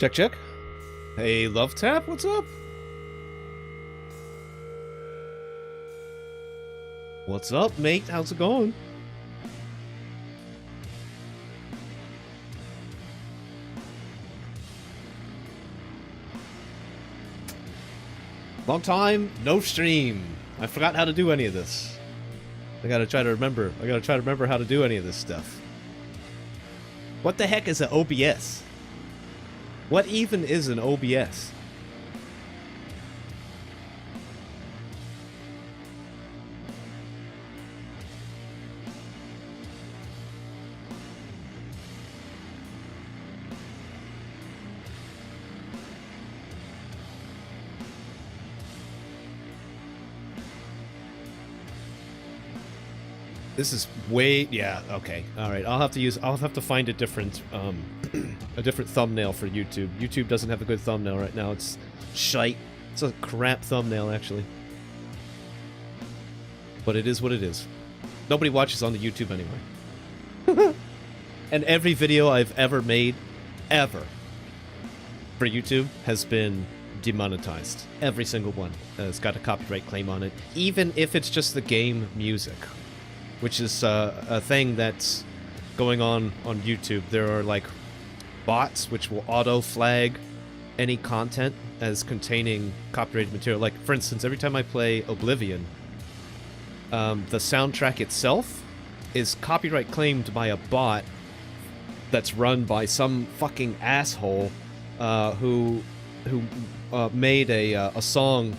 Check, check. Hey, Love Tap, what's up? What's up, mate? How's it going? Long time, no stream. I forgot how to do any of this. I gotta try to remember. I gotta try to remember how to do any of this stuff. What the heck is an OBS? What even is an OBS? This is way, yeah, okay, all right. I'll have to find a different thumbnail for YouTube. YouTube doesn't have a good thumbnail right now. It's shite. It's a crap thumbnail, actually. But it is what it is. Nobody watches on the YouTube anyway. And every video I've ever made, ever, for YouTube has been demonetized. Every single one has got a copyright claim on it, even if it's just the game music. Which is a thing that's going on YouTube. There are like bots which will auto-flag any content as containing copyrighted material. Like, for instance, every time I play Oblivion, the soundtrack itself is copyright claimed by a bot that's run by some fucking asshole who made a song.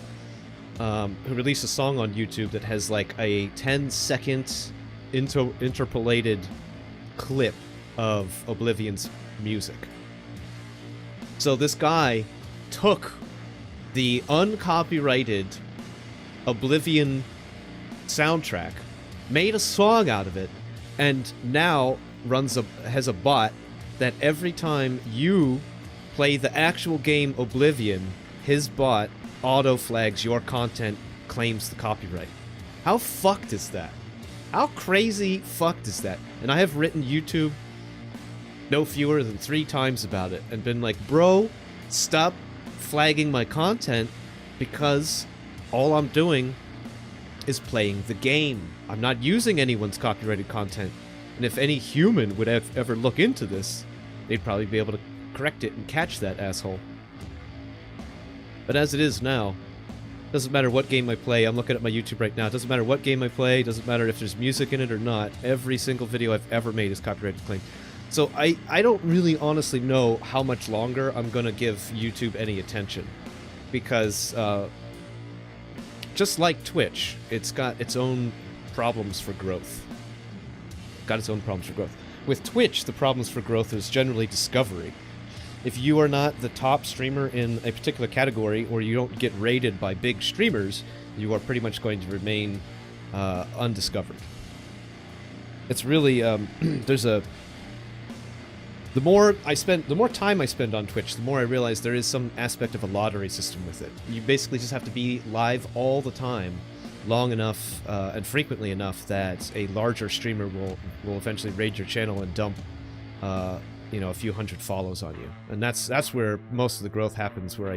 Who released a song on YouTube that has like a 10-second interpolated clip of Oblivion's music. So this guy took the uncopyrighted Oblivion soundtrack, made a song out of it, and now has a bot that every time you play the actual game Oblivion, his bot auto-flags your content, claims the copyright. How fucked is that? How crazy fucked is that? And I have written YouTube no fewer than 3 times about it and been like, bro, stop flagging my content because all I'm doing is playing the game. I'm not using anyone's copyrighted content. And if any human would ever look into this, they'd probably be able to correct it and catch that asshole. But as it is now, doesn't matter what game I play. I'm looking at my YouTube right now. It doesn't matter what game I play. Doesn't matter if there's music in it or not. Every single video I've ever made is copyrighted claimed. So I don't really honestly know how much longer I'm going to give YouTube any attention. Because just like Twitch, it's got its own problems for growth. With Twitch, the problems for growth is generally discovery. If you are not the top streamer in a particular category, or you don't get rated by big streamers, you are pretty much going to remain undiscovered. It's really the more time I spend on Twitch, the more I realize there is some aspect of a lottery system with it. You basically just have to be live all the time, long enough and frequently enough that a larger streamer will eventually raid your channel and dump a few hundred follows on you. And that's where most of the growth happens, when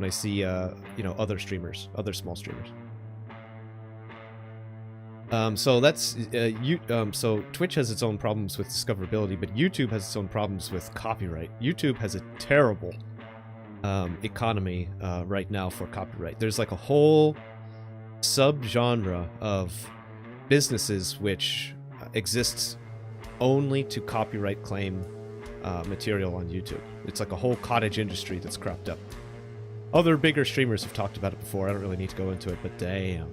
I see other streamers, other small streamers. So that's so Twitch has its own problems with discoverability, but YouTube has its own problems with copyright. YouTube has a terrible economy right now for copyright. There's like a whole subgenre of businesses which exists only to copyright claim material on YouTube. It's like a whole cottage industry that's cropped up. Other bigger streamers have talked about it before. I don't really need to go into it, but damn.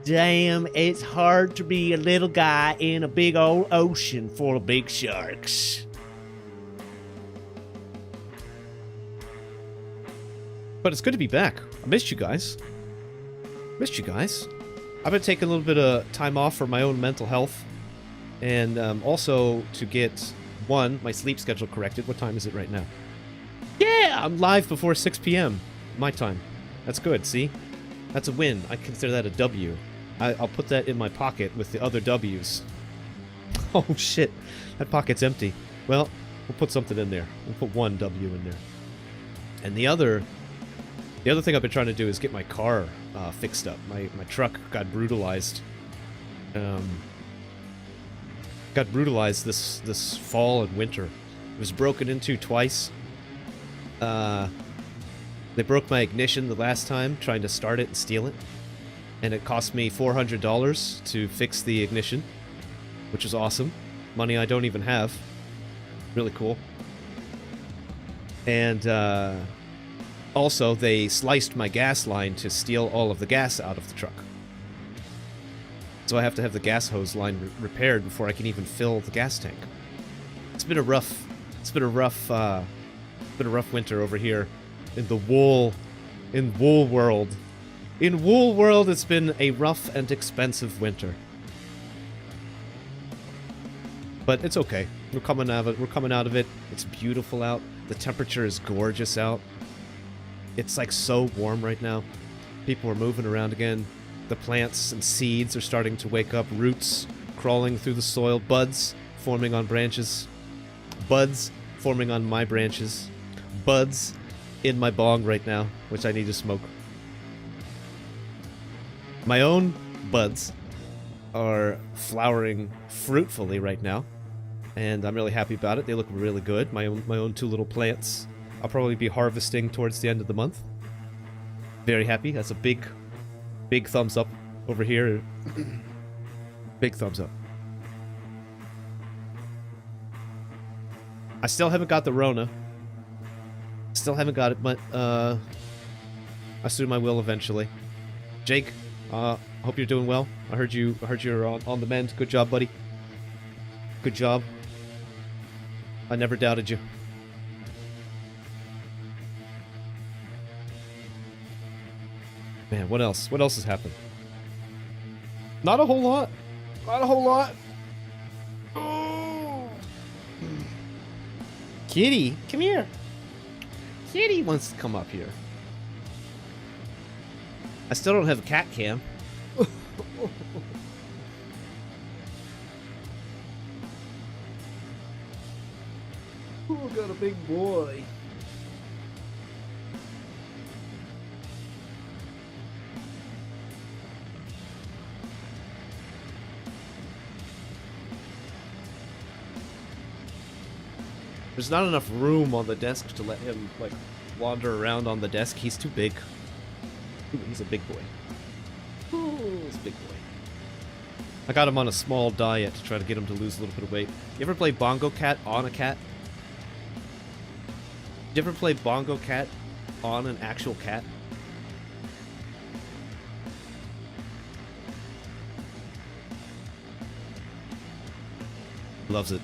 Damn, it's hard to be a little guy in a big old ocean full of big sharks. But it's good to be back. I missed you guys. I've been taking a little bit of time off for my own mental health. And also to get, my sleep schedule corrected. What time is it right now? Yeah, I'm live before 6 p.m. my time. That's good, see? That's a win. I consider that a W. I'll put that in my pocket with the other W's. Oh, shit. That pocket's empty. Well, we'll put something in there. We'll put one W in there. And the other thing I've been trying to do is get my car fixed up. My truck got brutalized. Got brutalized this fall and winter. It was broken into twice. They broke my ignition the last time trying to start it and steal it. And it cost me $400 to fix the ignition, which is awesome. Money I don't even have. Really cool. And also, they sliced my gas line to steal all of the gas out of the truck. So I have to have the gas hose line repaired before I can even fill the gas tank. It's been a rough winter over here in the wool world. In wool world, it's been a rough and expensive winter. But it's okay. We're coming out of it. We're coming out of it. It's beautiful out. The temperature is gorgeous out. It's like so warm right now. People are moving around again. The plants and seeds are starting to wake up. Roots crawling through the soil. Buds forming on branches. Buds forming on my branches. Buds in my bong right now, which I need to smoke. My own buds are flowering fruitfully right now, and I'm really happy about it. They look really good. My own two little plants. I'll probably be harvesting towards the end of the month. Very happy. That's a big thumbs up over here. Big thumbs up. I still haven't got the Rona. Still haven't got it, but I assume I will eventually. Jake, hope you're doing well. I heard you're on the mend. Good job, buddy. Good job. I never doubted you. Man, what else? What else has happened? Not a whole lot. Not a whole lot. Oh. Kitty, come here. Kitty wants to come up here. I still don't have a cat cam. Oh, got a big boy. There's not enough room on the desk to let him, like, wander around on the desk. He's too big. He's a big boy. Ooh, he's a big boy. I got him on a small diet to try to get him to lose a little bit of weight. You ever play Bongo Cat on a cat? You ever play Bongo Cat on an actual cat? Loves it.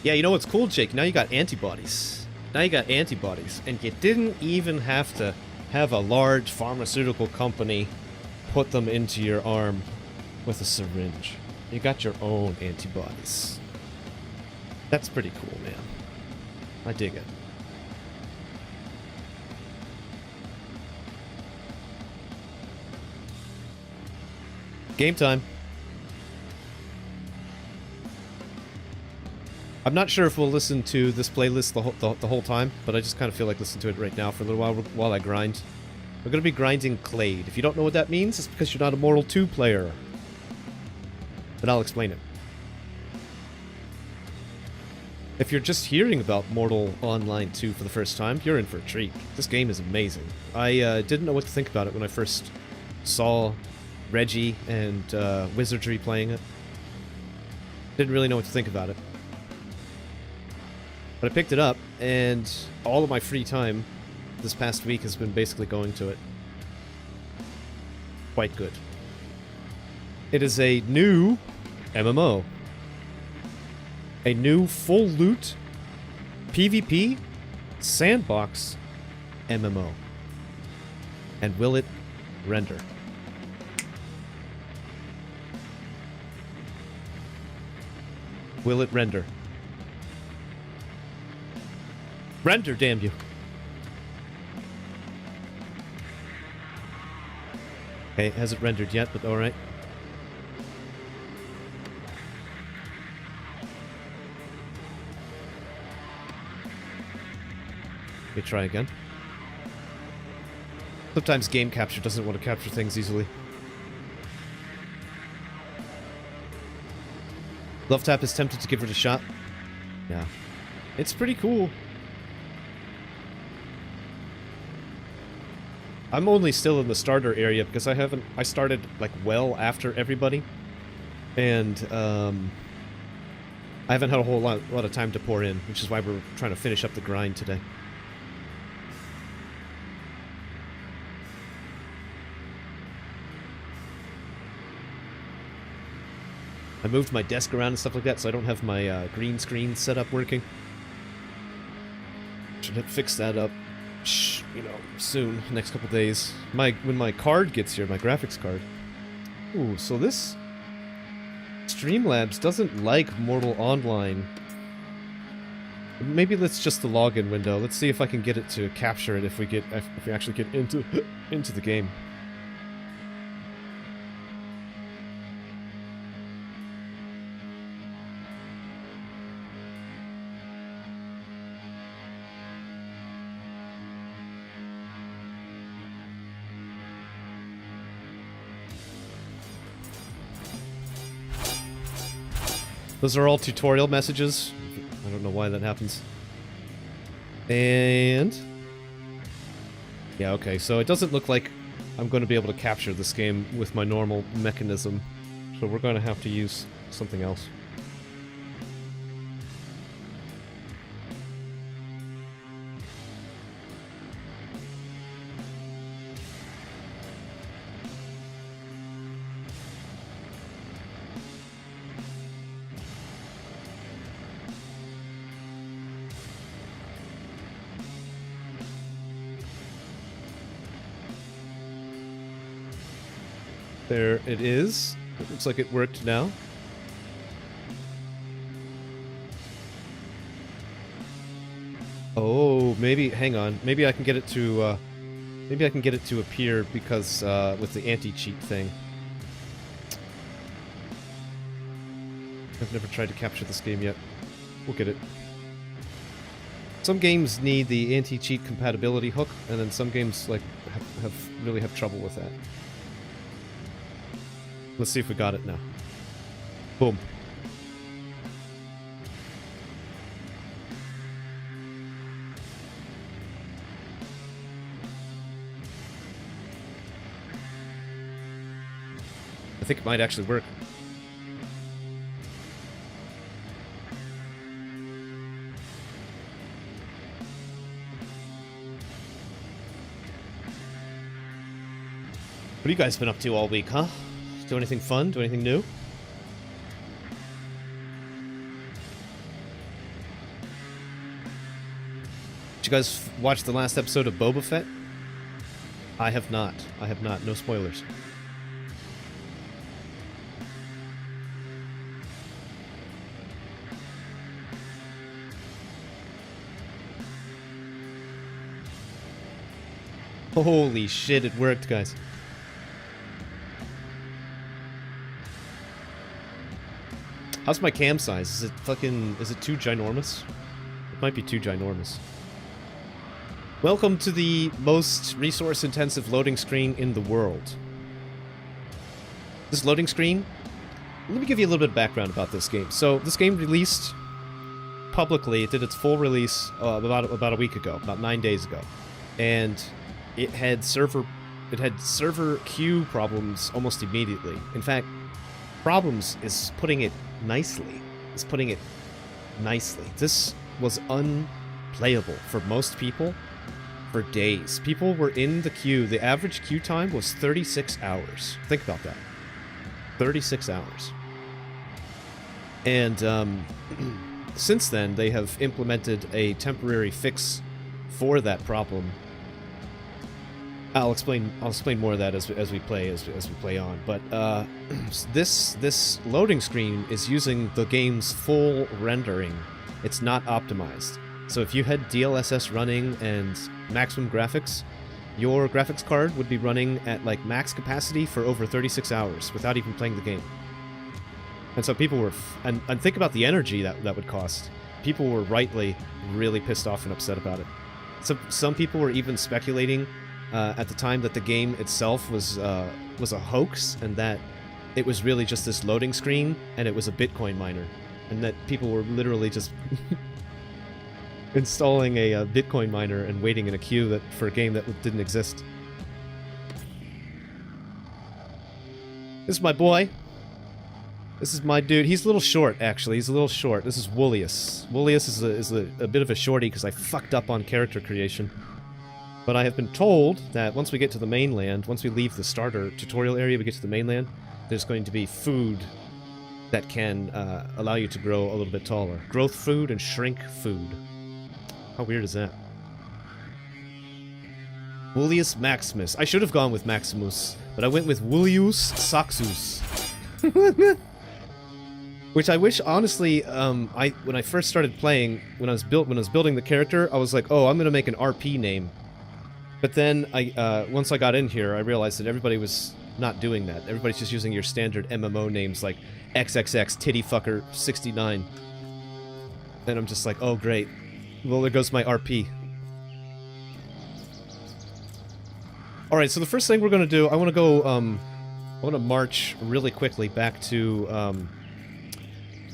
Yeah, you know what's cool, Jake? Now you got antibodies. Now you got antibodies, and you didn't even have to have a large pharmaceutical company put them into your arm with a syringe. You got your own antibodies. That's pretty cool, man. I dig it. Game time. I'm not sure if we'll listen to this playlist the whole time, but I just kind of feel like listening to it right now for a little while I grind. We're going to be grinding CLADE. If you don't know what that means, it's because you're not a Mortal 2 player. But I'll explain it. If you're just hearing about Mortal Online 2 for the first time, you're in for a treat. This game is amazing. I didn't know what to think about it when I first saw Reggie and Wizardry playing it. Didn't really know what to think about it. But I picked it up, and all of my free time this past week has been basically going to it. Quite good. It is a new MMO. A new full loot PvP sandbox MMO. And will it render? Will it render? Render, damn you. Okay, it hasn't rendered yet, but alright. Let me try again. Sometimes game capture doesn't want to capture things easily. Love Tap is tempted to give it a shot. Yeah. It's pretty cool. I'm only still in the starter area because I started like well after everybody. And I haven't had a whole lot of time to pour in, which is why we're trying to finish up the grind today. I moved my desk around and stuff like that, so I don't have my green screen setup working. Should fix that up, you know, soon, next couple days. When my card gets here, my graphics card. Ooh, so this Streamlabs doesn't like Mortal Online. Maybe that's just the login window. Let's see if I can get it to capture it if we actually get into the game. Those are all tutorial messages. I don't know why that happens. And... yeah, okay, so it doesn't look like I'm going to be able to capture this game with my normal mechanism. So we're going to have to use something else. There it is. It looks like it worked now. Oh, maybe, hang on. Maybe I can get it to, appear because, with the anti-cheat thing. I've never tried to capture this game yet. We'll get it. Some games need the anti-cheat compatibility hook, and then some games, like, really have trouble with that. Let's see if we got it now. Boom. I think it might actually work. What have you guys been up to all week, huh? Do anything fun? Do anything new? Did you guys watch the last episode of Boba Fett? I have not. I have not. No spoilers. Holy shit, it worked, guys. How's my cam size? Is it too ginormous? It might be too ginormous. Welcome to the most resource-intensive loading screen in the world. This loading screen, let me give you a little bit of background about this game. So, this game released publicly, it did its full release about a week ago, about 9 days ago. And it had server queue problems almost immediately. In fact, problems is putting it nicely. This was unplayable for most people for days. People were in the queue. The average queue time was 36 hours. Think about that. 36 hours. And since then, they have implemented a temporary fix for that problem. I'll explain more of that as we play on. But this loading screen is using the game's full rendering. It's not optimized. So if you had DLSS running and maximum graphics, your graphics card would be running at like max capacity for over 36 hours without even playing the game. And so people were, and think about the energy that would cost. People were rightly really pissed off and upset about it. Some people were even speculating at the time that the game itself was a hoax, and that it was really just this loading screen, and it was a Bitcoin miner, and that people were literally just installing a Bitcoin miner and waiting in a queue for a game that didn't exist. This is my boy. This is my dude. He's a little short, actually. He's a little short. This is Woolius. Woolius is a bit of a shorty because I fucked up on character creation. But I have been told that once we get to the mainland, once we leave the starter tutorial area, we get to the mainland, there's going to be food that can allow you to grow a little bit taller. Growth food and shrink food. How weird is that? Woolius Maximus. I should have gone with Maximus, but I went with Woolius Saxus. Which I wish, honestly, when I first started playing, when I was building the character, I was like, oh, I'm gonna make an RP name. But then once I got in here, I realized that everybody was not doing that. Everybody's just using your standard MMO names like XXX Tittyfucker 69. And I'm just like, oh great. Well, there goes my RP. Alright, so the first thing we're gonna do, I wanna go, I wanna march really quickly back to,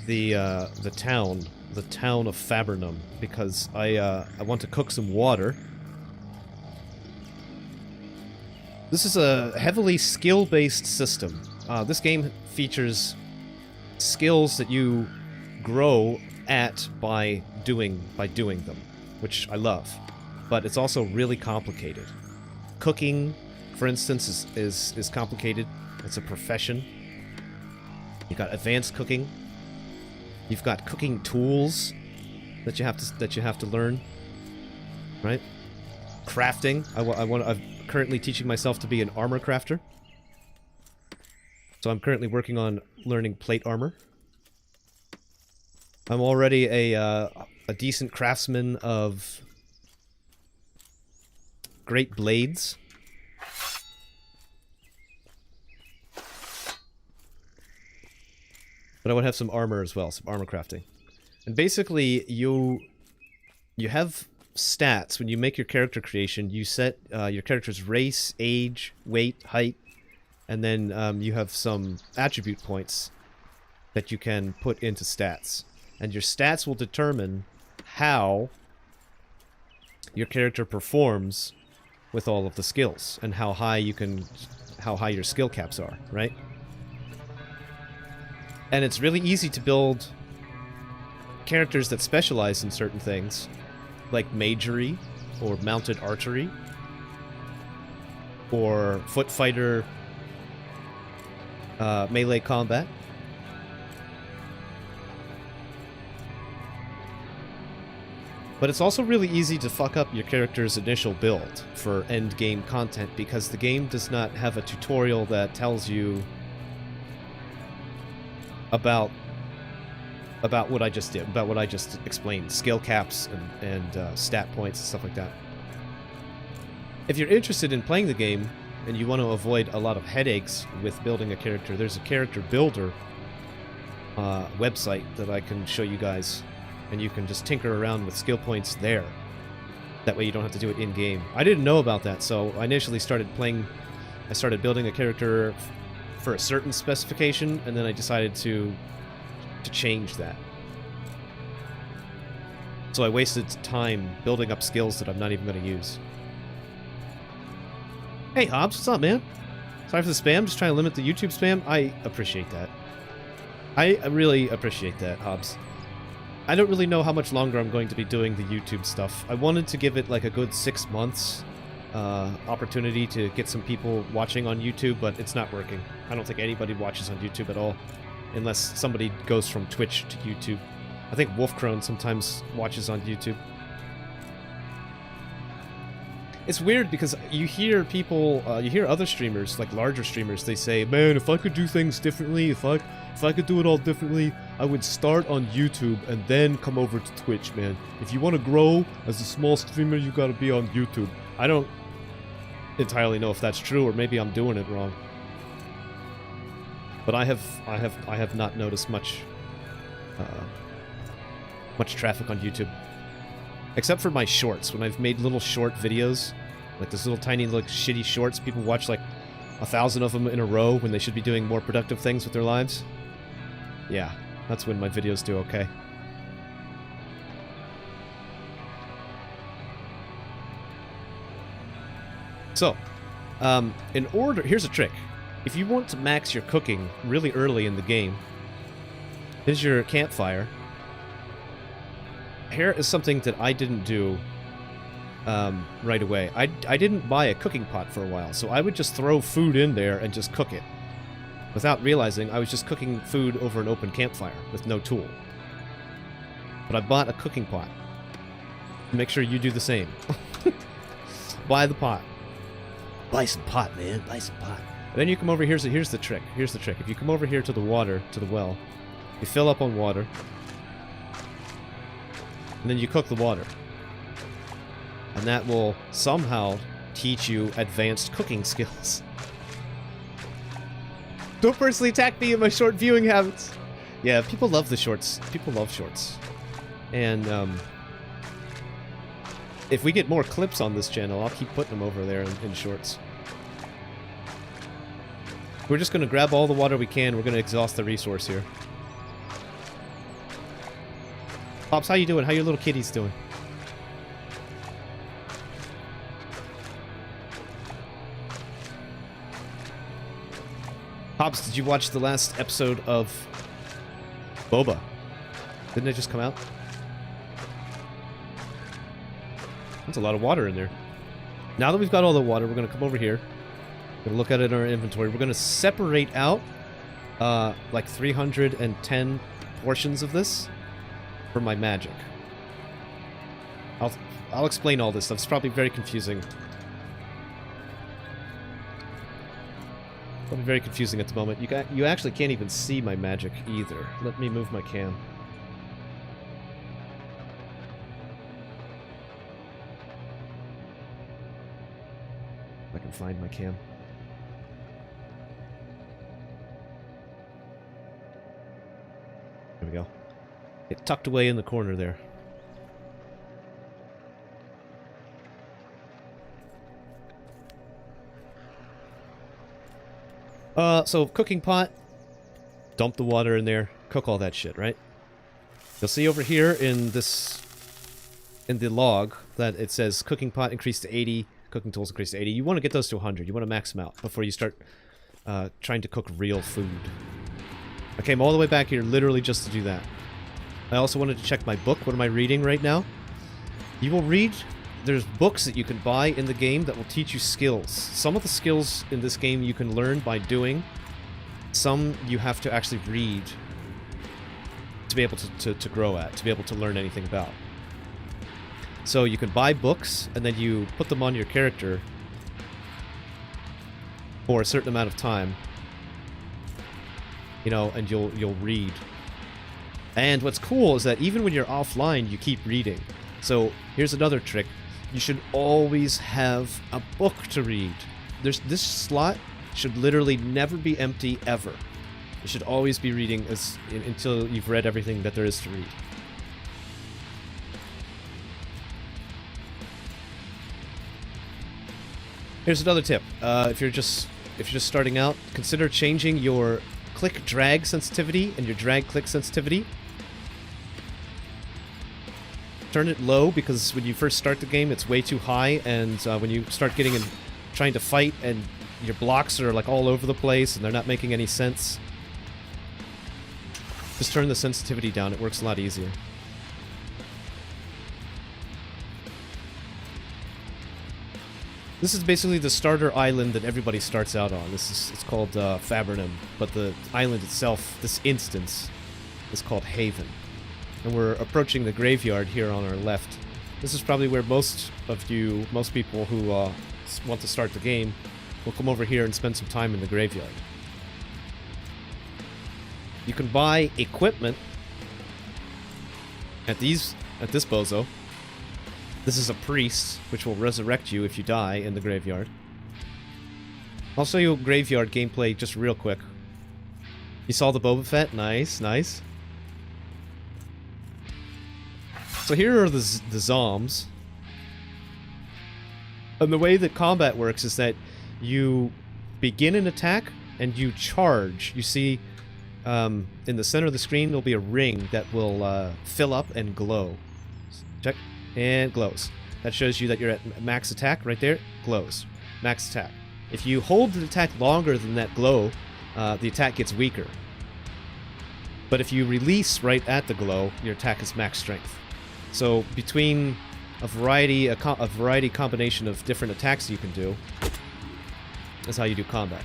the town of Fabernum, because I want to cook some water. This is a heavily skill-based system. This game features skills that you grow at by doing them, which I love. But it's also really complicated. Cooking, for instance, is complicated. It's a profession. You've got advanced cooking. You've got cooking tools that you have to learn, right? Crafting. I'm currently teaching myself to be an armor crafter. So I'm currently working on learning plate armor. I'm already a decent craftsman of great blades. But I would have some armor as well, some armor crafting. And basically, you have stats. When you make your character creation, you set your character's race, age, weight, height, and then you have some attribute points that you can put into stats. And your stats will determine how your character performs with all of the skills, and how high your skill caps are, right? And it's really easy to build characters that specialize in certain things, like magery, or mounted archery, or foot fighter, melee combat. But it's also really easy to fuck up your character's initial build for end-game content, because the game does not have a tutorial that tells you about what I just did, about what I just explained, skill caps and stat points and stuff like that. If you're interested in playing the game and you want to avoid a lot of headaches with building a character, there's a character builder website that I can show you guys, and you can just tinker around with skill points there. That way you don't have to do it in-game. I didn't know about that, so I initially started building a character for a certain specification, and then I decided to change that. So I wasted time building up skills that I'm not even going to use. Hey Hobbs, what's up, man? Sorry for the spam, just trying to limit the YouTube spam. I appreciate that. I really appreciate that, Hobbs. I don't really know how much longer I'm going to be doing the YouTube stuff. I wanted to give it like a good 6 months opportunity to get some people watching on YouTube, but it's not working. I don't think anybody watches on YouTube at all, unless somebody goes from Twitch to YouTube. I think Wolfcrone sometimes watches on YouTube. It's weird because you hear people, you hear other streamers, like larger streamers, they say, man, if I could do things differently, if I could do it all differently, I would start on YouTube and then come over to Twitch, man. If you want to grow as a small streamer, you gotta be on YouTube. I don't entirely know if that's true, or maybe I'm doing it wrong. But I have not noticed much traffic on YouTube. Except for my shorts. When I've made little short videos, like this little tiny, like, shitty shorts, people watch, like, 1,000 of them in a row when they should be doing more productive things with their lives. Yeah, that's when my videos do okay. So, here's a trick. If you want to max your cooking really early in the game, here's your campfire. Here is something that I didn't do right away. I didn't buy a cooking pot for a while, so I would just throw food in there and just cook it. Without realizing, I was just cooking food over an open campfire with no tool. But I bought a cooking pot. Make sure you do the same. Buy the pot. Buy some pot, man. Buy some pot. And then you come over, here's the trick. Here's the trick. If you come over here to the water, to the well, you fill up on water, and then you cook the water. And that will somehow teach you advanced cooking skills. Don't personally attack me and my short viewing habits. Yeah, people love the shorts. People love shorts. And, if we get more clips on this channel, I'll keep putting them over there in shorts. We're just going to grab all the water we can. We're going to exhaust the resource here. Pops, how you doing? How your little kitties doing? Pops, did you watch the last episode of Boba? Didn't it just come out? That's a lot of water in there. Now that we've got all the water, we're going to come over here. We're going to look at it in our inventory. We're going to separate out like 310 portions of this for my magic. I'll explain all this stuff. It's probably very confusing. Probably very confusing at the moment. You actually can't even see my magic either. Let me move my cam. If I can find my cam. There we go. It tucked away in the corner there. So cooking pot, dump the water in there, cook all that shit, right? You'll see over here in the log that it says cooking pot increased to 80, cooking tools increased to 80. You want to get those to 100. You want to max them out before you start trying to cook real food. I came all the way back here literally just to do that. I also wanted to check my book. What am I reading right now? You will read... There's books that you can buy in the game that will teach you skills. Some of the skills in this game you can learn by doing. Some you have to actually read to be able to grow at, to be able to learn anything about. So you can buy books, and then you put them on your character for a certain amount of time. You know, and you'll read. And what's cool is that even when you're offline, you keep reading. So here's another trick. You should always have a book to read. This slot should literally never be empty, ever. You should always be reading until you've read everything that there is to read. Here's another tip. If you're just starting out, consider changing your click drag sensitivity and your drag click sensitivity. Turn it low, because when you first start the game, it's way too high, and when you start getting in, trying to fight, and your blocks are like all over the place, and they're not making any sense, just turn the sensitivity down. It works a lot easier. This is basically the starter island that everybody starts out on. It's called Fabrinum, but the island itself, this instance, is called Haven. And we're approaching the graveyard here on our left. This is probably where most people who want to start the game will come over here and spend some time in the graveyard. You can buy equipment at this bozo. This is a priest, which will resurrect you if you die in the graveyard. I'll show you graveyard gameplay just real quick. You saw the Boba Fett? Nice, nice. So here are the zombs. And the way that combat works is that you begin an attack and you charge. You see in the center of the screen there'll be a ring that will fill up and glow. Check. And glows. That shows you that you're at max attack right there. Glows. Max attack. If you hold the attack longer than that glow, the attack gets weaker. But if you release right at the glow, your attack is max strength. So between a variety combination of different attacks you can do, that's how you do combat.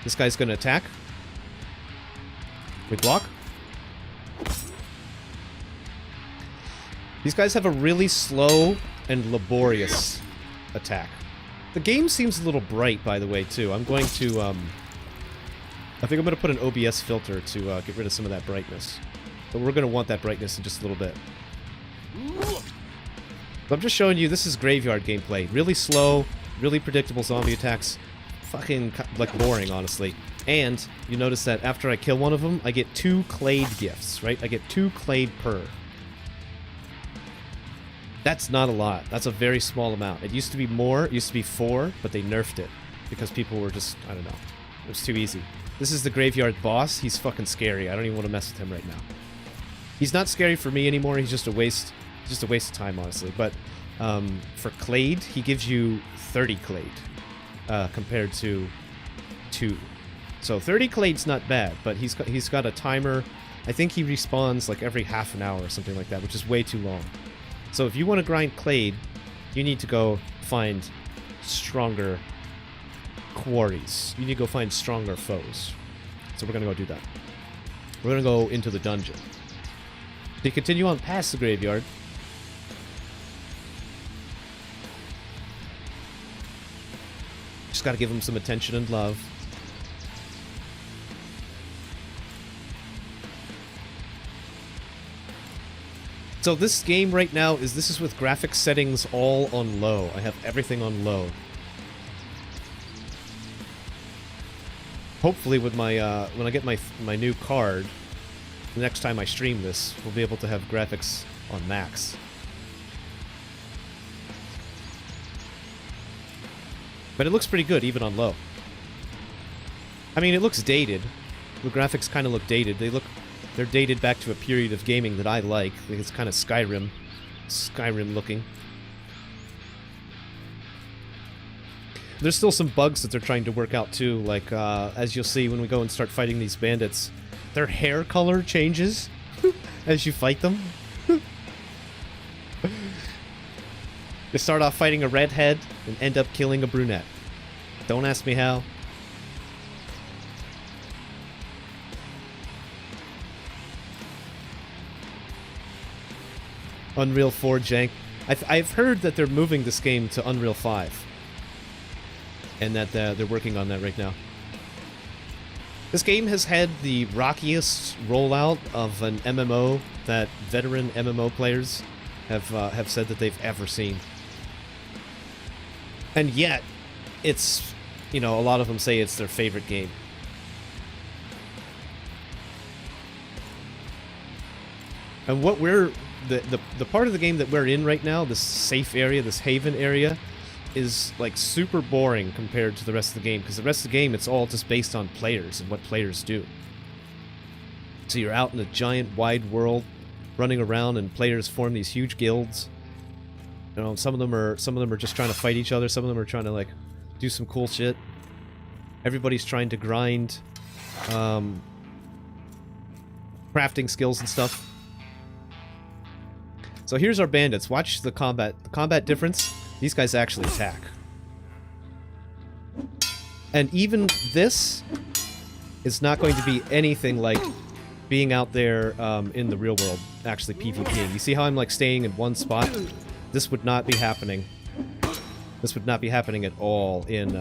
This guy's going to attack. We block. These guys have a really slow and laborious attack. The game seems a little bright, by the way, too. I'm going to, I think I'm going to put an OBS filter to get rid of some of that brightness. But we're going to want that brightness in just a little bit. But I'm just showing you, this is graveyard gameplay. Really slow, really predictable zombie attacks. Fucking, like, boring, honestly. And you notice that after I kill one of them, I get 2 CLADE gifts, right? I get 2 CLADE per. That's not a lot. That's a very small amount. It used to be more. It used to be 4, but they nerfed it. Because people were just, I don't know. It was too easy. This is the graveyard boss. He's fucking scary. I don't even want to mess with him right now. He's not scary for me anymore. He's just a waste of time, honestly. But for CLADE, he gives you 30 CLADE compared to 2. So 30 CLADE's not bad, but he's got a timer. I think he respawns like every half an hour or something like that, which is way too long. So if you want to grind CLADE, you need to go find stronger quarries. You need to go find stronger foes. So we're going to go do that. We're going to go into the dungeon. To continue on past the graveyard, just got to give him some attention and love. So this game right now this is with graphics settings all on low. I have everything on low. Hopefully with my when I get my new card, the next time I stream this, we'll be able to have graphics on max. But it looks pretty good even on low. I mean, it looks dated. The graphics kind of look dated. They're dated back to a period of gaming that I like. It's kind of Skyrim looking. There's still some bugs that they're trying to work out too, like as you'll see when we go and start fighting these bandits, their hair color changes as you fight them. They start off fighting a redhead and end up killing a brunette. Don't ask me how. Unreal 4 jank. I've heard that they're moving this game to Unreal 5. And that they're working on that right now. This game has had the rockiest rollout of an MMO that veteran MMO players have said that they've ever seen. And yet, it's, you know, a lot of them say it's their favorite game. And what we're... The part of the game that we're in right now, this safe area, this haven area, is like super boring compared to the rest of the game, because the rest of the game, it's all just based on players and what players do. So you're out in a giant wide world running around, and players form these huge guilds. You know, some of them are just trying to fight each other, some of them are trying to like do some cool shit. Everybody's trying to grind crafting skills and stuff. So here's our bandits. Watch the combat. The combat difference. These guys actually attack. And even this is not going to be anything like being out there in the real world, actually PvPing. You see how I'm like staying in one spot? This would not be happening. This would not be happening at all in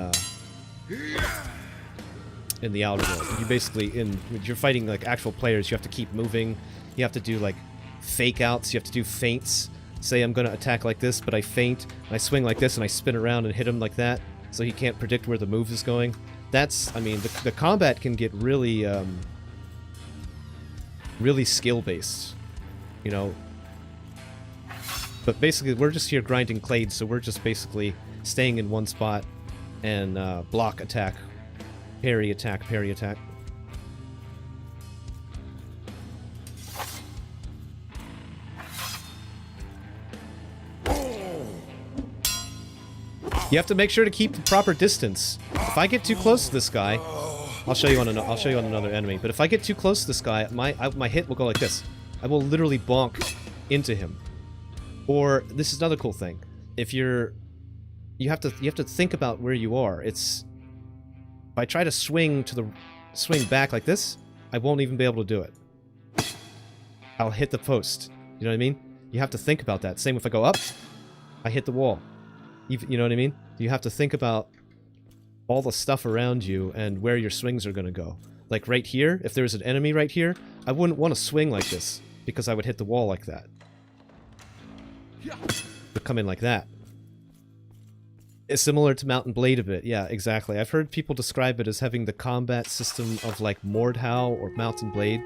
the outer world. You basically, when you're fighting like actual players, you have to keep moving. You have to do like fake outs, you have to do feints. Say I'm going to attack like this, but I feint, and I swing like this, and I spin around and hit him like that, so he can't predict where the move is going. That's, I mean, the combat can get really, really skill-based. You know, But basically, we're just here grinding clade, so we're just basically staying in one spot and block, attack, parry, attack, parry, attack. You have to make sure to keep the proper distance. If I get too close to this guy, I'll show you on another enemy. But if I get too close to this guy, my hit will go like this. I will literally bonk into him. Or this is another cool thing. If you have to think about where you are. If I try to swing back like this, I won't even be able to do it. I'll hit the post. You know what I mean? You have to think about that. Same if I go up, I hit the wall. You know what I mean? You have to think about all the stuff around you and where your swings are going to go. Like right here, if there's an enemy right here, I wouldn't want to swing like this because I would hit the wall like that. But come in like that. It's similar to Mount and Blade a bit. Yeah, exactly. I've heard people describe it as having the combat system of like Mordhau or Mount and Blade.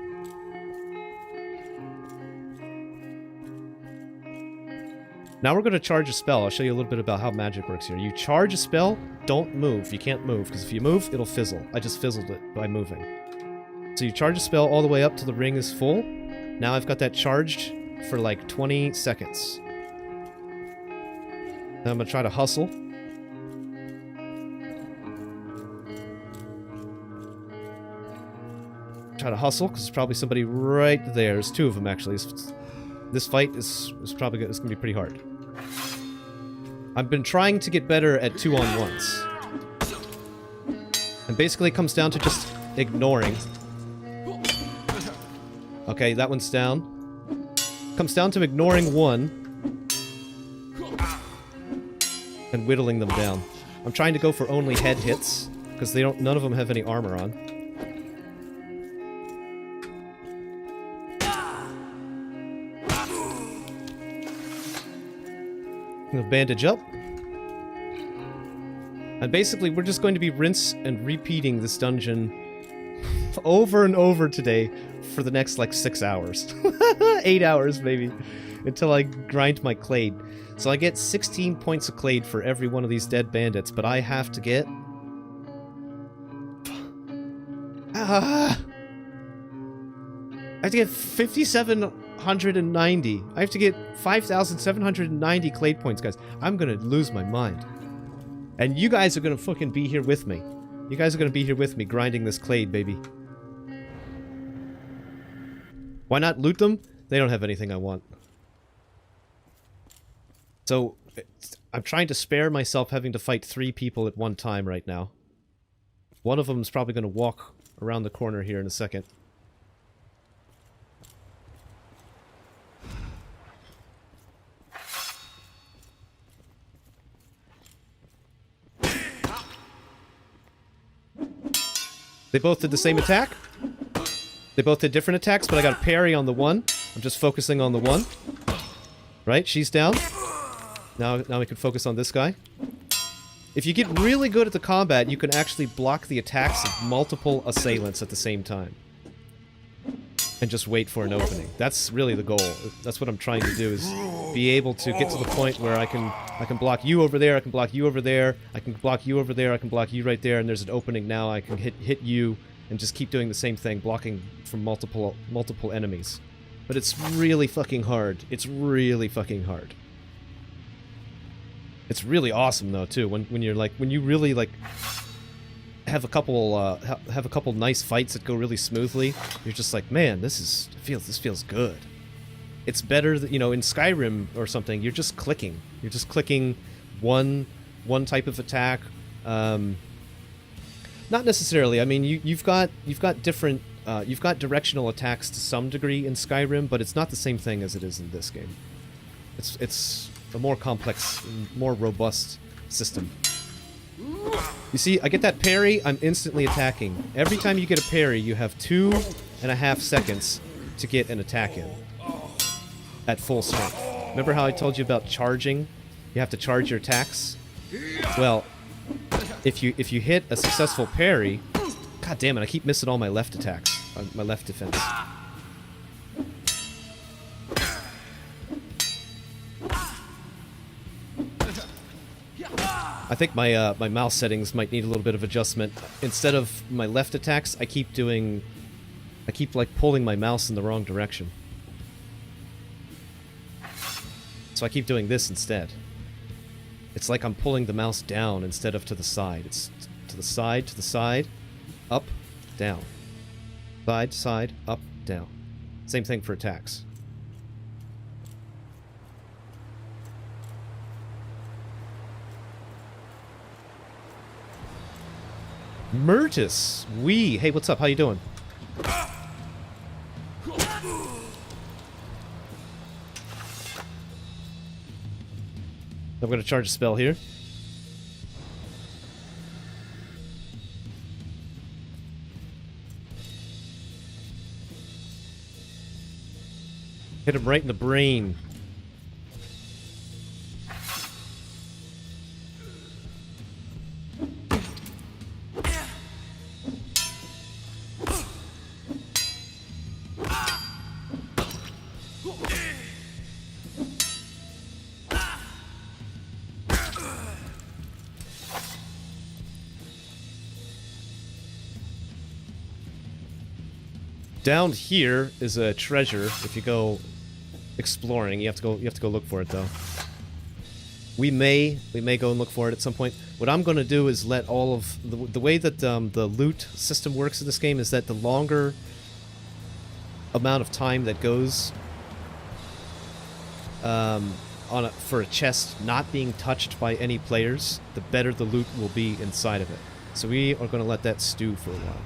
Now we're going to charge a spell. I'll show you a little bit about how magic works here. You charge a spell, don't move. You can't move, because if you move, it'll fizzle. I just fizzled it by moving. So you charge a spell all the way up till the ring is full. Now I've got that charged for like 20 seconds. Now I'm going to try to hustle. Try to hustle, because there's probably somebody right there. There's two of them, actually. This fight is probably going to be pretty hard. I've been trying to get better at 2-on-1s. And basically it comes down to just ignoring. Okay, that one's down. Comes down to ignoring one. And whittling them down. I'm trying to go for only head hits, because none of them have any armor on. I'm gonna bandage up. And basically, we're just going to be rinse and repeating this dungeon over and over today for the next, like, 6 hours. 8 hours, maybe. Until I grind my clade. So I get 16 points of clade for every one of these dead bandits, but I have to get... I have to get 5,790. I have to get 5,790 clade points, guys. I'm gonna lose my mind. And you guys are gonna fucking be here with me. You guys are gonna be here with me grinding this clade, baby. Why not loot them? They don't have anything I want. So, I'm trying to spare myself having to fight 3 people at one time right now. One of them is probably gonna walk around the corner here in a second. They both did the same attack. They both did different attacks, but I got a parry on the one. I'm just focusing on the one. Right? She's down. Now we can focus on this guy. If you get really good at the combat, you can actually block the attacks of multiple assailants at the same time. And just wait for an opening. That's really the goal. That's what I'm trying to do, is be able to get to the point where I can block you over there, I can block you over there, I can block you over there, I can block you right there, and there's an opening now, I can hit you, and just keep doing the same thing, blocking from multiple enemies. But it's really fucking hard. It's really fucking hard. It's really awesome though too, when you really like have a couple nice fights that go really smoothly. You're just like, man, this feels good. It's better that, you know, in Skyrim or something, you're just clicking. You're just clicking one type of attack. Not necessarily. I mean, you've got different you've got directional attacks to some degree in Skyrim, but it's not the same thing as it is in this game. It's a more complex, more robust system. You see, I get that parry, I'm instantly attacking. Every time you get a parry, you have 2.5 seconds to get an attack in. At full strength. Remember how I told you about charging? You have to charge your attacks? Well, if you hit a successful parry... God damn it, I keep missing all my left attacks. My left defense. I think my my mouse settings might need a little bit of adjustment. Instead of my left attacks, I keep like pulling my mouse in the wrong direction. So I keep doing this instead. It's like I'm pulling the mouse down instead of to the side. It's to the side, up, down. Side, up, down. Same thing for attacks. Murtis! Wee! Hey, what's up? How you doing? I'm gonna charge a spell here. Hit him right in the brain. Down here is a treasure. If you go exploring, you have to go look for it though. We may go and look for it at some point. What I'm going to do is let all of the way that the loot system works in this game is that the longer amount of time that goes for a chest not being touched by any players, the better the loot will be inside of it. So we are going to let that stew for a while.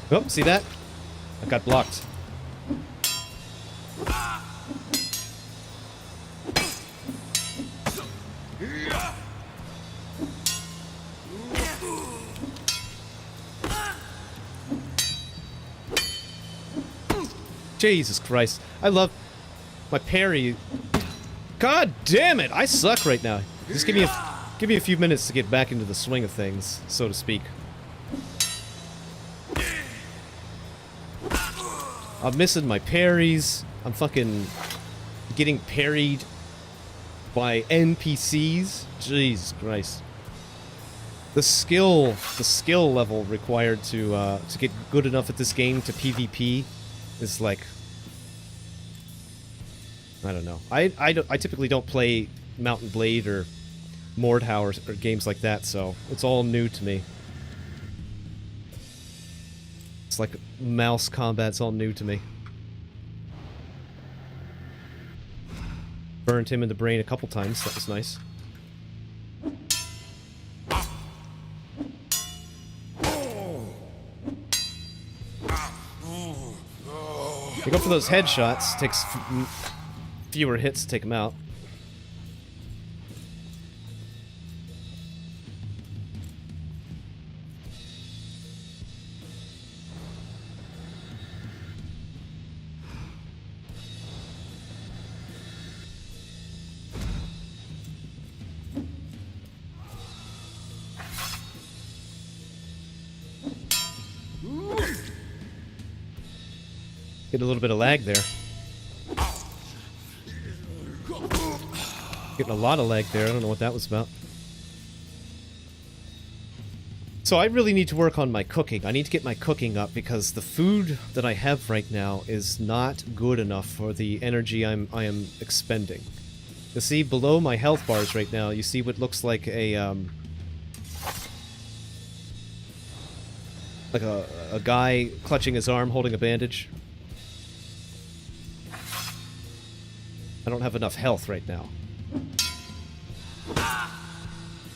Oh, see that? I got blocked. Jesus Christ. I love my parry. God damn it! I suck right now. Just give me a few minutes to get back into the swing of things, so to speak. I'm missing my parries. I'm fucking getting parried by NPCs. Jesus Christ. The skill level required to get good enough at this game to PvP is like, I don't know. I typically don't play Mount and Blade or Mordhau or games like that, so it's all new to me. It's like mouse combat's all new to me. Burned him in the brain a couple times. That was nice. You go for those headshots. Takes fewer hits to take them out. Get a little bit of lag there. Getting a lot of lag there. I don't know what that was about. So I really need to work on my cooking. I need to get my cooking up because the food that I have right now is not good enough for the energy I am expending. You see below my health bars right now, you see what looks like a guy clutching his arm holding a bandage. I don't have enough health right now.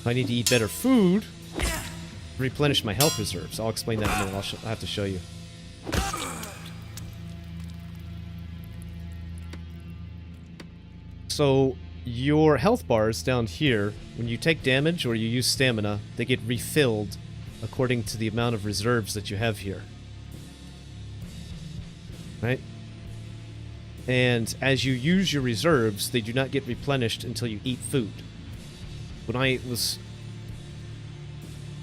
I need to eat better food to replenish my health reserves. I'll explain that in a minute. I'll have to show you. So, your health bars down here, when you take damage or you use stamina, they get refilled according to the amount of reserves that you have here. Right? And as you use your reserves, they do not get replenished until you eat food. When I was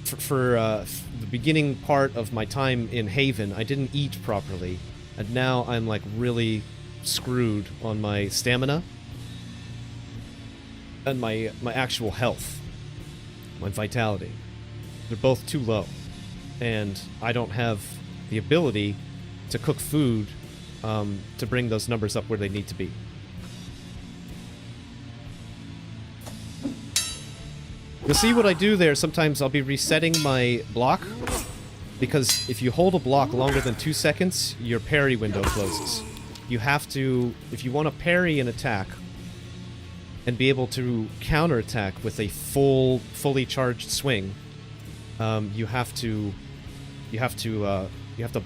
for the beginning part of my time in Haven, I didn't eat properly, and now I'm like really screwed on my stamina and my actual health, my vitality. They're both too low, and I don't have the ability to cook food to bring those numbers up where they need to be. You'll see what I do there. Sometimes I'll be resetting my block, because if you hold a block longer than 2 seconds, your parry window closes. You have to, if you want to parry an attack and be able to counterattack with a fully charged swing, you have to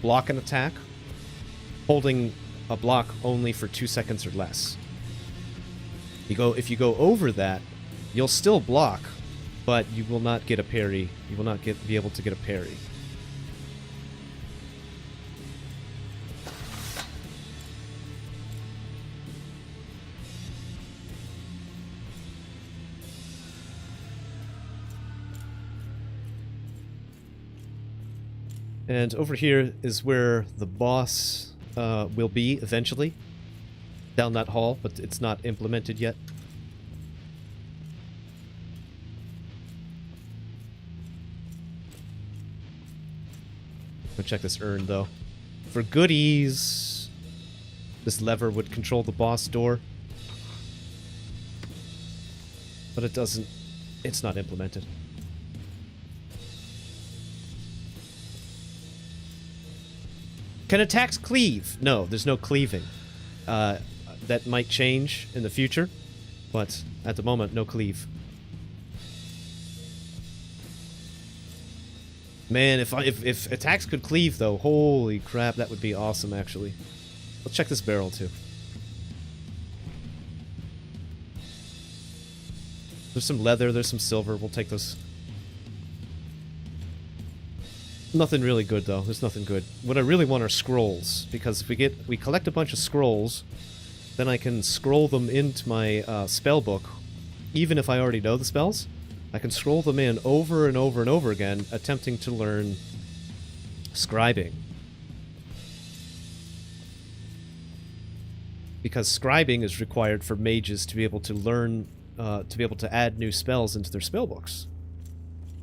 block an attack, holding a block only for 2 seconds or less. If you go over that, you'll still block, but you will not get a parry. You will not be able to get a parry. And over here is where the boss will be eventually. Down that hall, but it's not implemented yet. Go check this urn, though. For goodies, this lever would control the boss door. But it doesn't... It's not implemented. Can attacks cleave? No, there's no cleaving. That might change in the future, but at the moment, no cleave. Man, if attacks could cleave, though, holy crap, that would be awesome, actually. Let's check this barrel, too. There's some leather, there's some silver, we'll take those. Nothing really good, though. There's nothing good. What I really want are scrolls, because if we collect a bunch of scrolls, then I can scroll them into my spell book, even if I already know the spells. I can scroll them in over and over and over again, attempting to learn scribing. Because scribing is required for mages to be able to learn, to be able to add new spells into their spell books.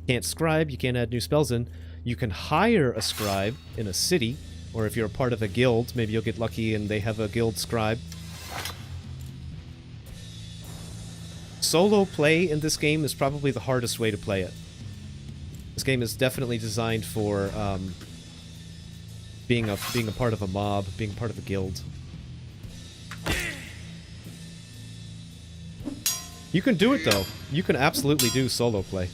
You can't scribe, you can't add new spells in. You can hire a scribe in a city, or if you're a part of a guild, maybe you'll get lucky and they have a guild scribe. Solo play in this game is probably the hardest way to play it. This game is definitely designed for being a part of a mob, being part of a guild. You can do it, though. You can absolutely do solo play.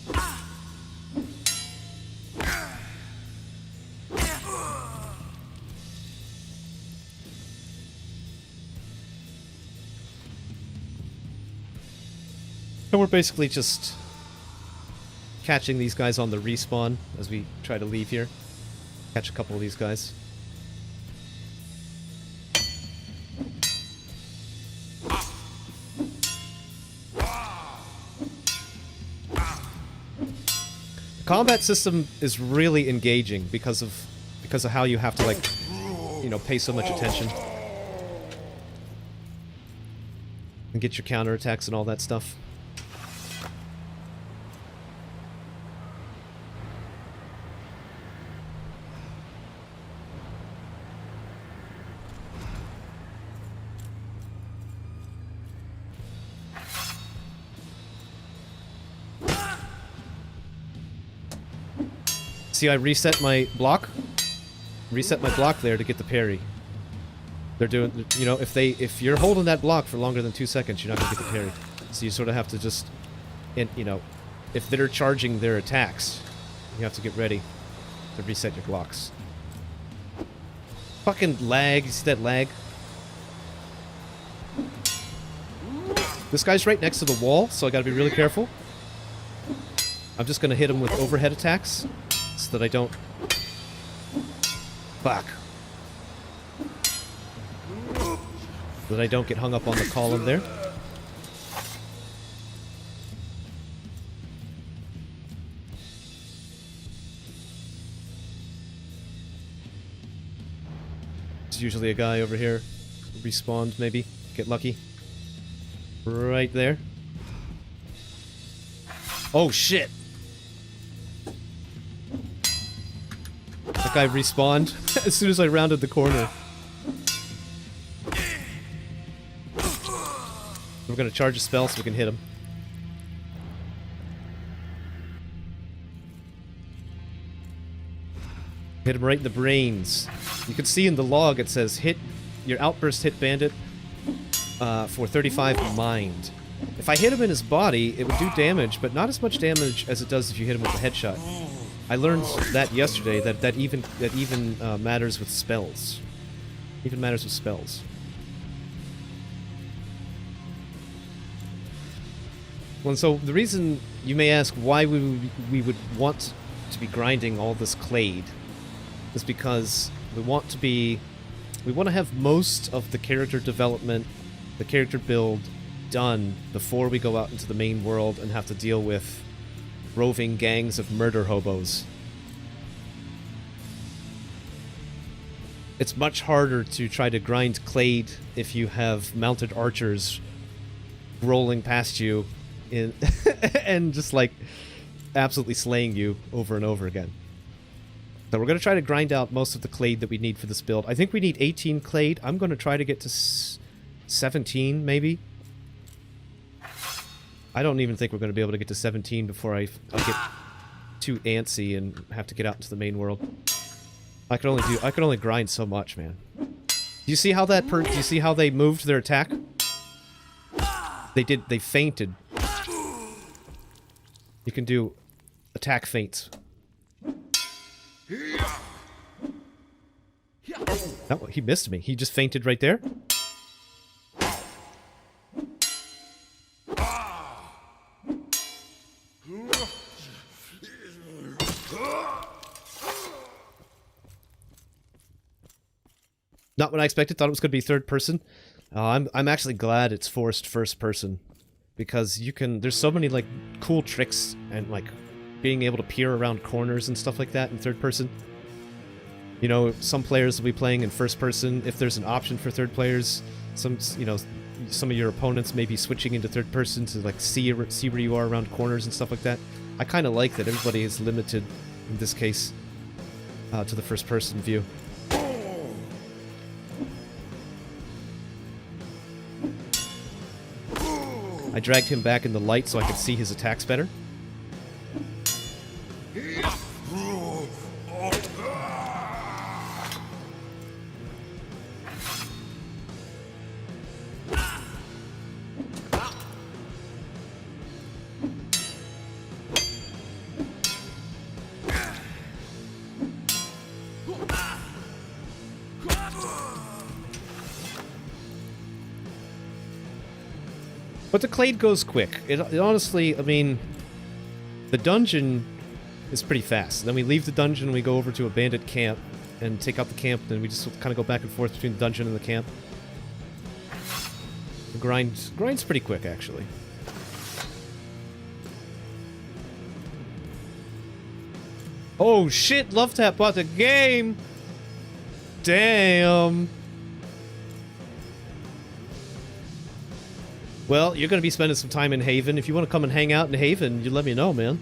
And we're basically just catching these guys on the respawn as we try to leave here. Catch a couple of these guys. The combat system is really engaging because of how you have to, like, you know, pay so much attention and get your counterattacks and all that stuff. See, I reset my block. Reset my block there to get the parry. They're doing, you know, if you're holding that block for longer than 2 seconds, you're not gonna get the parry. So you sort of have to just, you know, if they're charging their attacks, you have to get ready to reset your blocks. Fucking lag. You see that lag? This guy's right next to the wall, so I gotta be really careful. I'm just gonna hit him with overhead attacks so that I don't... Fuck. So that I don't get hung up on the column there. There's usually a guy over here. Respawned, maybe. Get lucky. Right there. Oh, shit! That guy respawned as soon as I rounded the corner. We're gonna charge a spell so we can hit him. Hit him right in the brains. You can see in the log it says hit your outburst hit bandit for 35 mind. If I hit him in his body, it would do damage, but not as much damage as it does if you hit him with a headshot. I learned that yesterday, that even matters with spells. Even matters with spells. Well, and so the reason you may ask why we would want to be grinding all this CLADE is because we want to have most of the character development, the character build done before we go out into the main world and have to deal with roving gangs of murder hobos. It's much harder to try to grind CLADE if you have mounted archers rolling past you in and just like absolutely slaying you over and over again. So we're going to try to grind out most of the CLADE that we need for this build. I think we need 18 CLADE. I'm going to try to get to 17 maybe. I don't even think we're going to be able to get to 17 before I get too antsy and have to get out into the main world. I can only grind so much, man. Do you see how that do you see how they moved their attack? They feinted. You can do attack feints. No, he missed me. He just feinted right there. Not what I expected. Thought it was going to be third person. I'm actually glad it's forced first person, because you can. There's so many like cool tricks and like being able to peer around corners and stuff like that in third person. You know, some players will be playing in first person. If there's an option for third players, some of your opponents may be switching into third person to like see where you are around corners and stuff like that. I kind of like that everybody is limited in this case to the first person view. I dragged him back in the light so I could see his attacks better. But the CLADE goes quick. It honestly, I mean, the dungeon is pretty fast. Then we leave the dungeon, we go over to a bandit camp and take out the camp, then we just kind of go back and forth between the dungeon and the camp. The grind's pretty quick, actually. Oh shit, Love Tap bought the game! Damn! Well, you're going to be spending some time in Haven. If you want to come and hang out in Haven, you let me know, man.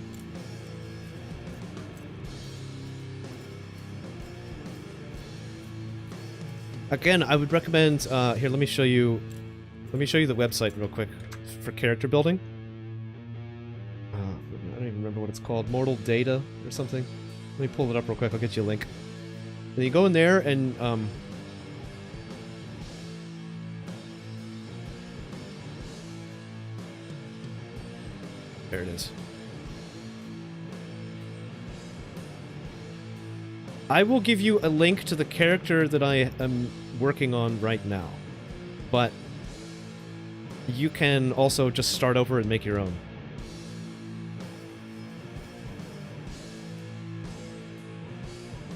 Again, I would recommend... here, let me show you the website real quick for character building. I don't even remember what it's called. Mortal Data or something. Let me pull it up real quick. I'll get you a link. Then you go in there and... there it is. I will give you a link to the character that I am working on right now. But you can also just start over and make your own.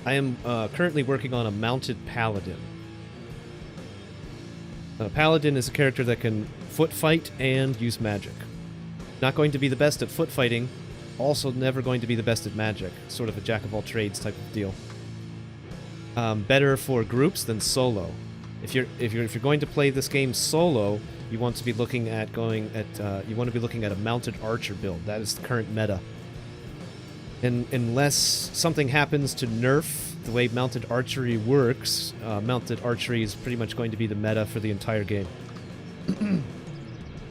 I am currently working on a mounted paladin. A paladin is a character that can foot fight and use magic. Not going to be the best at foot fighting, also never going to be the best at magic. Sort of a jack-of-all-trades type of deal. better for groups than solo. If you're going to play this game solo, you want to be looking at a mounted archer build. That is the current meta. And unless something happens to nerf the way mounted archery works, mounted archery is pretty much going to be the meta for the entire game.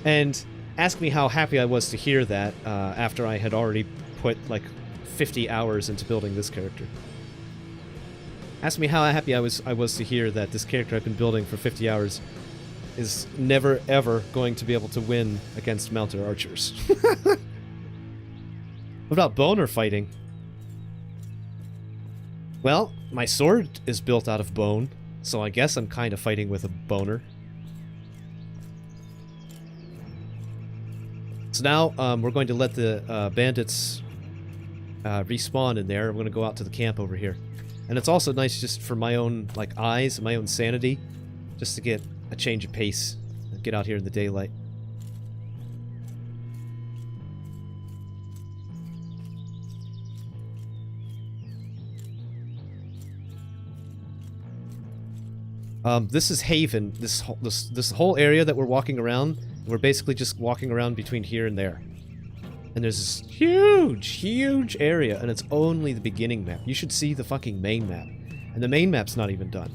And ask me how happy I was to hear that after I had already put like 50 hours into building this character. Ask me how happy I was to hear that this character I've been building for 50 hours is never ever going to be able to win against mounted archers. What about boner fighting? Well, my sword is built out of bone, so I guess I'm kind of fighting with a boner. So now we're going to let the bandits respawn in there. We're going to go out to the camp over here. And it's also nice just for my own like eyes, my own sanity, just to get a change of pace and get out here in the daylight. This is Haven. This whole area that we're walking around, we're basically just walking around between here and there. And there's this huge area, and it's only the beginning map. You should see the fucking main map. And the main map's not even done.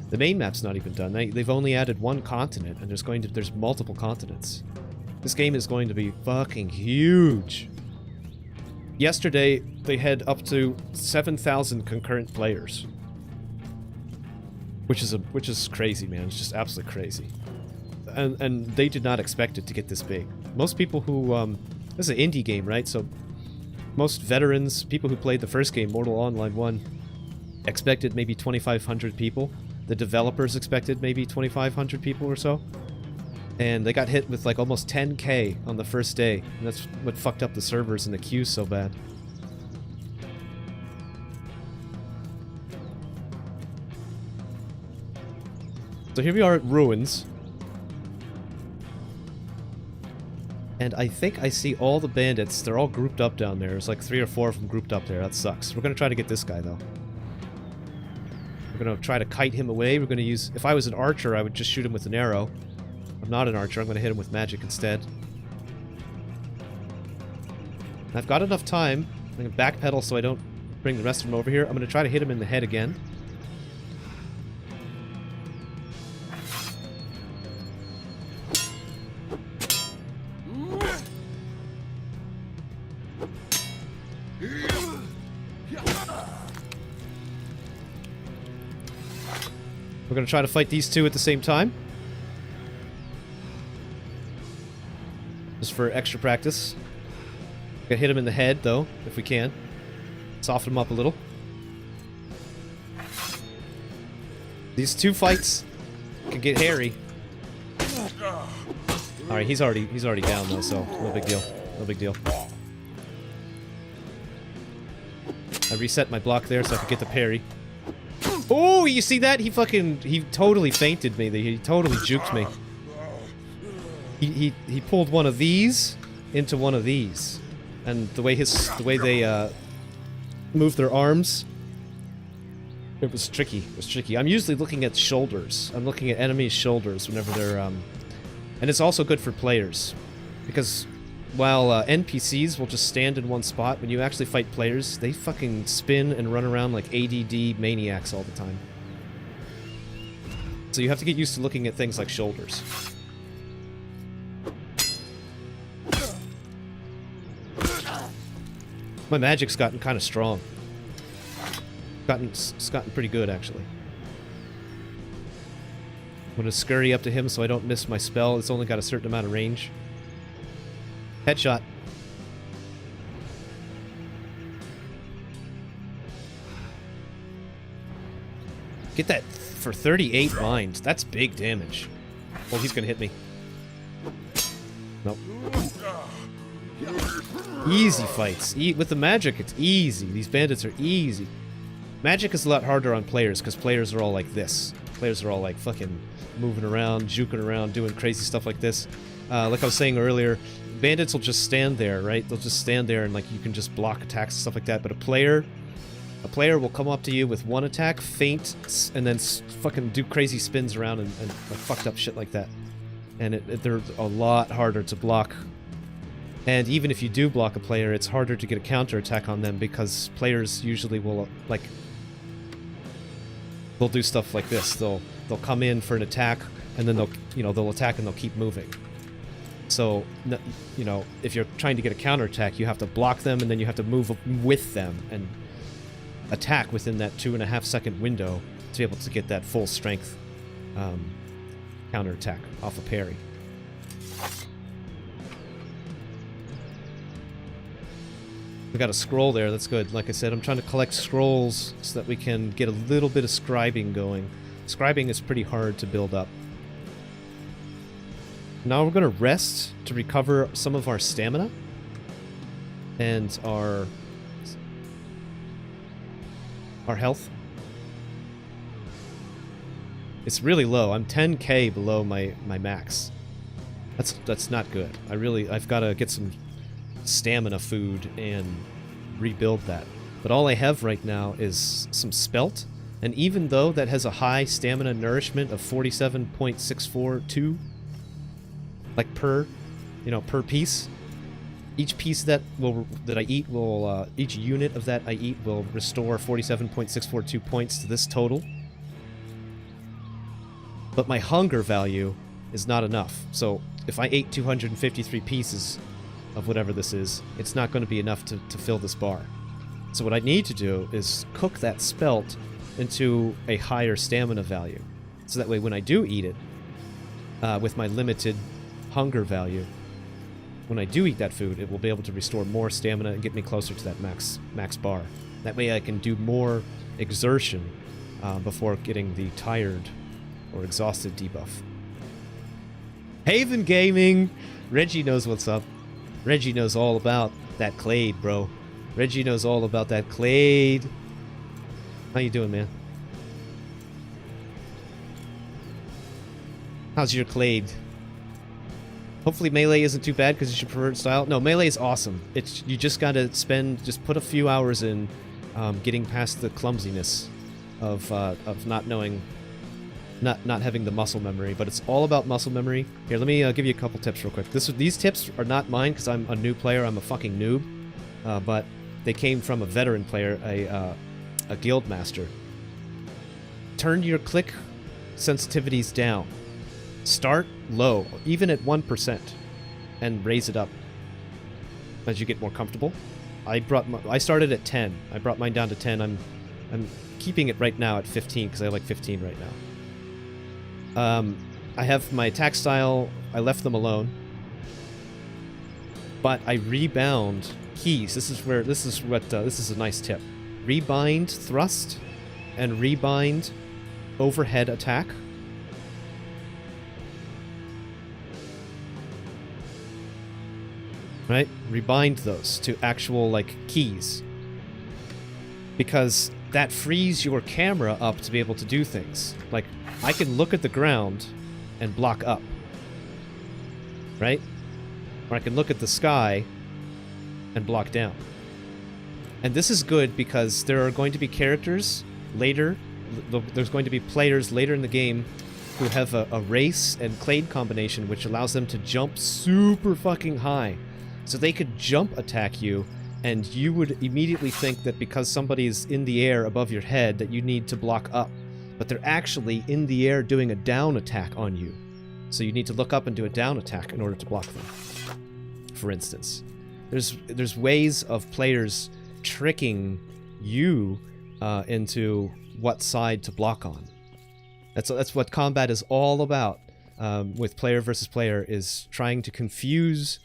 The main map's not even done. They've only added one continent, and there's multiple continents. This game is going to be fucking huge. Yesterday, they had up to 7,000 concurrent players. Which is crazy, man. It's just absolutely crazy. And they did not expect it to get this big. Most people who, this is an indie game, right? So most veterans, people who played the first game, Mortal Online 1, expected maybe 2,500 people. The developers expected maybe 2,500 people or so. And they got hit with like almost 10K on the first day. And that's what fucked up the servers and the queues so bad. So here we are at Ruins. And I think I see all the bandits. They're all grouped up down there. There's like 3 or 4 of them grouped up there. That sucks. We're going to try to get this guy, though. We're going to try to kite him away. We're going to use... If I was an archer, I would just shoot him with an arrow. I'm not an archer. I'm going to hit him with magic instead. I've got enough time. I'm going to backpedal so I don't bring the rest of them over here. I'm going to try to hit him in the head again. We're going to try to fight these two at the same time. Just for extra practice. We're going to hit him in the head, though, if we can. Soften him up a little. These two fights can get hairy. Alright, he's already down, though, so no big deal. No big deal. I reset my block there so I could get the parry. Oh, you see that? He totally feinted me. He totally juked me. He pulled one of these into one of these. And the way they move their arms, it was tricky. It was tricky. I'm usually looking at shoulders. I'm looking at enemies' shoulders whenever they're and it's also good for players because while NPCs will just stand in one spot, when you actually fight players, they fucking spin and run around like ADD maniacs all the time. So you have to get used to looking at things like shoulders. My magic's gotten kind of strong. It's gotten pretty good, actually. I'm gonna scurry up to him so I don't miss my spell. It's only got a certain amount of range. Headshot. Get that for 38 mind. That's big damage. Oh, he's gonna hit me. Nope. Easy fights. With the magic, it's easy. These bandits are easy. Magic is a lot harder on players because players are all like this. Players are all like fucking moving around, juking around, doing crazy stuff like this. Like I was saying earlier, bandits will just stand there, right? They'll just stand there and like you can just block attacks and stuff like that. But a player A player will come up to you with one attack, feint, and then fucking do crazy spins around and like fucked up shit like that. And they're a lot harder to block. And even if you do block a player, it's harder to get a counter attack on them because players usually will like they'll do stuff like this. They'll come in for an attack and then they'll attack and they'll keep moving. So, you know, if you're trying to get a counterattack, you have to block them and then you have to move with them and attack within that 2.5 second window to be able to get that full strength counterattack off a parry. We got a scroll there, that's good. Like I said, I'm trying to collect scrolls so that we can get a little bit of scribing going. Scribing is pretty hard to build up. Now we're going to rest to recover some of our stamina and our health. It's really low. I'm 10k below my max. That's not good. I've got to get some stamina food and rebuild that. But all I have right now is some spelt, and even though that has a high stamina nourishment of 47.642 like per piece, each piece that I eat will each unit of that I eat will restore 47.642 points to this total. But my hunger value is not enough. So if I ate 253 pieces of whatever this is, it's not going to be enough to fill this bar. So what I need to do is cook that spelt into a higher stamina value. So that way when I do eat it, with my limited hunger value, when I do eat that food, it will be able to restore more stamina and get me closer to that max bar. That way I can do more exertion before getting the tired or exhausted debuff. Haven Gaming! Reggie knows what's up. Reggie knows all about that CLADE, bro. Reggie knows all about that CLADE. How you doing, man? How's your CLADE? Hopefully melee isn't too bad because it's your preferred style. No, melee is awesome. You just gotta put a few hours in getting past the clumsiness of not knowing, not having the muscle memory. But it's all about muscle memory. Here, let me give you a couple tips real quick. These tips are not mine because I'm a new player. I'm a fucking noob. But they came from a veteran player, a guild master. Turn your click sensitivities down. Start low, even at 1%, and raise it up as you get more comfortable. I started at 10. I brought mine down to 10. I'm keeping it right now at 15 because I like 15 right now. I have my attack style. I left them alone, but I rebound keys. This is a nice tip. Rebind thrust and rebind overhead attack. Right? Rebind those to actual, like, keys. Because that frees your camera up to be able to do things. Like, I can look at the ground and block up. Right? Or I can look at the sky and block down. And this is good because there are going to be characters later, there's going to be players later in the game who have a race and CLADE combination which allows them to jump super fucking high. So they could jump attack you, and you would immediately think that because somebody's in the air above your head that you need to block up. But they're actually in the air doing a down attack on you. So you need to look up and do a down attack in order to block them, for instance. There's ways of players tricking you into what side to block on. That's what combat is all about with player versus player, is trying to confuse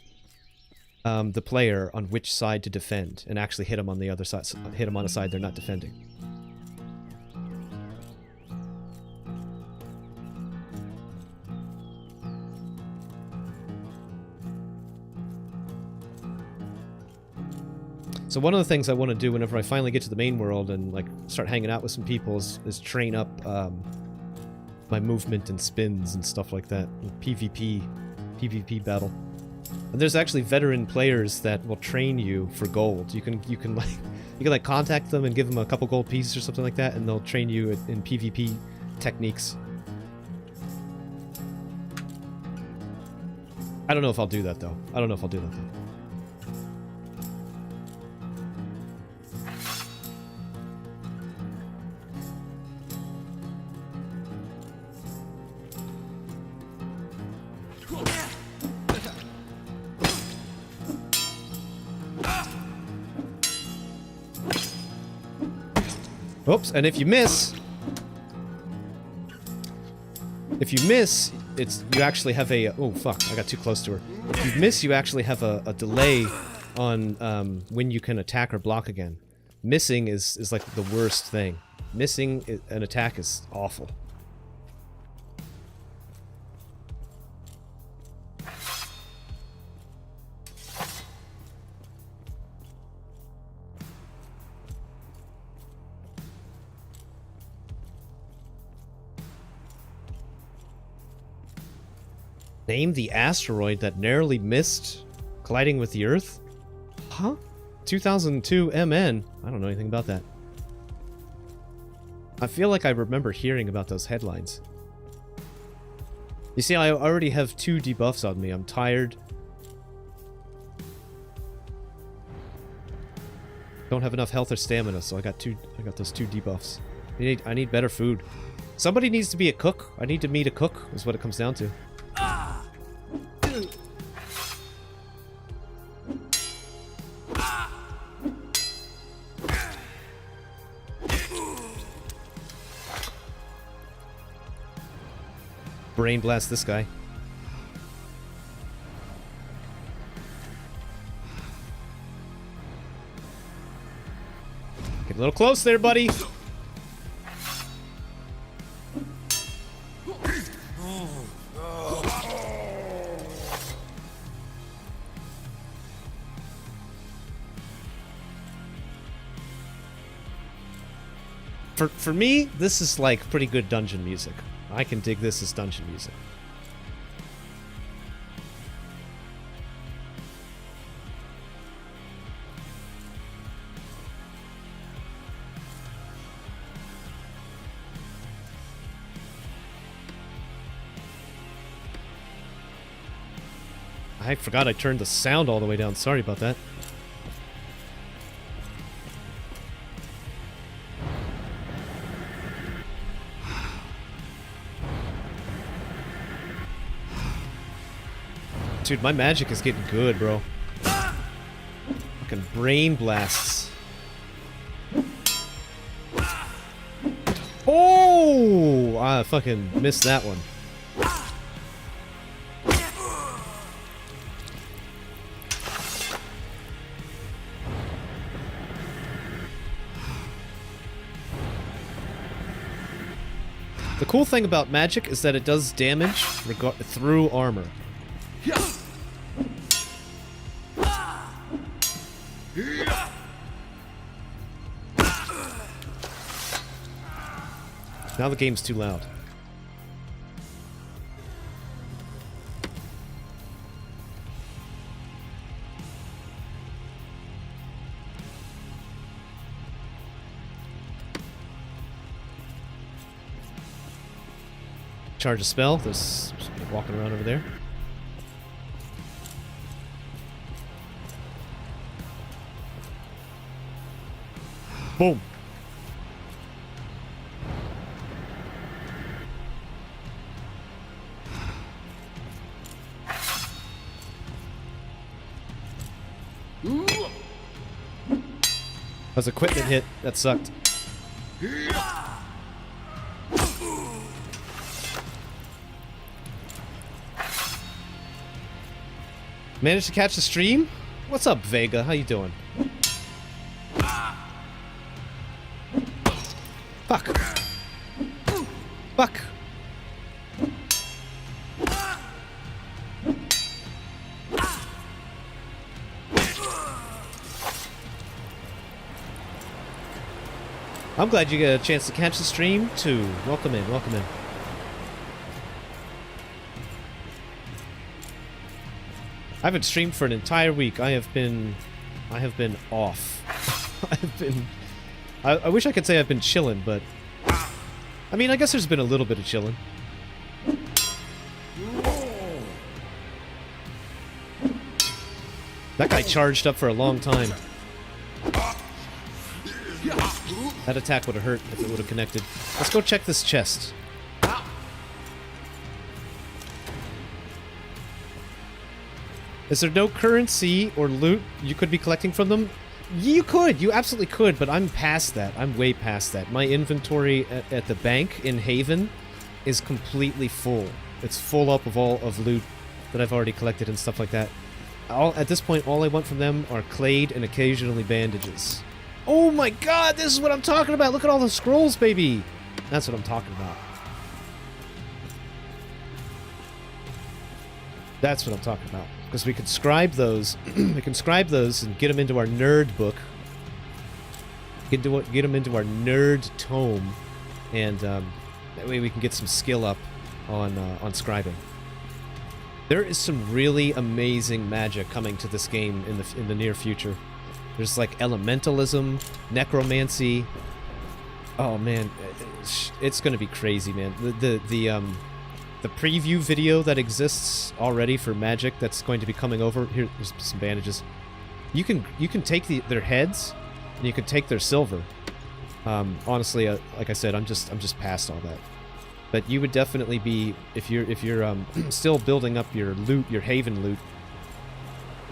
the player on which side to defend and actually hit them on the other side, hit them on a side they're not defending. So one of the things I want to do whenever I finally get to the main world and like start hanging out with some people is train up my movement and spins and stuff like that. PvP battle. And there's actually veteran players that will train you for gold. You can You can like contact them and give them a couple gold pieces or something like that, and they'll train you in PvP techniques. I don't know if I'll do that though. I don't know if I'll do that though. Oops, and if you miss, it's you actually have a oh fuck, I got too close to her. If you miss, you actually have a delay on when you can attack or block again. Missing is like the worst thing. Missing an attack is awful. Name the asteroid that narrowly missed colliding with the Earth? Huh? 2002 MN. I don't know anything about that. I feel like I remember hearing about those headlines. You see, I already have 2 debuffs on me. I'm tired. Don't have enough health or stamina, so I got those 2 debuffs. I need better food. Somebody needs to be a cook. I need to meet a cook, is what it comes down to. Brain blast this guy. Get a little close there, buddy. For me, this is like pretty good dungeon music. I can dig this as dungeon music. I forgot I turned the sound all the way down. Sorry about that. Dude, my magic is getting good, bro. Fucking brain blasts. Oh! I fucking missed that one. The cool thing about magic is that it does damage through armor. Now the game's too loud. Charge a spell. There's walking around over there. Boom. That was equipment hit. That sucked. Managed to catch the stream? What's up, Vega? How you doing? Fuck. Fuck. I'm glad you get a chance to catch the stream too. Welcome in, welcome in. I haven't streamed for an entire week. I have been off. I've been... I wish I could say I've been chilling, but... I mean, I guess there's been a little bit of chilling. That guy charged up for a long time. That attack would have hurt if it would have connected. Let's go check this chest. Is there no currency or loot you could be collecting from them? You could. You absolutely could, but I'm past that. I'm way past that. My inventory at the bank in Haven is completely full. It's full up of all of loot that I've already collected and stuff like that. At this point, all I want from them are CLADE and occasionally bandages. Oh my god, this is what I'm talking about! Look at all the scrolls, baby! That's what I'm talking about. That's what I'm talking about. Because we can scribe those, we can scribe those and get them into our nerd book. Get them into our nerd tome, and that way we can get some skill up on scribing. There is some really amazing magic coming to this game in the near future. There's like elementalism, necromancy. Oh man, it's gonna be crazy, man. The preview video that exists already for magic that's going to be coming over. Here's some bandages. You can take their heads, and you can take their silver. Honestly, like I said, I'm just past all that. But you would definitely be, if you're still building up your loot, your Haven loot,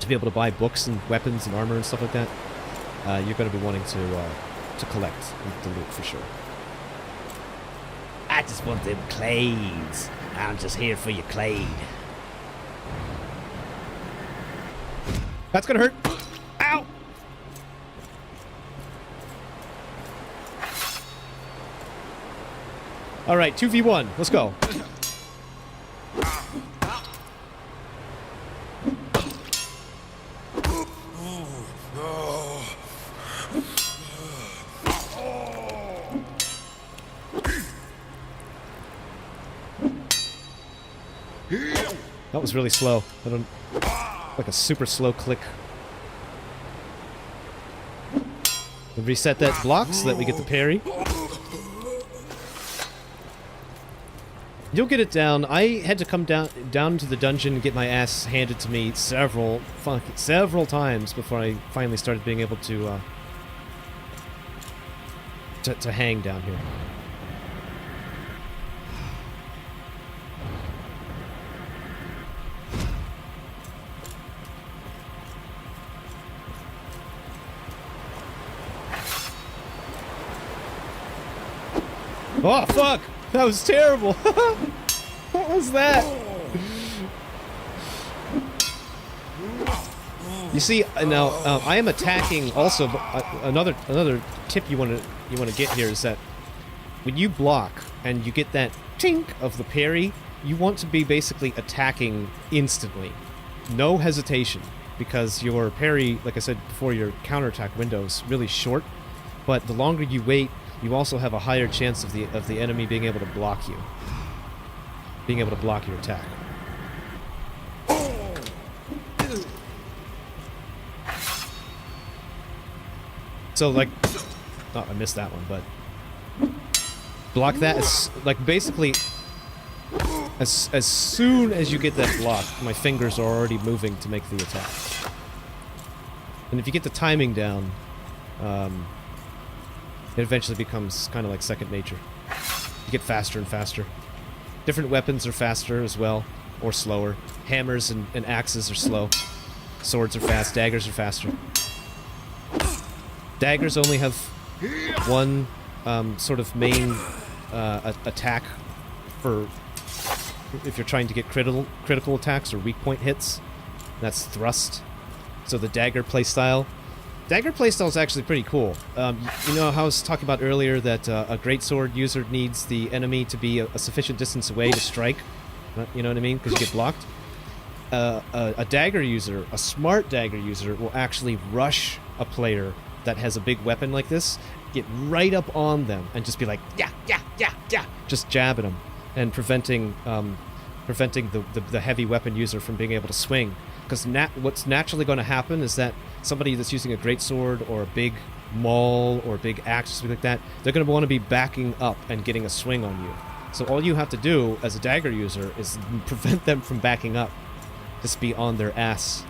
to be able to buy books and weapons and armor and stuff like that, you're going to be wanting to collect the loot for sure. I just want them clades. I'm just here for your clade. That's gonna hurt. Ow! All right, 2v1. Let's go. That was really slow. I don't... Like a super slow click. We'll reset that block so that we get the parry. You'll get it down. I had to come down to the dungeon and get my ass handed to me several times before I finally started being able to hang down here. Oh, fuck! That was terrible! What was that? You see, now, I am attacking also, but another tip you want to get here is that when you block and you get that tink of the parry, you want to be basically attacking instantly. No hesitation, because your parry, like I said before, your counterattack window is really short, but the longer you wait, you also have a higher chance of the enemy being able to block you. Being able to block your attack. So, like... Oh, I missed that one, but... Block that as... Like, basically... As soon as you get that block, my fingers are already moving to make the attack. And if you get the timing down... it eventually becomes kind of like second nature. You get faster and faster. Different weapons are faster as well, or slower. Hammers and axes are slow. Swords are fast, daggers are faster. Daggers only have one sort of main attack for if you're trying to get critical attacks or weak point hits. That's thrust. So the dagger playstyle. Dagger playstyle is actually pretty cool. You know how I was talking about earlier that a greatsword user needs the enemy to be a sufficient distance away to strike? You know what I mean? Because you get blocked. A dagger user, a smart dagger user, will actually rush a player that has a big weapon like this, get right up on them, and just be like, yeah, just jabbing them, and preventing the heavy weapon user from being able to swing. Because what's naturally going to happen is that somebody that's using a greatsword or a big maul or big axe or something like that, they're going to want to be backing up and getting a swing on you. So all you have to do as a dagger user is prevent them from backing up. Just be on their ass.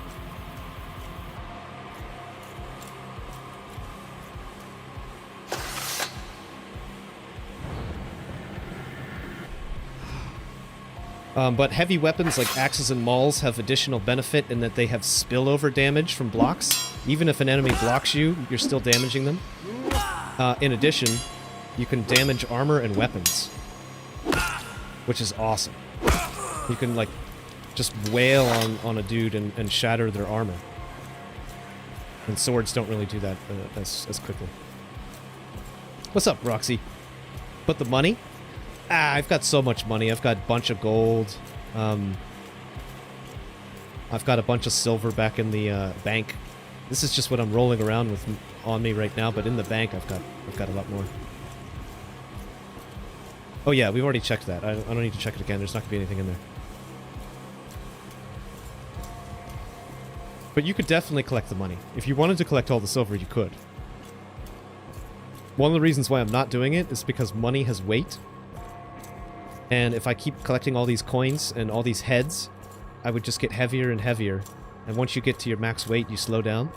But heavy weapons like axes and mauls have additional benefit in that they have spillover damage from blocks. Even if an enemy blocks you, you're still damaging them. In addition, you can damage armor and weapons, which is awesome. You can, like, just wail on a dude and shatter their armor. And swords don't really do that as quickly. What's up, Roxy? But the money? Ah, I've got so much money. I've got a bunch of gold. I've got a bunch of silver back in the bank. This is just what I'm rolling around with on me right now, but in the bank I've got a lot more. Oh yeah, we've already checked that. I don't need to check it again. There's not gonna be anything in there. But you could definitely collect the money. If you wanted to collect all the silver, you could. One of the reasons why I'm not doing it is because money has weight. And if I keep collecting all these coins and all these heads, I would just get heavier and heavier. And once you get to your max weight, you slow down.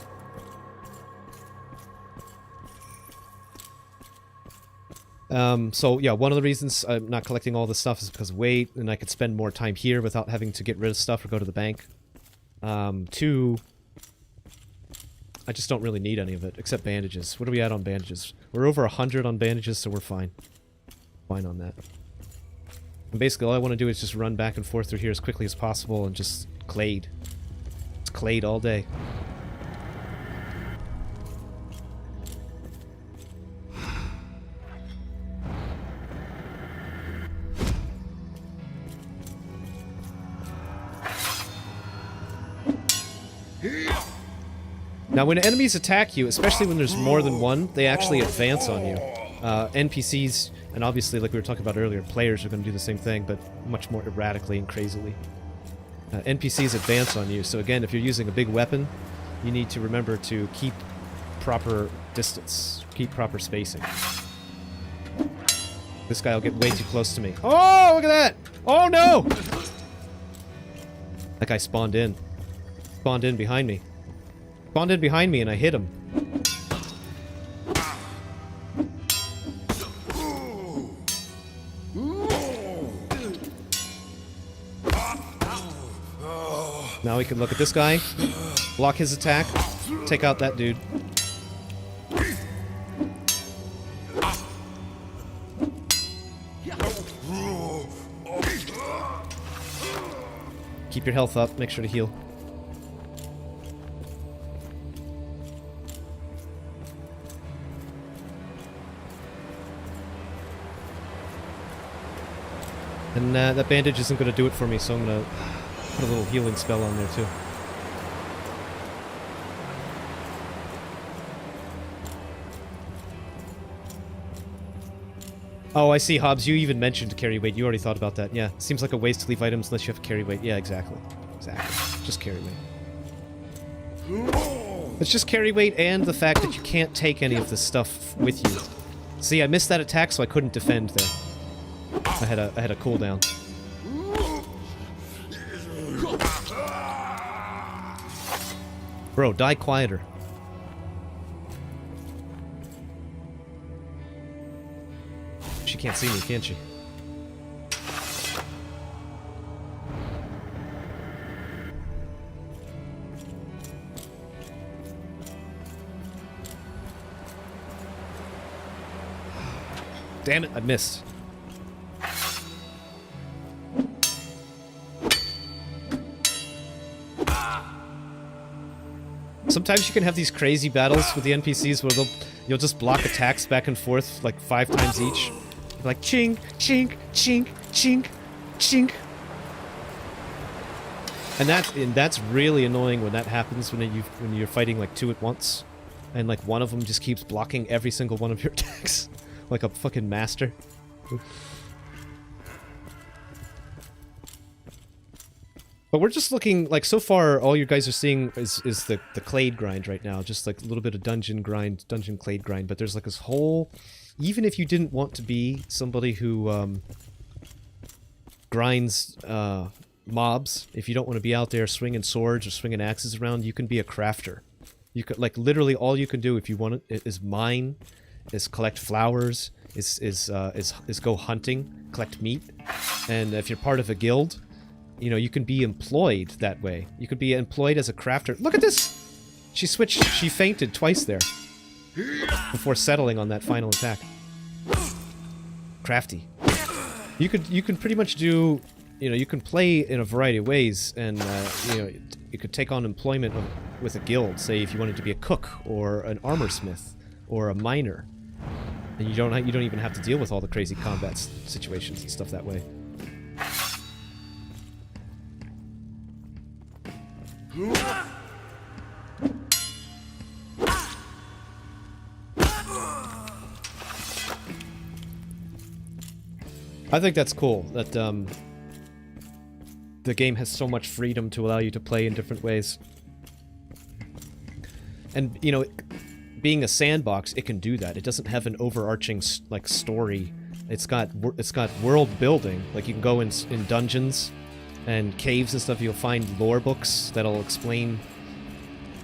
So yeah, one of the reasons I'm not collecting all this stuff is because of weight, and I could spend more time here without having to get rid of stuff or go to the bank. Two, I just don't really need any of it, except bandages. What are we at on bandages? We're over 100 on bandages, so we're fine. Fine on that. And basically, all I want to do is just run back and forth through here as quickly as possible and just CLADE. Just CLADE all day. Now, when enemies attack you, especially when there's more than one, they actually advance on you. NPCs, and obviously, like we were talking about earlier, players are going to do the same thing, but much more erratically and crazily. NPCs advance on you, so again, if you're using a big weapon, you need to remember to keep proper distance, keep proper spacing. This guy will get way too close to me. Oh, look at that! Oh no! That guy spawned in. Spawned in behind me. Spawned in behind me and I hit him. Now we can look at this guy, block his attack, take out that dude. Keep your health up, make sure to heal. And that bandage isn't going to do it for me, so I'm going to put a little healing spell on there too. Oh, I see, Hobbs. You even mentioned carry weight. You already thought about that. Yeah, seems like a waste to leave items unless you have carry weight. Yeah, exactly. Exactly. Just carry weight. It's just carry weight and the fact that you can't take any of this stuff with you. See, I missed that attack, so I couldn't defend there. I had a cooldown. Bro, die quieter. She can't see me, can she? Damn it, I missed. Sometimes you can have these crazy battles with the NPCs where you'll just block attacks back and forth like 5 times each. Like chink, chink, chink, chink, chink. And that's really annoying when that happens when you're fighting like 2 at once, and like one of them just keeps blocking every single one of your attacks, like a fucking master. But we're just looking, like, so far, all you guys are seeing is the clade grind right now. Just, like, a little bit of dungeon clade grind. But there's, like, this whole... Even if you didn't want to be somebody who, grinds, mobs, if you don't want to be out there swinging swords or swinging axes around, you can be a crafter. You could, like, literally all you can do if you want it is mine, is collect flowers, is go hunting, collect meat. And if you're part of a guild... You know, you can be employed that way. You could be employed as a crafter. Look at this! She fainted twice there. Before settling on that final attack. Crafty. You can pretty much do... You know, you can play in a variety of ways, and, you know, you could take on employment with a guild. Say, if you wanted to be a cook, or an armor smith, or a miner. And you don't even have to deal with all the crazy combat situations and stuff that way. I think that's cool, that the game has so much freedom to allow you to play in different ways. And, you know, being a sandbox, it can do that. It doesn't have an overarching, like, story. It's got world building. Like, you can go in dungeons and caves and stuff. You'll find lore books that'll explain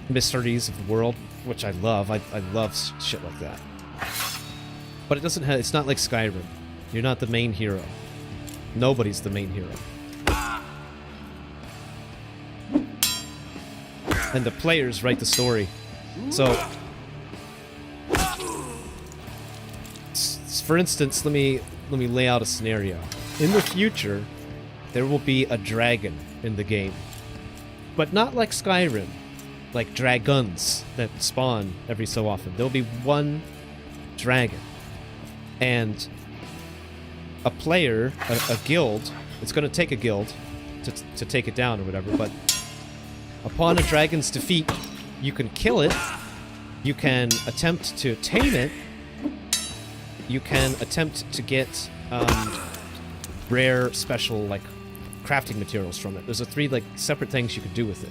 mysteries of the world, which I love. I love shit like that. But it doesn't have... It's not like Skyrim. You're not the main hero. Nobody's the main hero. And the players write the story. So... For instance, let me lay out a scenario. In the future... There will be a dragon in the game. But not like Skyrim. Like dragons that spawn every so often. There'll be one dragon. And a player, a guild, it's going to take a guild to take it down or whatever, but upon a dragon's defeat, you can kill it, you can attempt to tame it, you can attempt to get rare, special, like, crafting materials from it. There's three, like, separate things you could do with it.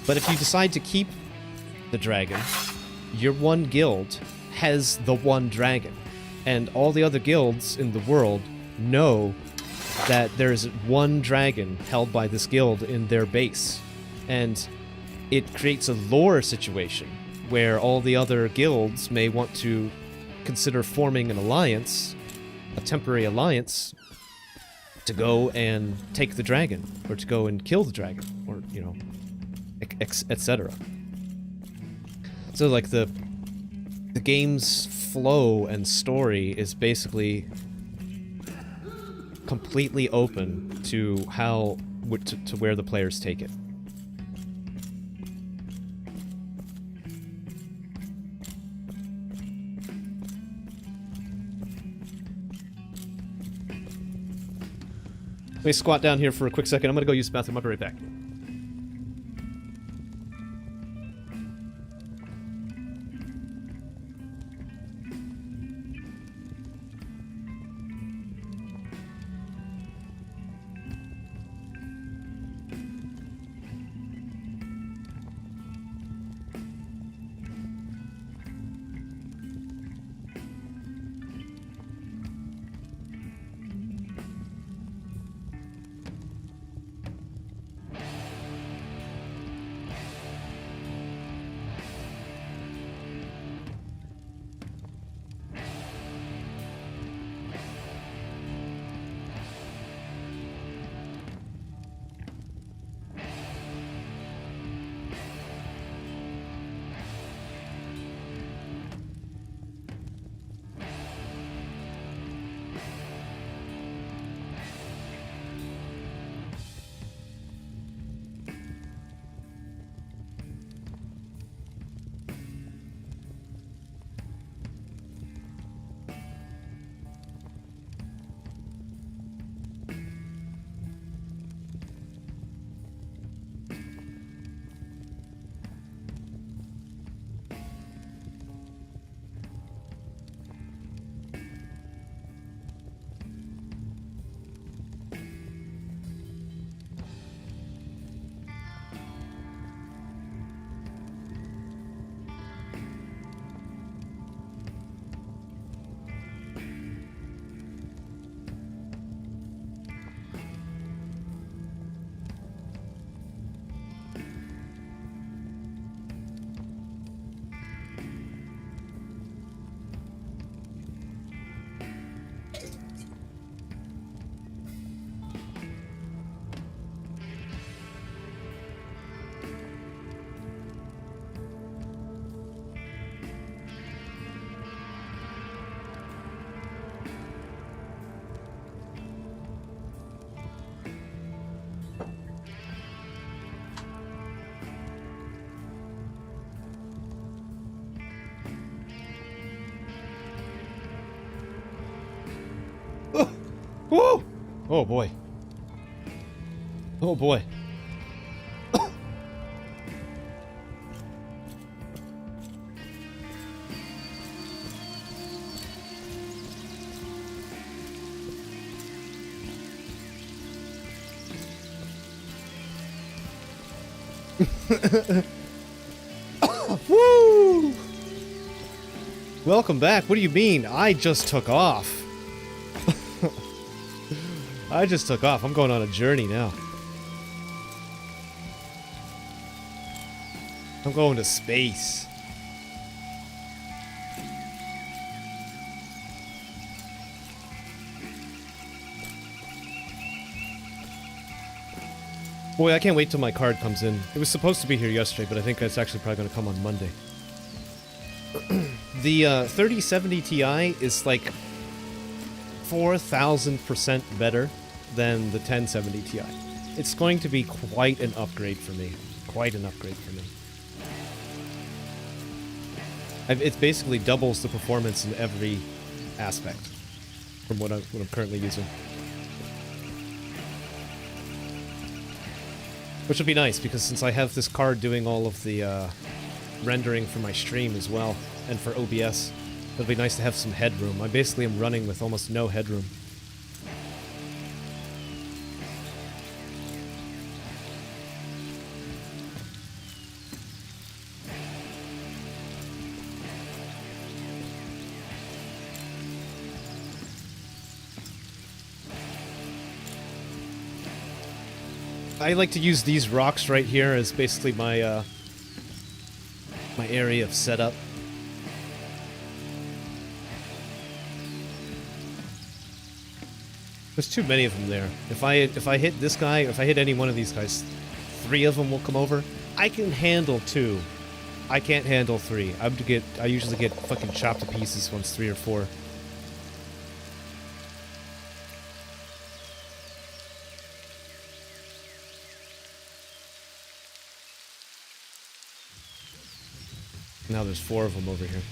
But if you decide to keep the dragon, your one guild has the one dragon. And all the other guilds in the world know that there's one dragon held by this guild in their base. And it creates a lore situation where all the other guilds may want to consider forming an alliance, a temporary alliance, to go and take the dragon, or to go and kill the dragon, or, you know, etc. So, like, the game's flow and story is basically completely open to to where the players take it. Let me squat down here for a quick second. I'm gonna go use the bathroom. I'll be right back. Woo! Oh boy. Oh boy. Woo! Welcome back. What do you mean? I just took off. I just took off. I'm going on a journey now. I'm going to space. Boy, I can't wait till my card comes in. It was supposed to be here yesterday, but I think it's actually probably going to come on Monday. The 3070 Ti is like 4,000% better than the 1070 Ti. It's going to be quite an upgrade for me. Quite an upgrade for me. It basically doubles the performance in every aspect from what I'm currently using. Which will be nice, because since I have this card doing all of the rendering for my stream as well, and for OBS, it'll be nice to have some headroom. I basically am running with almost no headroom. I like to use these rocks right here as basically my my area of setup. There's too many of them there. If I hit this guy, if I hit any one of these guys, 3 of them will come over. I can handle 2. I can't handle 3. I usually get fucking chopped to pieces once 3 or 4. Now there's 4 of them over here.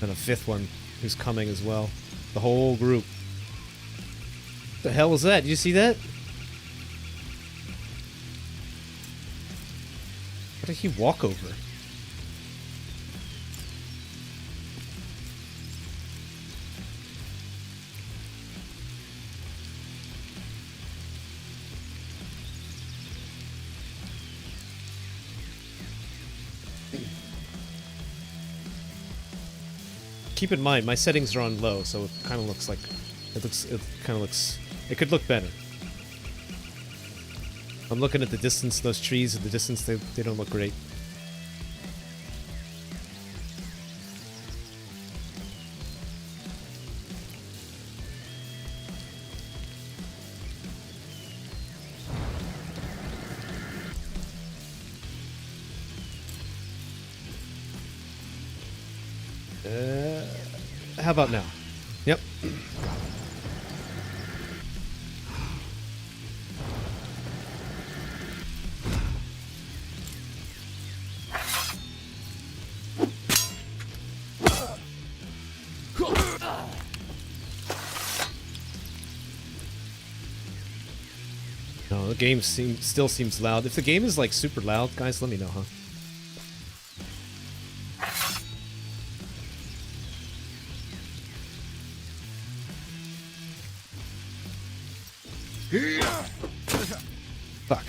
And a 5th one who's coming as well. The whole group. What the hell was that? Did you see that? What did he walk over? Keep in mind, my settings are on low, so it kind of looks like it could look better. I'm looking at the distance, those trees at the distance, they don't look great. How about now? Yep. No, the game still seems loud. If the game is like super loud, guys, let me know, huh? Fuck.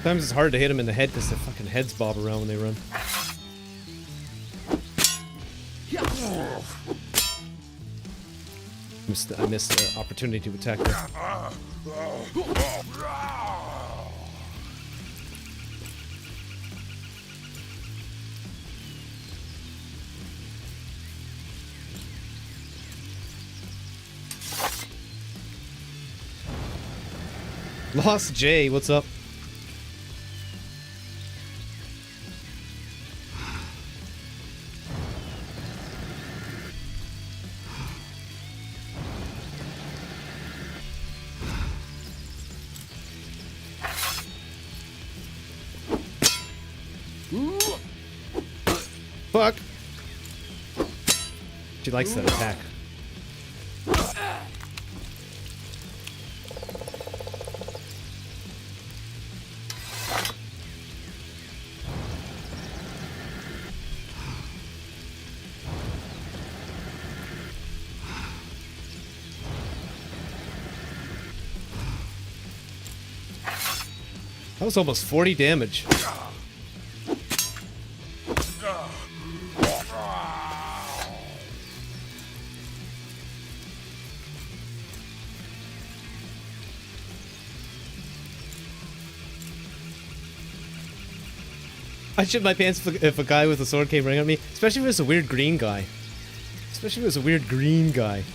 Sometimes it's hard to hit them in the head because their fucking heads bob around when they run. I missed the opportunity to attack there. Lost J, what's up? Fuck! She likes that attack. That was almost 40 damage. I shit my pants if a guy with a sword came running at me, especially if it was a weird green guy. Especially if it was a weird green guy.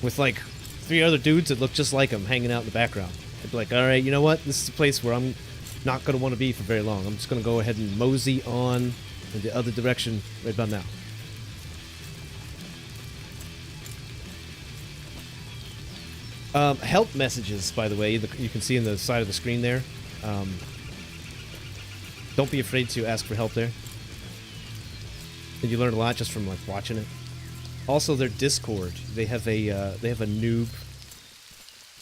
With like 3 other dudes that look just like him hanging out in the background. I'd be like, alright, you know what? This is a place where I'm not going to want to be for very long. I'm just going to go ahead and mosey on in the other direction right about now. Help messages, by the way, you can see in the side of the screen there. Don't be afraid to ask for help there. And you learn a lot just from like watching it. Also, their Discord, they have a noob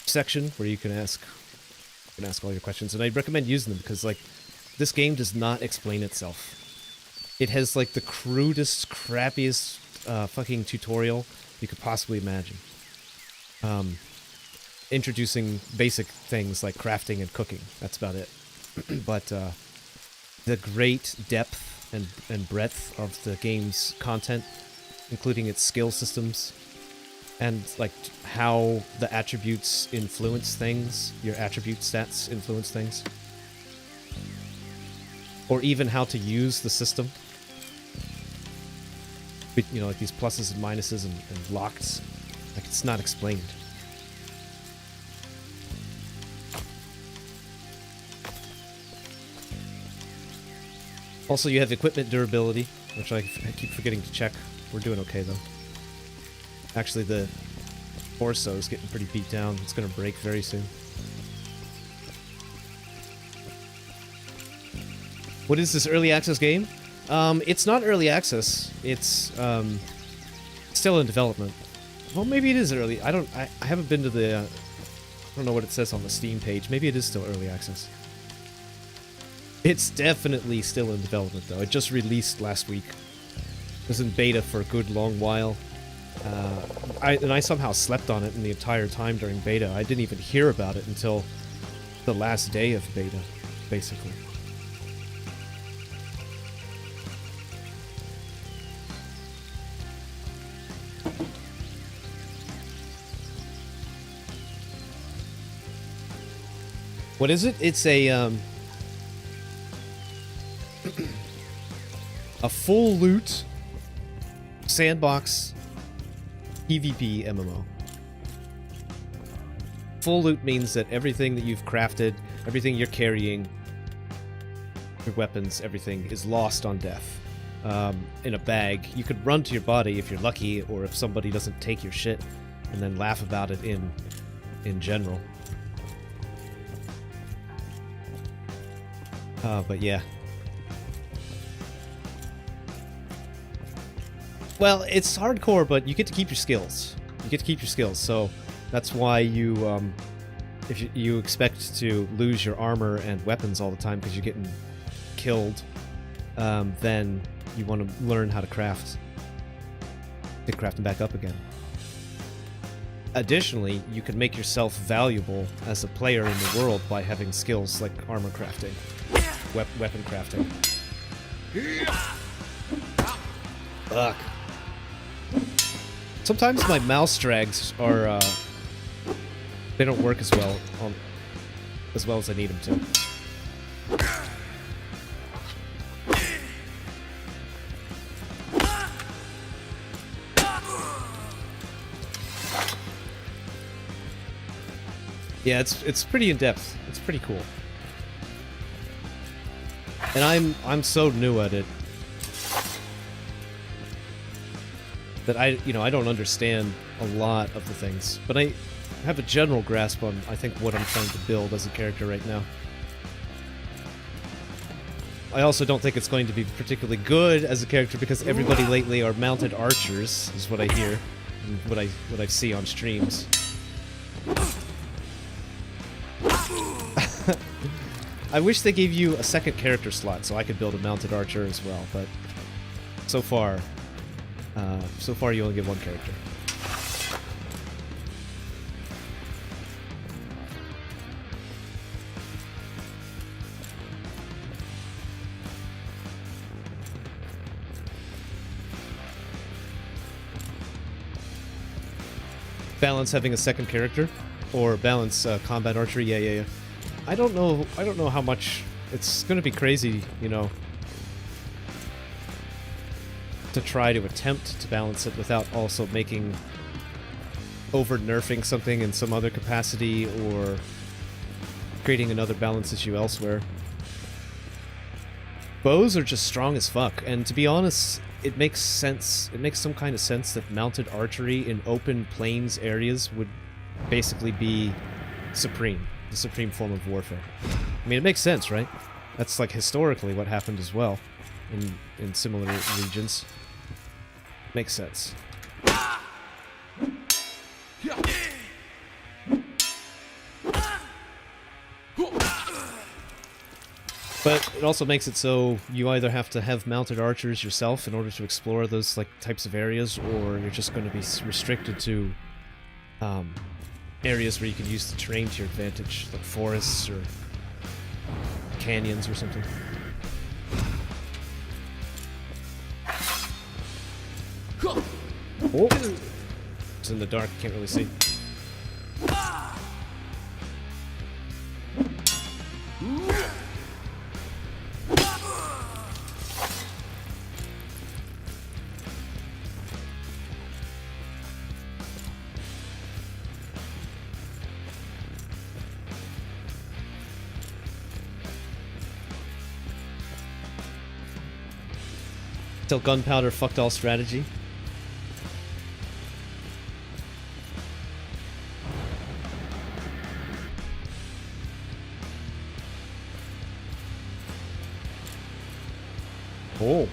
section where you can ask all your questions, and I recommend using them because like this game does not explain itself. It has like the crudest, crappiest fucking tutorial you could possibly imagine. Introducing basic things like crafting and cooking. That's about it. But the great depth and breadth of the game's content, including its skill systems, and like how the attributes influence things, your attribute stats influence things, or even how to use the system. You know, like these pluses and minuses and locks, like it's not explained. Also, you have equipment durability, which I keep forgetting to check. We're doing okay, though. Actually, the torso is getting pretty beat down. It's going to break very soon. What is this early access game? It's not early access. It's still in development. Well, maybe it is early. I haven't been to the... I don't know what it says on the Steam page. Maybe it is still early access. It's definitely still in development, though. It just released last week. It was in beta for a good long while. I somehow slept on it in the entire time during beta. I didn't even hear about it until the last day of beta, basically. What is it? It's a full loot sandbox PvP MMO. Full loot means that everything that you've crafted, everything you're carrying, your weapons, everything is lost on death. In a bag. You could run to your body if you're lucky, or if somebody doesn't take your shit, and then laugh about it in general. But yeah. Well, it's hardcore, but you get to keep your skills. You get to keep your skills, so that's why you, if you expect to lose your armor and weapons all the time because you're getting killed, then you want to learn how to craft. To craft them back up again. Additionally, you can make yourself valuable as a player in the world by having skills like armor crafting, weapon crafting. Fuck. Sometimes my mouse drags are, they don't work as well as I need them to. Yeah, it's pretty in depth. It's pretty cool. And I'm so new at it that I don't understand a lot of the things, but I have a general grasp on I think what I'm trying to build as a character right now. I also don't think it's going to be particularly good as a character because everybody lately are mounted archers, is what I hear, and what I see on streams. I wish they gave you a second character slot so I could build a mounted archer as well, but so far you only get one character. Balance having a second character, or balance combat archery. Yeah. I don't know how much it's going to be crazy, to try to attempt to balance it without also making over nerfing something in some other capacity or creating another balance issue elsewhere. Bows are just strong as fuck, and to be honest, it makes sense. It makes some kind of sense that mounted archery in open plains areas would basically be supreme, the supreme form of warfare. I mean, it makes sense, right? That's like historically what happened as well in similar regions. Makes sense. But it also makes it so you either have to have mounted archers yourself in order to explore those types of areas, or you're just going to be restricted to areas where you can use the terrain to your advantage, like forests or canyons or something. Oh! It's in the dark, can't really see. Till gunpowder fucked all strategy. Oh.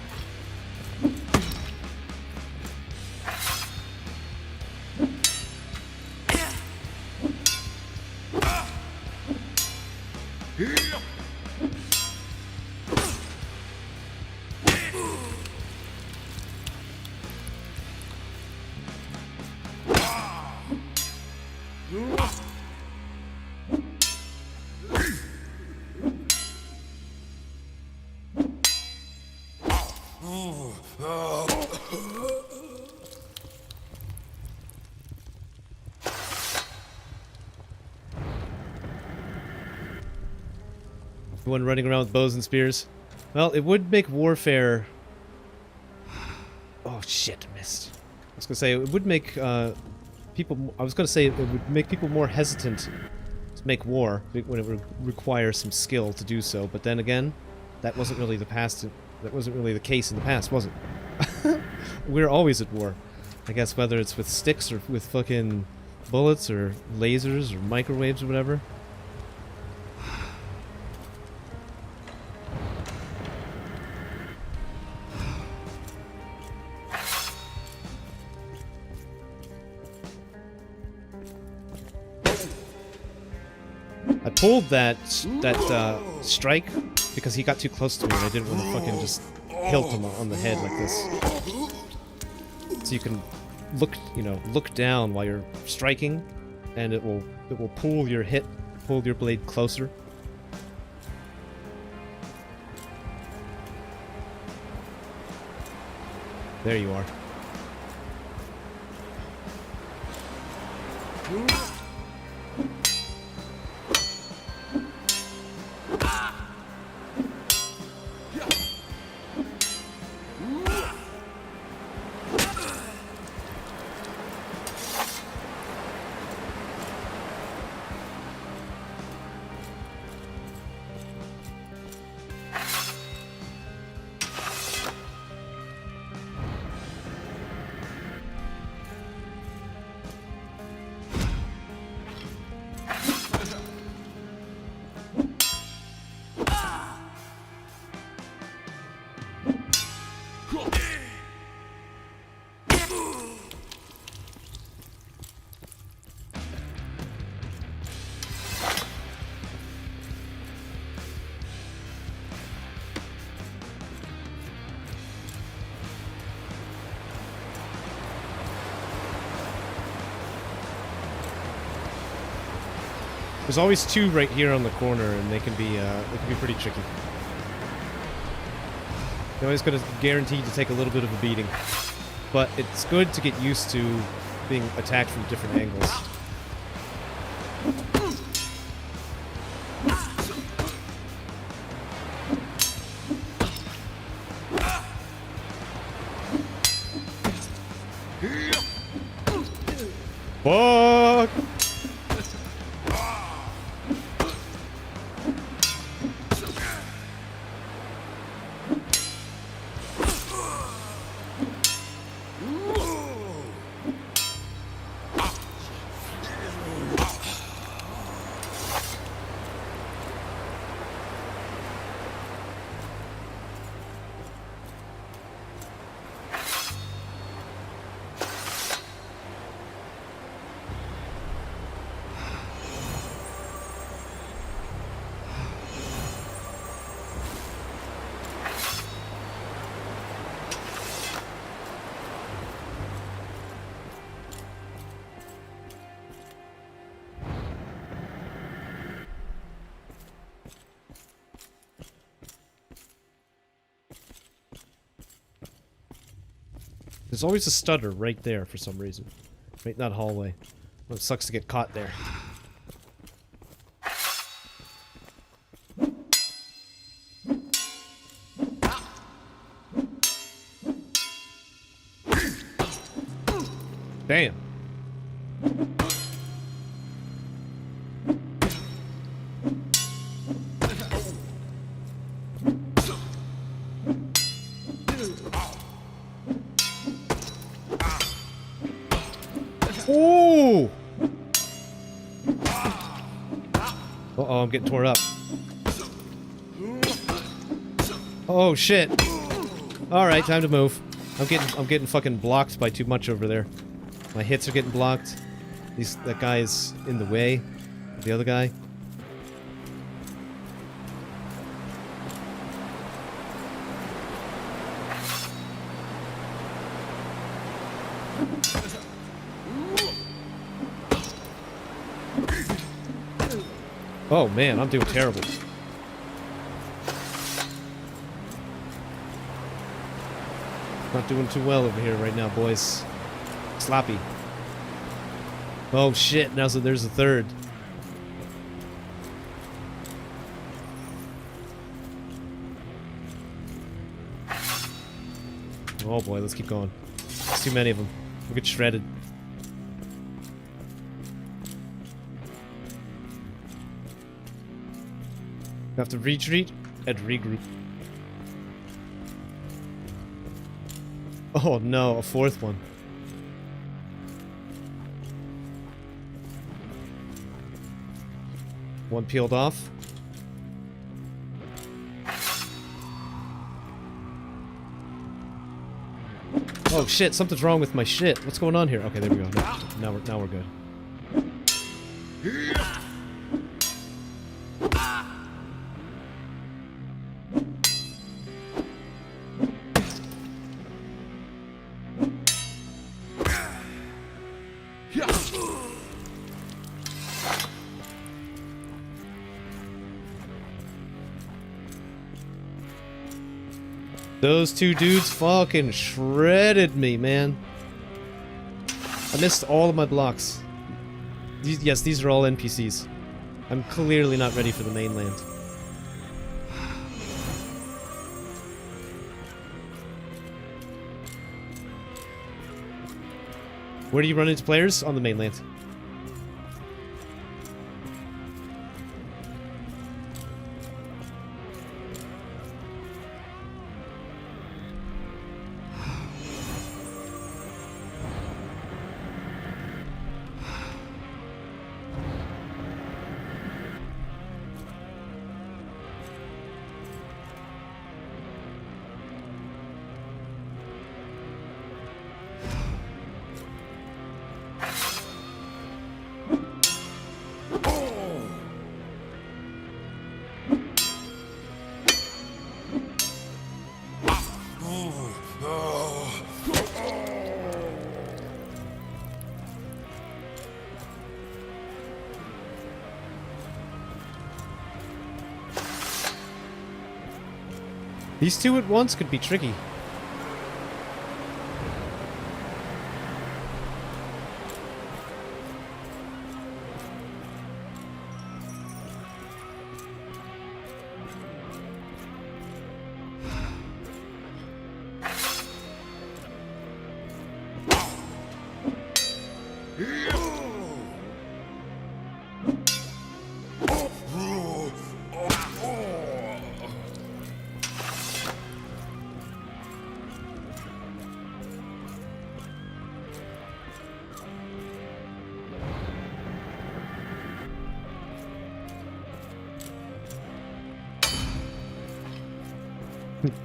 One running around with bows and spears. Well, it would make warfare... Oh shit, missed. I was gonna say it would make people. I was gonna say it would make people more hesitant to make war when it would require some skill to do so. But then again, that wasn't really the past. That wasn't really the case in the past, was it? We're always at war. I guess whether it's with sticks or with fucking bullets or lasers or microwaves or whatever. I pulled that strike because he got too close to me and I didn't want to fucking just hilt him on the head like this. So you can look down while you're striking, and it will pull your blade closer. There you are. There's always two right here on the corner, and they can be pretty tricky. You're always going to guarantee to take a little bit of a beating, but it's good to get used to being attacked from different angles. Fuck! There's always a stutter right there for some reason. Right in that hallway. Well, it sucks to get caught there. Damn. Ooh! Uh-oh, I'm getting tore up. Oh shit. Alright, time to move. I'm getting fucking blocked by too much over there. My hits are getting blocked. That guy is in the way. The other guy. Oh man, I'm doing terrible. Not doing too well over here right now, boys. Sloppy. Oh shit, now so there's a third. Oh boy, let's keep going. There's too many of them. We'll get shredded. We have to retreat and regroup. Oh no, a fourth one. One peeled off. Oh shit, something's wrong with my shit. What's going on here? Okay, there we go. Now we're good. Those two dudes fucking shredded me, man. I missed all of my blocks. Yes, these are all NPCs. I'm clearly not ready for the mainland. Where do you run into players? On the mainland. These two at once could be tricky.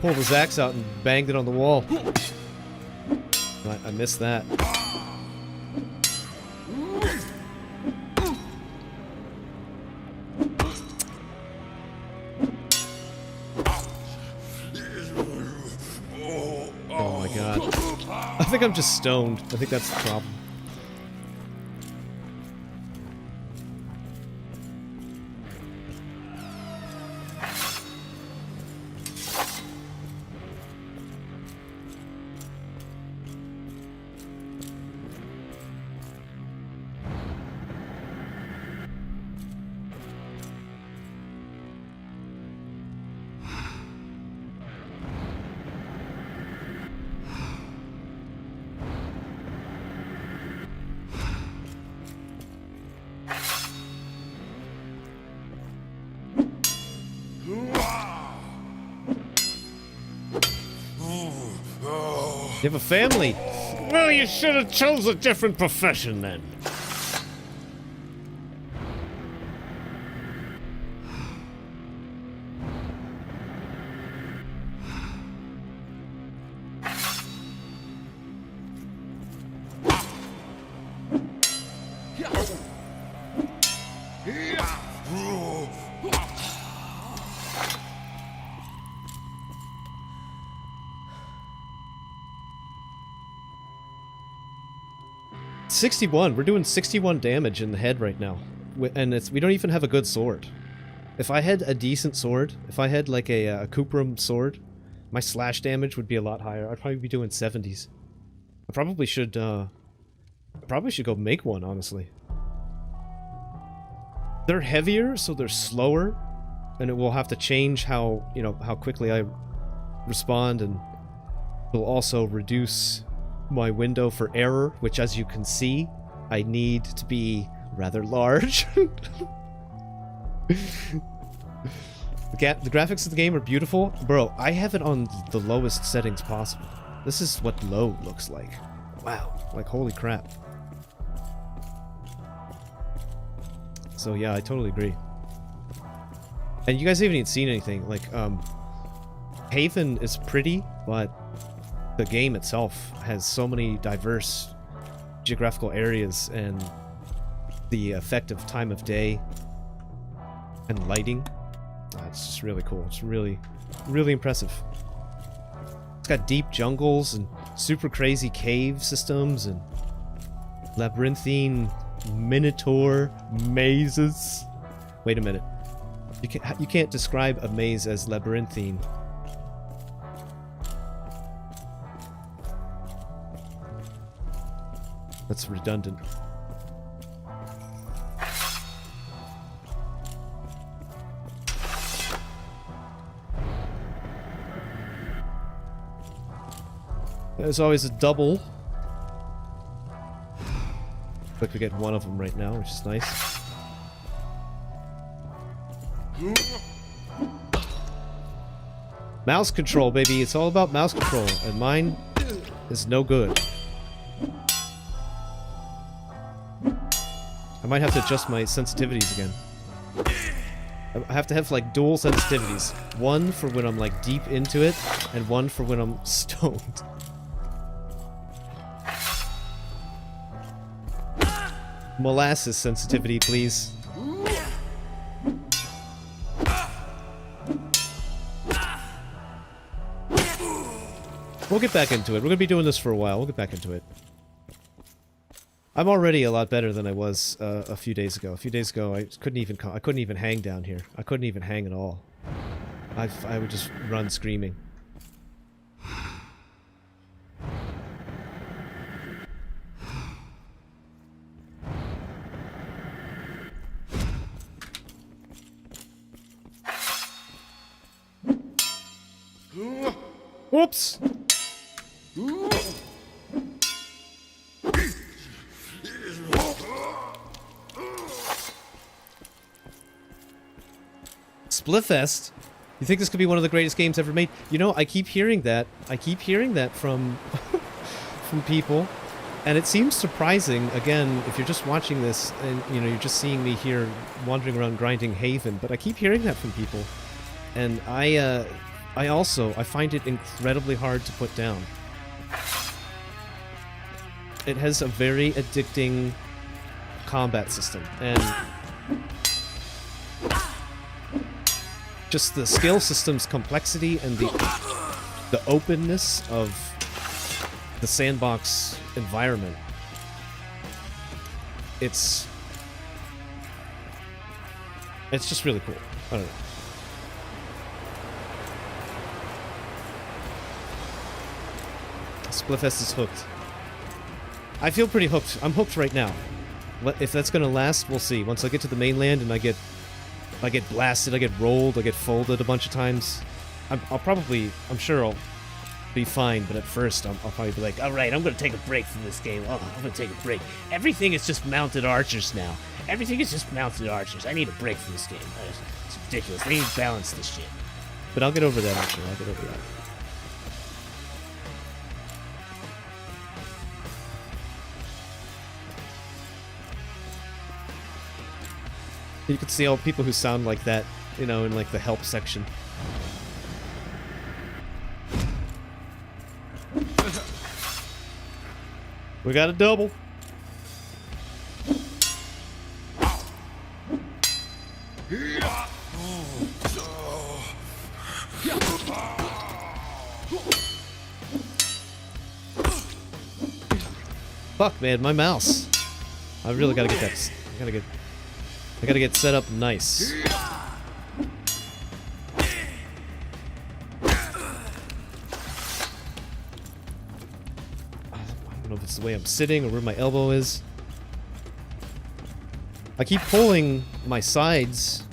Pulled his axe out and banged it on the wall. I missed that. Oh my god. I think I'm just stoned. I think that's the problem. You have a family? Well, you should have chose a different profession then. We're doing 61 damage in the head right now, and we don't even have a good sword. If I had a decent sword, if I had like a Cuprum sword, my slash damage would be a lot higher. I'd probably be doing 70s. I probably should go make one, honestly. They're heavier, so they're slower, and it will have to change how, you know, how quickly I respond, and it'll also reduce my window for error, which, as you can see, I need to be rather large. The graphics of the game are beautiful. Bro, I have it on the lowest settings possible. This is what low looks like. Wow. Like, holy crap. So yeah, I totally agree. And you guys haven't even seen anything. Like, Haven is pretty, but the game itself has so many diverse geographical areas, and the effect of time of day and lighting. It's just really cool. It's really, really impressive. It's got deep jungles and super crazy cave systems and labyrinthine minotaur mazes. Wait a minute. You can't describe a maze as labyrinthine. That's redundant. There's always a double. Like we get one of them right now, which is nice. Mouse control, baby. It's all about mouse control, and mine is no good. I might have to adjust my sensitivities again. I have to have like dual sensitivities. One for when I'm like deep into it, and one for when I'm stoned. Molasses sensitivity, please. We'll get back into it. We're gonna be doing this for a while. We'll get back into it. I'm already a lot better than I was a few days ago. A few days ago, I couldn't even hang down here. I couldn't even hang at all. I would just run screaming. Whoops! Splitfest? You think this could be one of the greatest games ever made? You know, I keep hearing that. I keep hearing that from from people. And it seems surprising, again, if you're just watching this and, you know, you're just seeing me here wandering around grinding Haven, but I keep hearing that from people. And I find it incredibly hard to put down. It has a very addicting combat system, and just the skill system's complexity and the openness of the sandbox environment. It's just really cool. I don't know. Splitfest is hooked. I feel pretty hooked. I'm hooked right now. If that's gonna last, we'll see. Once I get to the mainland and I get blasted, I get rolled, I get folded a bunch of times, I'm sure I'll be fine, but at first I'll probably be like, alright, I'm gonna take a break from this game. Oh, I'm gonna take a break. Everything is just mounted archers now. Everything is just mounted archers. I need a break from this game. It's ridiculous. They need to balance this shit. But I'll get over that, actually. I'll get over that. You can see all people who sound like that, you know, in like the help section. We got a double. Fuck, man, my mouse. I really gotta get that. I gotta get set up nice. I don't know if it's the way I'm sitting or where my elbow is. I keep pulling my sides.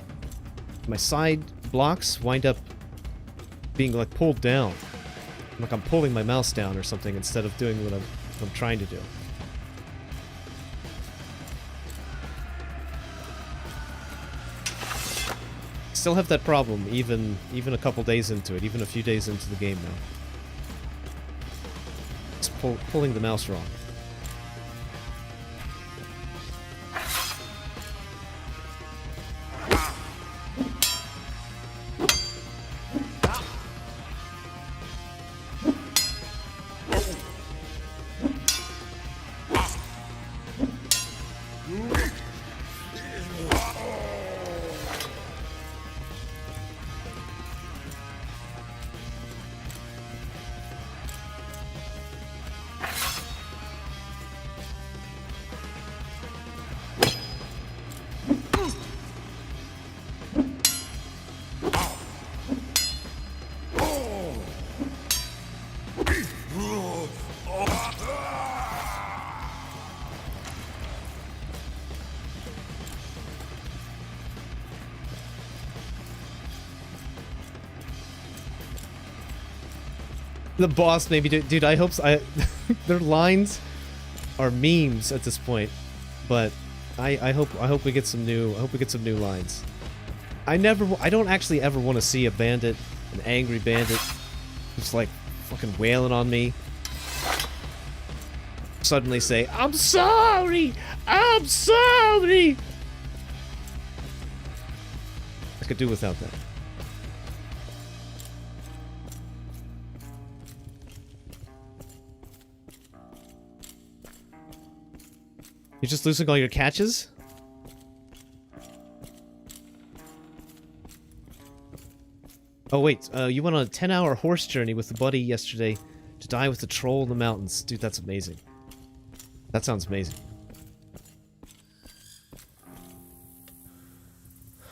My side blocks wind up being like pulled down. Like I'm pulling my mouse down or something instead of doing what I'm trying to do. Still have that problem even a couple days into it, even a few days into the game now. It's pulling the mouse wrong. The boss maybe, dude. I hope so. Their lines are memes at this point, but I hope we get some new. I hope we get some new lines. I don't actually ever want to see a bandit, an angry bandit, just like fucking wailing on me. Suddenly say, "I'm sorry, I'm sorry." I could do without that. You're just losing all your catches? Oh wait, you went on a 10-hour horse journey with a buddy yesterday to die with a troll in the mountains. Dude, that's amazing. That sounds amazing.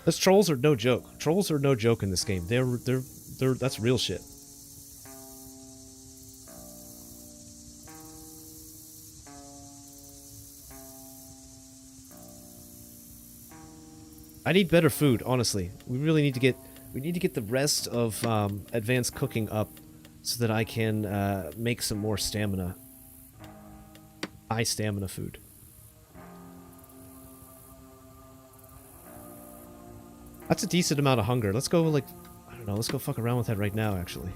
Those trolls are no joke. Trolls are no joke in this game. They're that's real shit. I need better food, honestly. We really need to get the rest of advanced cooking up so that I can make some more stamina. High stamina food. That's a decent amount of hunger. Let's go, like, I don't know, let's go fuck around with that right now, actually.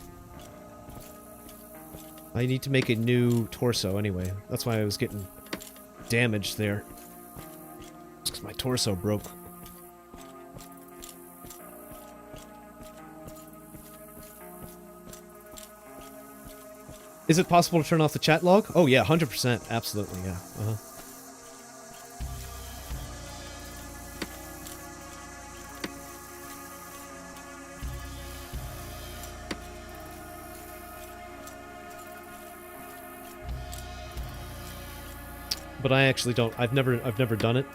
I need to make a new torso anyway. That's why I was getting damaged there. It's because my torso broke. Is it possible to turn off the chat log? Oh yeah, 100%. Absolutely, yeah. Uh-huh. But I actually don't. I've never done it.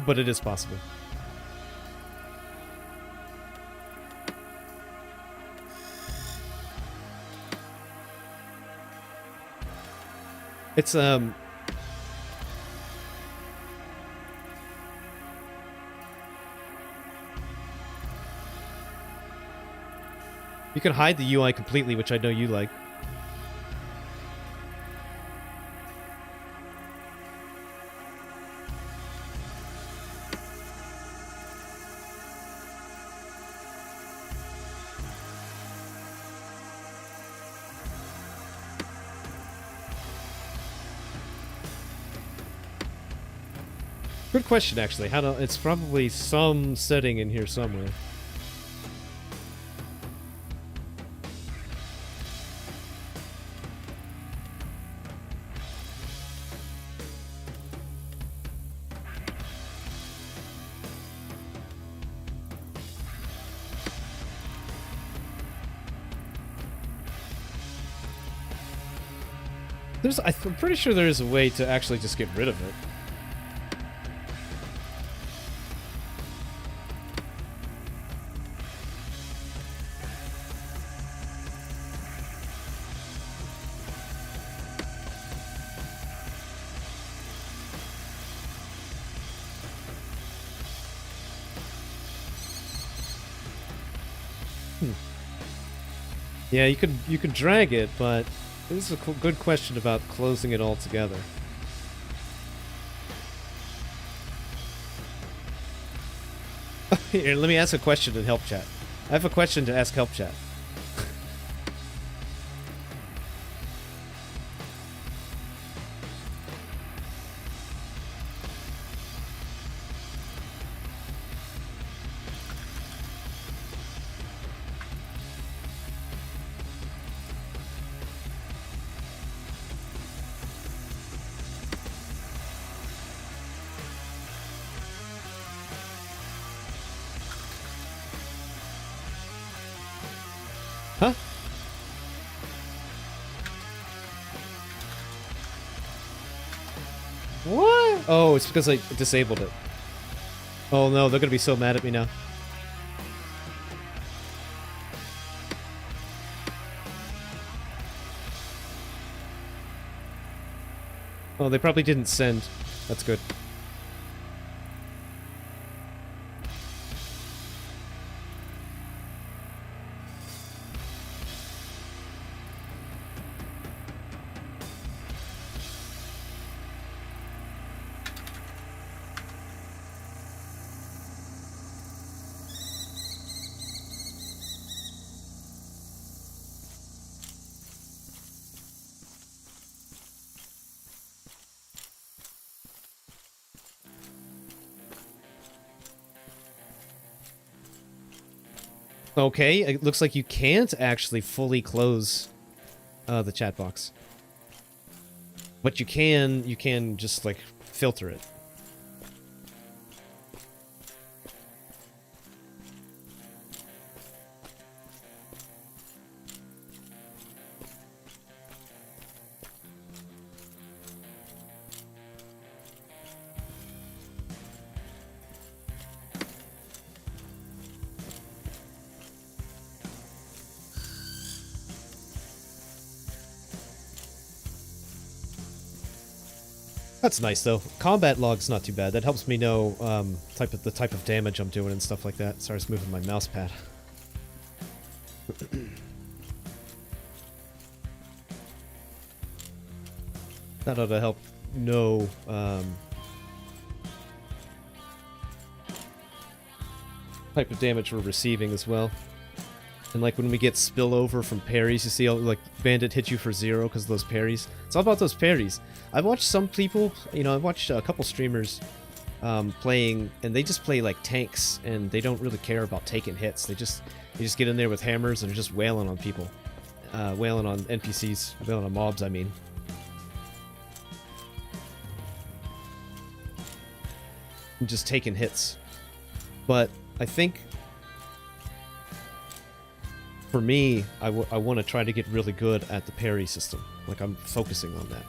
But it is possible. It's you can hide the UI completely, which I know you like. Good question, actually. How to? It's probably some setting in here somewhere. I'm pretty sure there is a way to actually just get rid of it. Yeah, you could drag it, but this is a good question about closing it all together. Here, let me ask a question in help chat. I have a question to ask help chat. Huh? What? Oh, it's because I disabled it. Oh no, they're gonna be so mad at me now. Oh, they probably didn't send. That's good. Okay, it looks like you can't actually fully close the chat box. But you can just, like, filter it. That's nice though. Combat log's not too bad. That helps me know the type of damage I'm doing and stuff like that. Sorry, I was moving my mouse pad. That ought to help know type of damage we're receiving as well. And like when we get spillover from parries, you see how like Bandit hit you for 0 because of those parries. It's all about those parries. I've watched some people, you know, I've watched a couple streamers playing, and they just play like tanks, and they don't really care about taking hits. They just get in there with hammers and are just wailing on people, wailing on NPCs, wailing on mobs. I mean, and just taking hits. But I think, for me, I want to try to get really good at the parry system. Like, I'm focusing on that.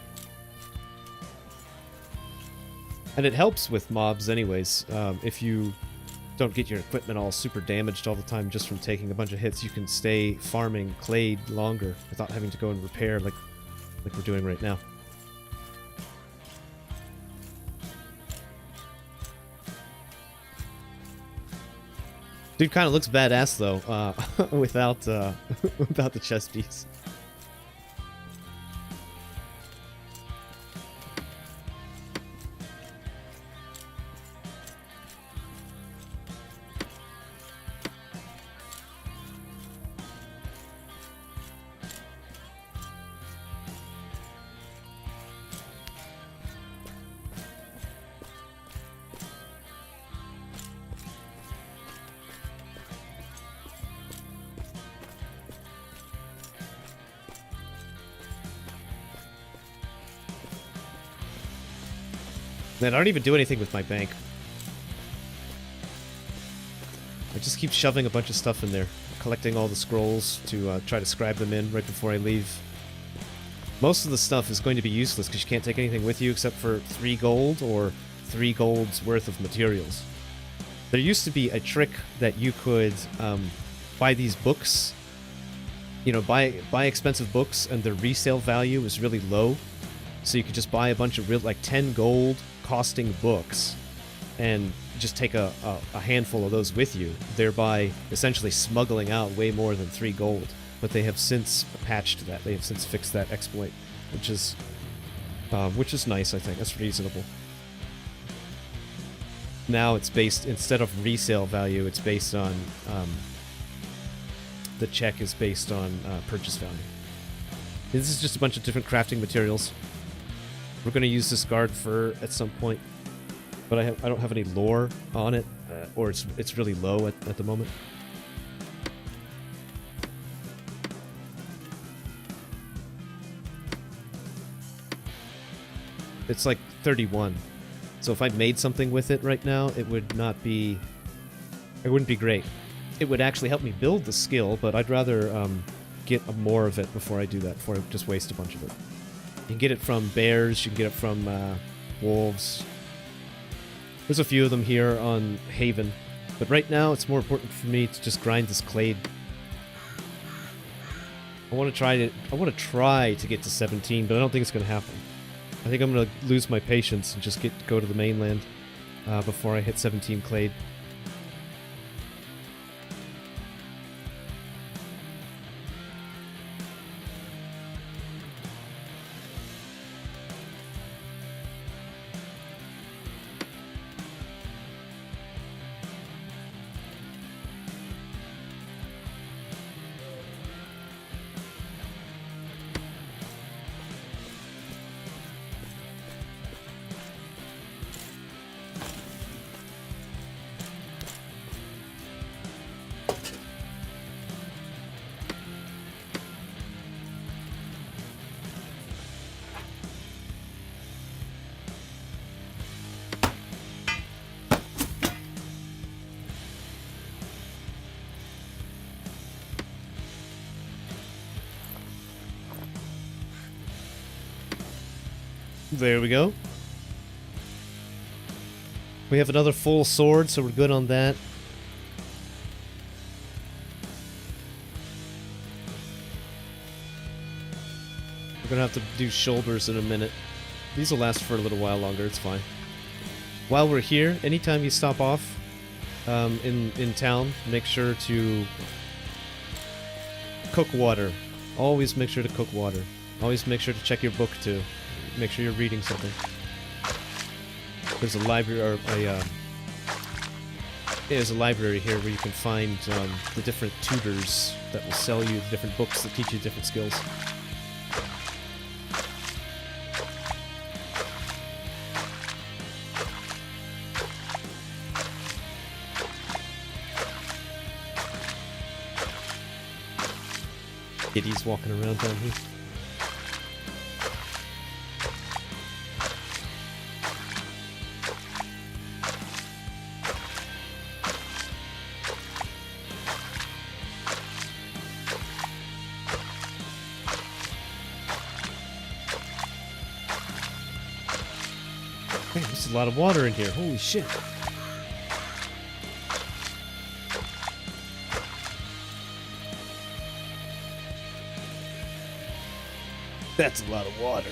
And it helps with mobs anyways. If you don't get your equipment all super damaged all the time just from taking a bunch of hits, you can stay farming CLADE longer without having to go and repair like we're doing right now. Dude kind of looks badass though, without without the chest piece. Man, I don't even do anything with my bank. I just keep shoving a bunch of stuff in there, collecting all the scrolls to try to scribe them in right before I leave. Most of the stuff is going to be useless because you can't take anything with you except for 3 gold or 3 gold's worth of materials. There used to be a trick that you could buy these books, you know, buy expensive books, and their resale value is really low. So you could just buy a bunch of like 10 gold costing books and just take a handful of those with you, thereby essentially smuggling out way more than 3 gold. But they have since patched that. They have since fixed that exploit, which is nice, I think. That's reasonable. Now it's based, instead of resale value, it's based on, the check is based on purchase value. This is just a bunch of different crafting materials. We're going to use this guard fur at some point, but I don't have any lore on it, or it's really low at the moment. It's like 31. So if I made something with it right now, it wouldn't be great. It would actually help me build the skill, but I'd rather get more of it before I do that, before I just waste a bunch of it. You can get it from bears, you can get it from wolves. There's a few of them here on Haven, but right now it's more important for me to just grind this CLADE. I want to try to get to 17, but I don't think it's going to happen. I think I'm going to lose my patience and just go to the mainland before I hit 17 CLADE. There we go. We have another full sword, so we're good on that. We're gonna have to do shoulders in a minute. These will last for a little while longer. It's fine. While we're here, anytime you stop off in town, make sure to cook water. Always make sure to cook water. Always make sure to check your book too. Make sure you're reading something. There's a library or there's a library here where you can find the different tutors that will sell you different books that teach you different skills. Kitties walking around down here. Man, there's a lot of water in here. Holy shit. That's a lot of water.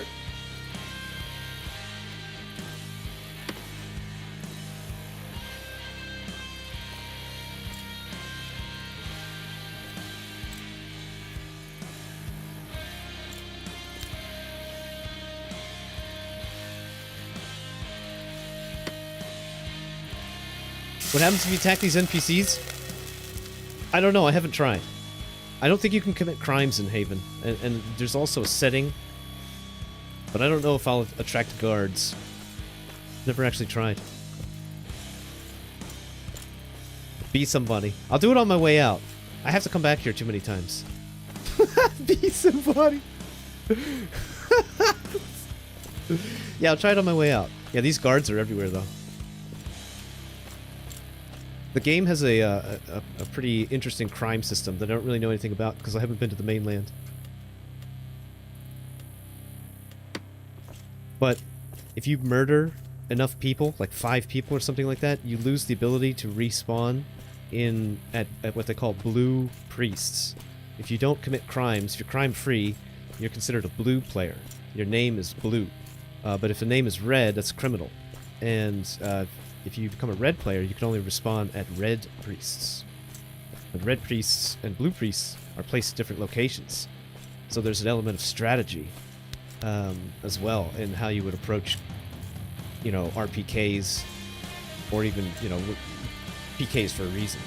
What happens if you attack these NPCs? I don't know, I haven't tried. I don't think you can commit crimes in Haven, and there's also a setting, but I don't know if I'll attract guards. Never actually tried. Be somebody. I'll do it on my way out. I have to come back here too many times. Be somebody. Yeah, I'll try it on my way out. Yeah, these guards are everywhere though. The game has a pretty interesting crime system that I don't really know anything about because I haven't been to the mainland. But if you murder enough people, like 5 people or something like that, you lose the ability to respawn at what they call blue priests. If you don't commit crimes, if you're crime-free, you're considered a blue player. Your name is blue. But if the name is red, that's criminal. And if you become a red player, you can only respawn at red priests. But red priests and blue priests are placed at different locations. So there's an element of strategy as well in how you would approach, you know, RPKs or even, you know, PKs for a reason.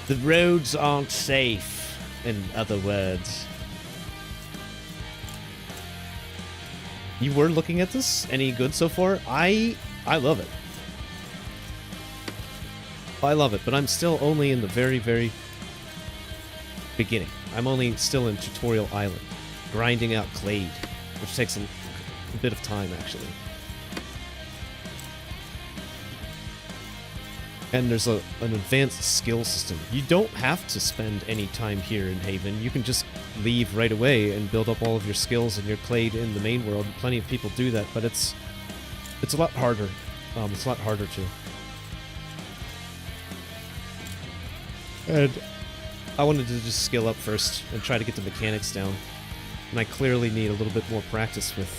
The roads aren't safe, in other words. You were looking at this? Any good so far? I love it. I love it, but I'm still only in the very, very beginning. I'm only still in Tutorial Island, grinding out CLADE, which takes a bit of time, actually. And there's an advanced skill system. You don't have to spend any time here in Haven. You can just leave right away and build up all of your skills and your CLADE in the main world. Plenty of people do that, but it's a lot harder. It's a lot harder to. And I wanted to just skill up first and try to get the mechanics down. And I clearly need a little bit more practice with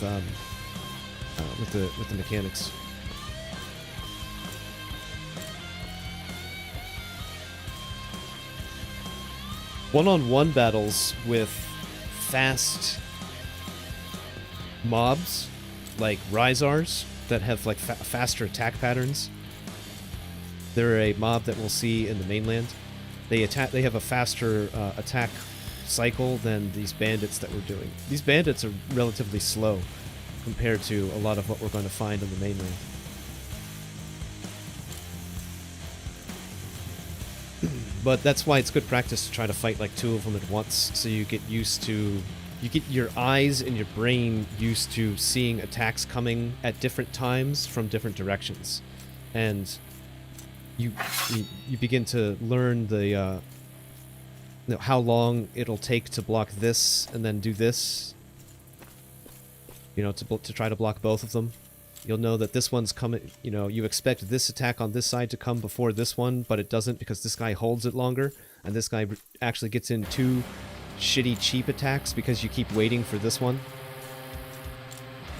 the mechanics. One-on-one battles with fast mobs, like Rhizars, that have like faster attack patterns. They're a mob that we'll see in the mainland. They have a faster attack cycle than these bandits that we're doing. These bandits are relatively slow compared to a lot of what we're going to find on the mainland. But that's why it's good practice to try to fight like 2 of them at once, so you get used to... You get your eyes and your brain used to seeing attacks coming at different times from different directions. And you begin to learn the... you know, how long it'll take to block this and then do this. You know, to try to block both of them. You'll know that this one's coming, you know, you expect this attack on this side to come before this one, but it doesn't because this guy holds it longer, and this guy actually gets in 2 shitty cheap attacks because you keep waiting for this one.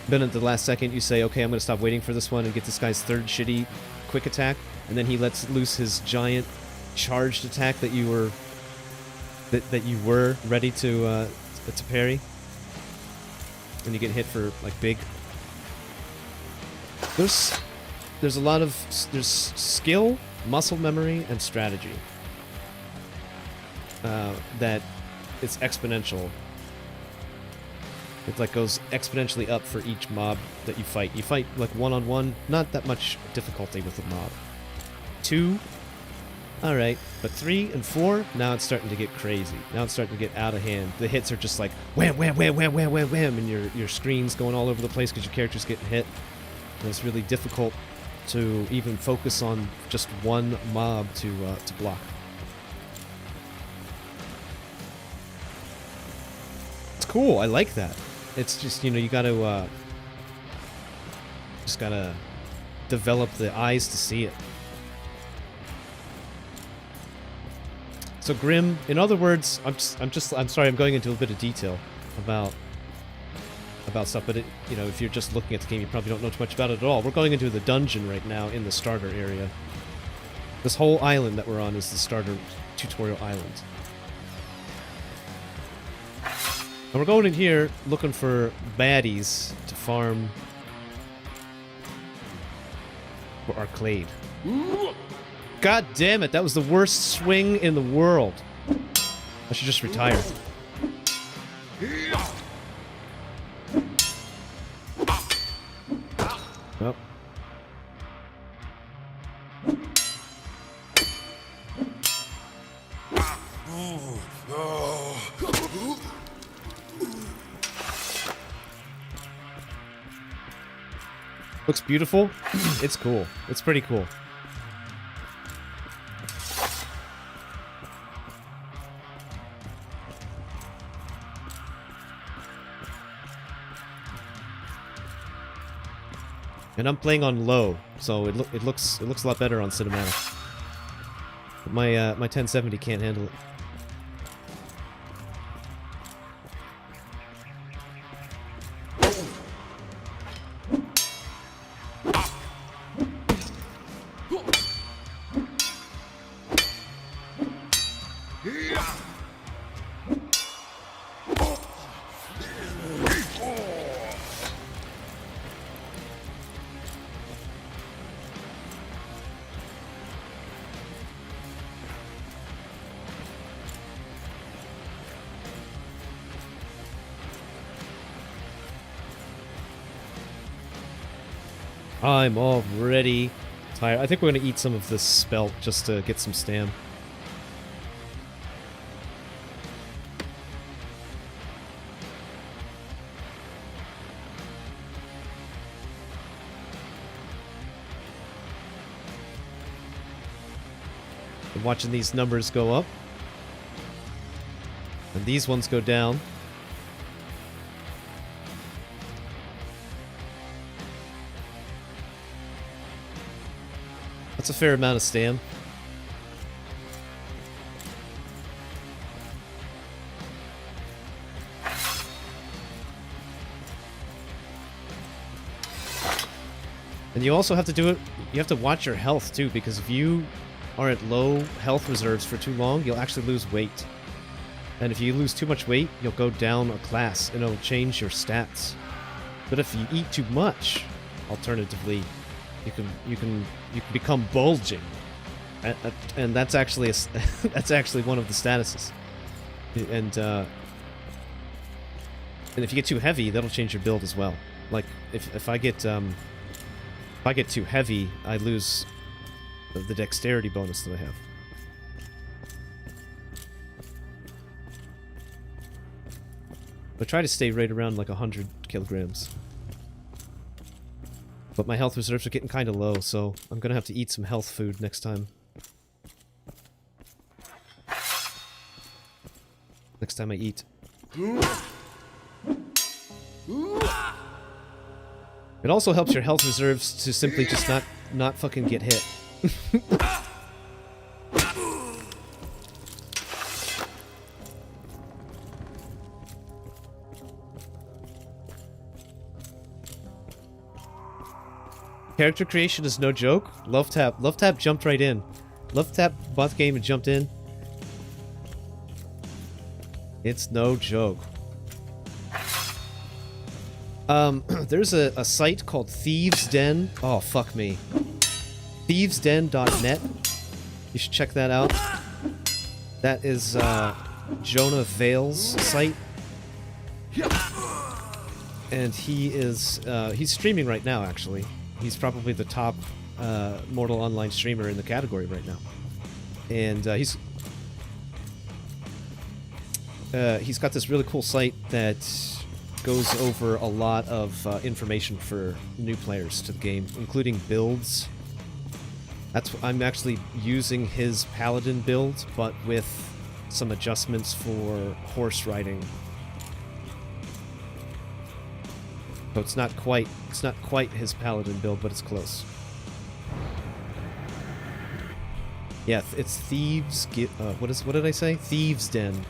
Then at the last second you say, okay, I'm going to stop waiting for this one and get this guy's third shitty quick attack, and then he lets loose his giant charged attack that you were ready to parry, and you get hit for like big. There's a lot of skill, muscle memory, and strategy that it's exponential. It like goes exponentially up for each mob that you fight. You fight like one-on-one, not that much difficulty with the mob. 2, alright, but 3 and 4, now it's starting to get crazy. Now it's starting to get out of hand. The hits are just like wham, wham, wham, wham, wham, wham, wham, and your screen's going all over the place because your character's getting hit. And it's really difficult to even focus on just one mob to block. It's cool, I like that. It's just, you know, you gotta just gotta develop the eyes to see it. So Grim, in other words, I'm sorry, I'm going into a bit of detail about stuff, but it, you know, if you're just looking at the game, you probably don't know too much about it at all. We're going into the dungeon right now in the starter area. This whole island that we're on is the starter tutorial island. And we're going in here looking for baddies to farm for our CLADE. God damn it, that was the worst swing in the world. I should just retire. Oh. Looks beautiful. It's cool. It's pretty cool. And I'm playing on low, so it looks a lot better on cinematic. But my 1070 can't handle it. I'm already tired. I think we're going to eat some of this spelt just to get some stam. I'm watching these numbers go up. And these ones go down. That's a fair amount of stam. And you also have to do it, you have to watch your health too, because if you are at low health reserves for too long, you'll actually lose weight. And if you lose too much weight, you'll go down a class and it'll change your stats. But if you eat too much, alternatively, you can become bulging, and that's actually that's actually one of the statuses. And if you get too heavy, that'll change your build as well. Like if I get too heavy, I lose the dexterity bonus that I have. But try to stay right around like 100 kilograms. But my health reserves are getting kind of low, so I'm gonna have to eat some health food next time. Next time I eat. It also helps your health reserves to simply just not fucking get hit. Character creation is no joke. Love Tap jumped right in. Love Tap bought the game and jumped in. It's no joke. There's a site called Thieves Den. Oh, fuck me. thievesden.net. You should check that out. That is Jonah Vale's site. And he's streaming right now, actually. He's probably the top Mortal Online streamer in the category right now. And he's got this really cool site that goes over a lot of information for new players to the game, including builds. I'm actually using his paladin build, but with some adjustments for horse riding. So it's not quite his paladin build, but it's close. Yeah, it's Thieves. What did I say? Thievesden.net.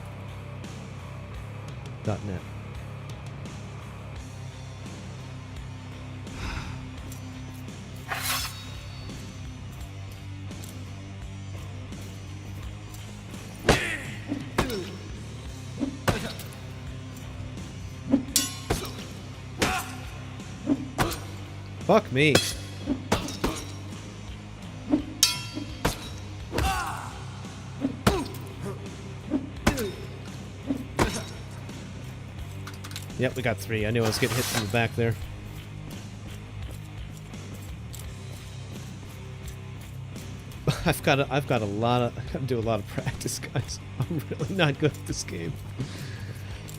Fuck me. Yep, we got 3. I knew I was getting hit from the back there. I've got to do a lot of practice, guys. I'm really not good at this game.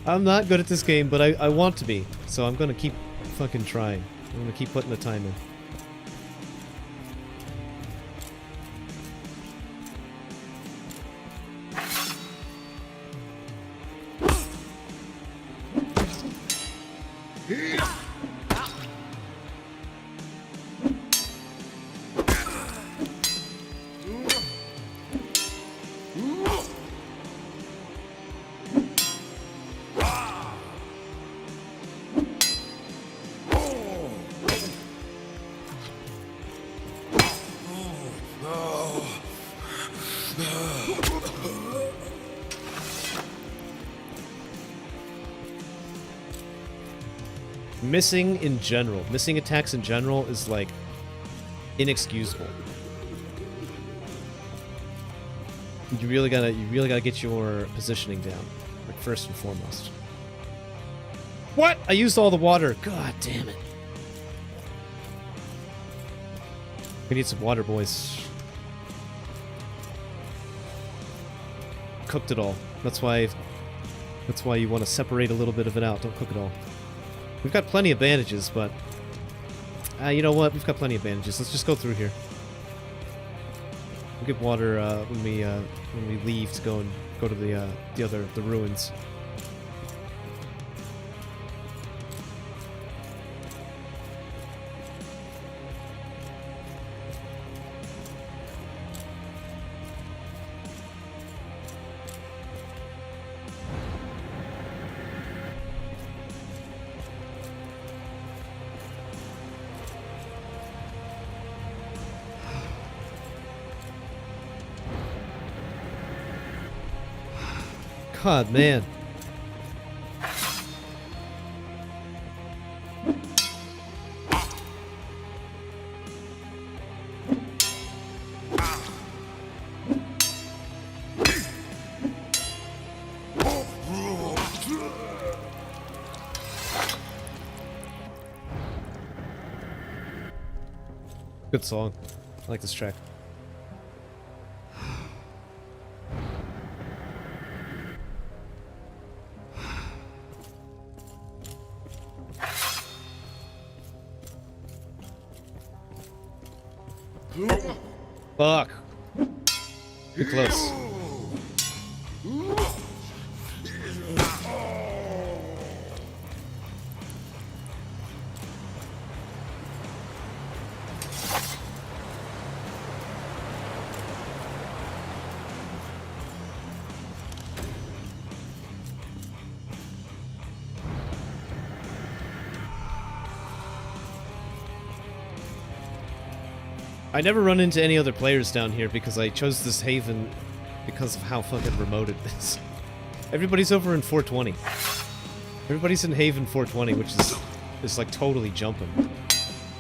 I'm not good at this game, but I want to be. So I'm gonna keep fucking trying. I'm gonna keep putting the time in. Missing attacks in general is like inexcusable. You really gotta get your positioning down, like first and foremost. What? I used all the water. God damn it. We need some water, boys. Cooked it all. That's why you want to separate a little bit of it out. Don't cook it all. We've got plenty of bandages, but you know what? We've got plenty of bandages. Let's just go through here. We'll get water when we leave to go to the ruins. God, man. Good song. I like this track. Fuck. Too close. I never run into any other players down here because I chose this haven because of how fucking remote it is. Everybody's over in 420. Everybody's in Haven 420, which is like totally jumping.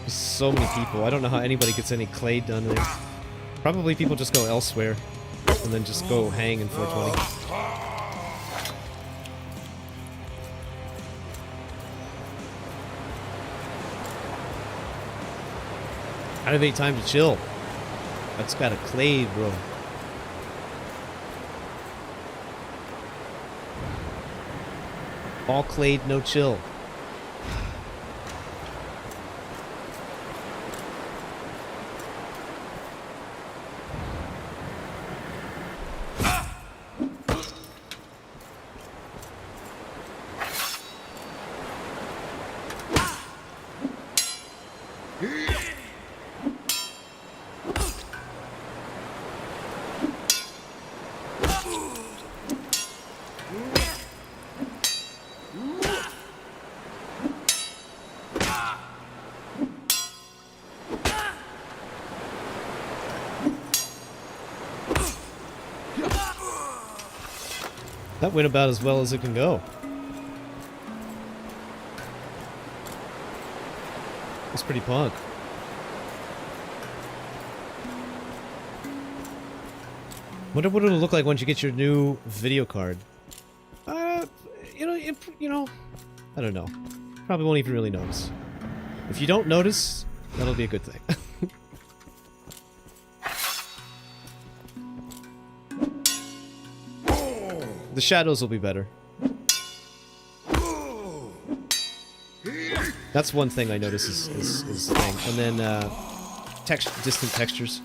There's so many people. I don't know how anybody gets any CLADE done there. Probably people just go elsewhere and then just go hang in 420. I don't have any time to chill. I just got a CLADE, bro. All CLADE, no chill. That went about as well as it can go. It's pretty punk. Wonder what it'll look like once you get your new video card. You know, I don't know. Probably won't even really notice. If you don't notice, that'll be a good thing. The shadows will be better. That's one thing I notice is the thing. And then, distant textures.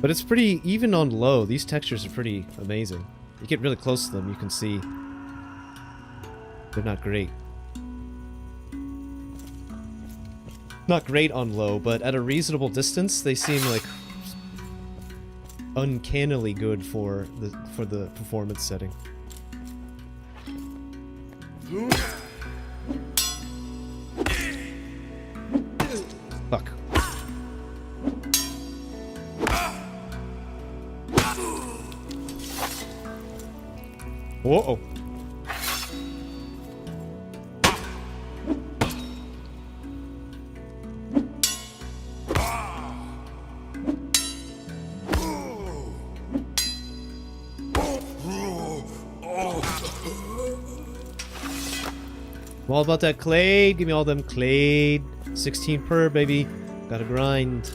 But it's pretty, even on low, these textures are pretty amazing. You get really close to them, you can see they're not great. Not great on low, but at a reasonable distance, they seem like uncannily good for the performance setting. Fuck. Whoa. I'm all about that CLADE. Give me all them CLADE. 16 per, baby. Gotta grind.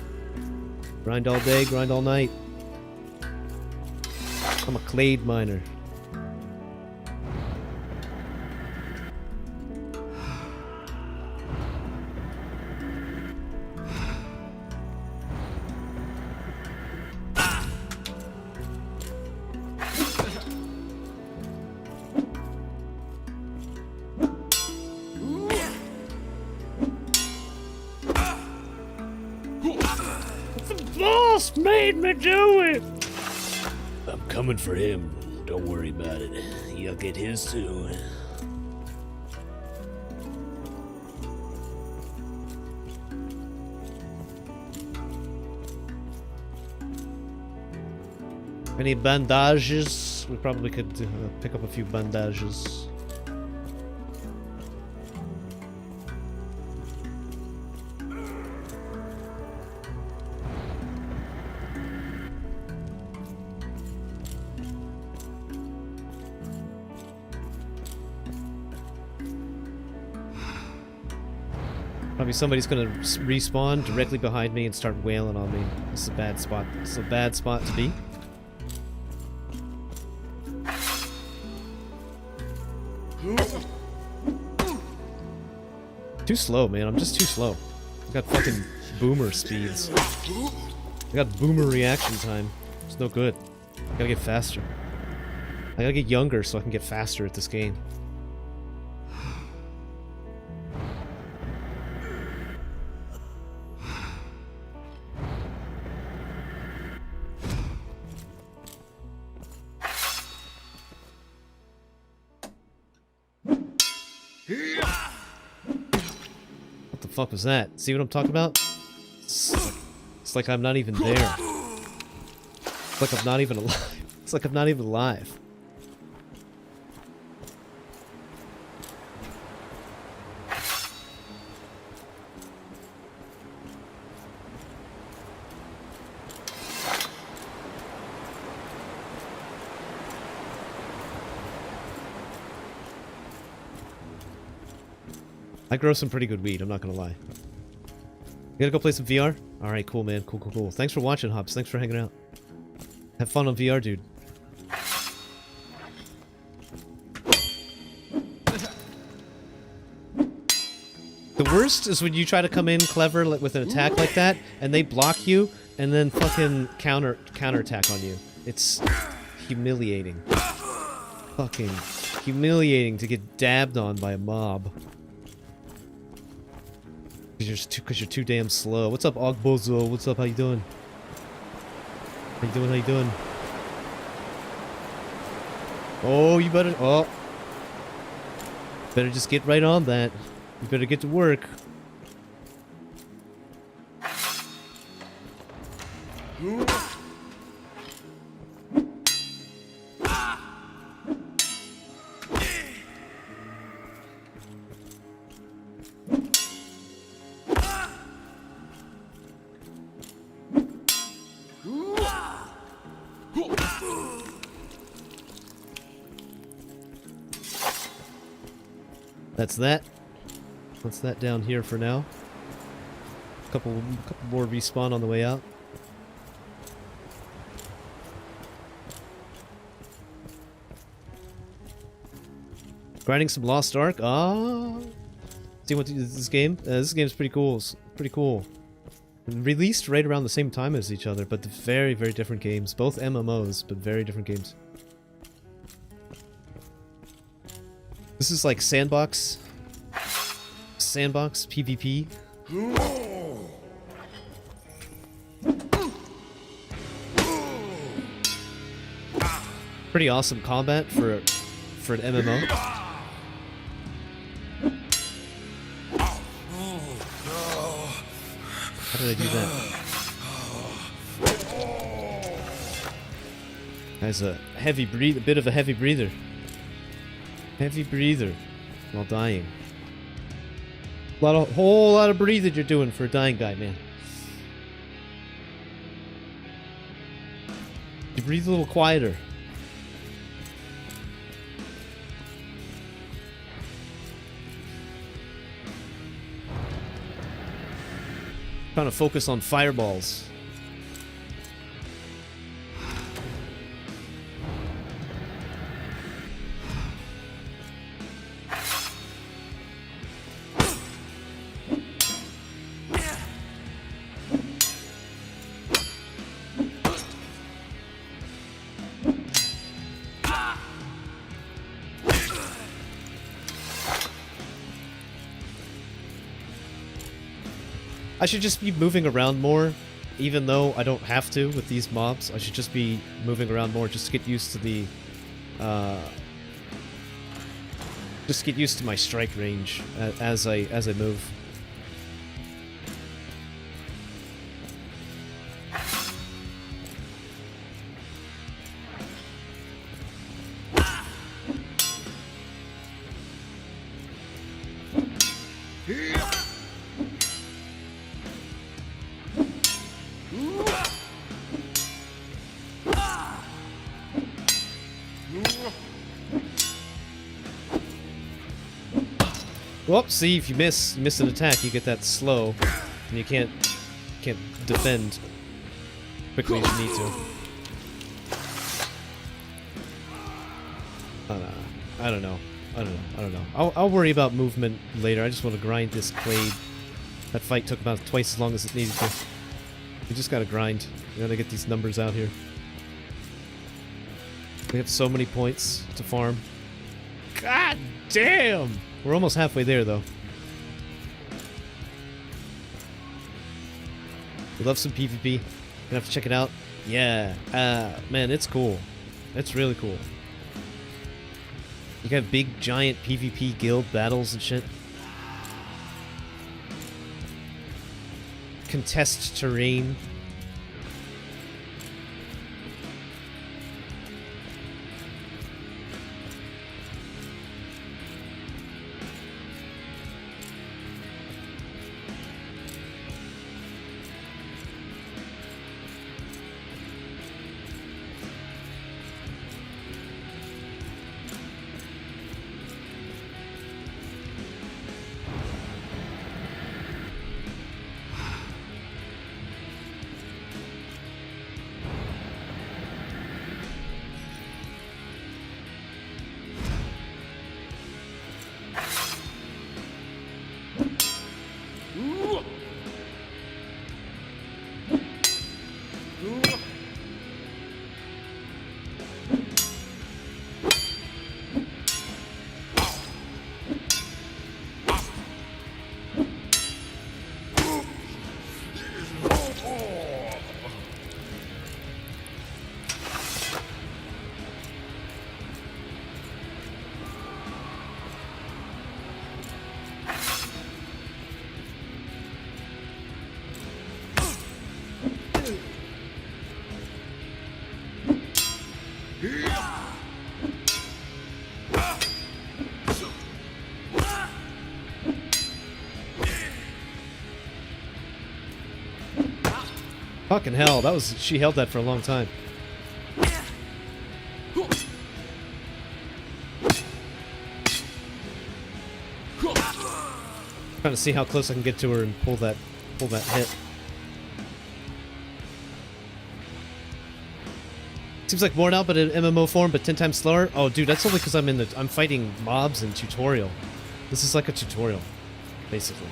Grind all day, grind all night. I'm a CLADE miner. Made me do it! I'm coming for him. Don't worry about it. You'll get his too. Any bandages? We probably could pick up a few bandages. Probably somebody's gonna respawn directly behind me and start wailing on me. This is a bad spot. This is a bad spot to be. Too slow, man. I'm just too slow. I got fucking boomer speeds. I got boomer reaction time. It's no good. I gotta get faster. I gotta get younger so I can get faster at this game. fuck was that? See what I'm talking about? It's like I'm not even there. It's like I'm not even alive. It's like I'm not even alive. I grow some pretty good weed, I'm not gonna lie. You gotta go play some VR? Alright, cool, man. Cool, cool, cool. Thanks for watching, Hobbs. Thanks for hanging out. Have fun on VR, dude. The worst is when you try to come in clever with an attack like that, and they block you, and then fucking counterattack on you. It's humiliating. Fucking humiliating to get dabbed on by a mob. Because you're too damn slow. What's up, Ogbozo? What's up? How you doing? How you doing? How you doing? Oh, you better... Oh. Better just get right on that. You better get to work. That's that. What's that down here for now? Couple more respawn on the way out. Grinding some Lost Ark. Ah. See what this game? This game's pretty cool. It's pretty cool. Released right around the same time as each other, but very, very different games. Both MMOs, but very different games. This is like sandbox PvP. Pretty awesome combat for an MMO. How did I do that? That's a heavy breathe, a bit of a heavy breather. Heavy breather while dying. Whole lot of breathing you're doing for a dying guy, man. You breathe a little quieter. Trying to focus on fireballs. I should just be moving around more, even though I don't have to with these mobs. I should just be moving around more just to get used to the, just get used to my strike range as I move. Well, see, if you miss an attack, you get that slow, and you can't defend quickly as you need to. I don't know. I'll worry about movement later. I just want to grind this CLADE. That fight took about twice as long as it needed to. We just gotta grind. We gotta get these numbers out here. We have so many points to farm. God damn! We're almost halfway there, though. We love some PvP. Gonna have to check it out. Yeah. Man, it's cool. It's really cool. You got big, giant PvP guild battles and shit. contest terrain. Fucking hell, that was... she held that for a long time. Trying to see how close I can get to her and pull that hit. Seems like more now, but in MMO form, but 10 times slower. Oh, dude, that's only because I'm fighting mobs in tutorial. This is like a tutorial, basically.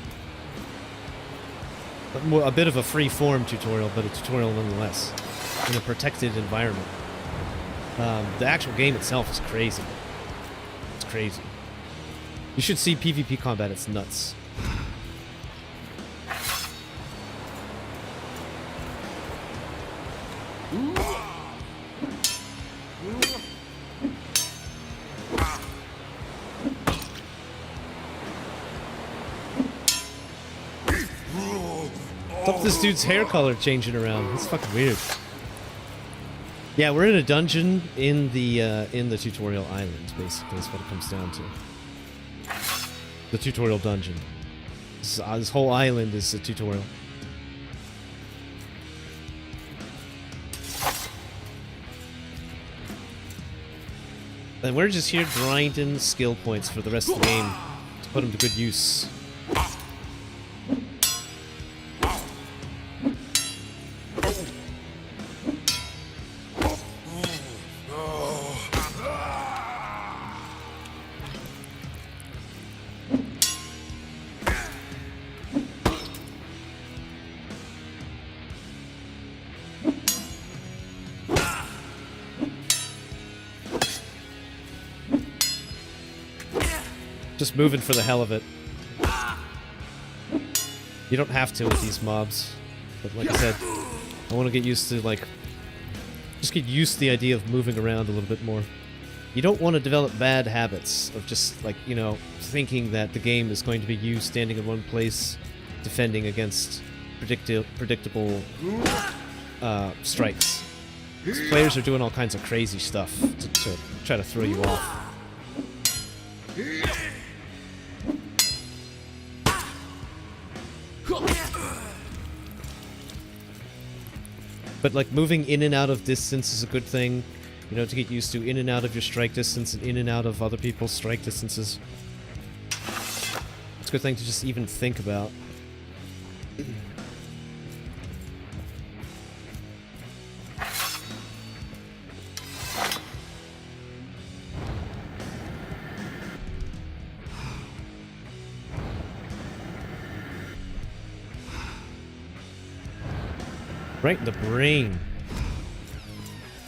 A bit of a free-form tutorial, but a tutorial nonetheless, in a protected environment. The actual game itself is crazy. It's crazy. You should see PvP combat, it's nuts. What's up with this dude's hair color changing around? It's fucking weird. Yeah, we're in a dungeon in the tutorial island, basically, is what it comes down to. The tutorial dungeon. This whole island is a tutorial. And we're just here grinding skill points for the rest of the game to put them to good use. Just moving for the hell of it. You don't have to with these mobs. But like I said, I want to get used to, like... just get used to the idea of moving around a little bit more. You don't want to develop bad habits of just, like, you know, thinking that the game is going to be you standing in one place, defending against predictable strikes. These players are doing all kinds of crazy stuff to try to throw you off. But, like, moving in and out of distance is a good thing, you know, to get used to. In and out of your strike distance and in and out of other people's strike distances. It's a good thing to just even think about. Right in the brain.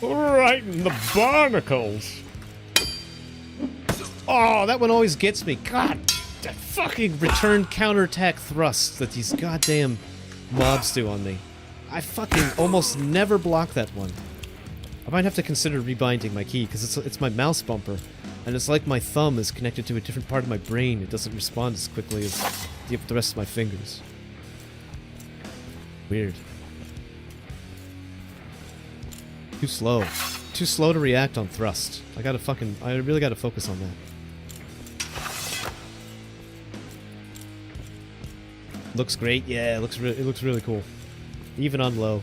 Right in the barnacles. Oh, that one always gets me. God, that fucking return counterattack thrust that these goddamn mobs do on me. I fucking almost never block that one. I might have to consider rebinding my key, because it's my mouse bumper. And it's like my thumb is connected to a different part of my brain. It doesn't respond as quickly as the rest of my fingers. Weird. Too slow. Too slow to react on thrust. I really gotta focus on that. Looks great. Yeah, it looks really cool. Even on low.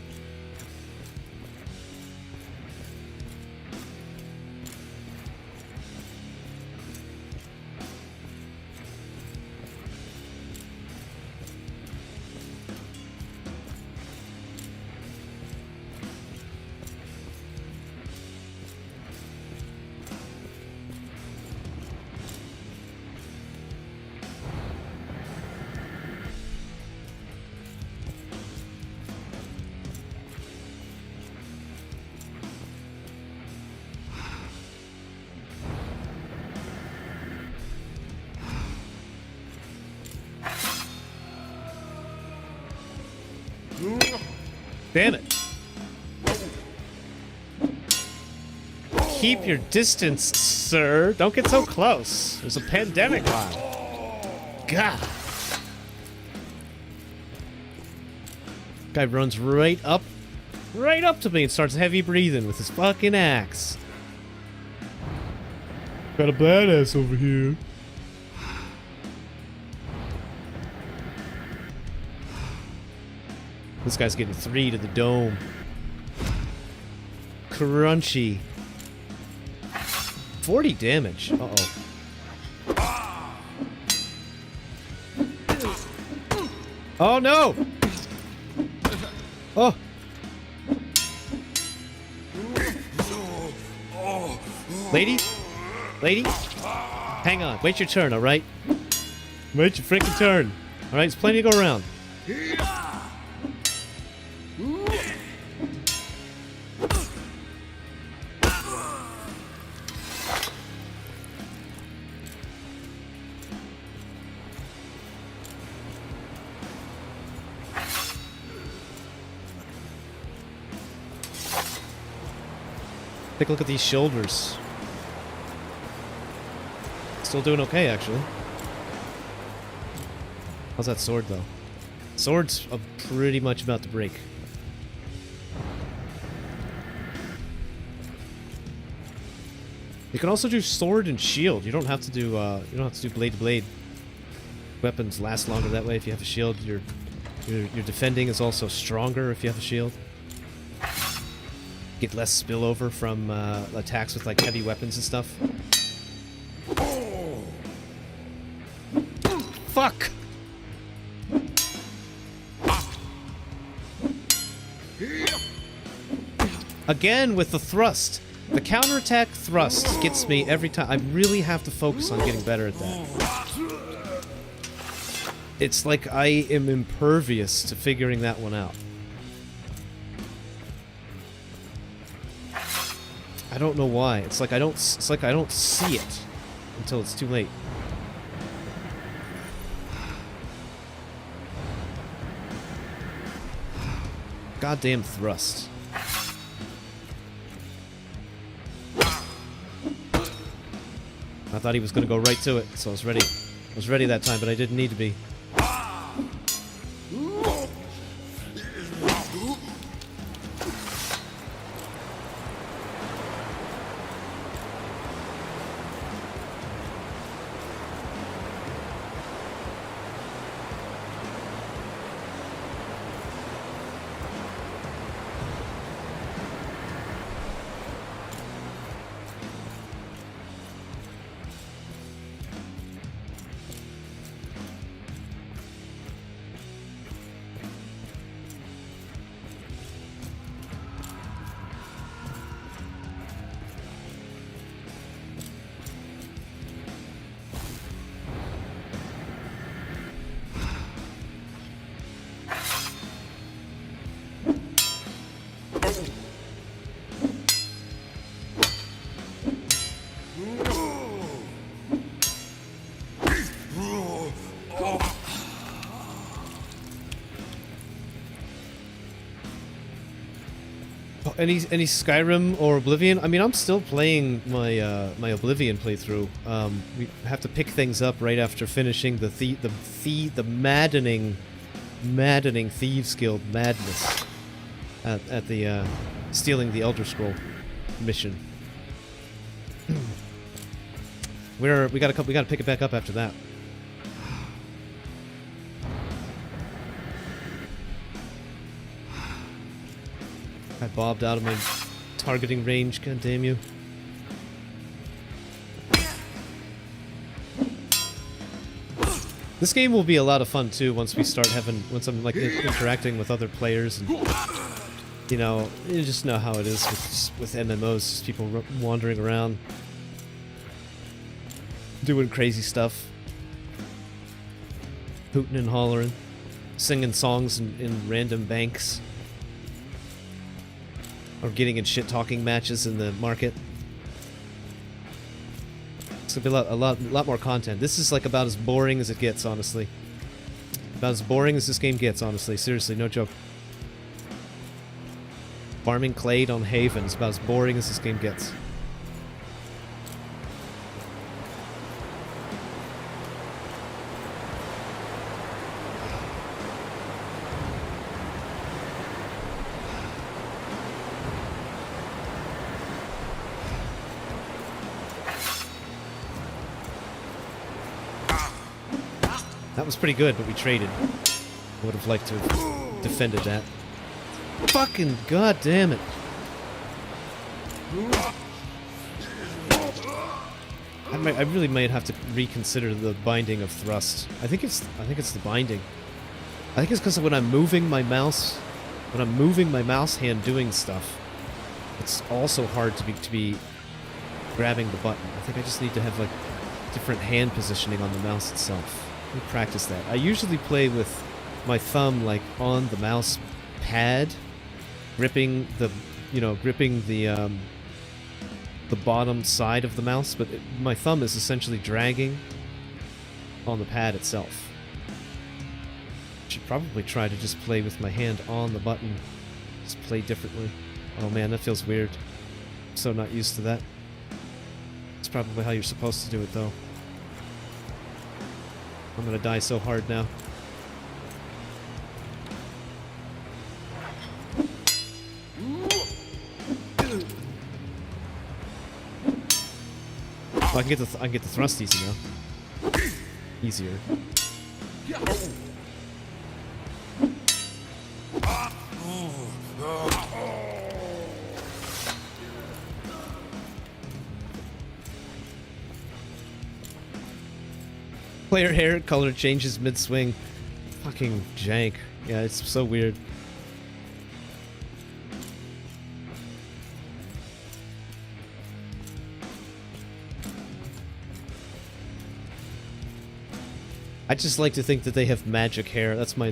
Damn it. Keep your distance, sir. Don't get so close. There's a pandemic on. God. Guy runs right up to me and starts heavy breathing with his fucking axe. Got a badass over here. This guy's getting 3 to the dome. Crunchy. 40 damage. Uh-oh. Oh, no! Oh! Lady? Lady? Hang on. Wait your turn, alright? Wait your freaking turn. Alright, there's plenty to go around. Take a look at these shoulders. Still doing okay, actually. How's that sword, though? Sword's pretty much about to break. You can also do sword and shield. You don't have to do blade to blade. Weapons last longer that way if you have a shield. Your defending is also stronger if you have a shield. Get less spillover from attacks with like heavy weapons and stuff. Fuck! Again with the thrust. The counterattack thrust gets me every time. I really have to focus on getting better at that. It's like I am impervious to figuring that one out. I don't know why. It's like I don't see it until it's too late. Goddamn thrust. I thought he was going to go right to it, so I was ready. I was ready that time, but I didn't need to be. Any Skyrim or Oblivion? I mean, I'm still playing my my Oblivion playthrough. We have to pick things up right after finishing the maddening maddening Thieves Guild madness at the stealing the Elder Scroll mission. we gotta pick it back up after that. I bobbed out of my targeting range, god damn you. This game will be a lot of fun too once I'm like interacting with other players, and you know, you just know how it is with MMOs, just people wandering around doing crazy stuff, hooting and hollering, singing songs in random banks, or getting in shit-talking matches in the market. It's gonna be a lot more content. This is like about as boring as it gets, honestly. About as boring as this game gets, honestly. Seriously, no joke. Farming Clade on Haven is about as boring as this game gets. That was pretty good, but we traded. Would have liked to have defended that. Fucking goddamn it! I really might have to reconsider the binding of thrust. I think it's the binding. I think it's because when I'm moving my mouse hand doing stuff, it's also hard to be grabbing the button. I think I just need to have like different hand positioning on the mouse itself. Let me practice that. I usually play with my thumb like on the mouse pad, gripping the bottom side of the mouse, but my thumb is essentially dragging on the pad itself. Should probably try to just play with my hand on the button. Just play differently. Oh man, that feels weird. I'm so not used to that. It's probably how you're supposed to do it though. I'm gonna die so hard now. Oh, I can get the thrust easy now. Easier. Player hair color changes mid-swing. Fucking jank. Yeah, it's so weird. I just like to think that they have magic hair. That's my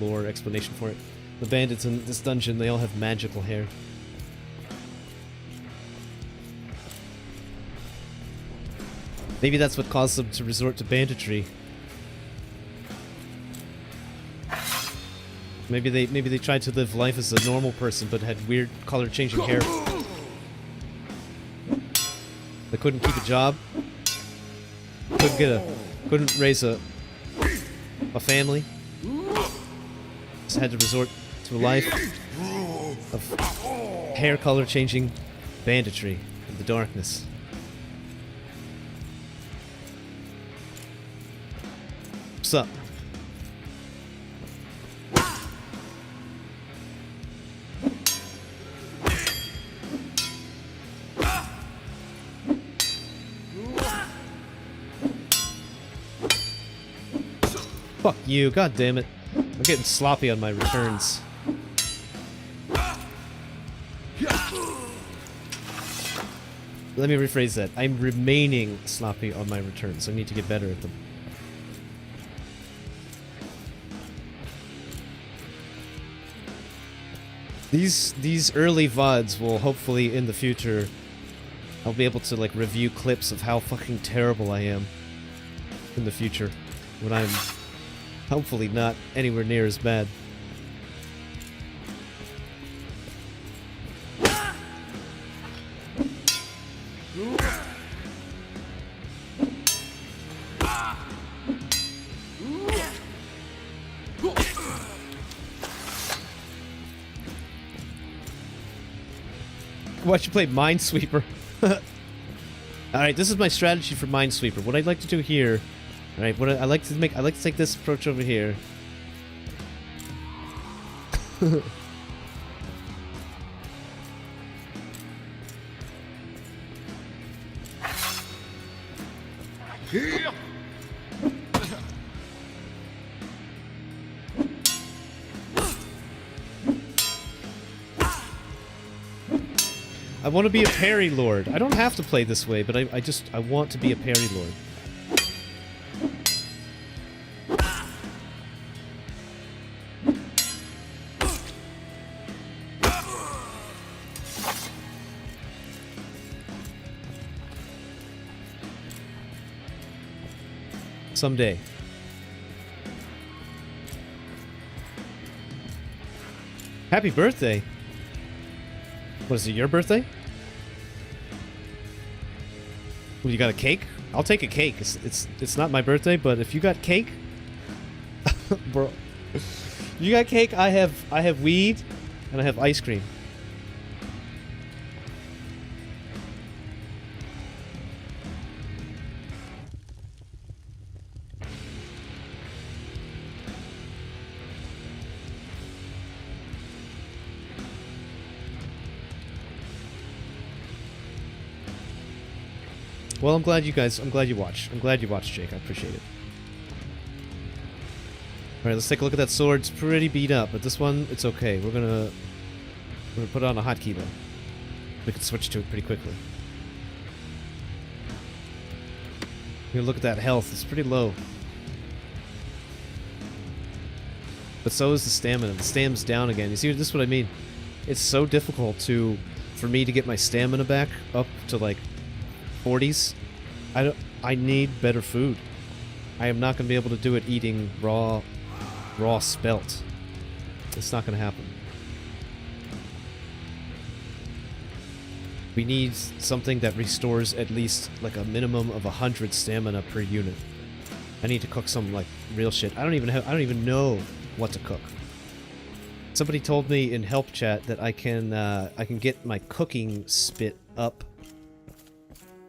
lore explanation for it. The bandits in this dungeon, they all have magical hair. Maybe that's what caused them to resort to banditry. Maybe they tried to live life as a normal person, but had weird color-changing hair. They couldn't keep a job. Couldn't raise a family. Just had to resort to a life of hair color-changing banditry in the darkness. What's up? Fuck you, god damn it. I'm getting sloppy on my returns. Let me rephrase that. I'm remaining sloppy on my returns. I need to get better at them. These early VODs will hopefully in the future I'll be able to like review clips of how fucking terrible I am in the future when I'm hopefully not anywhere near as bad. Why'd you play Minesweeper? Alright, this is my strategy for Minesweeper. What I'd like to do here... Alright, what I like to take this approach over here. I want to be a parry lord. I don't have to play this way, but I want to be a parry lord. Someday. Happy birthday! What is it, your birthday? Well, you got a cake? I'll take a cake. It's not my birthday, but if you got cake, bro, you got cake. I have weed, and I have ice cream. Well, I'm glad you watched. I'm glad you watched, Jake. I appreciate it. Alright, let's take a look at that sword. It's pretty beat up, but this one, it's okay. We're gonna put it on a hotkey, though. We can switch to it pretty quickly. We're gonna look at that health. It's pretty low. But so is the stamina. The stamina's down again. You see, this is what I mean. It's so difficult for me to get my stamina back up to, like, 40s. I need better food. I am not going to be able to do it eating raw spelt. It's not going to happen. We need something that restores at least like a minimum of 100 stamina per unit. I need to cook some like real shit. I don't even know what to cook. Somebody told me in help chat that I can get my cooking spit up.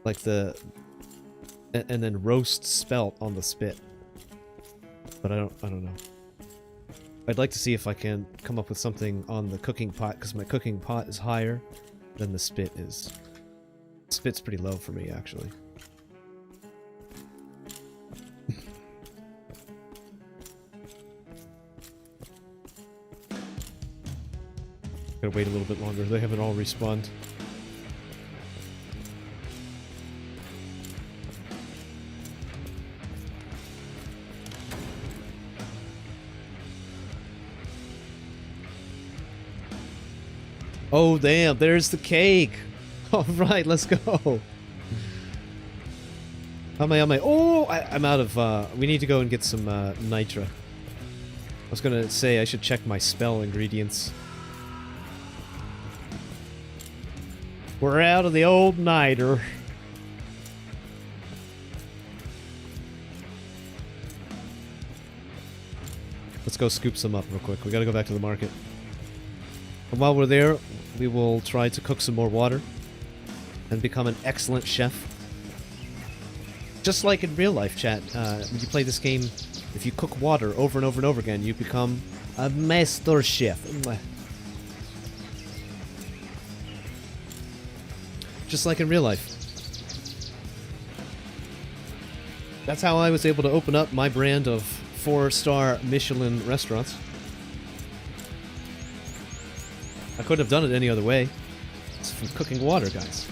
Like and then roast spelt on the spit. But I don't know. I'd like to see if I can come up with something on the cooking pot, because my cooking pot is higher than the spit is. Spit's pretty low for me, actually. Gotta wait a little bit longer. They haven't all respawned. Oh, damn, there's the cake. All right, let's go. How am I? Oh, I'm out of, we need to go and get some, nitra. I was gonna say I should check my spell ingredients. We're out of the old niter. Let's go scoop some up real quick. We gotta go back to the market. And while we're there, we will try to cook some more water and become an excellent chef. Just like in real life, chat, when you play this game, if you cook water over and over and over again, you become a master chef. Just like in real life. That's how I was able to open up my brand of 4-star Michelin restaurants. I couldn't have done it any other way. It's from cooking water, guys.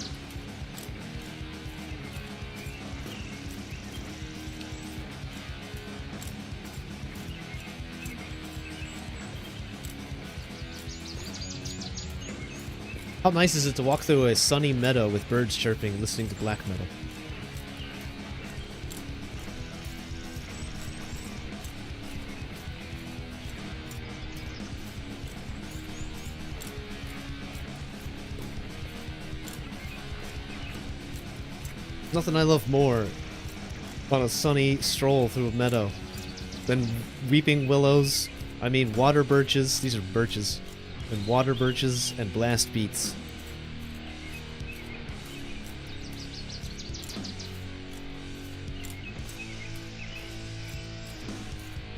How nice is it to walk through a sunny meadow with birds chirping, listening to black metal? Nothing I love more on a sunny stroll through a meadow than weeping willows, I mean water birches, these are birches, and water birches and blast beets.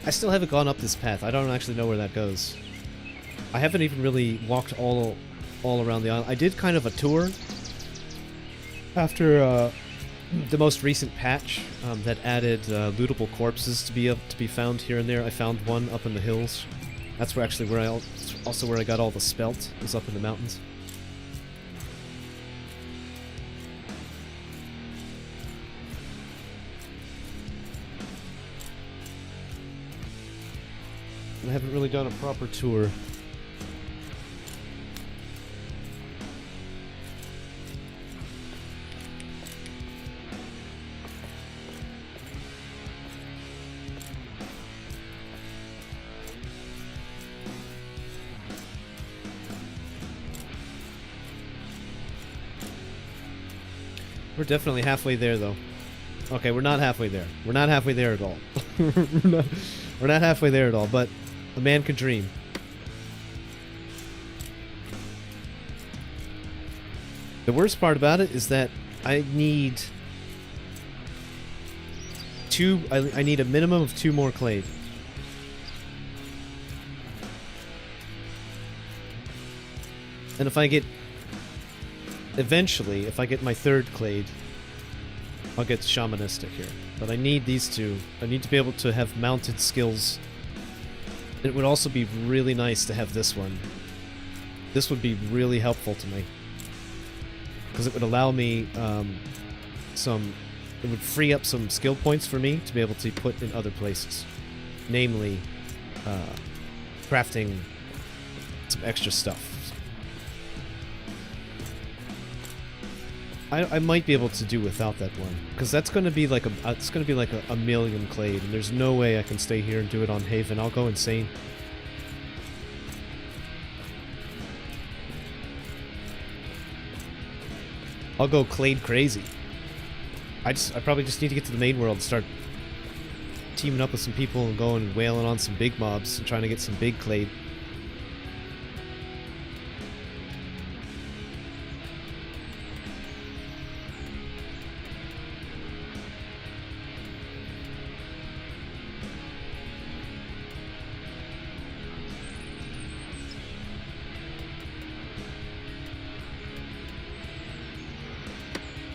I still haven't gone up this path. I don't actually know where that goes. I haven't even really walked all around the island. I did kind of a tour after the most recent patch that added lootable corpses to be found here and there. I found one up in the hills. That's where actually also where I got all the spelt, was up in the mountains. I haven't really done a proper tour. We're definitely halfway there, though. Okay, we're not halfway there. We're not halfway there at all. We're not halfway there at all, but a man could dream. The worst part about it is that I need I need a minimum of 2 more clade. And if I get... Eventually, if I get my 3rd clade, I'll get shamanistic here. But I need these 2. I need to be able to have mounted skills. It would also be really nice to have this one. This would be really helpful to me. Because it would allow me it would free up some skill points for me to be able to put in other places. Namely, crafting some extra stuff. I might be able to do without that one, because that's going to be like a million clade, and there's no way I can stay here and do it on Haven. I'll go insane. I'll go clade crazy. I probably just need to get to the main world and start teaming up with some people and going and wailing on some big mobs and trying to get some big clade.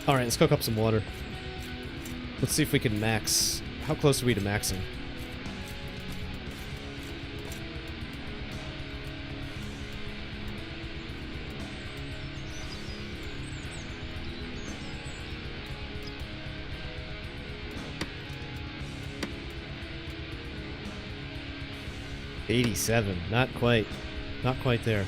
Alright, let's cook up some water. Let's see if we can max. How close are we to maxing? $87. Not quite. Not quite there.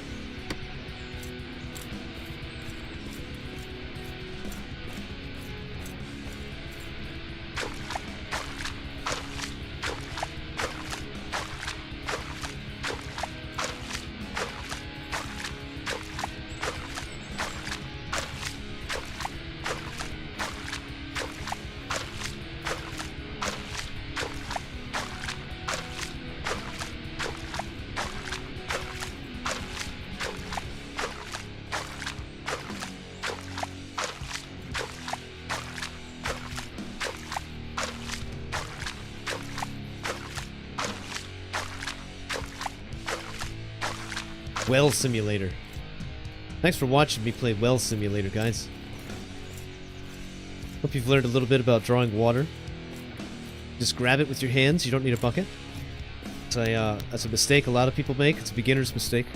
Well Simulator. Thanks for watching me play Well Simulator, guys. Hope you've learned a little bit about drawing water. Just grab it with your hands, you don't need a bucket. That's a mistake a lot of people make. It's a beginner's mistake.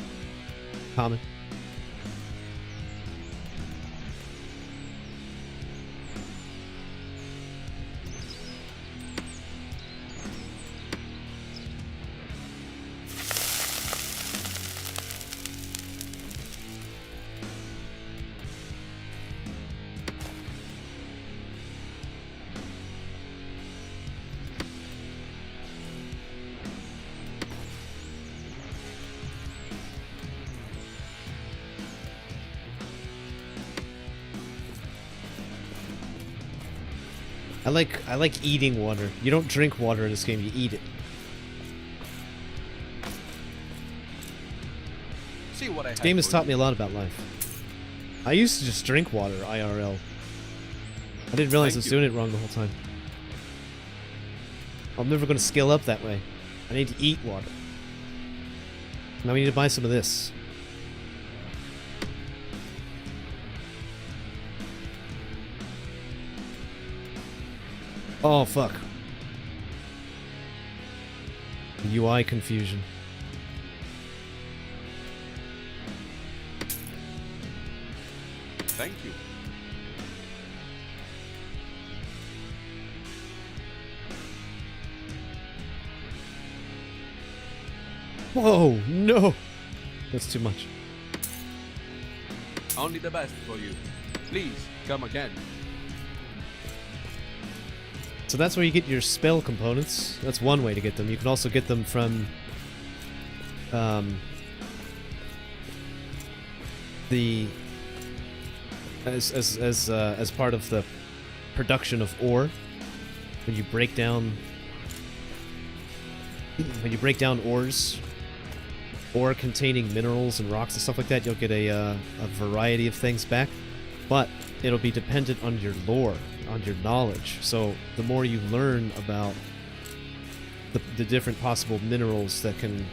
Common. I like eating water. You don't drink water in this game, you eat it. See what This game has taught me a lot about life. I used to just drink water, IRL. I didn't realize I was doing it wrong the whole time. I'm never going to scale up that way. I need to eat water. Now we need to buy some of this. Oh, fuck. UI confusion. Thank you. Whoa, no! That's too much. Only the best for you. Please, come again. So that's where you get your spell components. That's one way to get them. You can also get them from the as part of the production of ore. When you break down ores, ore containing minerals and rocks and stuff like that, you'll get a variety of things back, but it'll be dependent on your lore, on your knowledge. So the more you learn about the different possible minerals that can,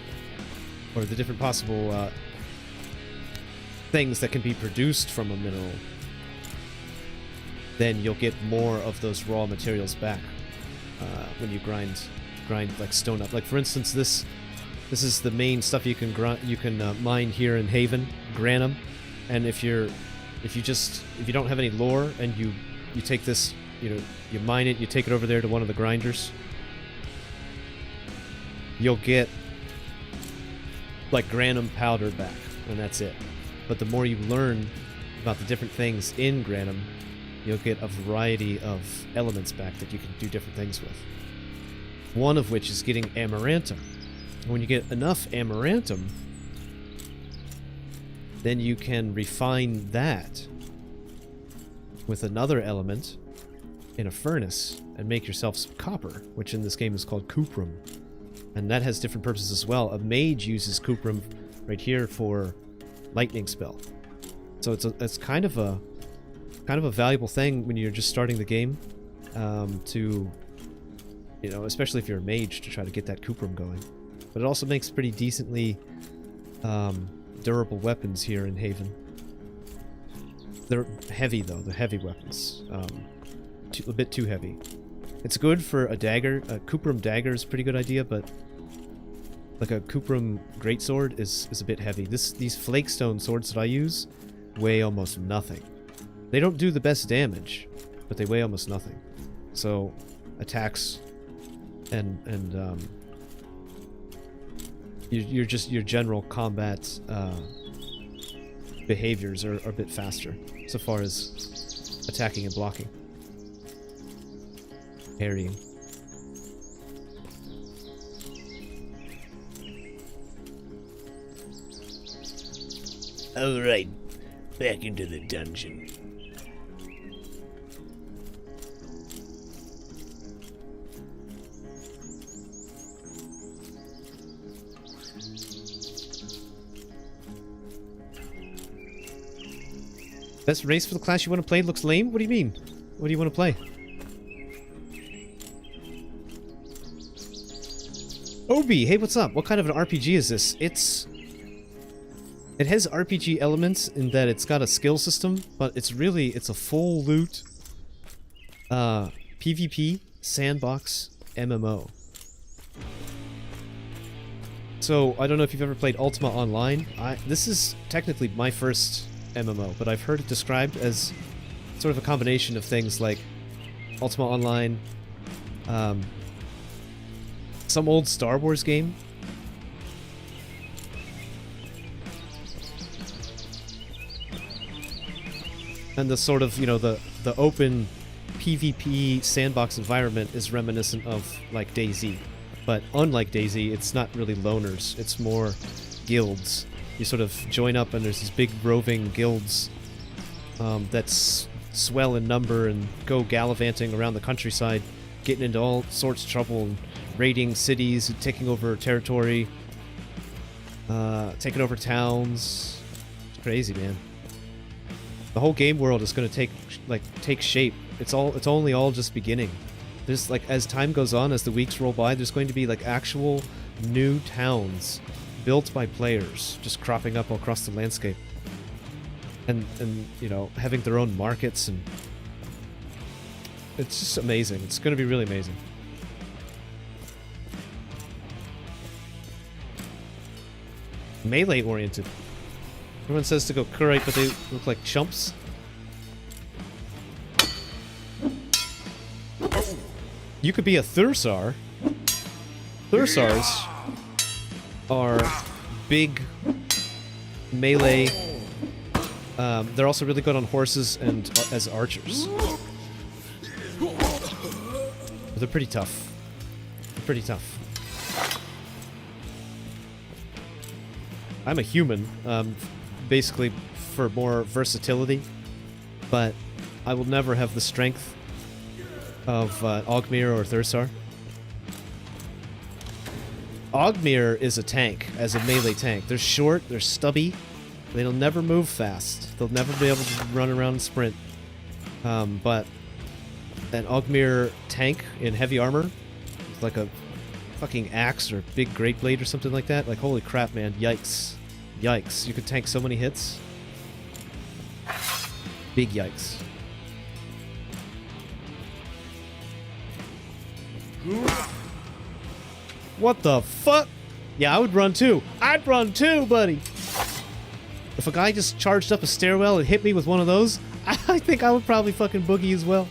or the different possible things that can be produced from a mineral, then you'll get more of those raw materials back when you grind like stone up. Like for instance, this is the main stuff you can mine here in Haven, Granum, and if you don't have any lore and you take this, you mine it, you take it over there to one of the grinders, you'll get like Granum powder back, and that's it. But the more you learn about the different things in Granum, you'll get a variety of elements back that you can do different things with. One of which is getting Amaranthum. When you get enough Amaranthum, then you can refine that with another element in a furnace and make yourself some copper, which in this game is called cuprum. And that has different purposes as well. A mage uses cuprum right here for lightning spell. So it's kind of a valuable thing when you're just starting the game, to, especially if you're a mage, to try to get that cuprum going. But it also makes pretty decently durable weapons here in Haven. They're heavy though, they're heavy weapons. A bit too heavy. It's good for a dagger. A cuprum dagger is a pretty good idea, but like a cuprum greatsword is a bit heavy. These flakestone swords that I use weigh almost nothing. They don't do the best damage, but they weigh almost nothing. So attacks and your general combat behaviors are a bit faster so far as attacking and blocking, parrying. Alright, back into the dungeon. Best race for the class you want to play looks lame? What do you mean? What do you want to play? Obi, hey, what's up? What kind of an RPG is this? It has RPG elements in that it's got a skill system, but it's a full loot PvP sandbox MMO. So, I don't know if you've ever played Ultima Online. This is technically my first MMO, but I've heard it described as sort of a combination of things like Ultima Online, some old Star Wars game, and the sort of, the open PvP sandbox environment is reminiscent of like DayZ. But unlike DayZ, it's not really loners, it's more guilds. You sort of join up and there's these big roving guilds that swell in number and go gallivanting around the countryside, getting into all sorts of trouble and raiding cities and taking over territory, taking over towns. It's crazy, man. The whole game world is going to take shape. It's only all just beginning. There's like, as time goes on, as the weeks roll by, there's going to be like actual new towns built by players just cropping up across the landscape. And you know, having their own markets, and it's just amazing. It's going to be really amazing. Melee oriented. Everyone says to go curate, but they look like chumps. You could be a Thursar. Thursars are big melee. They're also really good on horses and as archers. But they're pretty tough. They're pretty tough. I'm a human, basically for more versatility, but I will never have the strength of Ogmir or Thursar. Ogmir is a tank, as a melee tank. They're short, they're stubby, they'll never move fast. They'll never be able to run around and sprint. But an Ogmir tank in heavy armor, with like a fucking axe or big great blade or something like that, like holy crap, man, yikes. Yikes, you could tank so many hits. Big yikes. What the fuck? Yeah, I would run too. I'd run too, buddy. If a guy just charged up a stairwell and hit me with one of those, I think I would probably fucking boogie as well.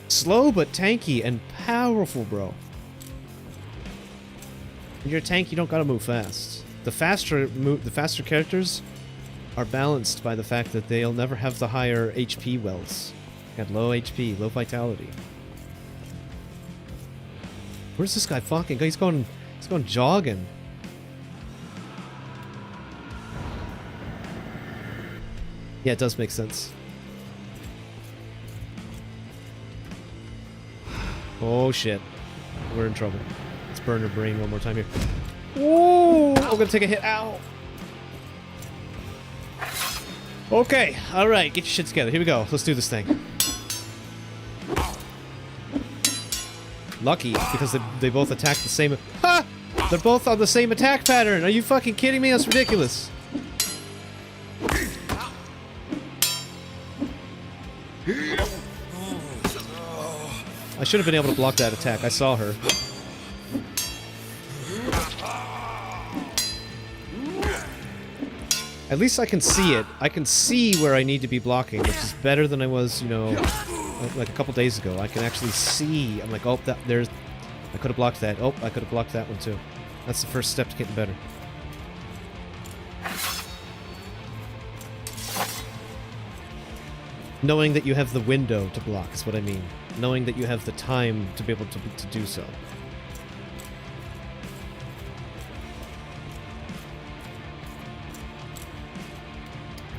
Slow but tanky and powerful, bro. When you're a tank, you don't gotta move fast. The faster characters are balanced by the fact that they'll never have the higher HP wells. Got low HP, low vitality. Where's this guy fucking? He's going jogging. Yeah, it does make sense. Oh shit. We're in trouble. Let's burn her brain one more time here. Whoa! I'm gonna take a hit. Ow! Okay, alright, get your shit together. Here we go. Let's do this thing. Lucky, because they both attack the same... Ha! They're both on the same attack pattern! Are you fucking kidding me? That's ridiculous. I should have been able to block that attack. I saw her. At least I can see it. I can see where I need to be blocking, which is better than I was, you know, like a couple days ago. I can actually see. I'm like, oh, there's... I could have blocked that. Oh, I could have blocked that one too. That's the first step to getting better. Knowing that you have the window to block is what I mean. Knowing that you have the time to be able to do so.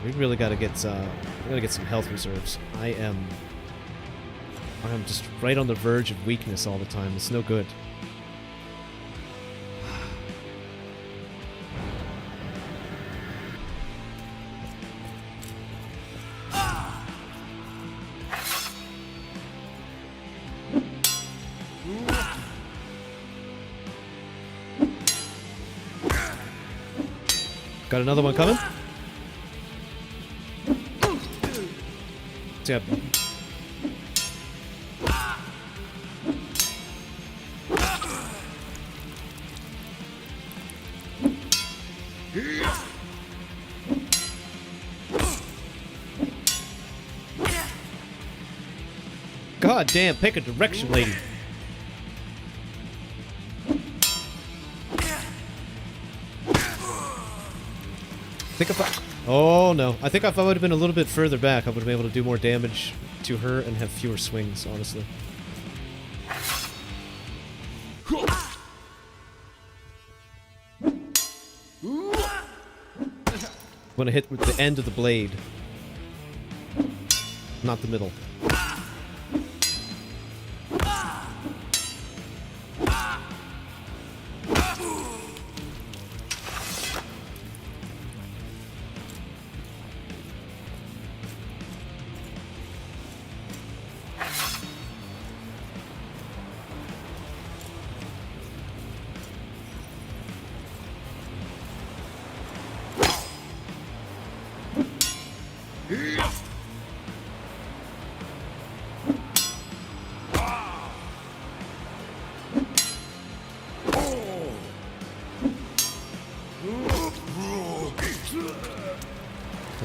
We really gotta get some health reserves. I'm just right on the verge of weakness all the time. It's no good. Got another one coming. Yep. God damn, pick a direction, lady. Oh no. I think if I would have been a little bit further back, I would have been able to do more damage to her and have fewer swings, honestly. I'm gonna hit with the end of the blade. Not the middle.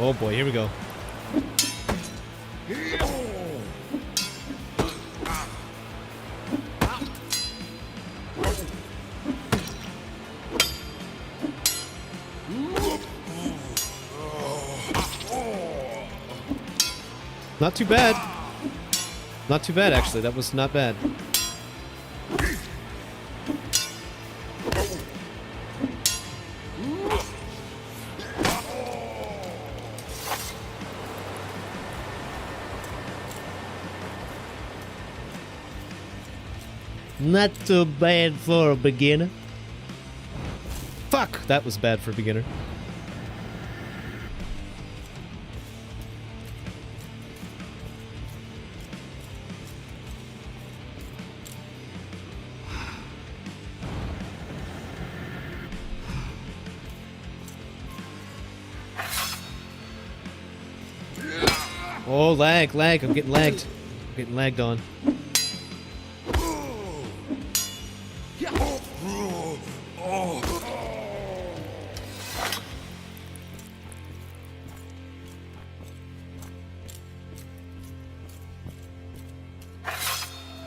Oh boy, here we go. Not too bad. Not too bad, actually. That was not bad. Not too bad for a beginner. Fuck! That was bad for a beginner. Oh, lag, lag. I'm getting lagged. I'm getting lagged on.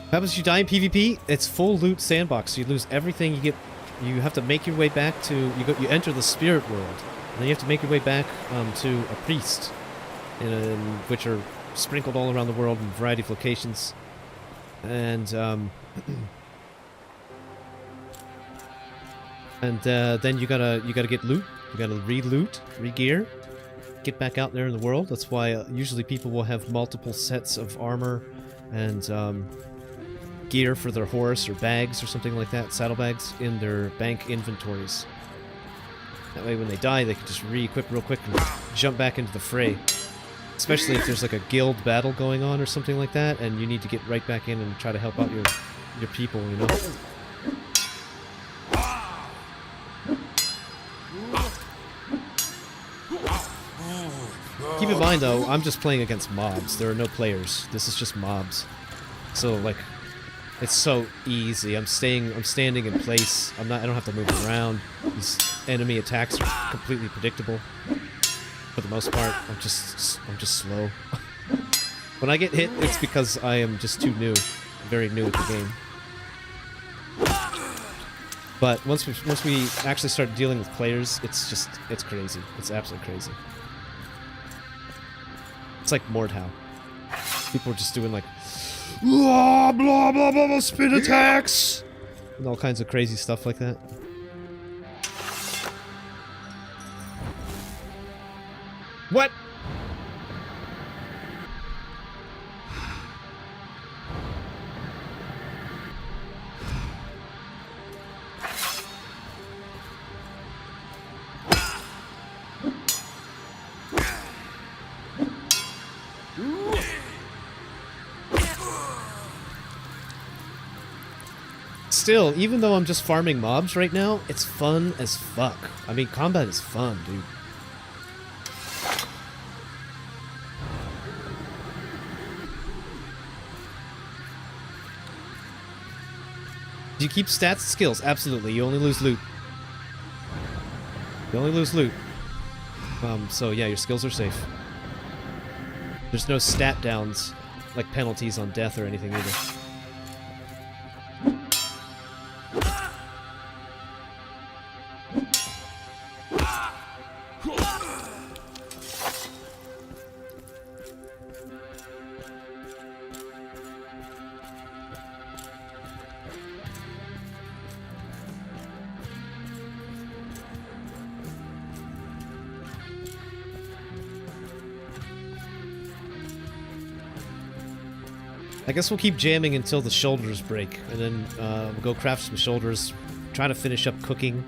What happens if you die in PvP? It's full loot sandbox. So you lose everything you get. You have to make your way back to... You enter the spirit world. And then you have to make your way back to a priest. Which are sprinkled all around the world in a variety of locations. And then you gotta get loot. You gotta re-loot, re-gear, get back out there in the world. That's why usually people will have multiple sets of armor and gear for their horse or bags or something like that, saddlebags, in their bank inventories. That way when they die, they can just re-equip real quick and jump back into the fray. Especially if there's like a guild battle going on or something like that, and you need to get right back in and try to help out your people, you know? Keep in mind though, I'm just playing against mobs. There are no players. This is just mobs. So like, it's so easy. I'm standing in place. I don't have to move around. These enemy attacks are completely predictable. For the most part, I'm just slow. When I get hit, it's because I am just too new, very new at the game. But once we actually start dealing with players, it's crazy. It's absolutely crazy. It's like Mordhau. People are just doing like blah blah blah blah, blah spin attacks and all kinds of crazy stuff like that. What? Still, even though I'm just farming mobs right now, it's fun as fuck. I mean, combat is fun, dude. Do you keep stats and skills? Absolutely. You only lose loot. You only lose loot. So yeah, your skills are safe. There's no stat downs, like penalties on death or anything either. I guess we'll keep jamming until the shoulders break, and then we'll go craft some shoulders, try to finish up cooking,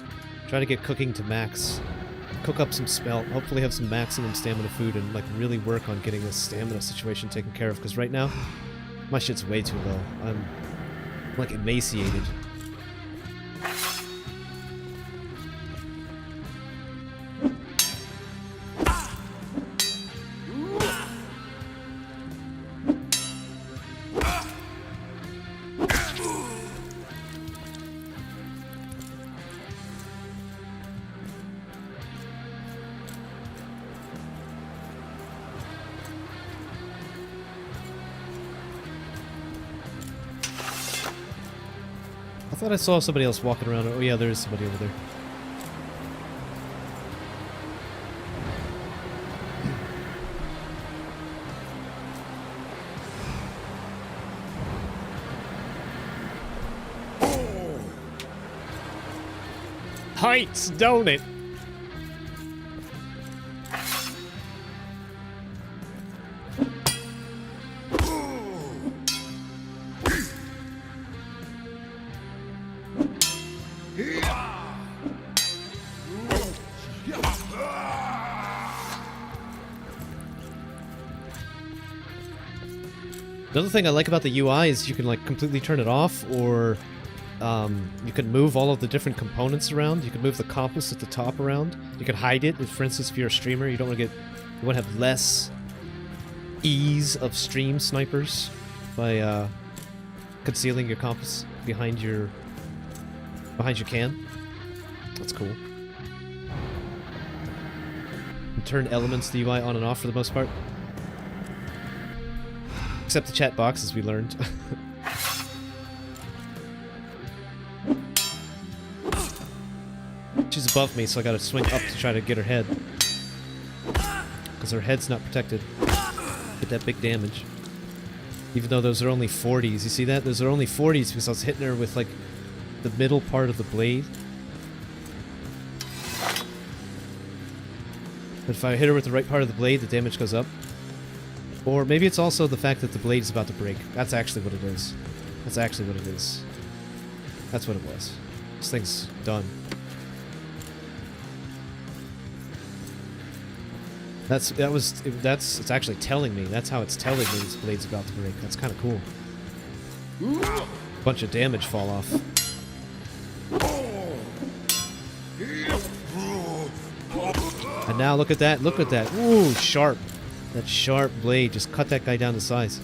try to get cooking to max, cook up some spell, hopefully have some maximum stamina food, and like really work on getting this stamina situation taken care of, because right now, my shit's way too low. I'm like emaciated. I thought I saw somebody else walking around. Oh yeah, there is somebody over there. Heights, don't it? Another thing I like about the UI is you can like completely turn it off, or you can move all of the different components around. You can move the compass at the top around. You can hide it. For instance, if you're a streamer, you don't want to you want to have less ease of stream snipers by concealing your compass behind your can. That's cool. And turn elements of the UI on and off for the most part. Except the chat box, as we learned. She's above me, so I gotta swing up to try to get her head. Because her head's not protected. Get that big damage. Even though those are only 40s. You see that? Those are only 40s because I was hitting her with, like, the middle part of the blade. But if I hit her with the right part of the blade, the damage goes up. Or maybe it's also the fact that the blade is about to break. That's actually what it is. That's actually what it is. That's what it was. This thing's done. It's actually telling me. That's how it's telling me this blade's about to break. That's kind of cool. Bunch of damage fall off. And now look at that. Look at that. Ooh, sharp. That sharp blade just cut that guy down to size.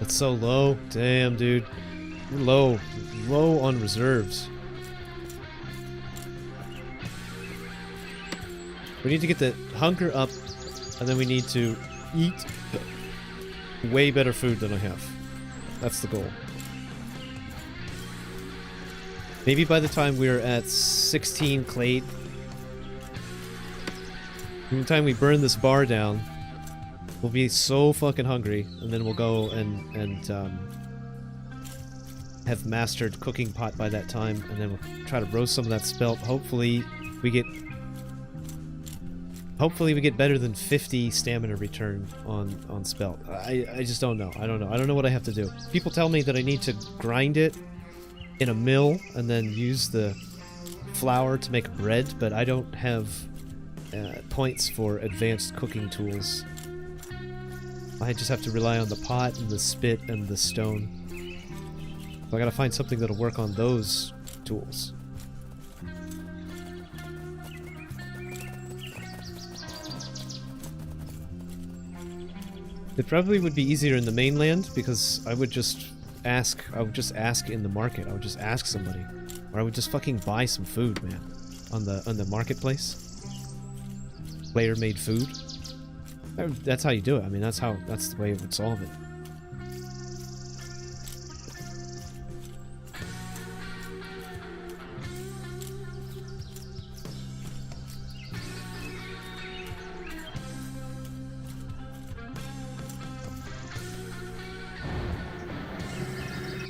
That's so low. Damn, dude. We're low. Low on reserves. We need to get the hunger up, and then we need to eat way better food than I have. That's the goal. Maybe by the time we're at 16 CLADE, by the time we burn this bar down, we'll be so fucking hungry, and then we'll go and have mastered cooking pot by that time, and then we'll try to roast some of that spelt. Hopefully we get better than 50 stamina return on spelt. I just don't know. I don't know what I have to do. People tell me that I need to grind it in a mill and then use the flour to make bread, but I don't have points for advanced cooking tools. I just have to rely on the pot and the spit and the stone. So I gotta find something that'll work on those tools. It probably would be easier in the mainland because I would just ask in the market. I would just ask somebody. Or I would just fucking buy some food, man. on the marketplace. Player made food. That's how you do it. I mean, that's the way it would solve it.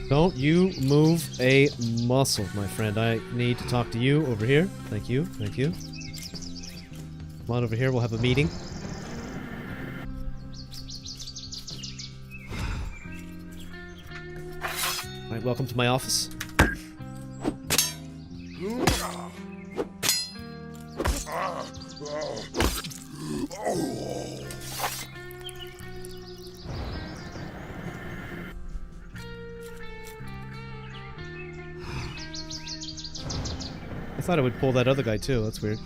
Don't you move a muscle, my friend. I need to talk to you over here. Thank you, thank you. Come on over here, we'll have a meeting. Alright, welcome to my office. I thought I would pull that other guy too, that's weird.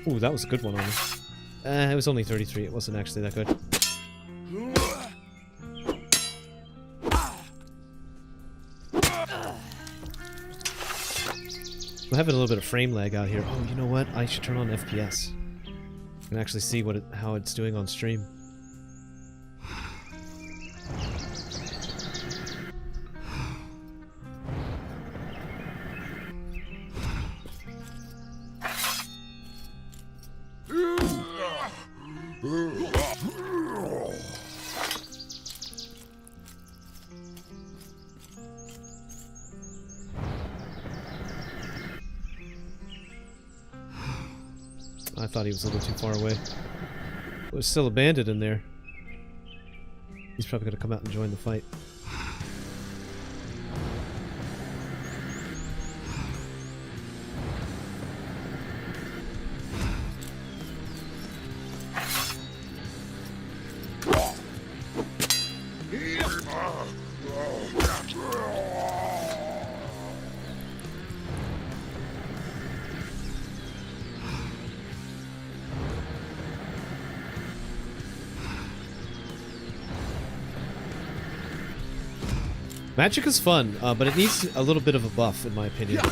Ooh, that was a good one on me. It was only 33, it wasn't actually that good. I'm having a little bit of frame lag out here. Oh, you know what? I should turn on FPS. I can actually see how it's doing on stream. I thought he was a little too far away. It was still a bandit in there. He's probably going to come out and join the fight. Magic is fun, but it needs a little bit of a buff, in my opinion.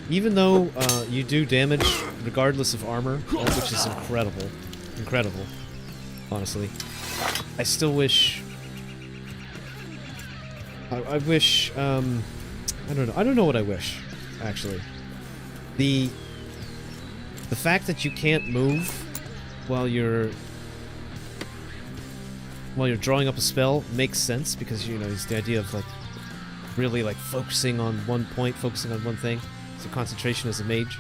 Even though you do damage regardless of armor, which is incredible. Incredible, honestly. I still wish... I wish, I don't know. I don't know what I wish, actually. The fact that you can't move while you're drawing up a spell makes sense, because, you know, it's the idea of, like, really, like, focusing on one point, focusing on one thing. So concentration as a mage.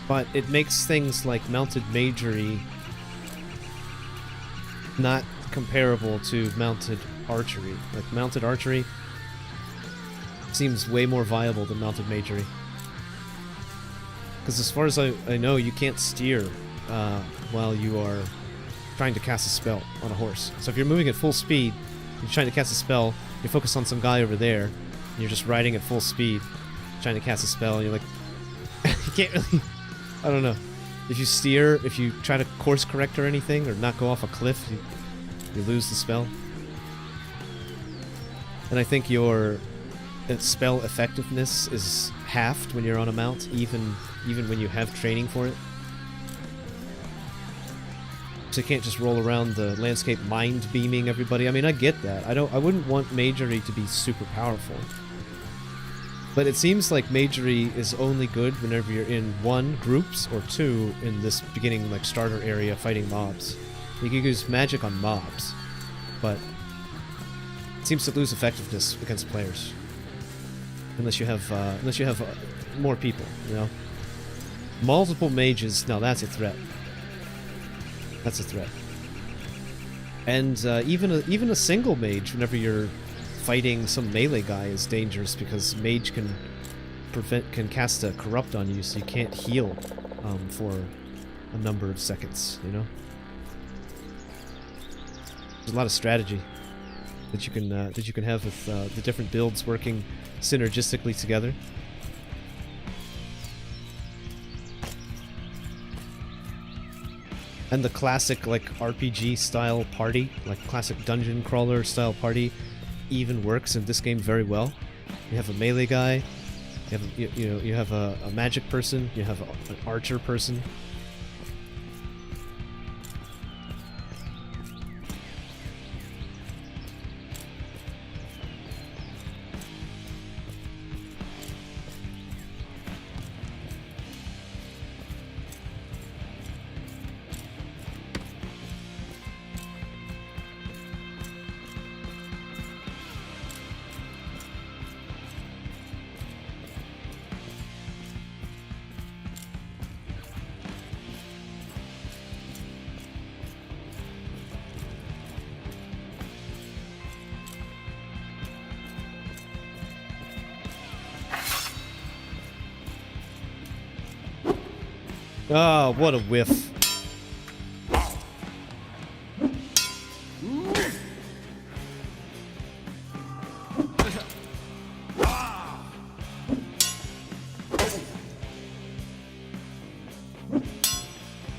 But it makes things like mounted magery not comparable to mounted archery. Like, mounted archery seems way more viable than mounted magery. Because as far as I know, you can't steer while you are trying to cast a spell on a horse. So if you're moving at full speed, you're trying to cast a spell, you focus on some guy over there, and you're just riding at full speed, trying to cast a spell, and you're like... you can't really... I don't know. If you steer, if you try to course correct or anything, or not go off a cliff, you lose the spell. And I think your spell effectiveness is halved when you're on a mount, even when you have training for it. So you can't just roll around the landscape mind beaming everybody. I mean, I get that. I wouldn't want magery to be super powerful. But it seems like magery is only good whenever you're in 1, groups, or 2, in this beginning, like, starter area fighting mobs. You can use magic on mobs, but it seems to lose effectiveness against players. Unless you have more people, you know? Multiple mages, now that's a threat. That's a threat. And even a single mage, whenever you're fighting some melee guy, is dangerous, because mage can cast a corrupt on you, so you can't heal for a number of seconds. You know, there's a lot of strategy that you can have with the different builds working synergistically together. And the classic, like, RPG style party, like classic dungeon crawler style party, even works in this game very well. You have a melee guy, you have a magic person, you have an archer person. Oh, what a whiff. This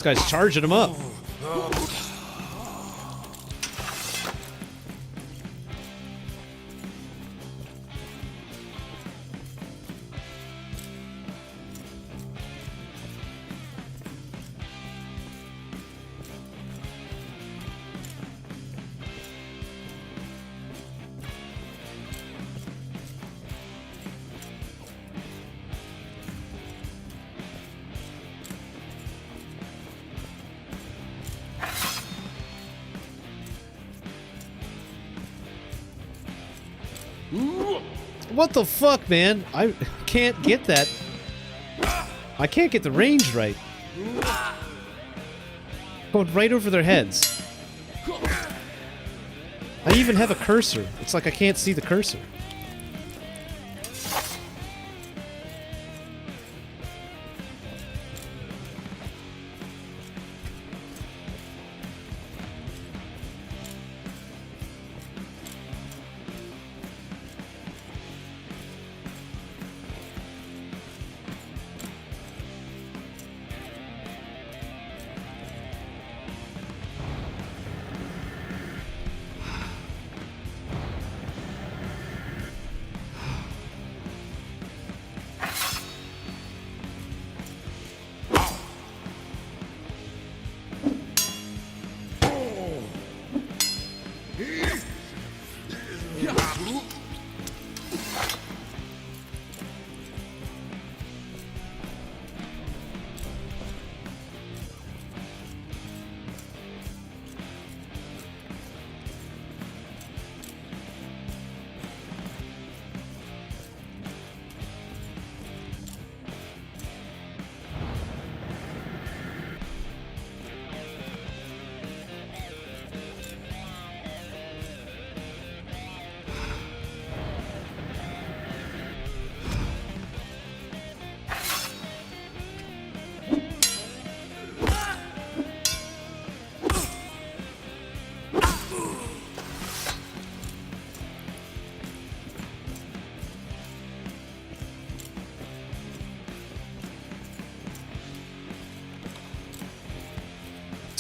guy's charging him up. What the fuck, man? I can't get that. I can't get the range right. Going right over their heads. I even have a cursor. It's like I can't see the cursor.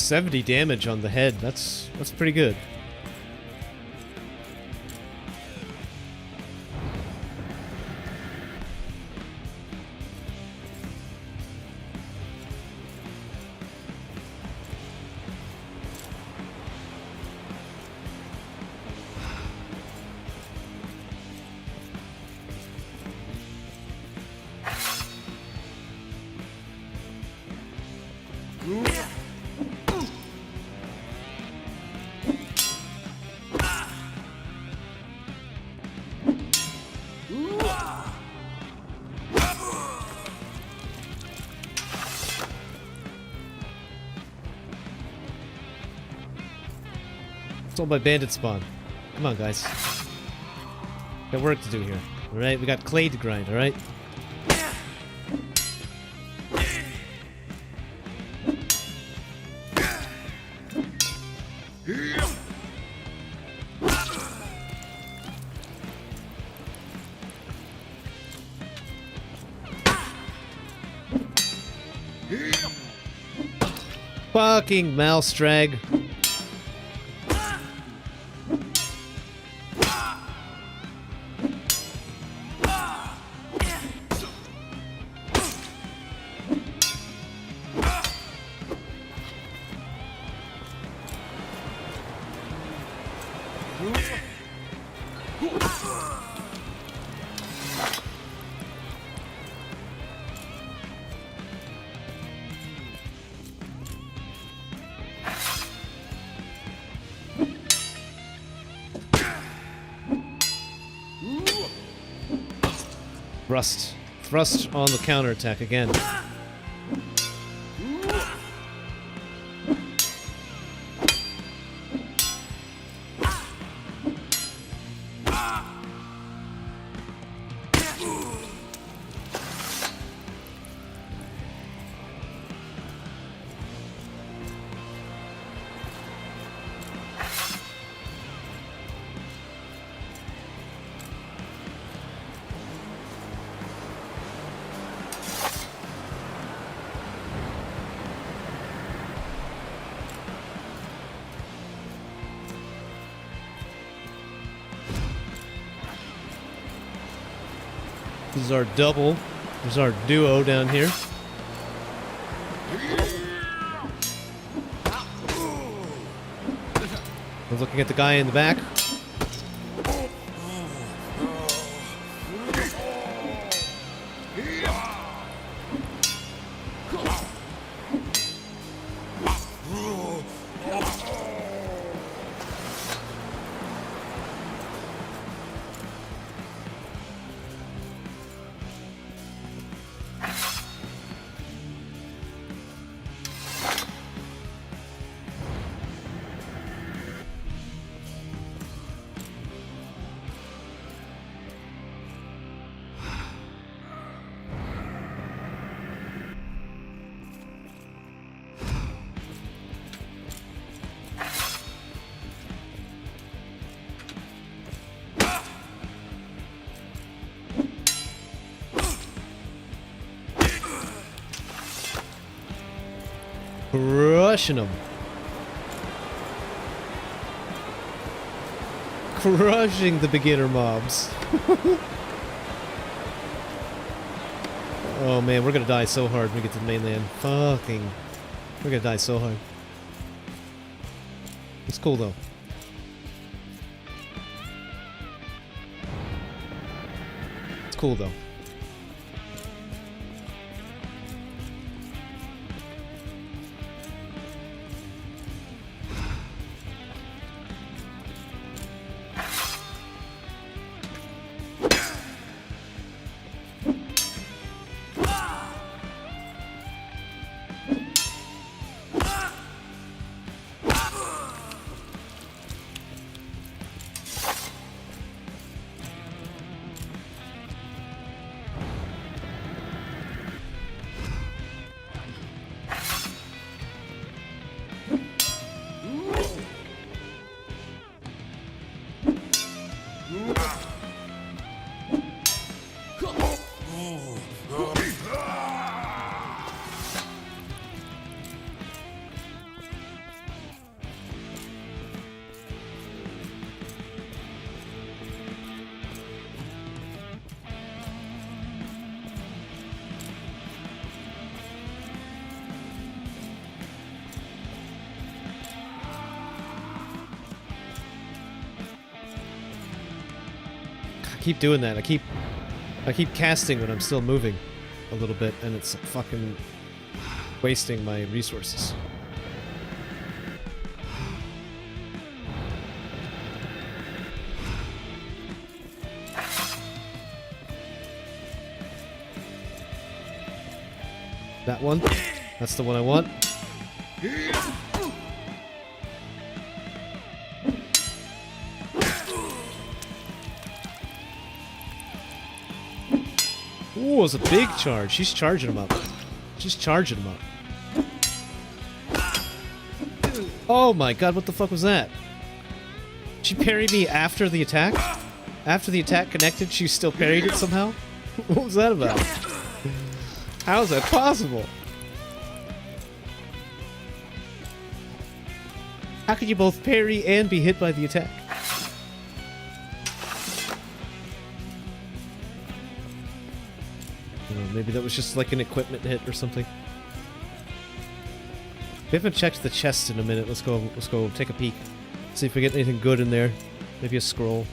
$70 damage on the head. That's pretty good. It's all by bandit spawn. Come on, guys. Got work to do here. Alright, we got CLADE to grind, alright? Fucking mouse drag. Thrust. Thrust on the counterattack again. This is our double. There's our duo down here. I'm looking at the guy in the back. Crushing them. Crushing the beginner mobs. Oh man, we're gonna die so hard when we get to the mainland. Fucking. We're gonna die so hard. It's cool though. It's cool though. I keep doing that. I keep casting when I'm still moving a little bit, and it's fucking wasting my resources. That one. That's the one I want. Ooh, it was a big charge. She's charging him up. She's charging him up. Oh my god, what the fuck was that? She parried me after the attack? After the attack connected, she still parried it somehow? What was that about? How is that possible? How could you both parry and be hit by the attack? Maybe that was just like an equipment hit or something. We haven't checked the chest in a minute. Let's go take a peek. See if we get anything good in there. Maybe a scroll.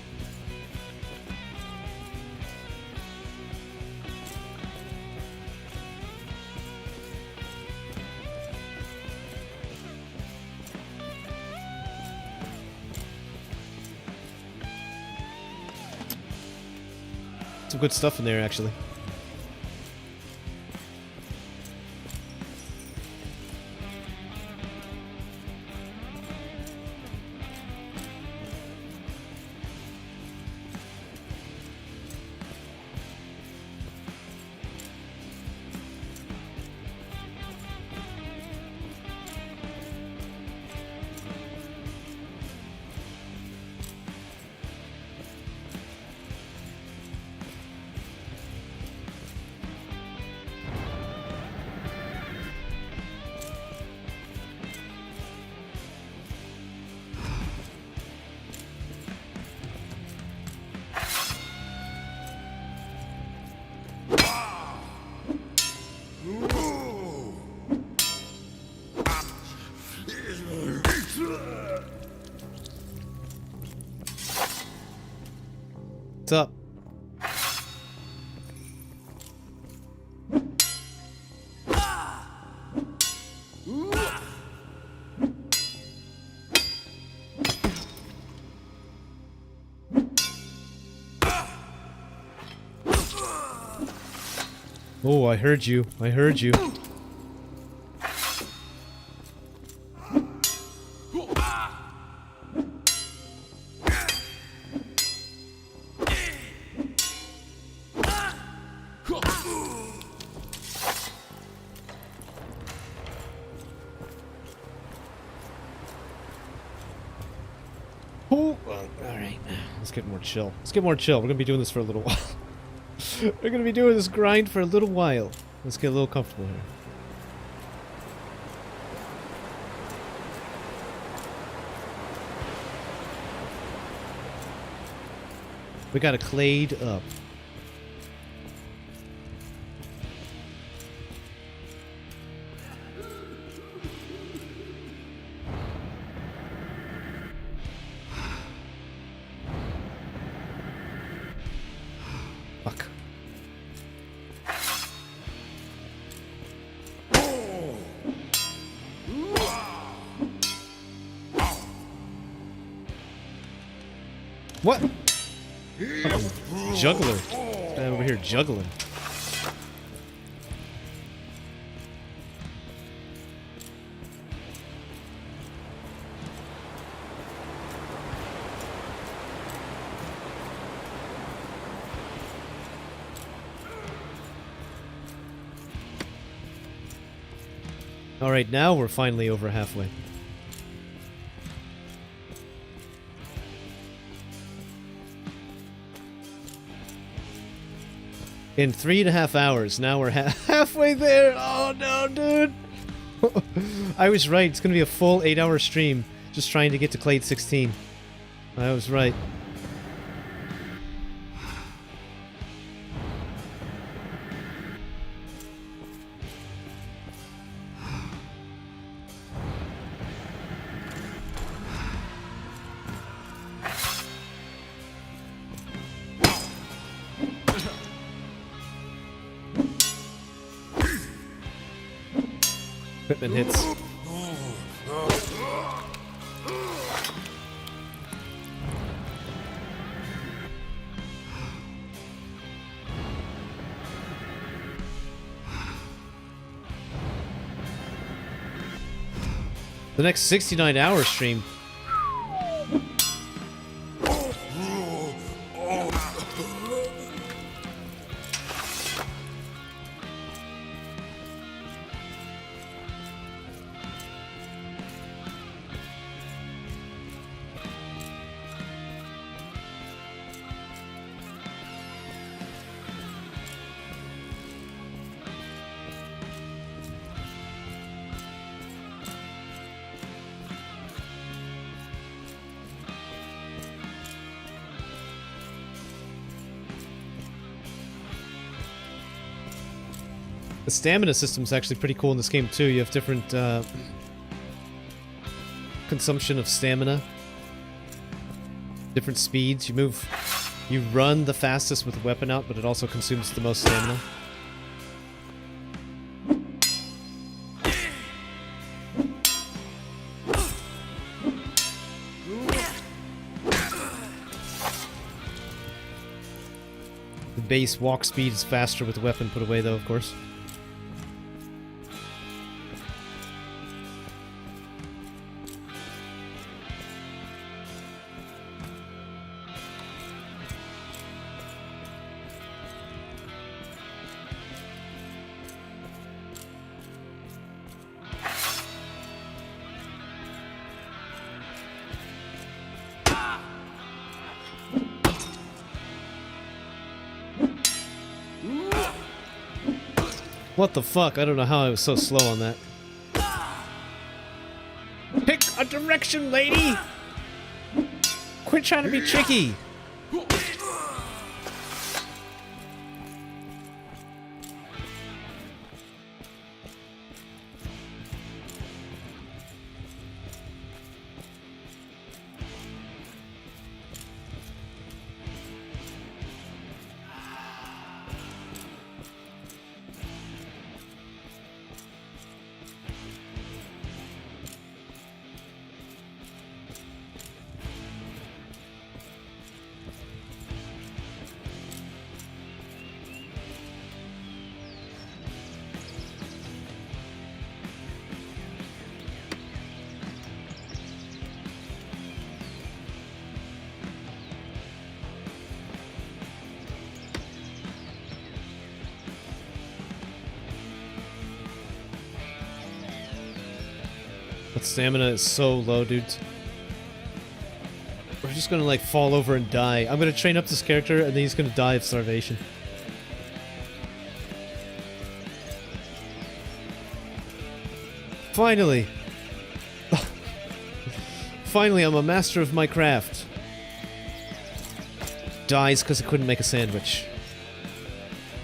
Some good stuff in there, actually. What's up? Oh, I heard you. I heard you. Oh, alright. Let's get more chill. Let's get more chill. We're gonna be doing this for a little while. We're gonna be doing this grind for a little while. Let's get a little comfortable here. We got a CLADE up. Fuck. What? Juggler. This guy over here juggling. Alright, now we're finally over halfway. In 3.5 hours, now we're halfway there. Oh no, dude. I was right. It's gonna be a full 8-hour stream just trying to get to CLADE 16. I was right. Equipment hits. The next 69-hour stream. stamina system is actually pretty cool in this game too. You have different consumption of stamina, different speeds. You run the fastest with the weapon out, but it also consumes the most stamina. The base walk speed is faster with the weapon put away though, of course. What the fuck? I don't know how I was so slow on that. Pick a direction, lady! Quit trying to be tricky! But stamina is so low, dudes. We're just gonna, like, fall over and die. I'm gonna train up this character, and then he's gonna die of starvation. Finally! Finally, I'm a master of my craft. Dies because he couldn't make a sandwich.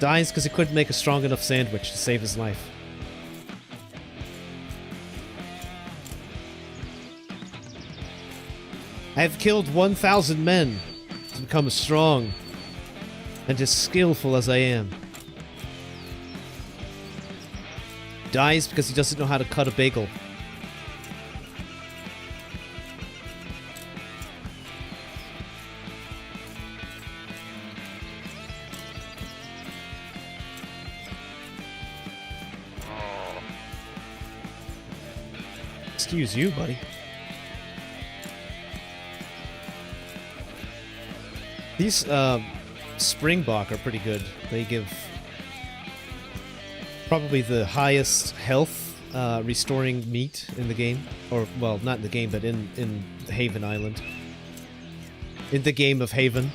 Dies because he couldn't make a strong enough sandwich to save his life. I have killed 1,000 men to become as strong and as skillful as I am. Dies because he doesn't know how to cut a bagel. Excuse you, buddy. These Springbok are pretty good. They give probably the highest health restoring meat in the game. Or, well, not in the game, but in Haven Island. In the game of Haven.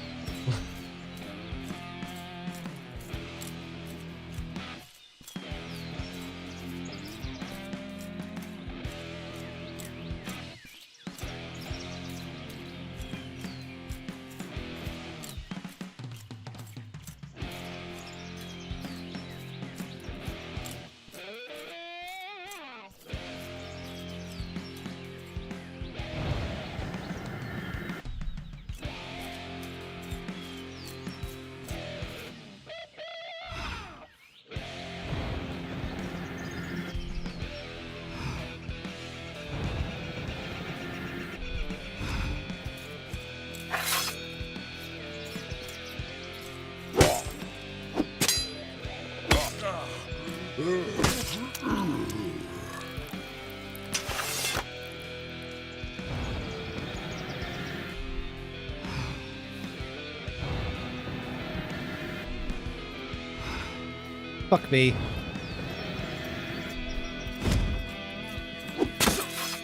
Fuck me.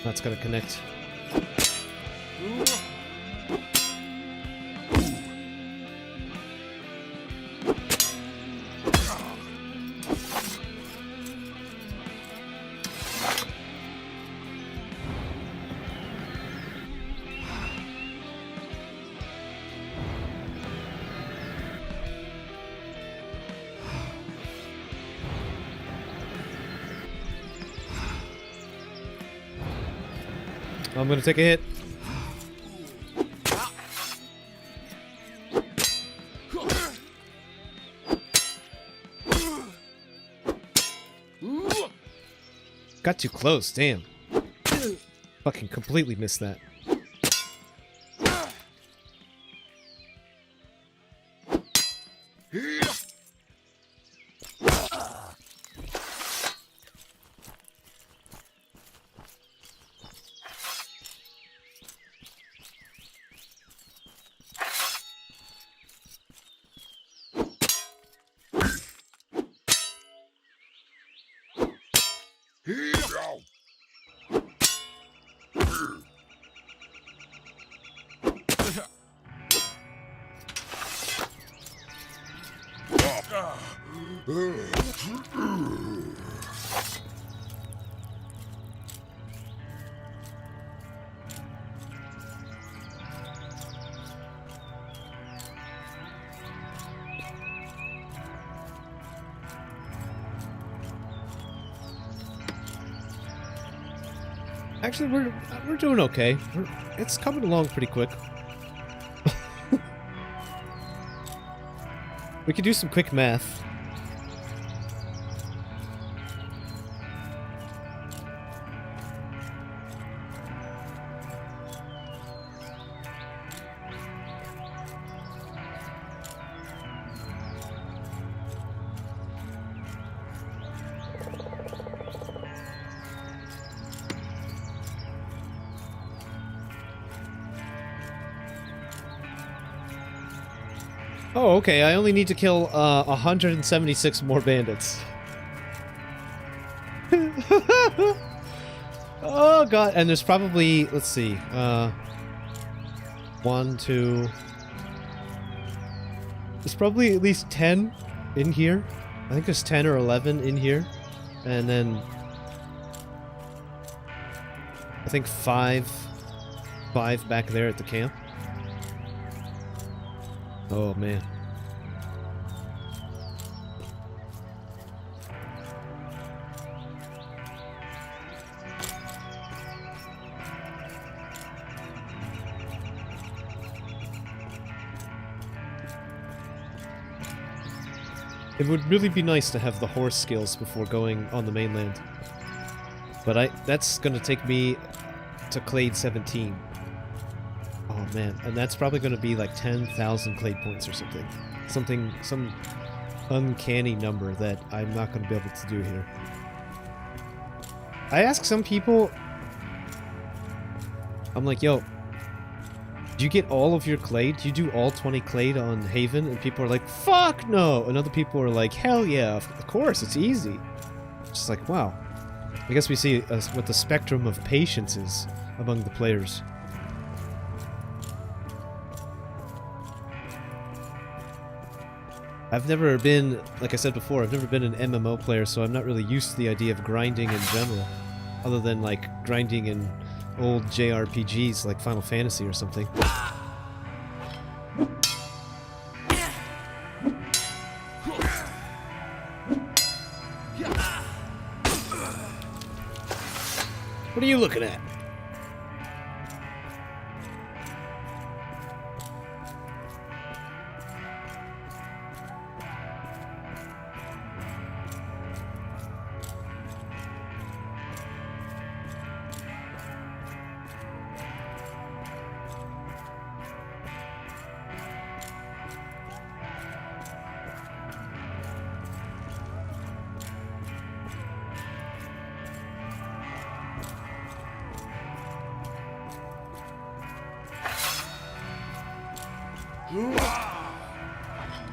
That's gotta connect. I'm gonna take a hit. Got too close, damn. Fucking completely missed that. Actually, we're doing okay. It's coming along pretty quick. We could do some quick math. Oh, okay, I only need to kill 176 more bandits. Oh god, and there's probably, let's see, 1, 2... There's probably at least 10 in here. I think there's 10 or 11 in here. And then... I think 5 back there at the camp. Oh, man. It would really be nice to have the horse skills before going on the mainland. But that's gonna take me to CLADE 17. Oh man, and that's probably going to be like 10,000 CLADE points or something. Some uncanny number that I'm not going to be able to do here. I ask some people, I'm like, yo, do you get all of your CLADE? Do you do all 20 CLADE on Haven? And people are like, fuck no! And other people are like, hell yeah, of course, it's easy. Just like, wow. I guess we see what the spectrum of patience is among the players. I've never been, like I said before, I've never been an MMO player, so I'm not really used to the idea of grinding in general. Other than, like, grinding in old JRPGs like Final Fantasy or something. What are you looking at?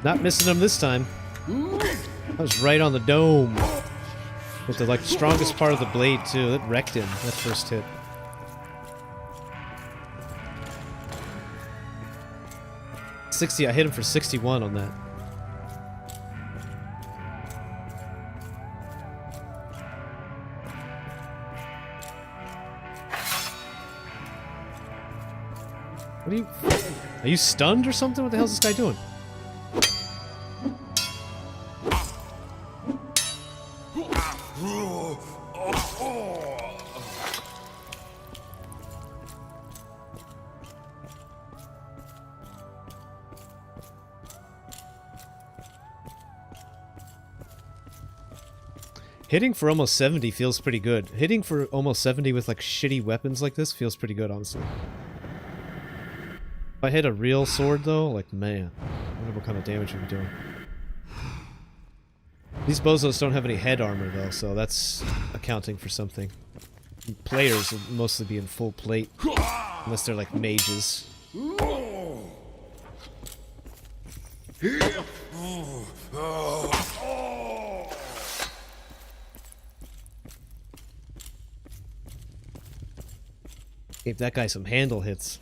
Not missing him this time. That was right on the dome. With the, like, strongest part of the blade, too. That wrecked him, that first hit. I hit him for 61 on that. What are you stunned or something? What the hell's this guy doing? Hitting for almost 70 feels pretty good. Hitting for almost 70 with like shitty weapons like this feels pretty good, honestly. If I hit a real sword though, like man, I wonder what kind of damage we'd be doing. These bozos don't have any head armor though, so that's accounting for something. Players will mostly be in full plate, unless they're like mages. Gave that guy some handle hits.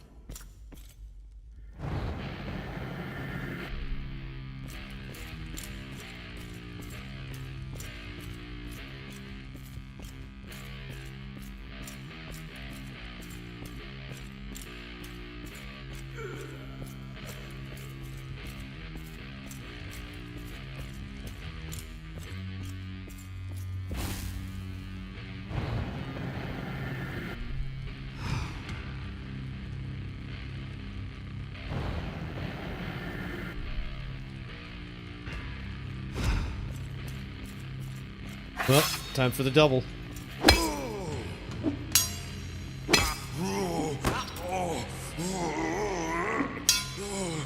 Well, time for the double.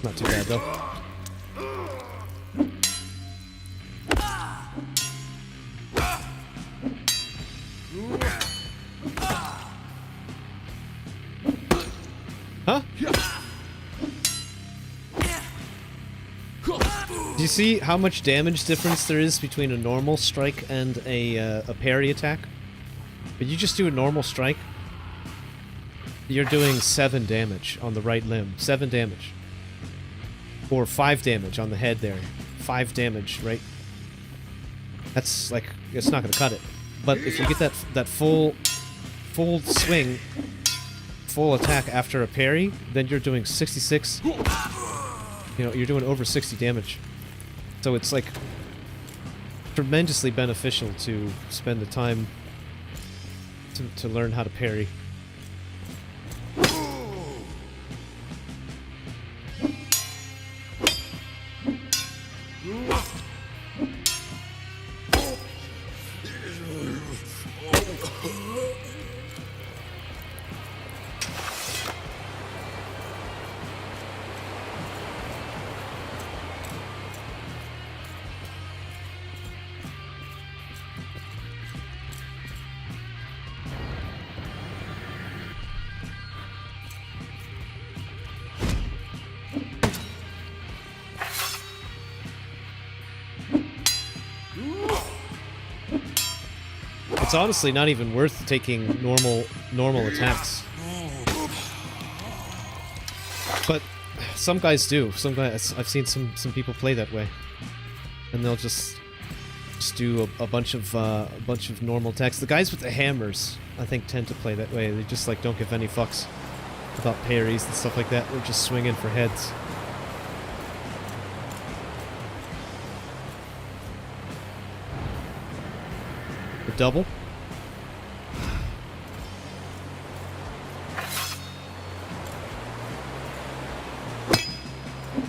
Not too bad though. Huh? Do you see how much damage difference there is between a normal strike and a parry attack? If you just do a normal strike, you're doing 7 damage on the right limb. 7 damage. Or 5 damage on the head there. 5 damage, right? That's like, it's not gonna cut it. But if you get that full swing, full attack after a parry, then you're doing 66. You know, you're doing over 60 damage. So it's like tremendously beneficial to spend the time to learn how to parry. It's honestly not even worth taking normal attacks. But some guys do. Some guys, I've seen some people play that way, and they'll just do a bunch of normal attacks. The guys with the hammers, I think, tend to play that way. They just like don't give any fucks about parries and stuff like that. They're just swinging for heads. The double.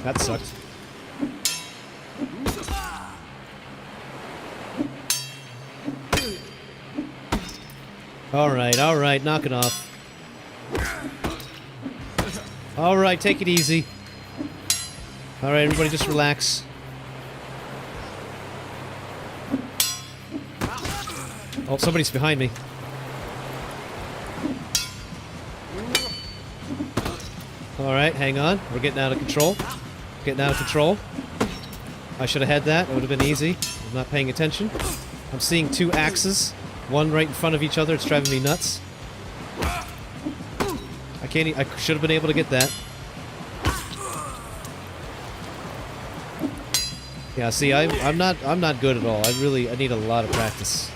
That sucked. Alright, knock it off. Alright, take it easy. Alright, everybody just relax. Oh, somebody's behind me. Alright, hang on. We're getting out of control. Getting out of control. I should have had that. It would have been easy. I'm not paying attention. I'm seeing 2 axes. One right in front of each other. It's driving me nuts. I should have been able to get that. Yeah, see, I'm not good at all. I need a lot of practice.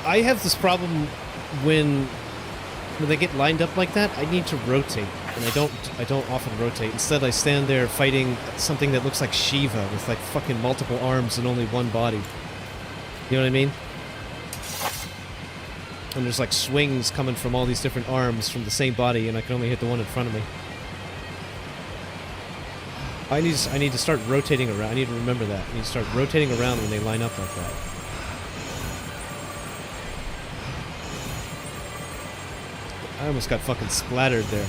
I have this problem when they get lined up like that. I need to rotate, and I don't often rotate. Instead, I stand there fighting something that looks like Shiva with like fucking multiple arms and only one body. You know what I mean? And there's like swings coming from all these different arms from the same body, and I can only hit the one in front of me. I need to start rotating around. I need to remember that. I need to start rotating around when they line up like that. I almost got fucking splattered there.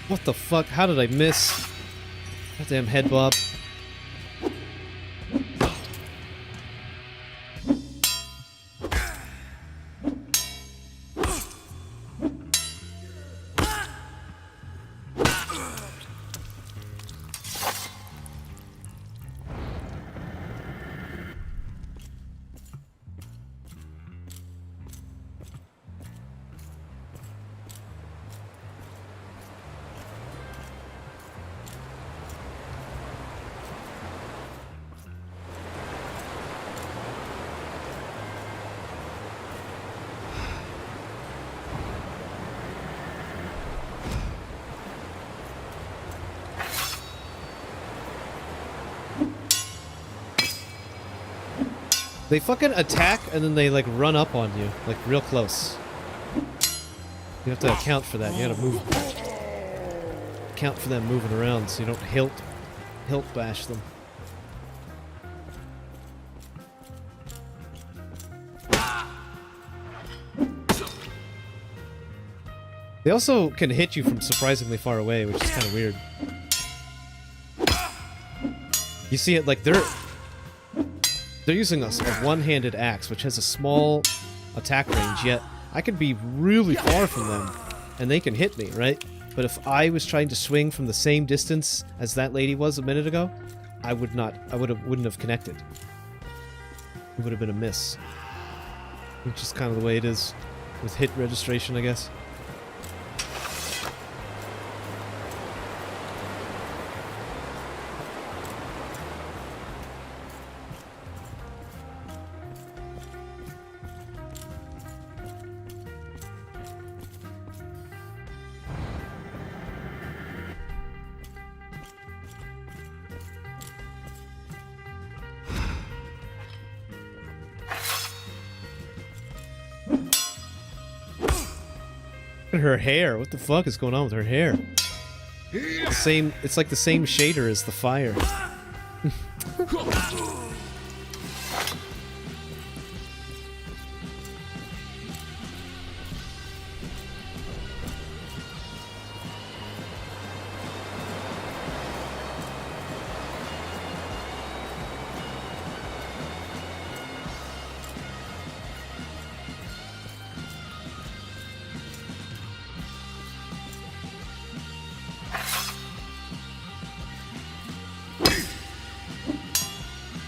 What the fuck? How did I miss? Goddamn head bob. They fucking attack and then they like run up on you, like real close. You have to account for that. You gotta move. Account for them moving around so you don't hilt bash them. They also can hit you from surprisingly far away, which is kind of weird. You see it like they're using a one-handed axe, which has a small attack range, yet I could be really far from them, and they can hit me, right? But if I was trying to swing from the same distance as that lady was a minute ago, I wouldn't have connected. It would have been a miss. Which is kind of the way it is with hit registration, I guess. Look at her hair. What the fuck is going on with her hair? The same. It's like the same shader as the fire.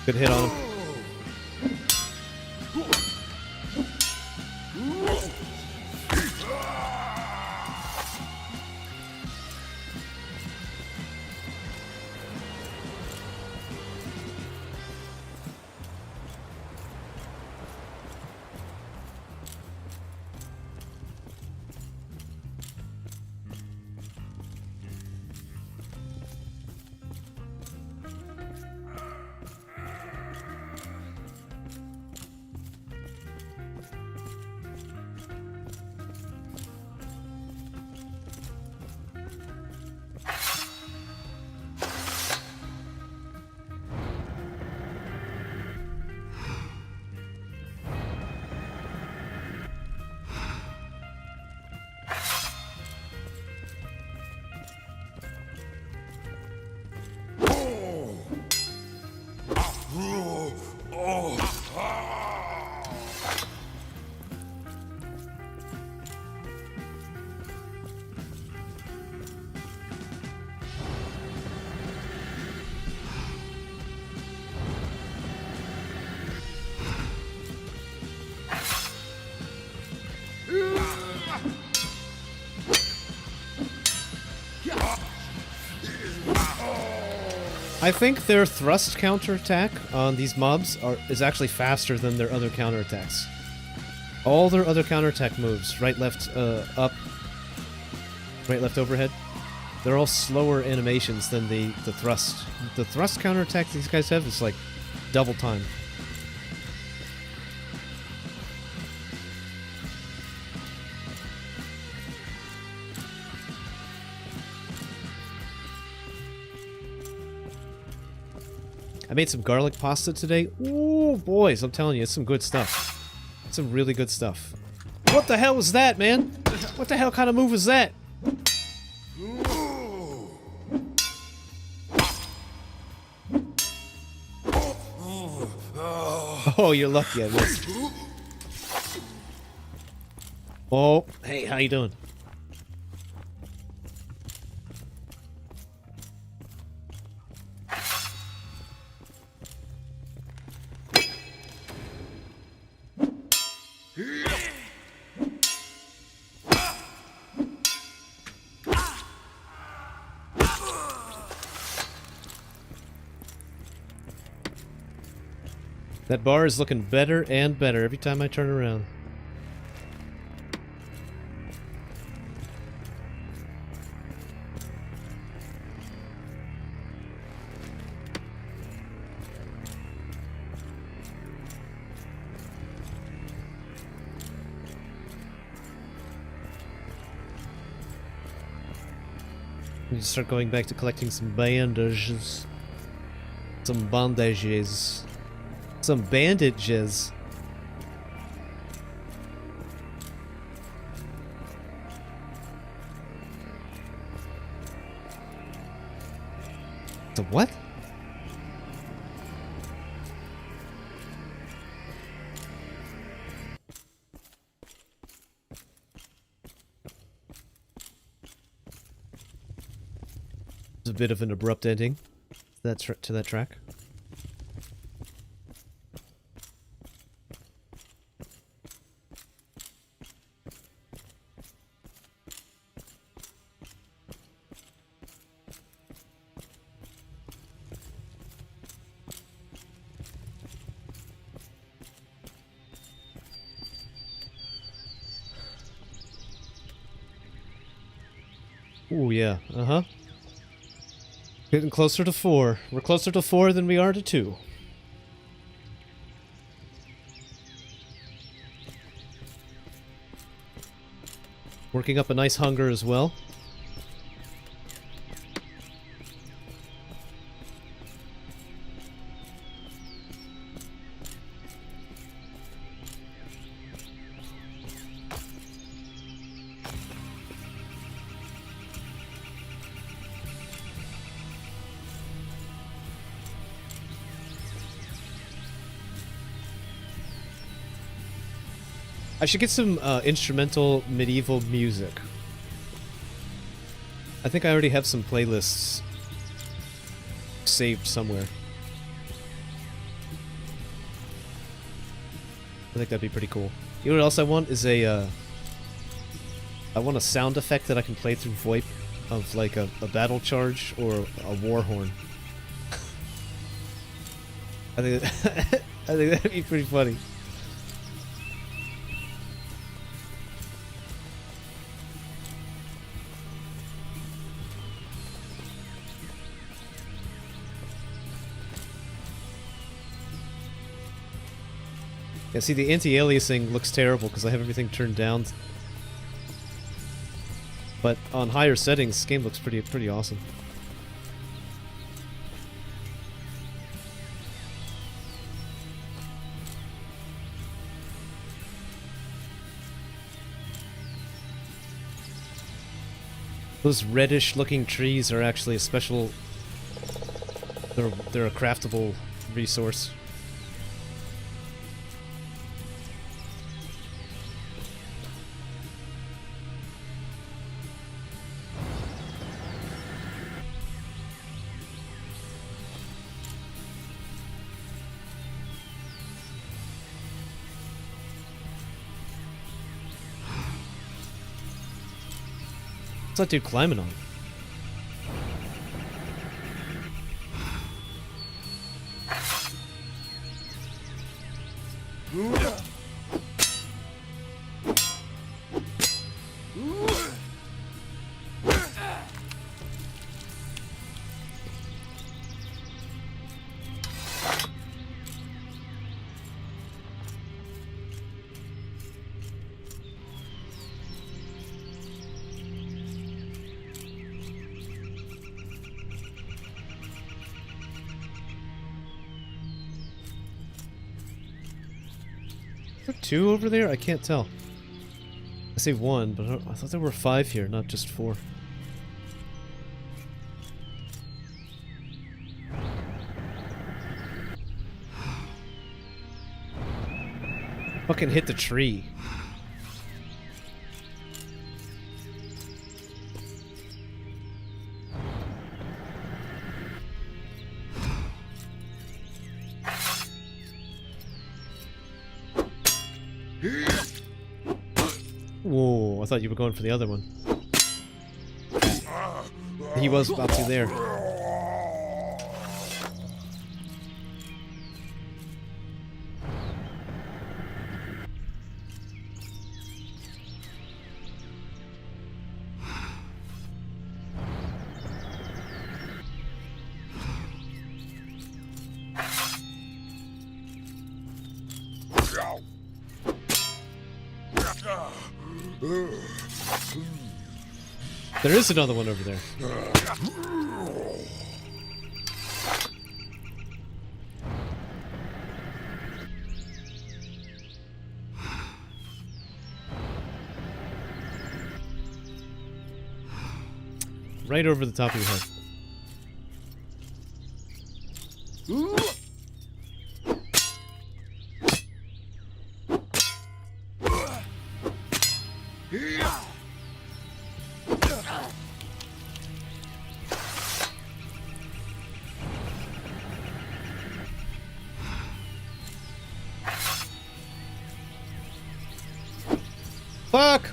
Good hit on him. I think their thrust counterattack on these mobs is actually faster than their other counterattacks. All their other counterattack moves, right, left, up, right, left, overhead, they're all slower animations than the thrust. The thrust counterattack these guys have is like double time. I made some garlic pasta today. Ooh, boys, I'm telling you, it's some good stuff. It's some really good stuff. What the hell was that, man? What the hell kind of move was that? Oh, you're lucky I missed. Oh, hey, how you doing? That bar is looking better and better every time I turn around. We need to start going back to collecting some bandages. Some bandages. Some bandages. The what? It's a bit of an abrupt ending to that track. Ooh, yeah. Uh-huh. Getting closer to 4. We're closer to 4 than we are to 2. Working up a nice hunger as well. I should get some instrumental medieval music. I think I already have some playlists saved somewhere. I think that'd be pretty cool. You know what else I want is a I want a sound effect that I can play through VoIP of like a battle charge or a war horn. I think I think that'd be pretty funny. Yeah, see, the anti-aliasing looks terrible because I have everything turned down. But on higher settings, this game looks pretty awesome. Those reddish-looking trees are actually a special... They're a craftable resource. What's that dude climbing on? Two over there? I can't tell. I say one, but I thought there were 5 here, not just 4. Fucking hit the tree. Whoa, I thought you were going for the other one. He was about to there. There is another one over there. Right over the top of your head. Fuck!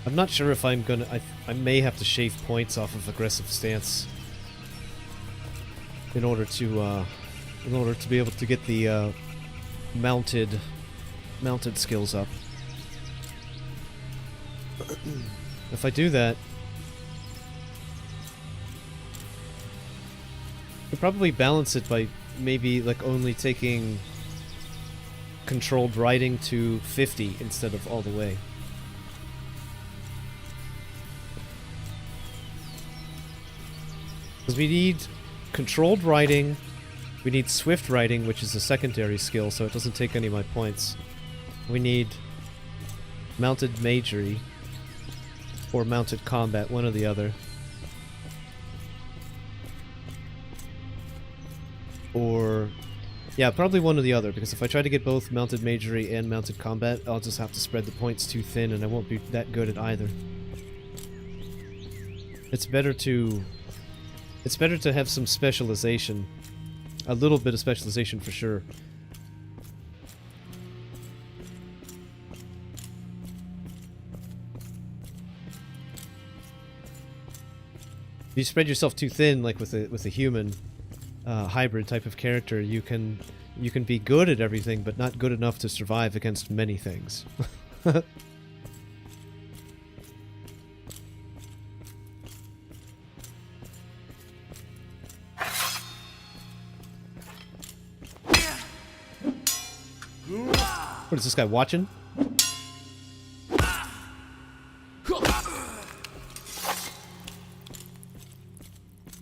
I'm not sure if I'm gonna... I may have to shave points off of aggressive stance in order to be able to get the mounted skills up. If I do that, I could probably balance it by maybe like only taking controlled riding to 50 instead of all the way. Because we need controlled riding, we need swift riding, which is a secondary skill, so it doesn't take any of my points. We need mounted magery, or mounted combat, one or the other. Or... yeah, probably one or the other, because if I try to get both mounted magery and mounted combat, I'll just have to spread the points too thin, and I won't be that good at either. It's better to have some specialization. A little bit of specialization for sure. If you spread yourself too thin, like with a human hybrid type of character, you can be good at everything, but not good enough to survive against many things. What is this guy watching?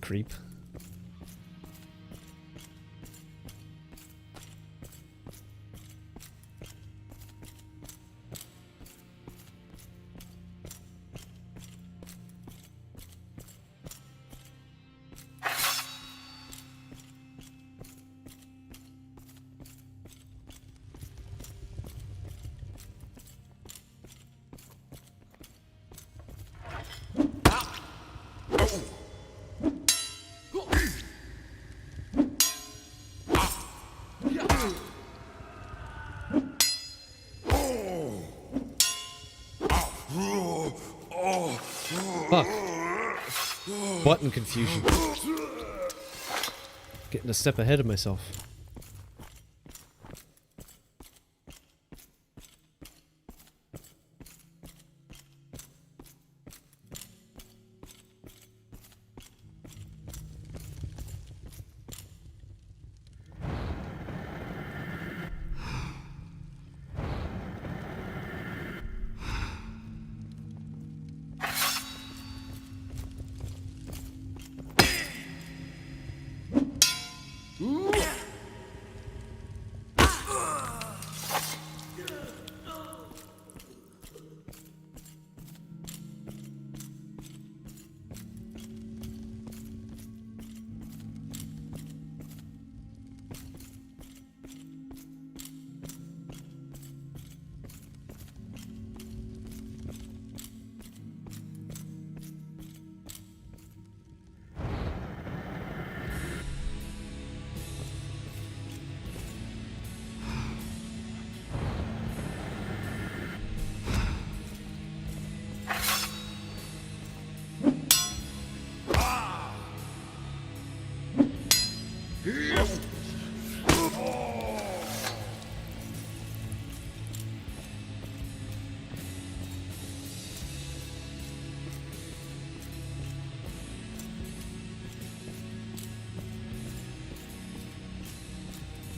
Creep. Fuck. Button confusion. Getting a step ahead of myself.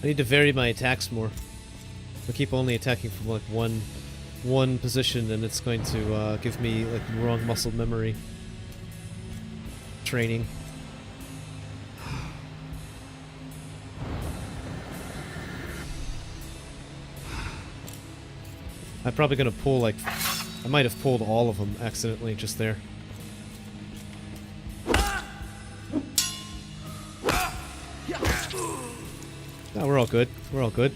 I need to vary my attacks more. I keep only attacking from like one position, and it's going to give me like wrong muscle memory training. I'm probably gonna pull like... I might have pulled all of them accidentally just there. No, we're all good. We're all good.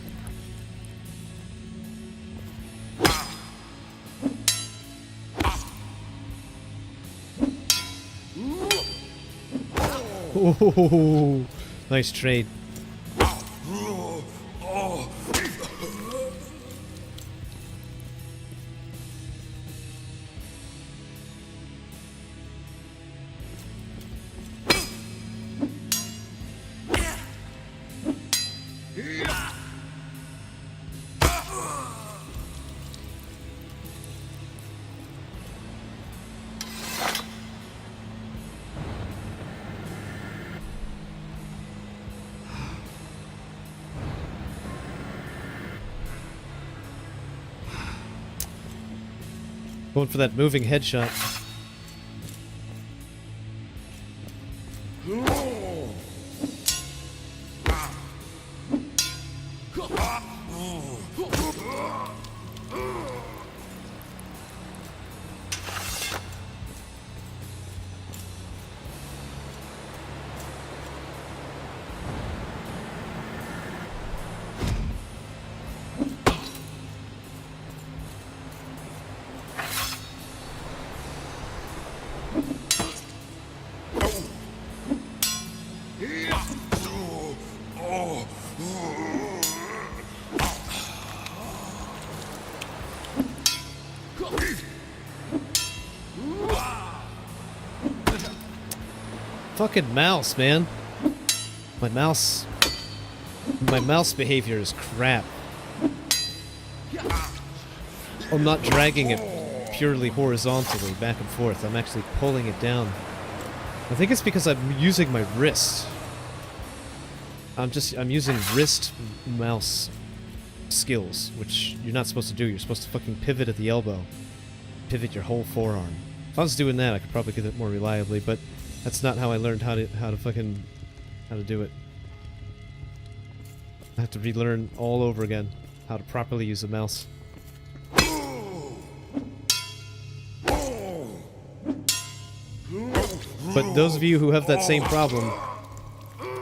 Ooh, nice trade. Going for that moving headshot. Fucking mouse, man. My mouse behavior is crap. I'm not dragging it purely horizontally back and forth. I'm actually pulling it down. I think it's because I'm using my wrist. I'm using wrist mouse skills, which you're not supposed to do. You're supposed to fucking pivot at the elbow. Pivot your whole forearm. If I was doing that, I could probably get it more reliably, but that's not how I learned how to do it. I have to relearn all over again how to properly use a mouse. But those of you who have that same problem,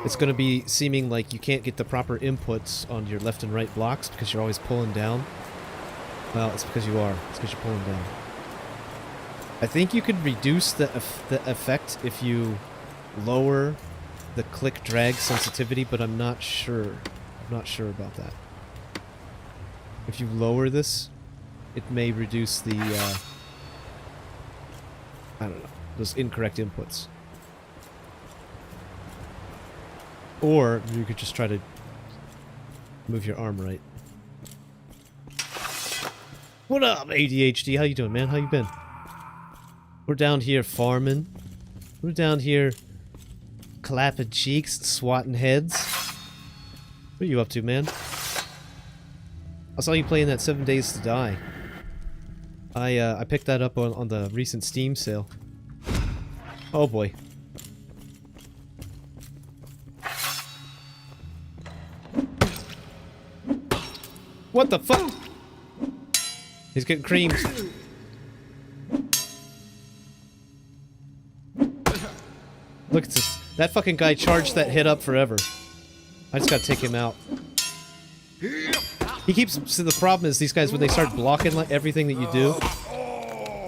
it's going to be seeming like you can't get the proper inputs on your left and right blocks because you're always pulling down. Well, it's because you are. It's because you're pulling down. I think you could reduce the effect if you lower the click drag sensitivity, but I'm not sure. I'm not sure about that. If you lower this, it may reduce the, I don't know, those incorrect inputs. Or you could just try to move your arm right. What up, ADHD? How you doing, man? How you been? We're down here farming. We're down here clapping cheeks, swatting heads. What are you up to, man? I saw you playing that 7 Days to Die. I picked that up on the recent Steam sale. Oh boy. What the fuck? He's getting creamed. Look at this. That fucking guy charged that hit up forever. I just gotta take him out. He keeps... So the problem is these guys, when they start blocking like everything that you do,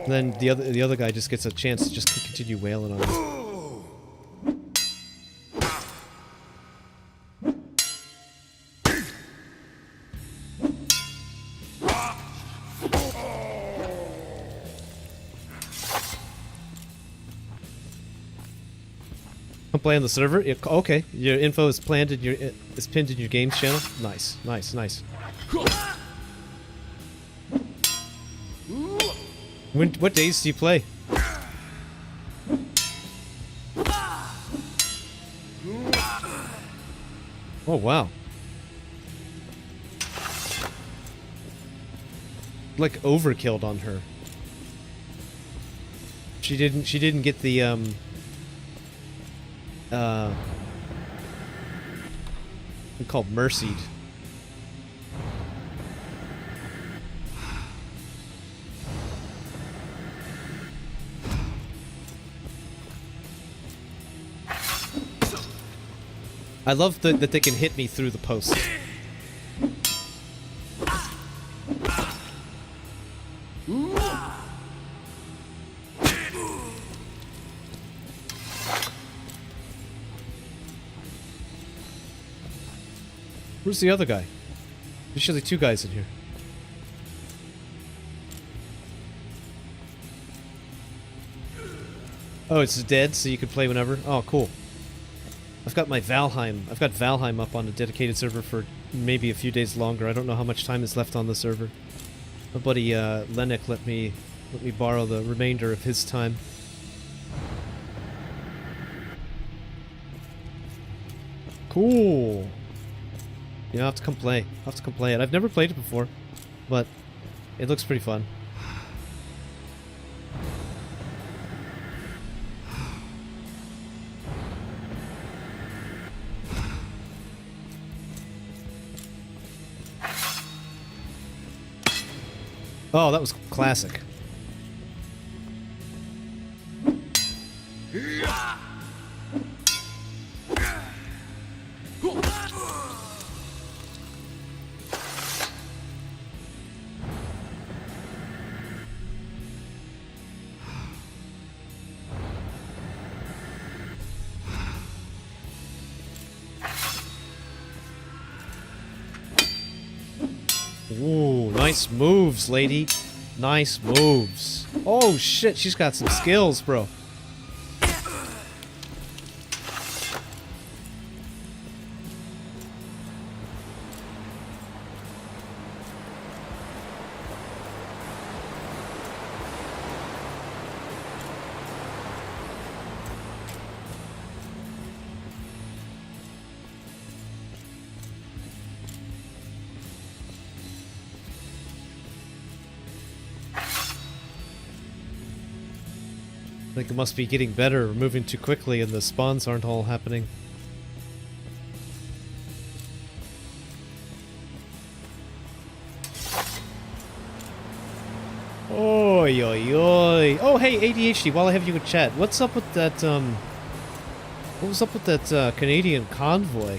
then the other guy just gets a chance to just continue wailing on him. I'm playing the server. Okay, your info is pinned in your games channel. Nice, nice, nice. What days do you play? Oh wow. Like overkilled on her. She didn't get the called mercied. I love that they can hit me through the post. Where's the other guy? There's usually two guys in here. Oh, it's dead, so you can play whenever? Oh, cool. I've got my Valheim. I've got Valheim up on a dedicated server for maybe a few days longer. I don't know how much time is left on the server. My buddy Lennox let me borrow the remainder of his time. Cool. Yeah, I'll have to come play. I'll have to come play it. I've never played it before, but it looks pretty fun. Oh, that was classic. Ooh, nice moves, lady. Nice moves. Oh shit, she's got some skills, bro. I think it must be getting better, or moving too quickly, and the spawns aren't all happening. Oi, oi, oi. Oh, hey, ADHD, while I have you in chat, what's up with that, what was up with that, Canadian convoy?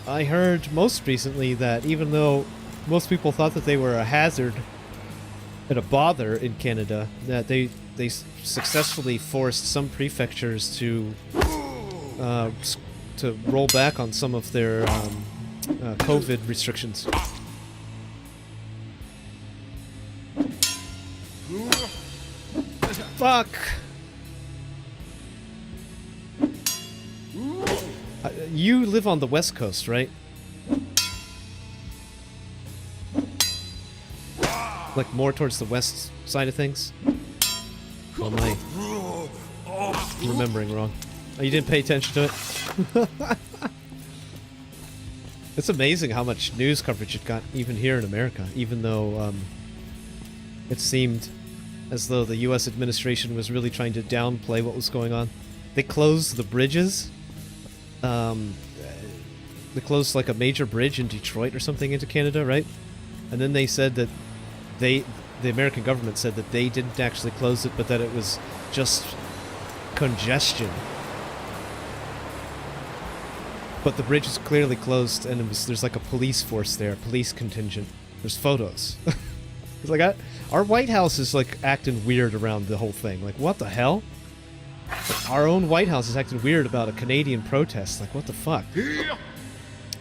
I heard most recently that even though most people thought that they were a hazard and a bother in Canada, that they successfully forced some prefectures to roll back on some of their COVID restrictions. Fuck! You live on the West Coast, right? Like more towards the west side of things? Or am I remembering wrong? Oh, you didn't pay attention to it? It's amazing how much news coverage it got even here in America, even though it seemed as though the US administration was really trying to downplay what was going on. They closed the bridges. They closed like a major bridge in Detroit or something into Canada, right? And then they said that the American government said that they didn't actually close it, but that it was just congestion. But the bridge is clearly closed, and there's like a police force there, police contingent. There's photos. It's like our White House is like acting weird around the whole thing. Like, what the hell? Our own White House is acting weird about a Canadian protest. Like, what the fuck?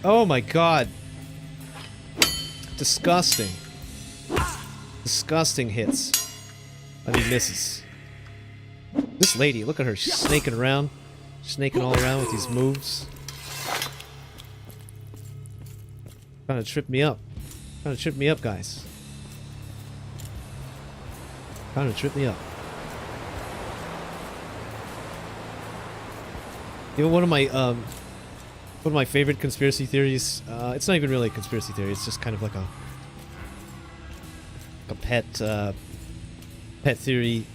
Oh my god. Disgusting. Disgusting hits. I mean, misses. This lady, look at her. She's snaking around. Snaking all around with these moves. Trying to trip me up. Trying to trip me up, guys. Trying to trip me up. You know, one of my favorite conspiracy theories. It's not even really a conspiracy theory. It's just kind of like a pet theory.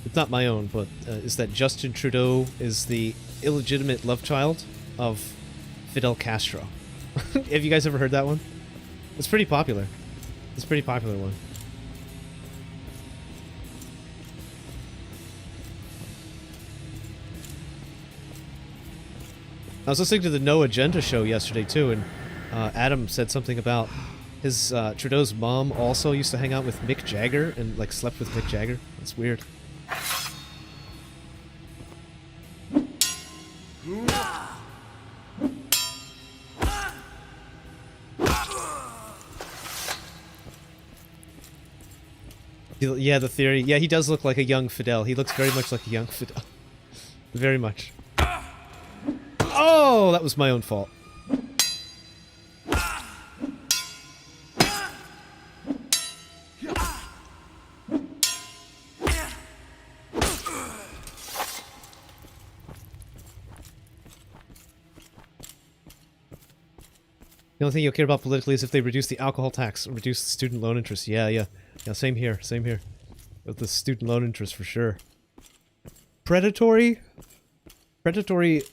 It's not my own, but is that Justin Trudeau is the illegitimate love child of Fidel Castro. Have you guys ever heard that one? It's pretty popular. It's a pretty popular one. I was listening to the No Agenda show yesterday too, and Adam said something about his Trudeau's mom also used to hang out with Mick Jagger and like slept with Mick Jagger. That's weird. Yeah, the theory. Yeah, he does look like a young Fidel. He looks very much like a young Fidel. Very much. Oh, that was my own fault. The only thing you'll care about politically is if they reduce the alcohol tax or reduce the student loan interest. Yeah, same here, same here. With the student loan interest for sure. Predatory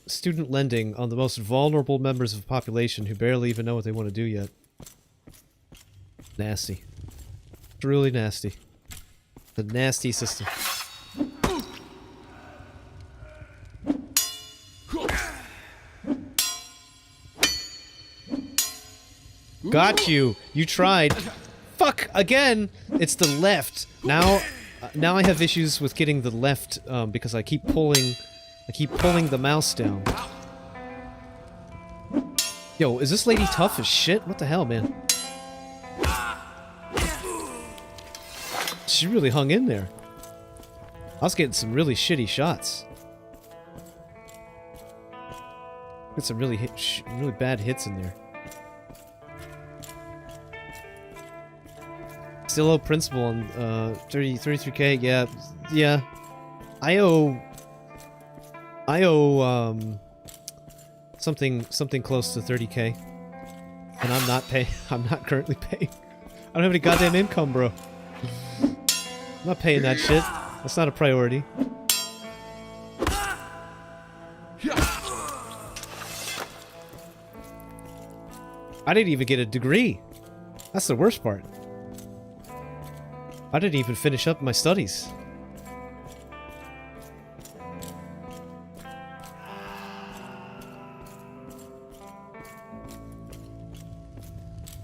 student lending on the most vulnerable members of the population who barely even know what they want to do yet. Nasty. It's really nasty. The nasty system. Got you. You tried. Fuck again. It's the left. Now I have issues with getting the left because I keep pulling the mouse down. Yo, is this lady tough as shit? What the hell, man? She really hung in there. I was getting some really shitty shots. Get some really bad hits in there. Still owe principal on 33k. Yeah. I owe something close to 30k, and I'm not paying. I'm not currently paying. I don't have any goddamn income, bro. I'm not paying that shit. That's not a priority. I didn't even get a degree. That's the worst part. I didn't even finish up my studies.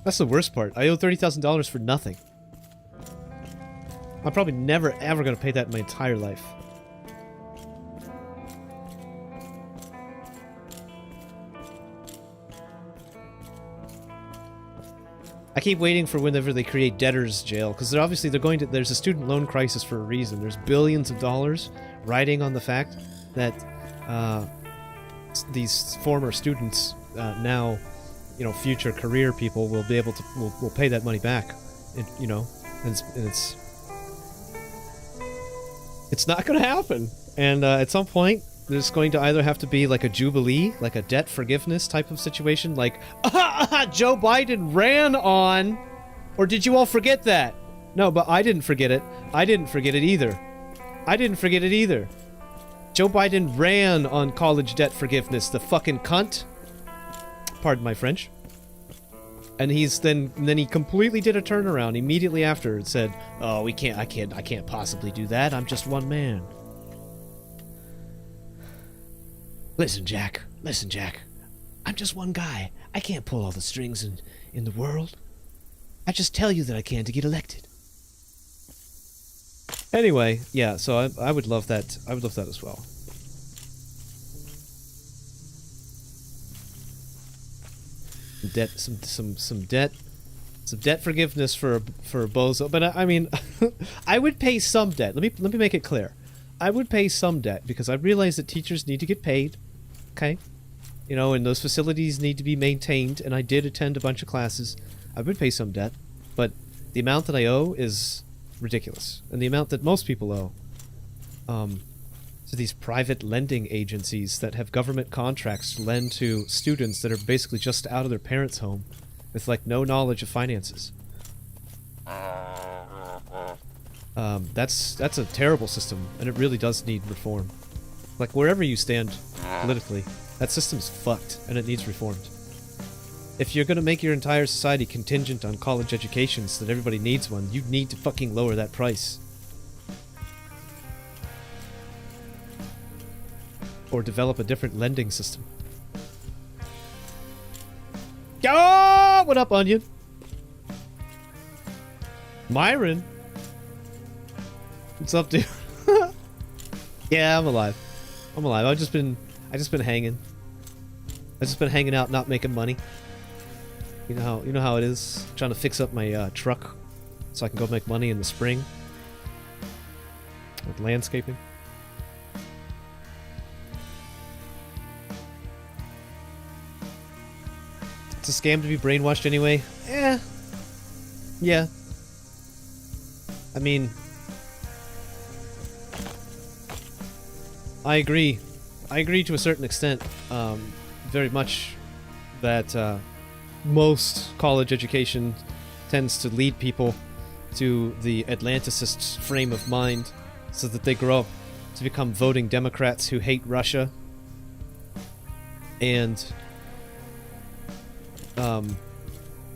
That's the worst part. I owe $30,000 for nothing. I'm probably never ever gonna pay that in my entire life. I keep waiting for whenever they create debtor's jail, because there's a student loan crisis for a reason. There's billions of dollars riding on the fact that these former students, now, you know, future career people will be able to will pay that money back. You know, and it's not going to happen. And at some point, there's going to either have to be like a jubilee, like a debt forgiveness type of situation, like, Joe Biden ran on, or did you all forget that? No, but I didn't forget it. I didn't forget it either. I didn't forget it either. Joe Biden ran on college debt forgiveness, the fucking cunt. Pardon my French. And then he completely did a turnaround immediately after and said, "Oh, I can't possibly do that. I'm just one man." Listen, Jack. I'm just one guy. I can't pull all the strings in the world. I just tell you that I can to get elected. Anyway, yeah, so I would love that. I would love that as well. Some debt forgiveness for Bozo. But I mean, I would pay some debt. Let me make it clear. I would pay some debt because I realize that teachers need to get paid. Okay, you know, and those facilities need to be maintained. And I did attend a bunch of classes. I would pay some debt, but the amount that I owe is ridiculous, and the amount that most people owe to these private lending agencies that have government contracts to lend to students that are basically just out of their parents' home with like no knowledge of finances. That's a terrible system, and it really does need reform. Like, wherever you stand politically, that system's fucked, and it needs reformed. If you're gonna make your entire society contingent on college education so that everybody needs one, you need to fucking lower that price. Or develop a different lending system. Oh, what up, Onion? Myron? What's up, dude? Yeah, I'm alive. I've just been hanging. I've just been hanging out, not making money. You know how it is. Trying to fix up my truck so I can go make money in the spring with landscaping. It's a scam to be brainwashed anyway. Yeah. I mean, I agree to a certain extent, very much, that most college education tends to lead people to the Atlanticist frame of mind so that they grow up to become voting Democrats who hate Russia and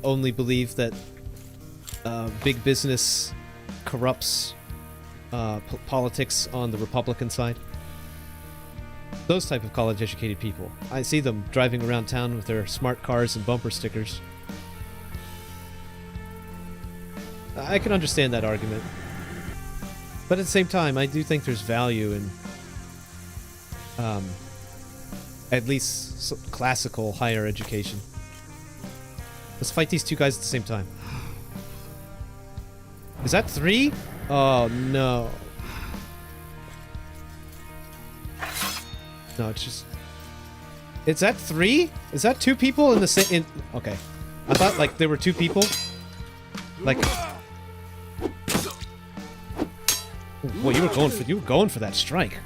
only believe that big business corrupts politics on the Republican side. Those type of college-educated people. I see them driving around town with their smart cars and bumper stickers. I can understand that argument. But at the same time, I do think there's value in at least classical higher education. Let's fight these two guys at the same time. Is that 3? Oh, no. No, it's just... Is that 3? Is that 2 people in the same... Okay. I thought, like, there were 2 people. Like... Well, you were going for that strike.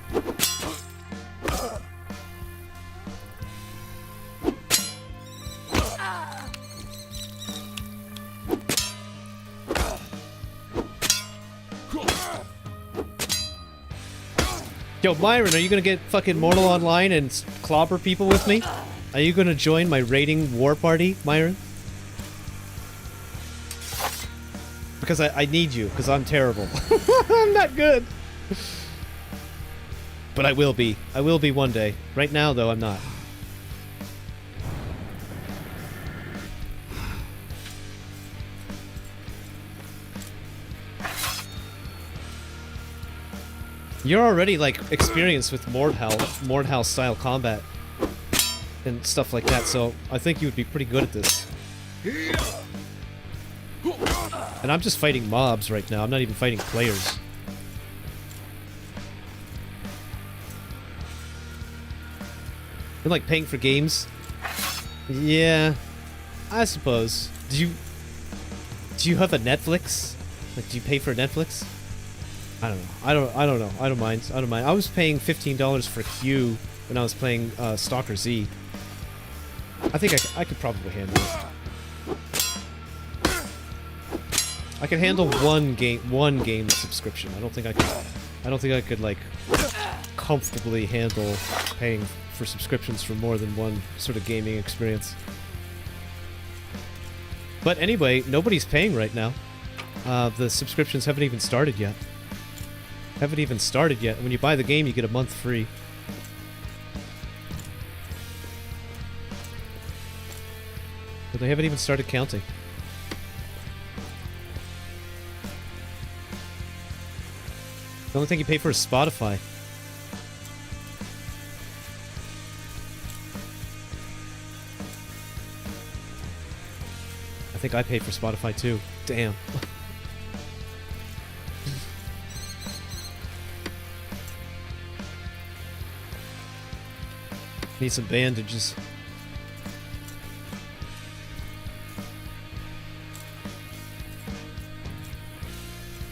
Yo, Myron, are you gonna get fucking Mortal Online and clobber people with me? Are you gonna join my raiding war party, Myron? Because I need you, because I'm terrible. I'm not good. But I will be. I will be one day. Right now, though, I'm not. You're already, like, experienced with Mordhau style combat and stuff like that, so I think you would be pretty good at this. And I'm just fighting mobs right now. I'm not even fighting players. You're like paying for games? Yeah, I suppose. Do you have a Netflix? Like, do you pay for Netflix? I don't know. I don't know. I don't mind. I don't mind. I was paying $15 for Q when I was playing Stalker Z. I think I could probably handle it. I can handle one game subscription. I don't think I could like comfortably handle paying for subscriptions for more than one sort of gaming experience. But anyway, nobody's paying right now. The subscriptions haven't even started yet. When you buy the game, you get a month free. But they haven't even started counting. The only thing you pay for is Spotify. I think I paid for Spotify too. Damn. Need some bandages.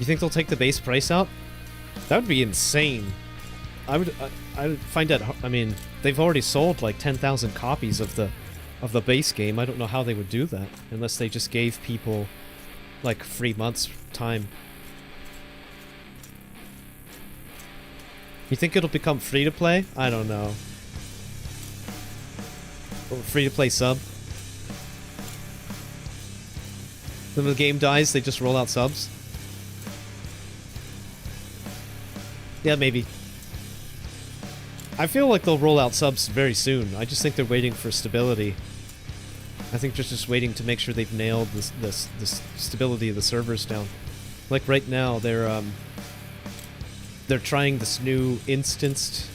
You think they'll take the base price out? That would be insane. I would find that. I mean, they've already sold like 10,000 copies of the base game. I don't know how they would do that unless they just gave people like free months time. You think it'll become free to play? I don't know. Or free to play sub. When the game dies, they just roll out subs. Yeah, maybe. I feel like they'll roll out subs very soon. I just think they're waiting for stability. I think they're just waiting to make sure they've nailed the stability of the servers down. Like right now, they're trying this new instanced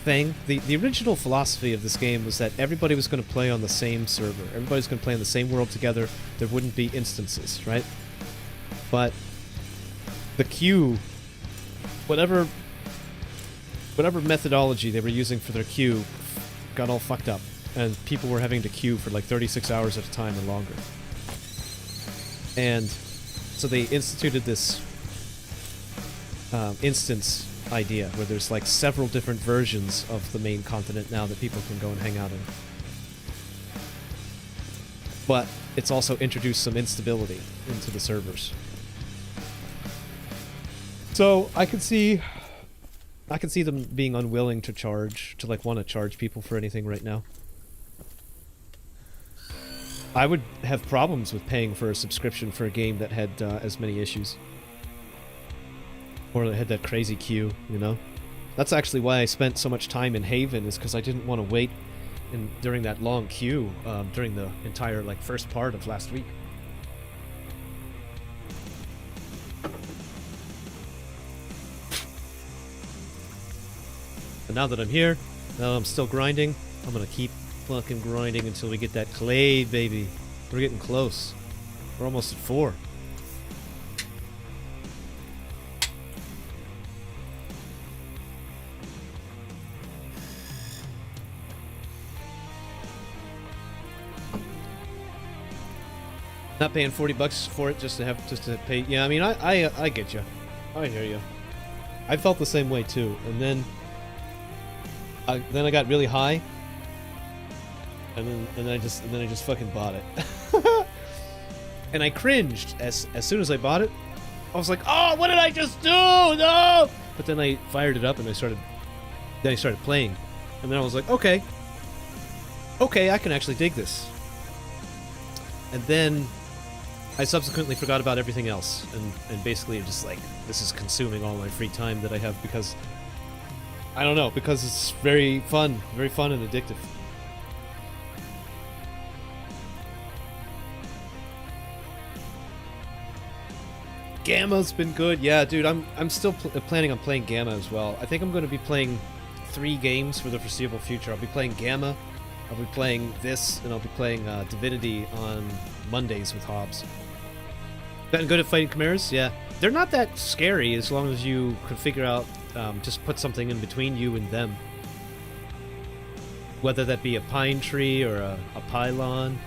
thing. The original philosophy of this game was that everybody was going to play on the same server. Everybody's going to play in the same world together. There wouldn't be instances, right? But the queue... Whatever methodology they were using for their queue got all fucked up, and people were having to queue for like 36 hours at a time or longer. And so they instituted this instance idea where there's like several different versions of the main continent now that people can go and hang out in. But it's also introduced some instability into the servers. So I could see them being unwilling to like want to charge people for anything right now. I would have problems with paying for a subscription for a game that had as many issues. Or that had that crazy queue, you know? That's actually why I spent so much time in Haven, is because I didn't want to wait during that long queue during the entire like first part of last week. But now that I'm here, now I'm still grinding, I'm gonna keep fucking grinding until we get that CLADE, baby. We're getting close. We're almost at 4. Not paying $40 for it just to pay. Yeah, I mean, I get you. I hear you. I felt the same way too, and then I got really high, and then I just fucking bought it, and I cringed as soon as I bought it. I was like, oh, what did I just do? No! But then I fired it up and I started playing, and then I was like, okay, I can actually dig this, and then I subsequently forgot about everything else, and basically just like, this is consuming all my free time that I have because, I don't know, because it's very fun and addictive. Gamma's been good. Yeah, dude, I'm still planning on playing Gamma as well. I think I'm going to be playing 3 games for the foreseeable future. I'll be playing Gamma, I'll be playing this, and I'll be playing Divinity on Mondays with Hobbs. Gotten good at fighting chimeras? Yeah. They're not that scary as long as you can figure out, just put something in between you and them. Whether that be a pine tree or a pylon,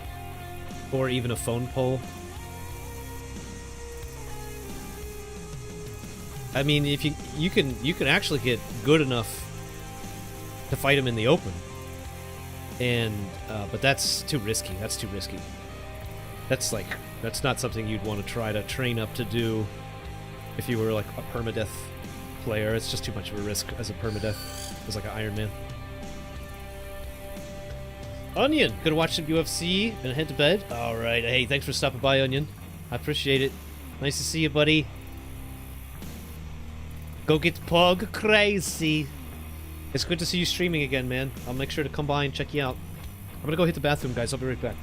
or even a phone pole. I mean, if you can actually get good enough to fight them in the open. And but that's too risky. That's not something you'd want to try to train up to do if you were like a permadeath player. It's just too much of a risk as a permadeath, as like an Iron Man. Onion, gonna watch some UFC and head to bed. All right, hey, thanks for stopping by, Onion. I appreciate it. Nice to see you, buddy. Go get Pug crazy. It's good to see you streaming again, man. I'll make sure to come by and check you out. I'm gonna go hit the bathroom, guys. I'll be right back.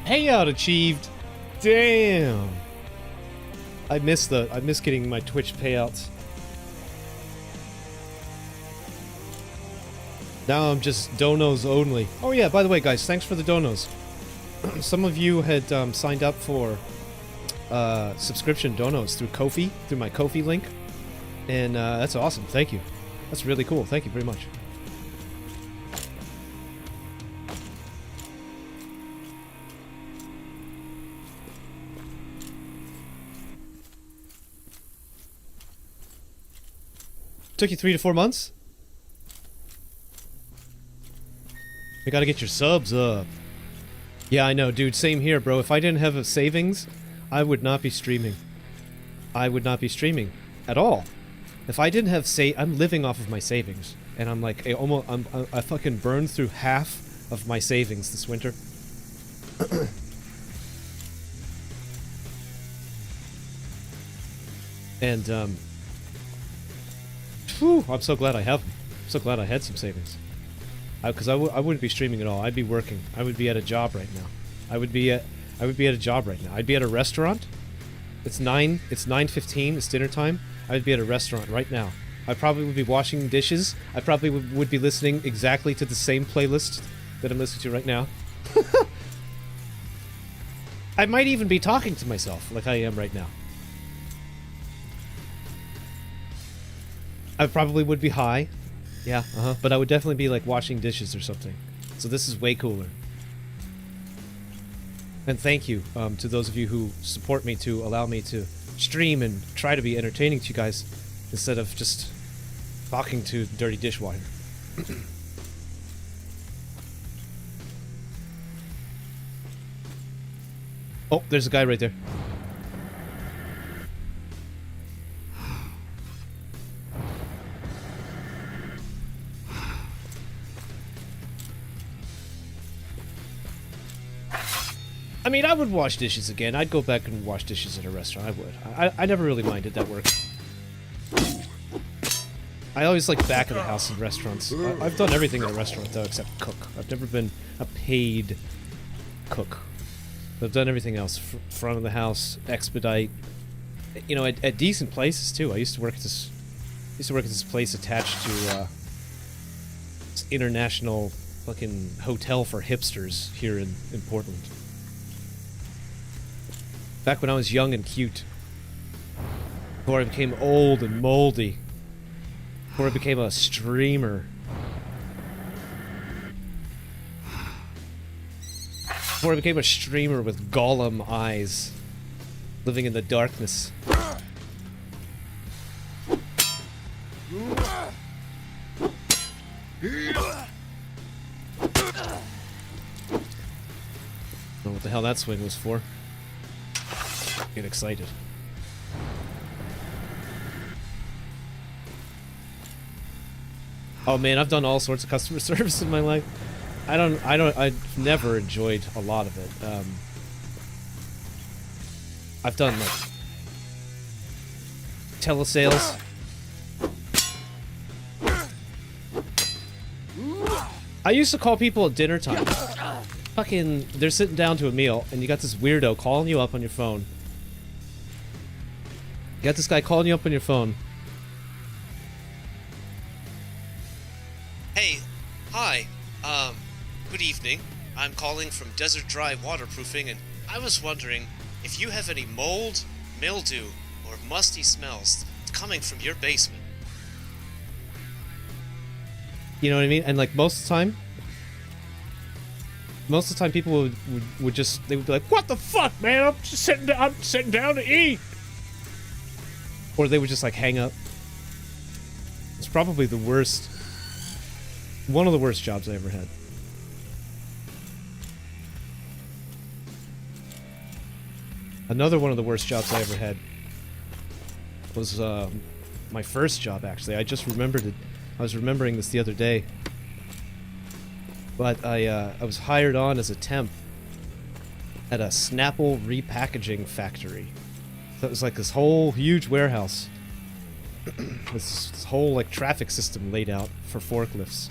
payout achieved. Damn. I miss getting my Twitch payouts. Now I'm just donos only. Oh yeah, by the way, guys, thanks for the donos. Some of you had signed up for subscription donos through Ko-fi, through my Ko-fi link. And that's awesome. Thank you. That's really cool. Thank you very much. Took you 3 to 4 months? You gotta get your subs up. Yeah, I know, dude. Same here, bro. If I didn't have a savings, I would not be streaming. I would not be streaming at all. If I didn't have I'm living off of my savings, and I'm like, I fucking burned through half of my savings this winter. And whew, I'm so glad I have them. I'm so glad I had some savings. Because I wouldn't be streaming at all. I'd be working. I would be at a job right now. I would be at a job right now. I'd be at a restaurant. It's 9:15. It's dinner time. I would be at a restaurant right now. I probably would be washing dishes. I probably would be listening exactly to the same playlist that I'm listening to right now. I might even be talking to myself like I am right now. I probably would be high. Yeah, but I would definitely be like washing dishes or something. So this is way cooler. And thank you to those of you who support me to allow me to stream and try to be entertaining to you guys instead of just talking to dirty dishwater. Oh, there's a guy right there. I mean, I would wash dishes again. I'd go back and wash dishes at a restaurant. I would. I never really minded that work. I always like back of the house in restaurants. I've done everything in a restaurant, though, except cook. I've never been a paid cook. I've done everything else. Front of the house, expedite. You know, at decent places, too. I used to work at this place attached to this international fucking hotel for hipsters here in Portland. Back when I was young and cute. Before I became old and moldy. Before I became a streamer. Before I became a streamer with golem eyes. Living in the darkness. Don't know what the hell that swing was for. Get excited. Oh man, I've done all sorts of customer service in my life. I've never enjoyed a lot of it. I've done like telesales. I used to call people at dinner time. Fucking, they're sitting down to a meal, and you got this weirdo calling you up on your phone. You got this guy calling you up on your phone. Hey, hi, good evening. I'm calling from Desert Dry Waterproofing, and I was wondering if you have any mold, mildew, or musty smells coming from your basement. You know what I mean? And like most of the time people would just, they would be like, "What the fuck, man? I'm sitting down to eat." Or they would just like hang up. It's probably the worst, one of the worst jobs I ever had. Another one of the worst jobs I ever had was my first job, actually. I just remembered it. I was remembering this the other day. But I was hired on as a temp at a Snapple repackaging factory. So it was like this whole huge warehouse. this whole like traffic system laid out for forklifts.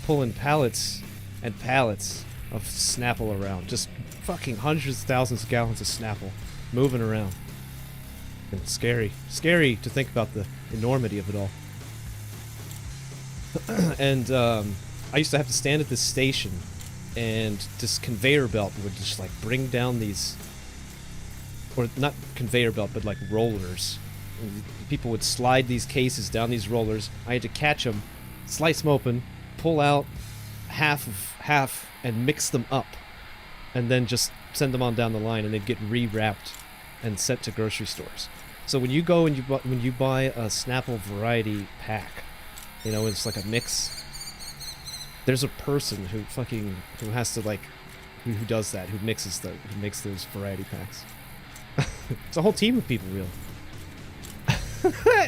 Pulling pallets and pallets of Snapple around. Just fucking hundreds of thousands of gallons of Snapple moving around. And it's scary. Scary to think about the enormity of it all. And I used to have to stand at this station, and this conveyor belt would just like bring down these, or not conveyor belt, but like rollers. And people would slide these cases down these rollers. I had to catch them, slice them open, pull out half, and mix them up, and then just send them on down the line, and they'd get rewrapped and sent to grocery stores. So when you go and when you buy a Snapple variety pack, you know, it's like a mix. There's a person who has to like, who does that, who makes those variety packs. It's a whole team of people, really.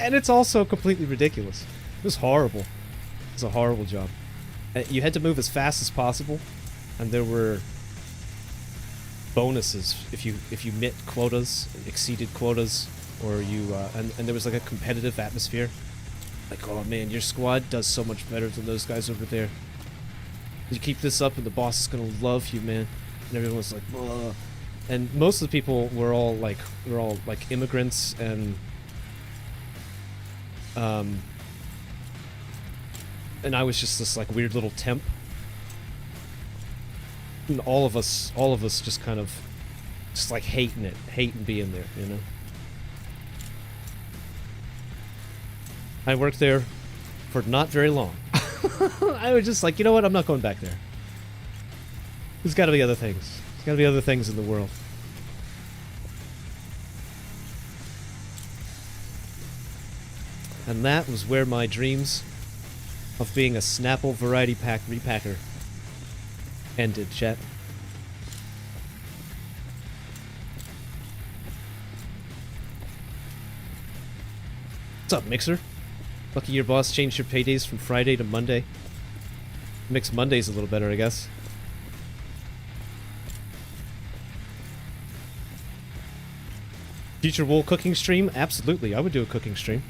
And it's also completely ridiculous. It was horrible. It was a horrible job. You had to move as fast as possible, and there were bonuses if you met quotas, exceeded quotas, or you and there was like a competitive atmosphere. Like, oh man, your squad does so much better than those guys over there. You keep this up and the boss is gonna love you, man. And everyone was like, ugh. And most of the people were all like immigrants, and I was just this like weird little temp. And all of us just kind of just like hating being there, you know. I worked there for not very long. I was just like, you know what? I'm not going back there. There's got to be other things. There's got to be other things in the world. And that was where my dreams of being a Snapple variety pack repacker ended, chat. What's up, Mixer? Lucky your boss changed your paydays from Friday to Monday. Makes Mondays a little better, I guess. Future wool cooking stream? Absolutely, I would do a cooking stream.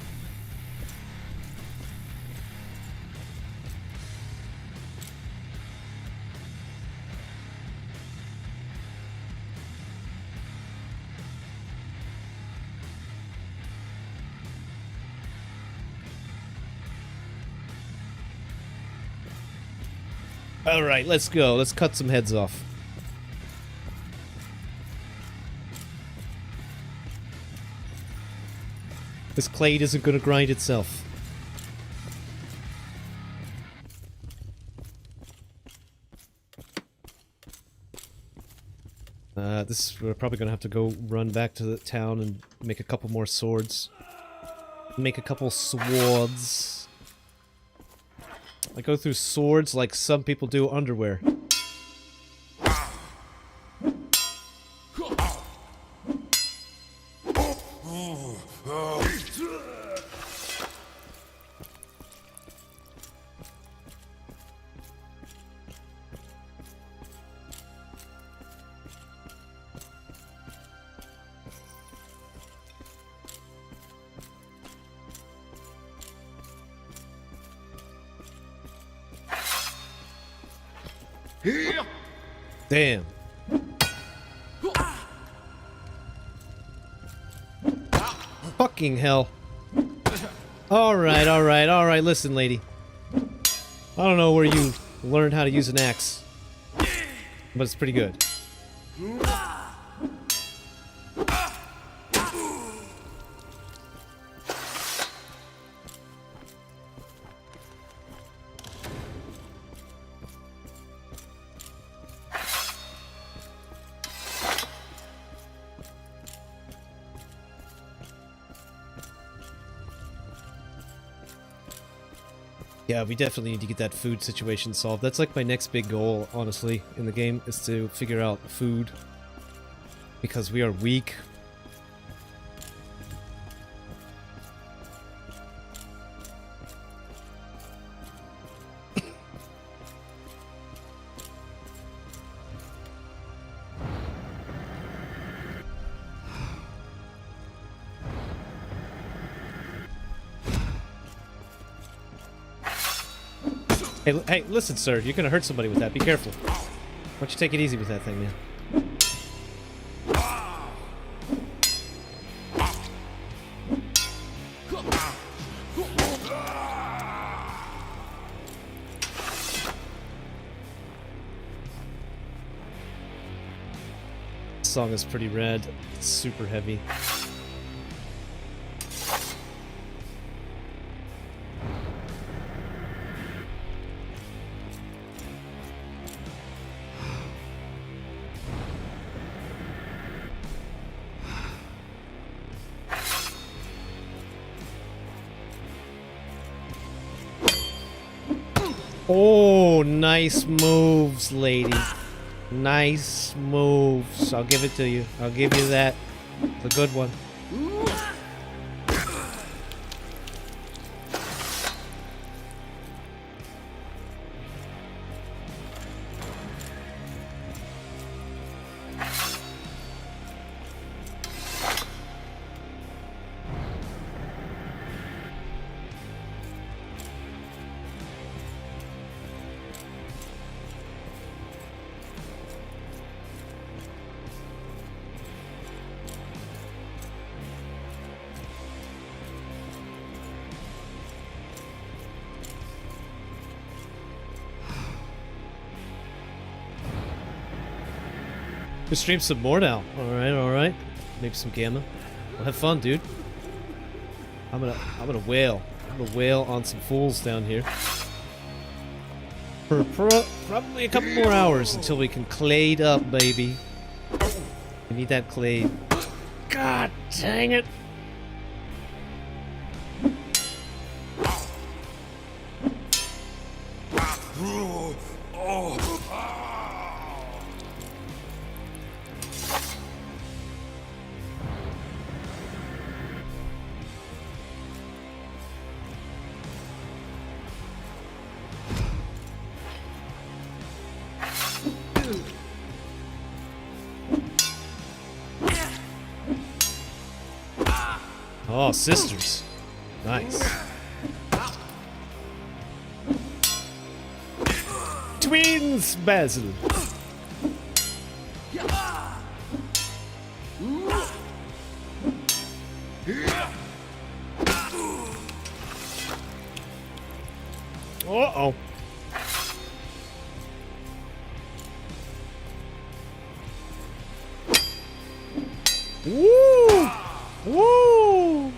Alright, let's go. Let's cut some heads off. This CLADE isn't gonna grind itself. We're probably gonna have to go run back to the town and make a couple more swords. Make a couple swords. I go through swords like some people do underwear. Damn. Fucking hell. Alright, listen, lady. I don't know where you learned how to use an axe, but it's pretty good. Yeah, we definitely need to get that food situation solved. That's like my next big goal, honestly, in the game, is to figure out food. Because we are weak. Hey, listen, sir. You're gonna hurt somebody with that. Be careful. don't you take it easy with that thing, man? This song is pretty rad. It's super heavy. Oh, nice moves, lady. Nice moves. I'll give it to you. I'll give you that. It's a good one. We stream some more now. Alright, alright. Maybe some gamma. Well, have fun, dude. I'm gonna wail. I'm gonna wail on some fools down here. For probably a couple more hours until we can clade up, baby. We need that clade. God dang it! Oh, sisters. Nice. Twins, Basil. Uh-oh. Woo! Woo!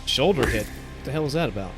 Shoulder hit. What the hell was that about?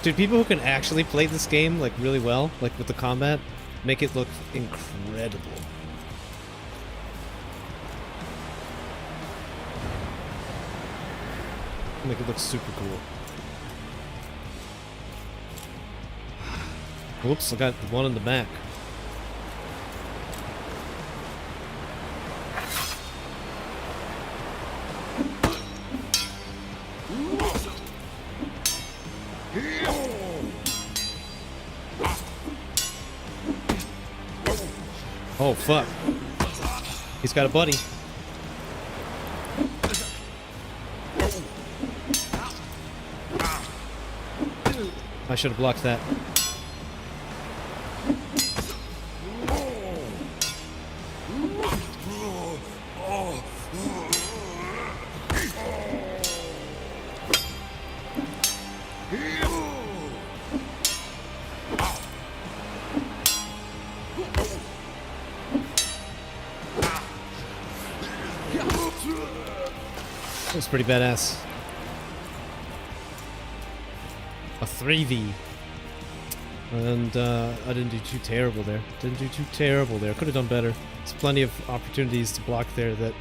Dude, people who can actually play this game like really well, like with the combat, make it look incredible. Make it look super cool. Whoops, I got the one in the back. Oh, fuck. He's got a buddy. I should have blocked that. was pretty badass. A 3v. And I didn't do too terrible there. Could have done better. There's plenty of opportunities to block there that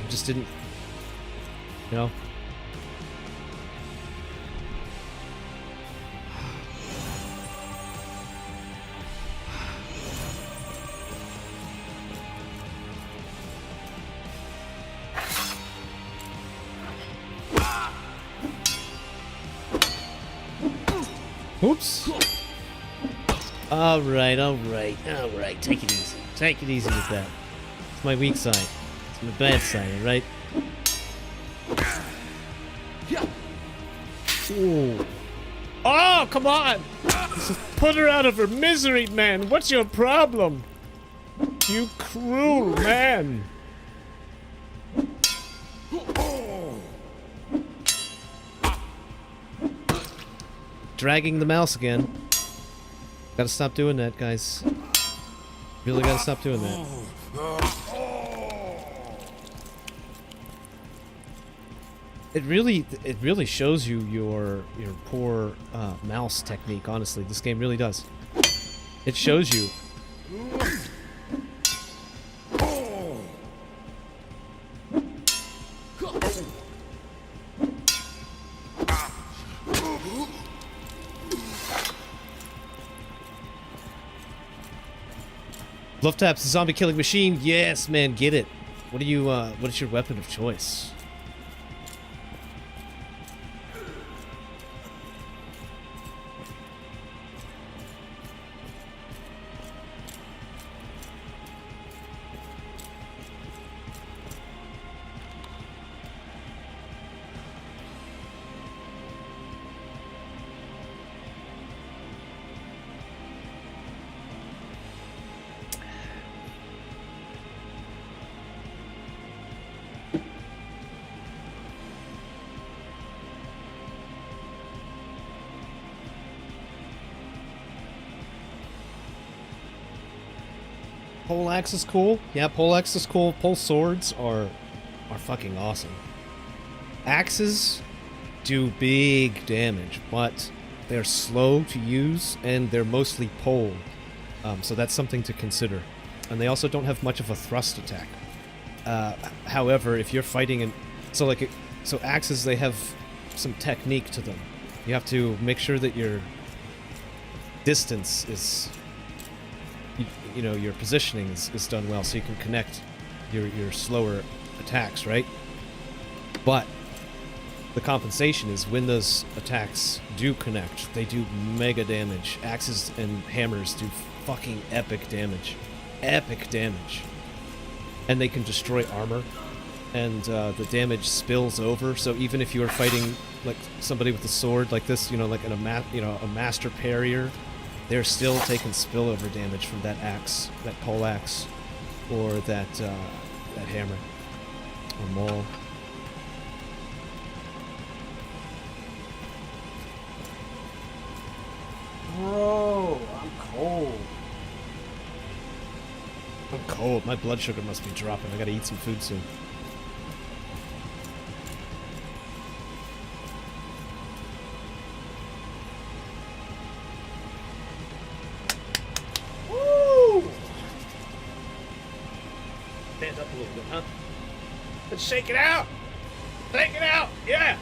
just didn't, you know. Oops. Alright. Take it easy. Take it easy with that. It's my weak side. It's my bad side, alright? Ooh. Oh, come on! Put her out of her misery, man! What's your problem? You cruel man! Dragging the mouse again. Gotta stop doing that, guys. Really gotta stop doing that. It really shows you your poor mouse technique, honestly. This game really does. It shows you. Love Tap's a zombie killing machine. Yes, man, get it. What do you what is your weapon of choice? Pole axe is cool. Yeah, pole axe is cool. Pole swords are fucking awesome. Axes do big damage, but they're slow to use and they're mostly pole. So that's something to consider. And they also don't have much of a thrust attack. However, if you're fighting so axes, they have some technique to them. You have to make sure that your distance is, you know, your positioning is done well, so you can connect your slower attacks, right? But the compensation is when those attacks do connect, they do mega damage. Axes and hammers do fucking epic damage. Epic damage. And they can destroy armor, and the damage spills over, so even if you are fighting like somebody with a sword like this, you know, like in a master parrier, they're still taking spillover damage from that axe, that pole axe, or that hammer, or maul. Bro, I'm cold. I'm cold. My blood sugar must be dropping. I gotta eat some food soon. Stand up a little bit, huh? Let's shake it out! Shake it out! Yeah!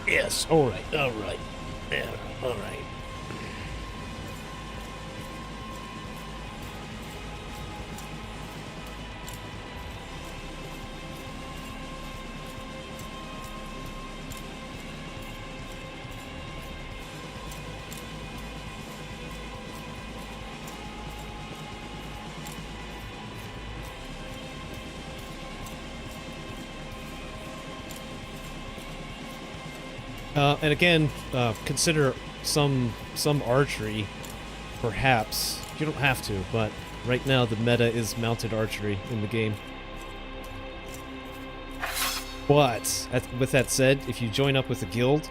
Yes, alright. Yeah, alright. And again, consider some archery, perhaps. You don't have to, but right now the meta is mounted archery in the game. But with that said, if you join up with a guild,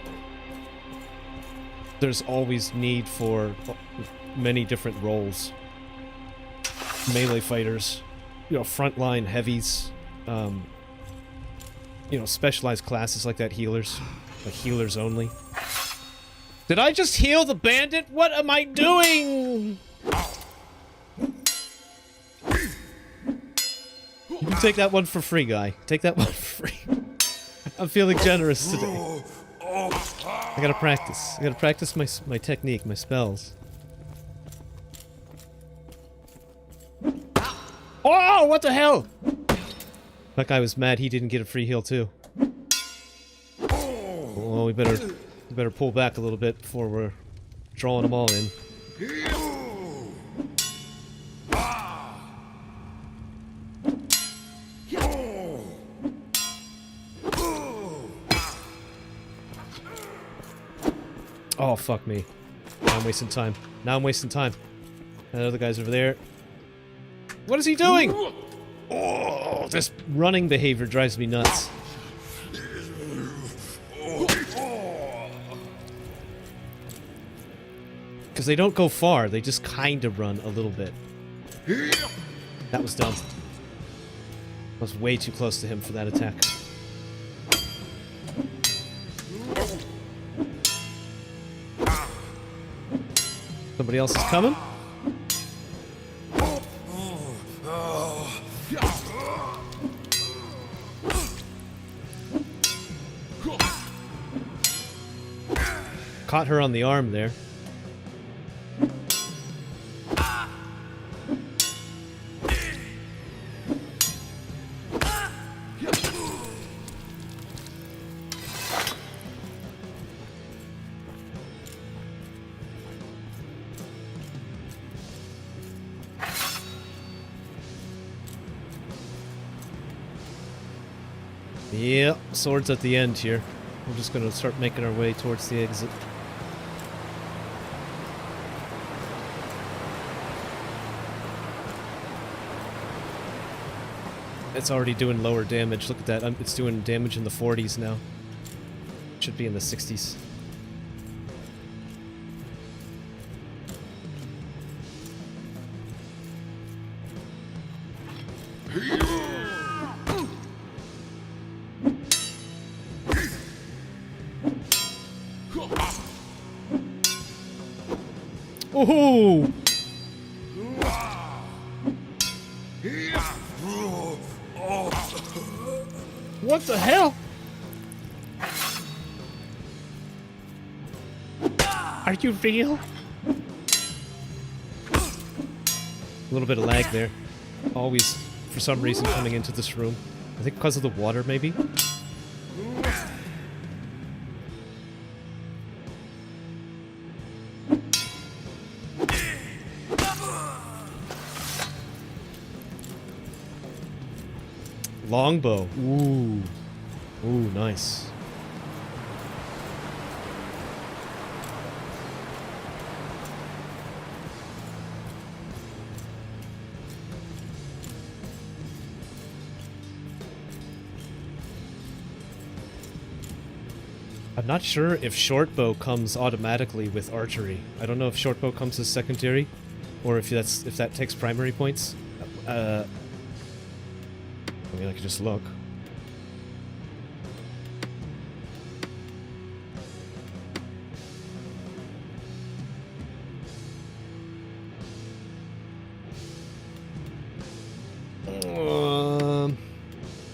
there's always need for many different roles. Melee fighters, you know, frontline heavies, you know, specialized classes like that, healers, like healers only. Did I just heal the bandit? What am I doing? You can take that one for free, guy. Take that one for free. I'm feeling generous today. I gotta practice. I gotta practice my technique, my spells. Oh, what the hell? That guy was mad he didn't get a free heal too. Oh, we better pull back a little bit before we're drawing them all in. Oh, fuck me. Now I'm wasting time. Now I'm wasting time. That other guy's over there. What is he doing? Oh, this running behavior drives me nuts. Because they don't go far, they just kind of run a little bit. That was dumb. I was way too close to him for that attack. Somebody else is coming? Caught her on the arm there. Yep, swords at the end here. We're just gonna start making our way towards the exit. It's already doing lower damage. Look at that. It's doing damage in the 40s now. Should be in the 60s. Ooh! What the hell? Are you real? A little bit of lag there. Always, for some reason, coming into this room. I think because of the water, maybe? Longbow. Ooh. Ooh, nice. I'm not sure if shortbow comes automatically with archery. I don't know if shortbow comes as secondary, or if that takes primary points. I mean, I could just look.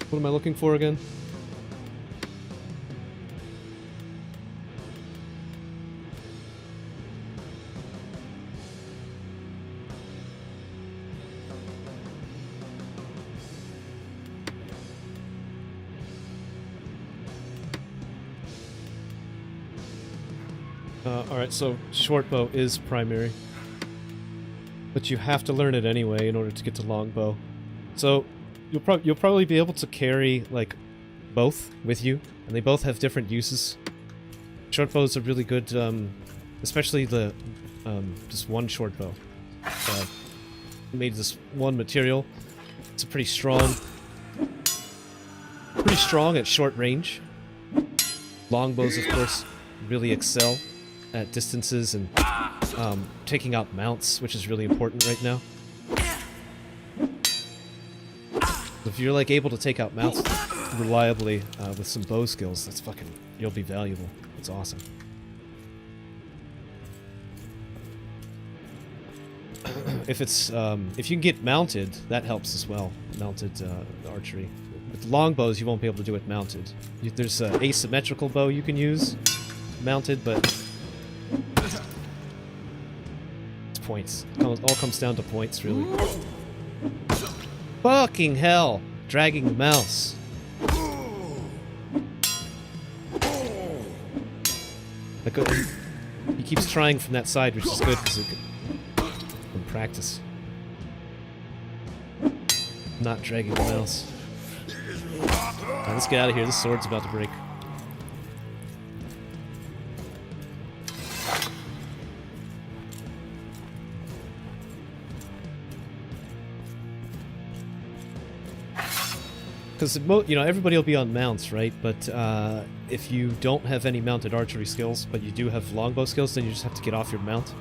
What am I looking for again? Alright, so shortbow is primary. But you have to learn it anyway in order to get to longbow. So, you'll probably be able to carry, like, both with you, and they both have different uses. Shortbows are really good, especially the, just one shortbow. Made this one material. It's a pretty strong at short range. Longbows, of course, really excel at distances and taking out mounts, which is really important right now. If you're like able to take out mounts reliably with some bow skills, that's fucking, you'll be valuable. It's awesome. If it's if you can get mounted, that helps as well. Mounted archery. With longbows, you won't be able to do it mounted. There's an asymmetrical bow you can use mounted, but it's points. It all comes down to points, really. Fucking hell! Dragging the mouse. Like, he keeps trying from that side, which is good because it can practice. Not dragging the mouse. Alright, let's get out of here. This sword's about to break. Because, you know, everybody will be on mounts, right? But if you don't have any mounted archery skills, but you do have longbow skills, then you just have to get off your mount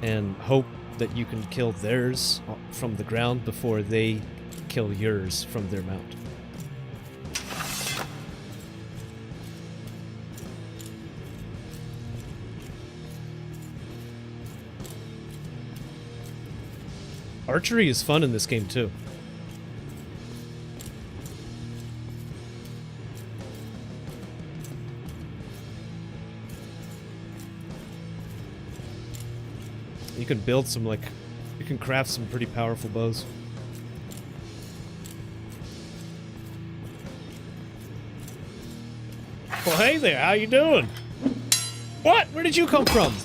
and hope that you can kill theirs from the ground before they kill yours from their mount. Archery is fun in this game, too. You can build some, like, you can craft some pretty powerful bows. Well, hey there, how you doing? What? Where did you come from?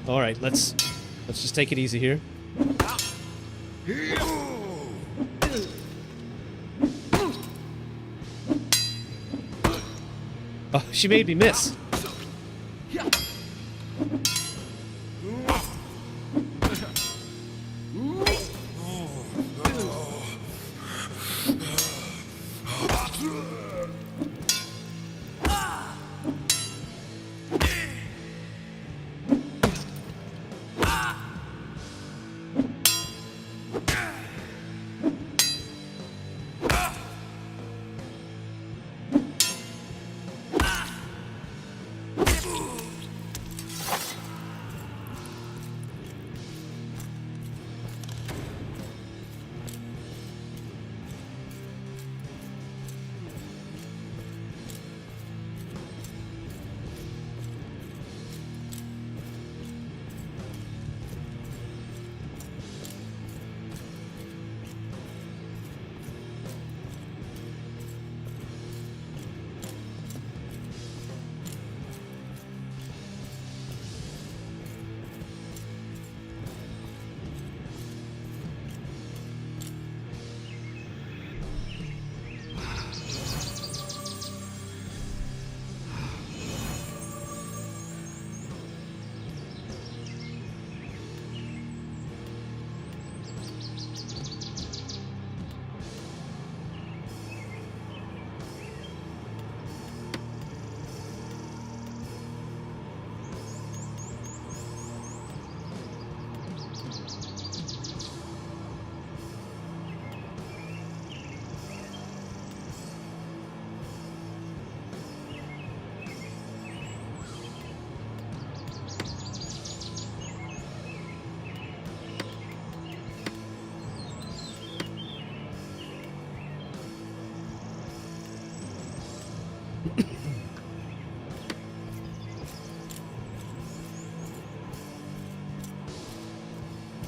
All right, let's just take it easy here. Oh, she made me miss.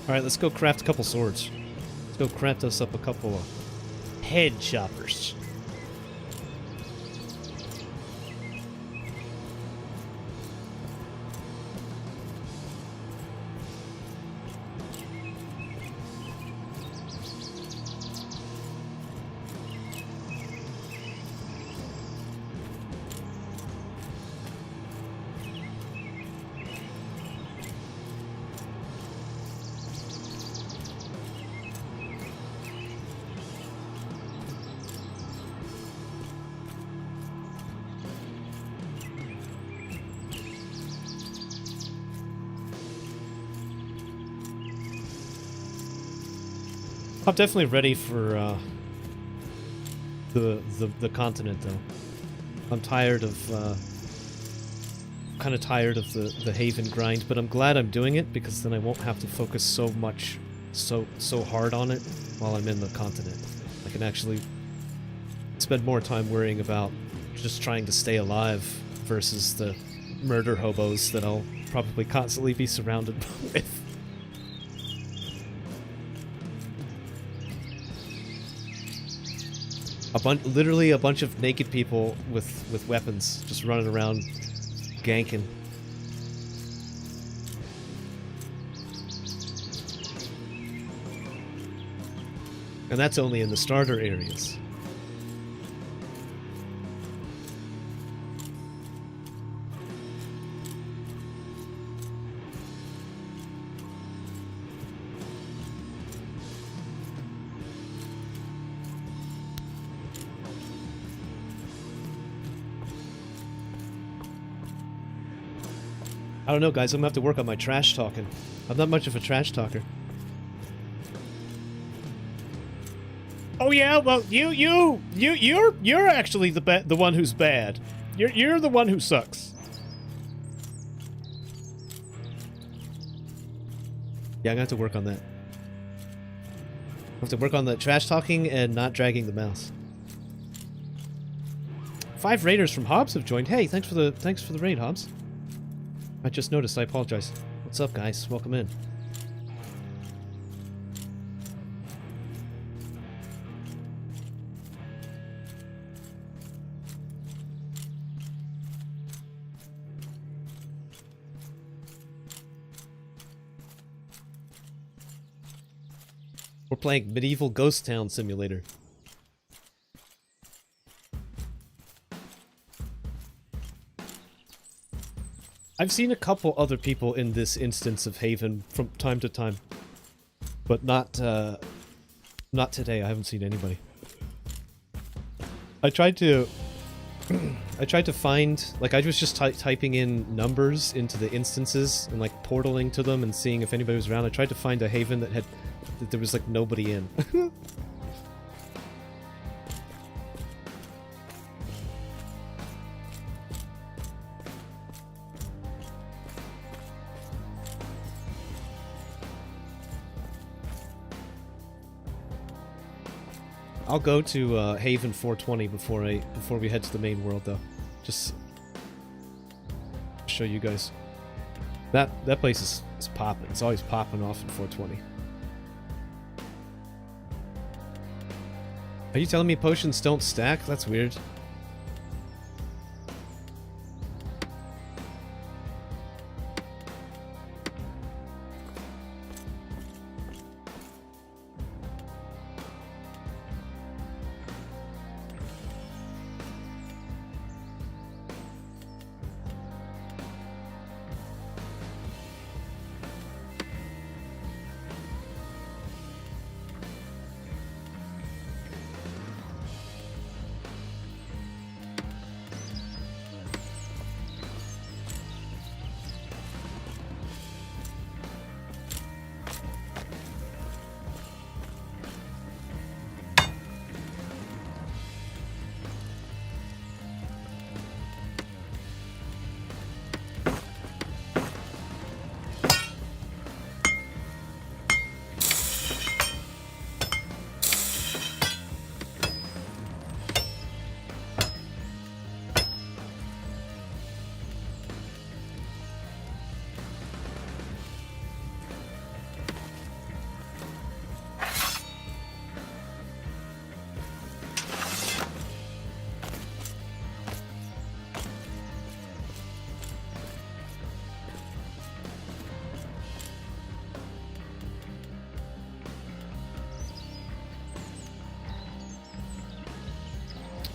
Alright, let's go craft a couple swords. Let's go craft us up a couple of head choppers. I'm definitely ready for the continent, though. I'm tired of kind of tired of the Haven grind, but I'm glad I'm doing it because then I won't have to focus so much, so hard on it while I'm in the continent. I can actually spend more time worrying about just trying to stay alive versus the murder hobos that I'll probably constantly be surrounded with. Literally a bunch of naked people with weapons just running around ganking. And that's only in the starter areas. I don't know, guys. I'm gonna have to work on my trash talking. I'm not much of a trash talker. Oh yeah, well you're actually the one who's bad. You're the one who sucks. Yeah, I'm gonna have to work on that. I have to work on the trash talking and not dragging the mouse. 5 raiders from Hobbs have joined. Hey, thanks for the raid, Hobbs. I just noticed, I apologize. What's up, guys? Welcome in. We're playing Medieval Ghost Town Simulator. I've seen a couple other people in this instance of Haven from time to time, but not today. I haven't seen anybody. I tried to find, like, I was just typing in numbers into the instances and like portaling to them and seeing if anybody was around. I tried to find a Haven that there was like nobody in. I'll go to Haven 420 before we head to the main world, though. Just show you guys. That place is popping. It's always popping off in 420. Are you telling me potions don't stack? That's weird.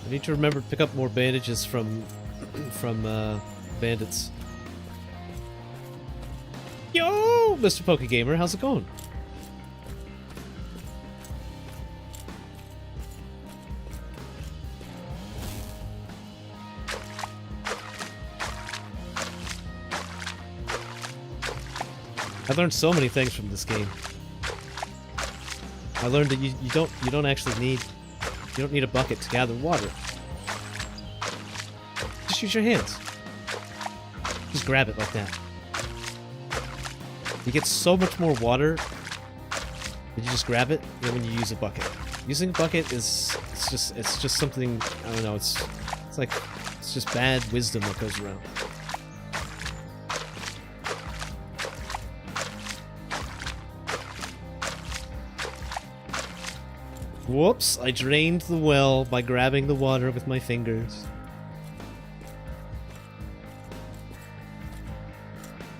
I need to remember to pick up more bandages from bandits. Yo, Mr. Pokegamer, how's it going? I learned so many things from this game. I learned that you don't actually need a bucket to gather water. Just use your hands. Just grab it like that. You get so much more water when you just grab it than when you use a bucket. Using a bucket is it's just something, I don't know, it's just bad wisdom that goes around. Whoops, I drained the well by grabbing the water with my fingers.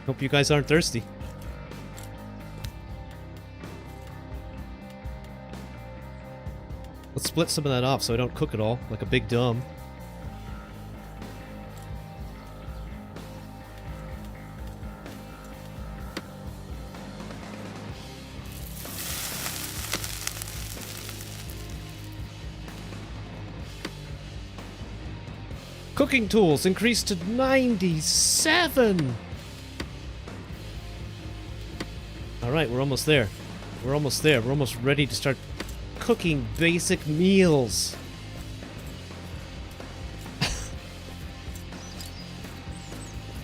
Hope you guys aren't thirsty. Let's split some of that off so I don't cook it all like a big dumb. Cooking tools increased to 97! Alright, we're almost there. We're almost there. We're almost ready to start cooking basic meals.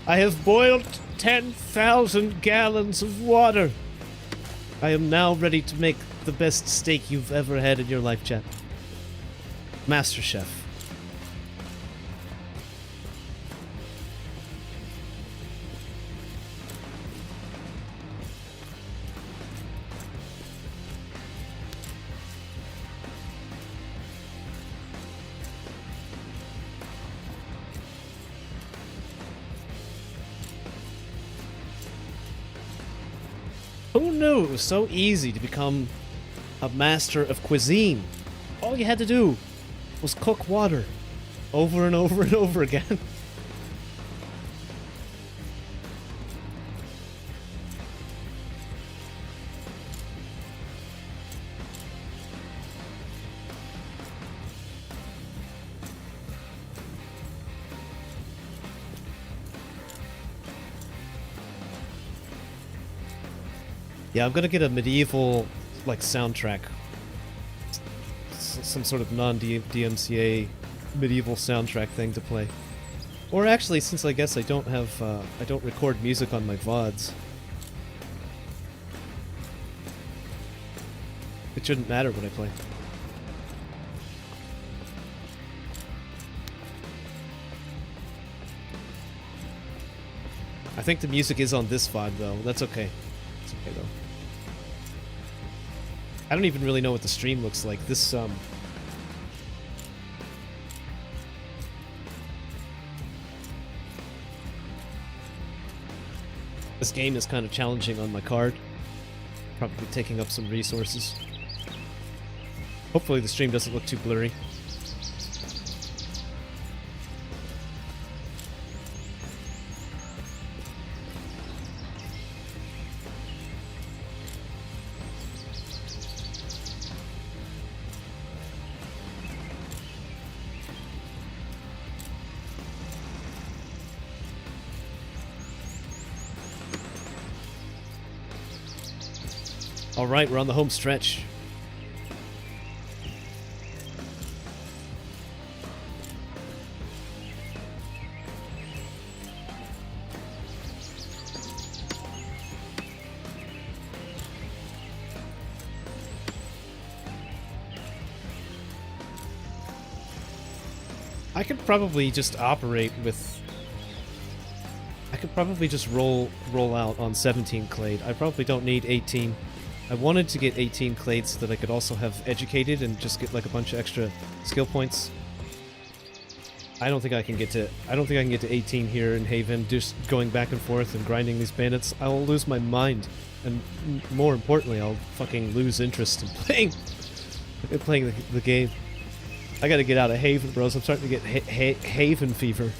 I have boiled 10,000 gallons of water. I am now ready to make the best steak you've ever had in your life, chat. Master Chef. Who knew it was so easy to become a master of cuisine? All you had to do was cook water over and over and over again. Yeah, I'm gonna get a medieval, like, soundtrack. Some sort of non-DMCA medieval soundtrack thing to play. Or actually, since I guess I don't have, I don't record music on my VODs. It shouldn't matter what I play. I think the music is on this VOD, though. That's okay. It's okay, though. I don't even really know what the stream looks like. This game is kind of challenging on my card. Probably taking up some resources. Hopefully the stream doesn't look too blurry. Alright, we're on the home stretch. I could probably just operate with... I could probably just roll out on 17 CLADE. I probably don't need 18. I wanted to get 18 CLADE so that I could also have educated and just get like a bunch of extra skill points. I don't think I can get to 18 here in Haven, just going back and forth and grinding these bandits. I will lose my mind, and more importantly, I'll fucking lose interest in playing the game. I gotta get out of Haven, bros. I'm starting to get Haven fever.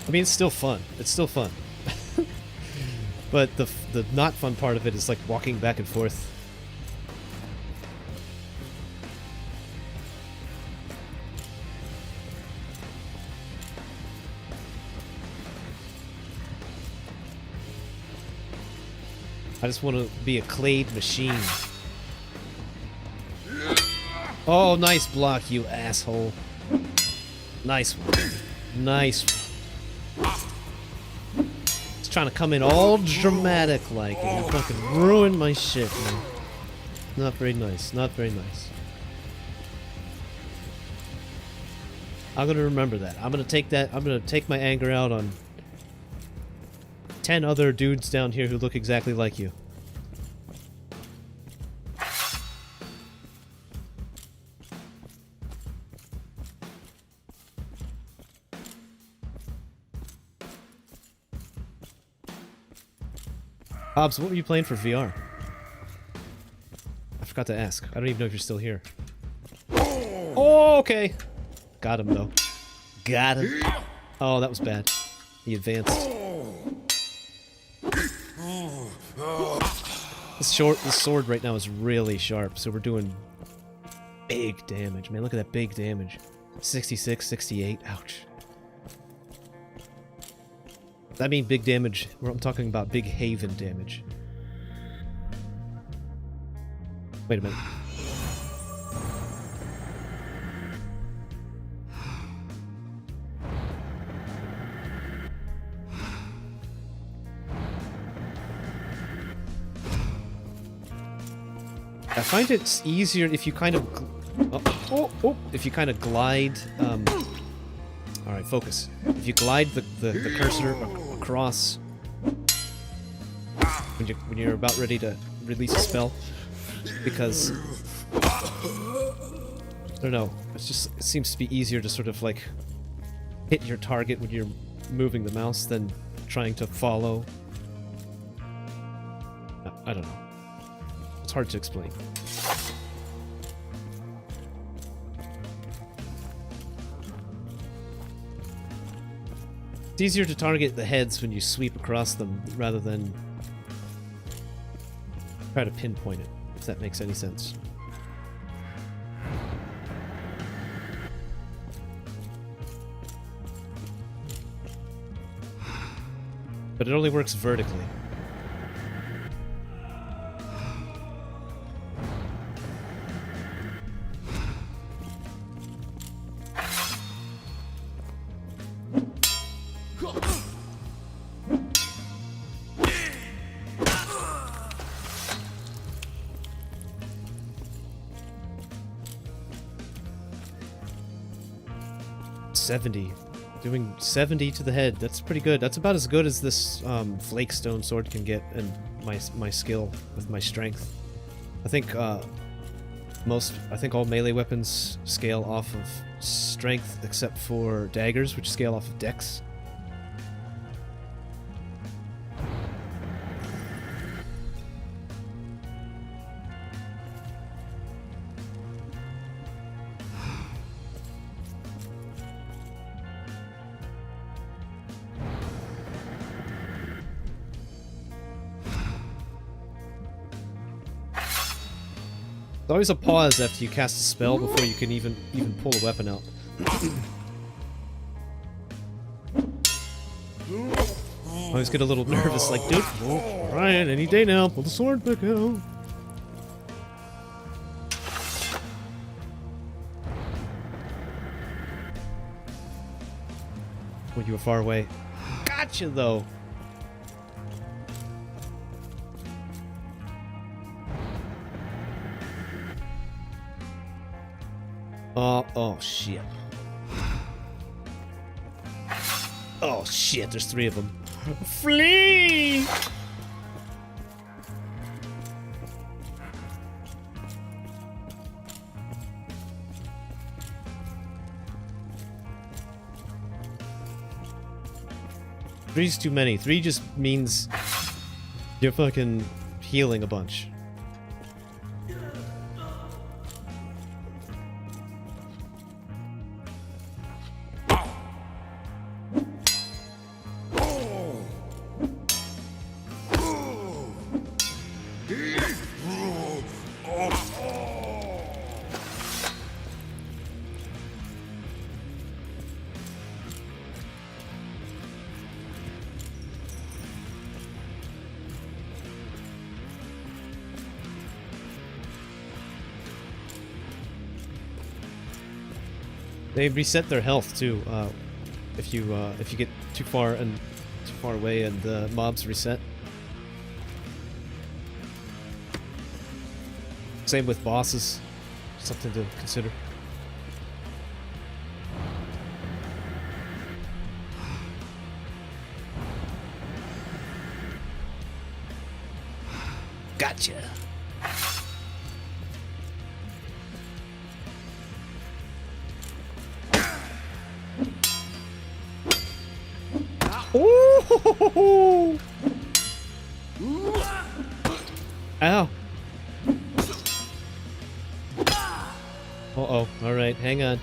I mean, it's still fun. It's still fun. But the not fun part of it is like walking back and forth. I just want to be a CLADE machine. Oh, nice block, you asshole. Nice one. Nice one. It's trying to come in all dramatic like and fucking ruin my shit, man. Not very nice. Not very nice. I'm gonna remember that. I'm gonna take that. I'm gonna take my anger out on 10 other dudes down here who look exactly like you. Hobbs, what were you playing for VR? I forgot to ask. I don't even know if you're still here. Oh, okay. Got him, though. Got him. Oh, that was bad. He advanced. This sword right now is really sharp, so we're doing big damage. Man, look at that big damage. 66, 68. Ouch. I mean big damage. I'm talking about big haven damage. Wait a minute. I find it's easier if you kind of if you kind of glide. All right, focus. If you glide the cursor across when you're about ready to release a spell, because I don't know, it seems to be easier to sort of like hit your target when you're moving the mouse than trying to follow. I don't know. It's hard to explain. It's easier to target the heads when you sweep across them rather than try to pinpoint it, if that makes any sense. But it only works vertically. Doing 70 to the head. That's pretty good. That's about as good as this flakestone sword can get, and my skill with my strength. I think all melee weapons scale off of strength, except for daggers, which scale off of dex. There's always a pause after you cast a spell before you can even pull a weapon out. I always get a little nervous, like, dude, Ryan, any day now, pull the sword back out. When you were far away. Gotcha, though. Oh shit. Oh shit, there's 3 of them. Flee! Three's too many. 3 just means you're fucking healing a bunch. They reset their health too. If you get too far away and the mobs reset. Same with bosses. Something to consider. Gotcha. Ooh! Ow. Uh-oh. Alright, hang on.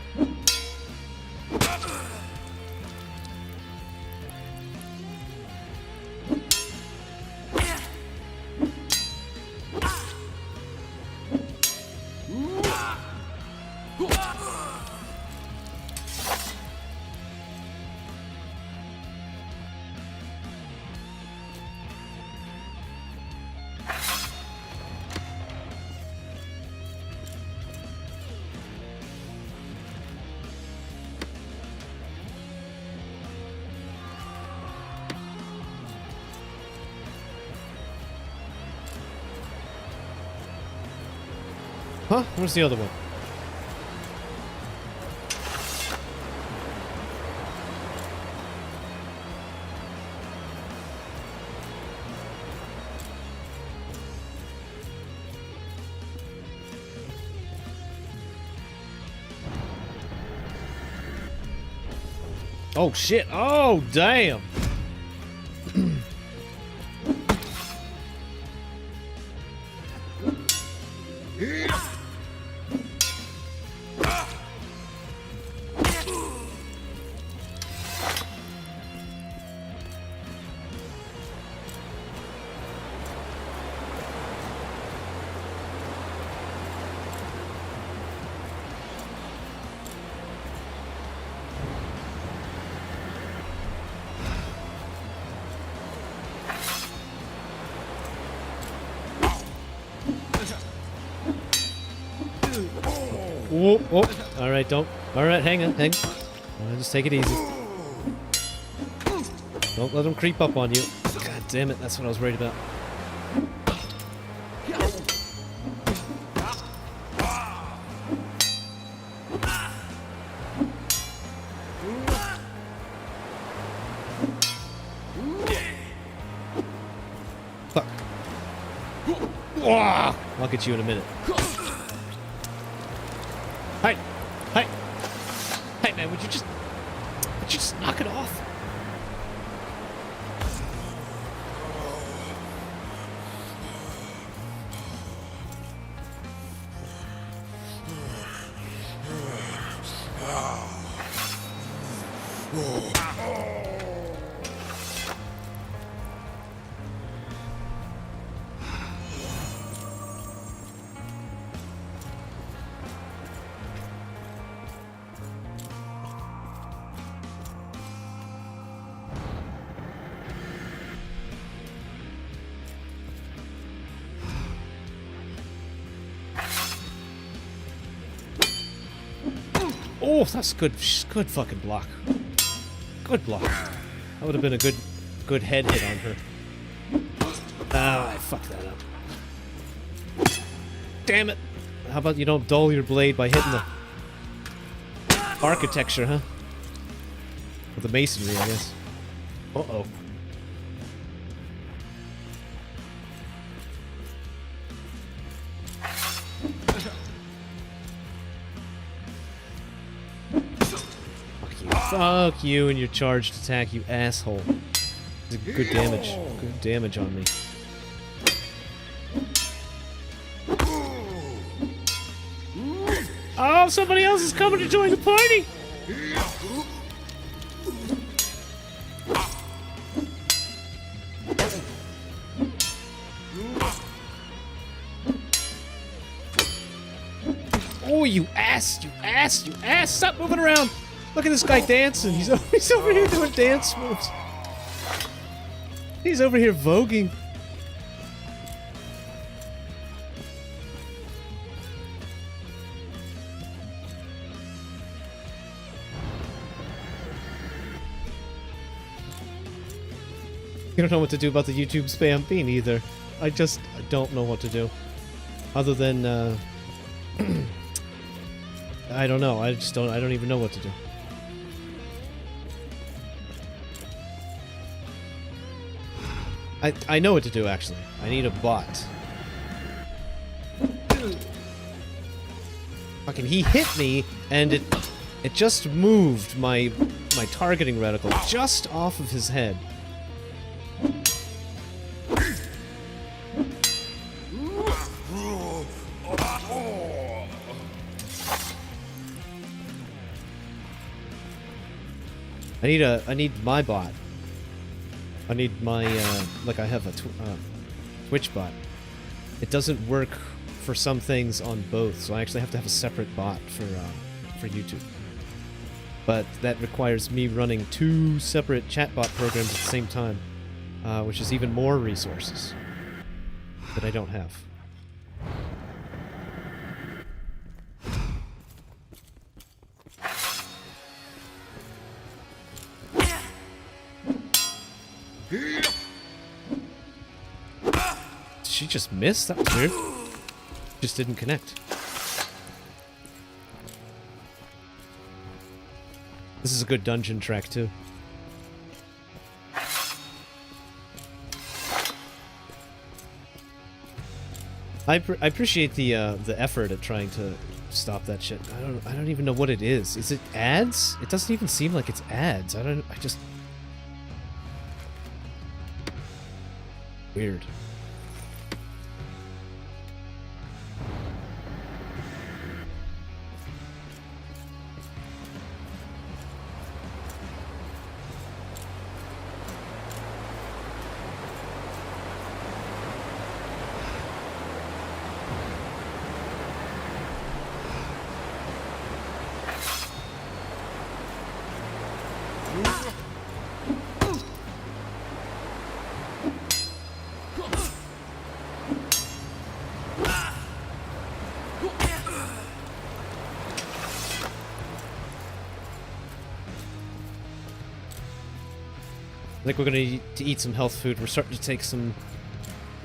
Huh? Where's the other one? Oh shit! Oh damn! Whoa, whoa. Alright, don't. Alright, hang on. Just take it easy. Don't let them creep up on you. God damn it, that's what I was worried about. Fuck. I'll get you in a minute. Hi! Hi! Hey man, would you just knock it off? Oh, that's good fucking block. Good block. That would have been a good head hit on her. Ah, I fucked that up. Damn it. How about you don't dull your blade by hitting the architecture, huh? Or the masonry, I guess. Uh-oh. Fuck you and your charged attack, you asshole. Good damage. Good damage on me. Oh, somebody else is coming to join the party! Oh, you ass! You ass! You ass! Stop moving around! Look at this guy dancing. He's over here doing dance moves. He's over here voguing. You don't know what to do about the YouTube spam bean either. I don't know what to do. Other than, I don't know. I don't even know what to do. I know what to do, actually. I need a bot. Fucking, he hit me, and it just moved my targeting reticle just off of his head. I need my bot. I need my, like I have a Twitch bot. It doesn't work for some things on both, so I actually have to have a separate bot for YouTube. But that requires me running 2 separate chatbot programs at the same time, which is even more resources that I don't have. Did she just miss? That was weird. Just didn't connect. This is a good dungeon track too. I appreciate the effort at trying to stop that shit. I don't even know what it is. Is it ads? It doesn't even seem like it's ads. I just weird. I think we're gonna need to eat some health food. We're starting to take some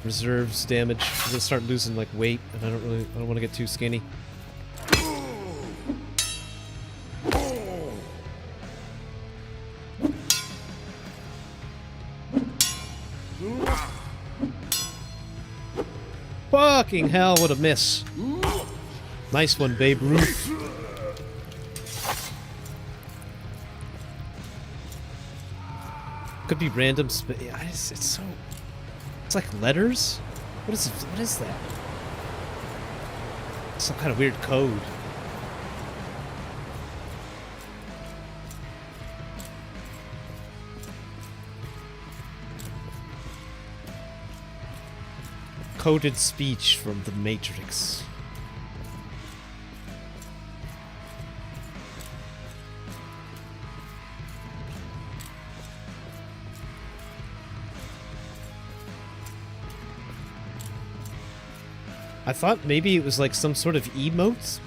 reserves damage. We're gonna start losing like weight, and I don't want to get too skinny. Fucking hell, what a miss. Nice one, Babe Ruth. Could be random, but yeah, it's so... It's like letters? What is that? Some kind of weird code. Coded speech from the Matrix. I thought maybe it was like some sort of emotes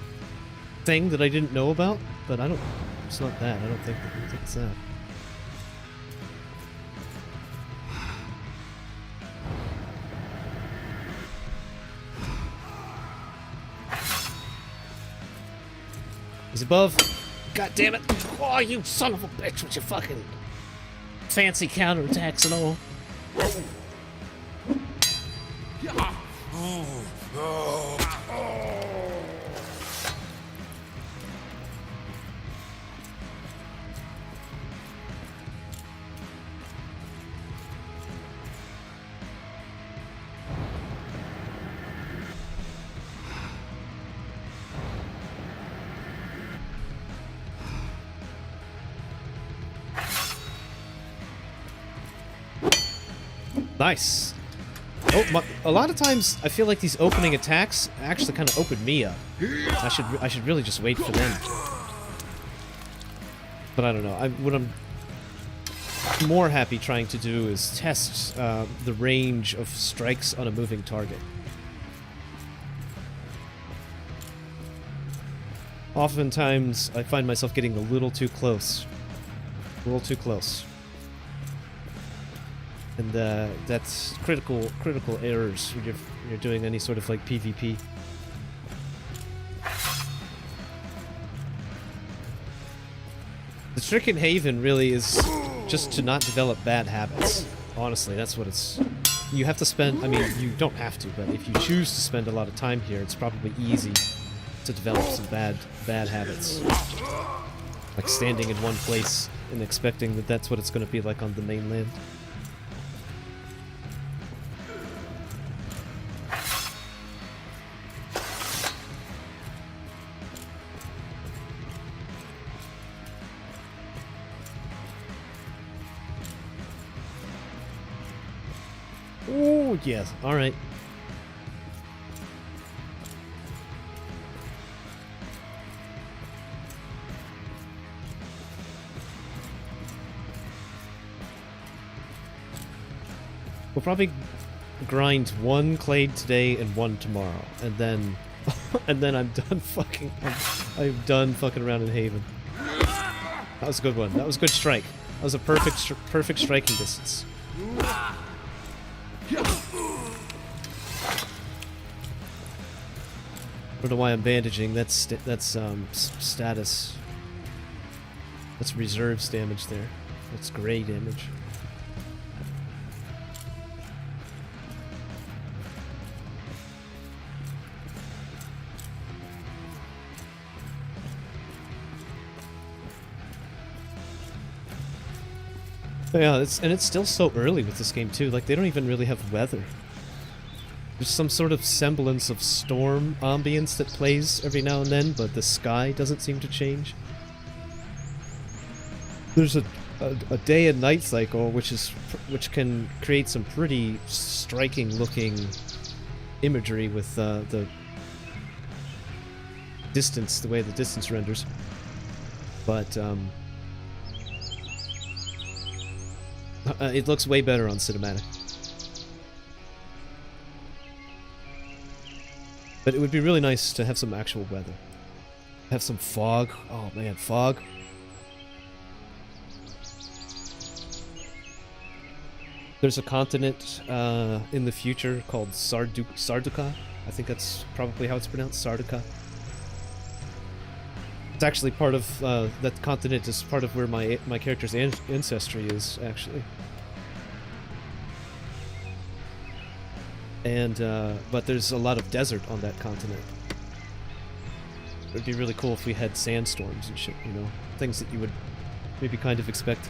thing that I didn't know about, but it's not that. I don't think it's that. He's above. God damn it. Oh, you son of a bitch with your fucking fancy counterattacks and all. Nice. Oh, a lot of times I feel like these opening attacks actually kind of open me up. I should really just wait for them. But I don't know. What I'm more happy trying to do is test the range of strikes on a moving target. Oftentimes I find myself getting a little too close. A little too close. And that's critical errors when you're doing any sort of like PvP. The trick in Haven really is just to not develop bad habits. Honestly, that's what it's... You have to spend... I mean, you don't have to, but if you choose to spend a lot of time here, it's probably easy to develop some bad habits. Like standing in one place and expecting that that's what it's going to be like on the mainland. Oh, yes. All right. We'll probably grind one clade today and one tomorrow, and then and then I'm done fucking I'm done fucking around in Haven. That was a good one. That was a good strike. That was a perfect striking distance. I don't know why I'm bandaging. That's status. That's reserves damage there. That's gray damage. Yeah, it's still so early with this game too. Like they don't even really have weather. There's some sort of semblance of storm ambience that plays every now and then, but the sky doesn't seem to change. There's a day and night cycle, which can create some pretty striking looking imagery with the distance, the way the distance renders. But it looks way better on cinematic. But it would be really nice to have some actual weather. Have some fog. Oh man, fog. There's a continent in the future called Sarduka. I think that's probably how it's pronounced, Sarduka. It's actually part of, that continent is part of where my character's ancestry is, actually. And, but there's a lot of desert on that continent. It would be really cool if we had sandstorms and shit, you know? Things that you would maybe kind of expect.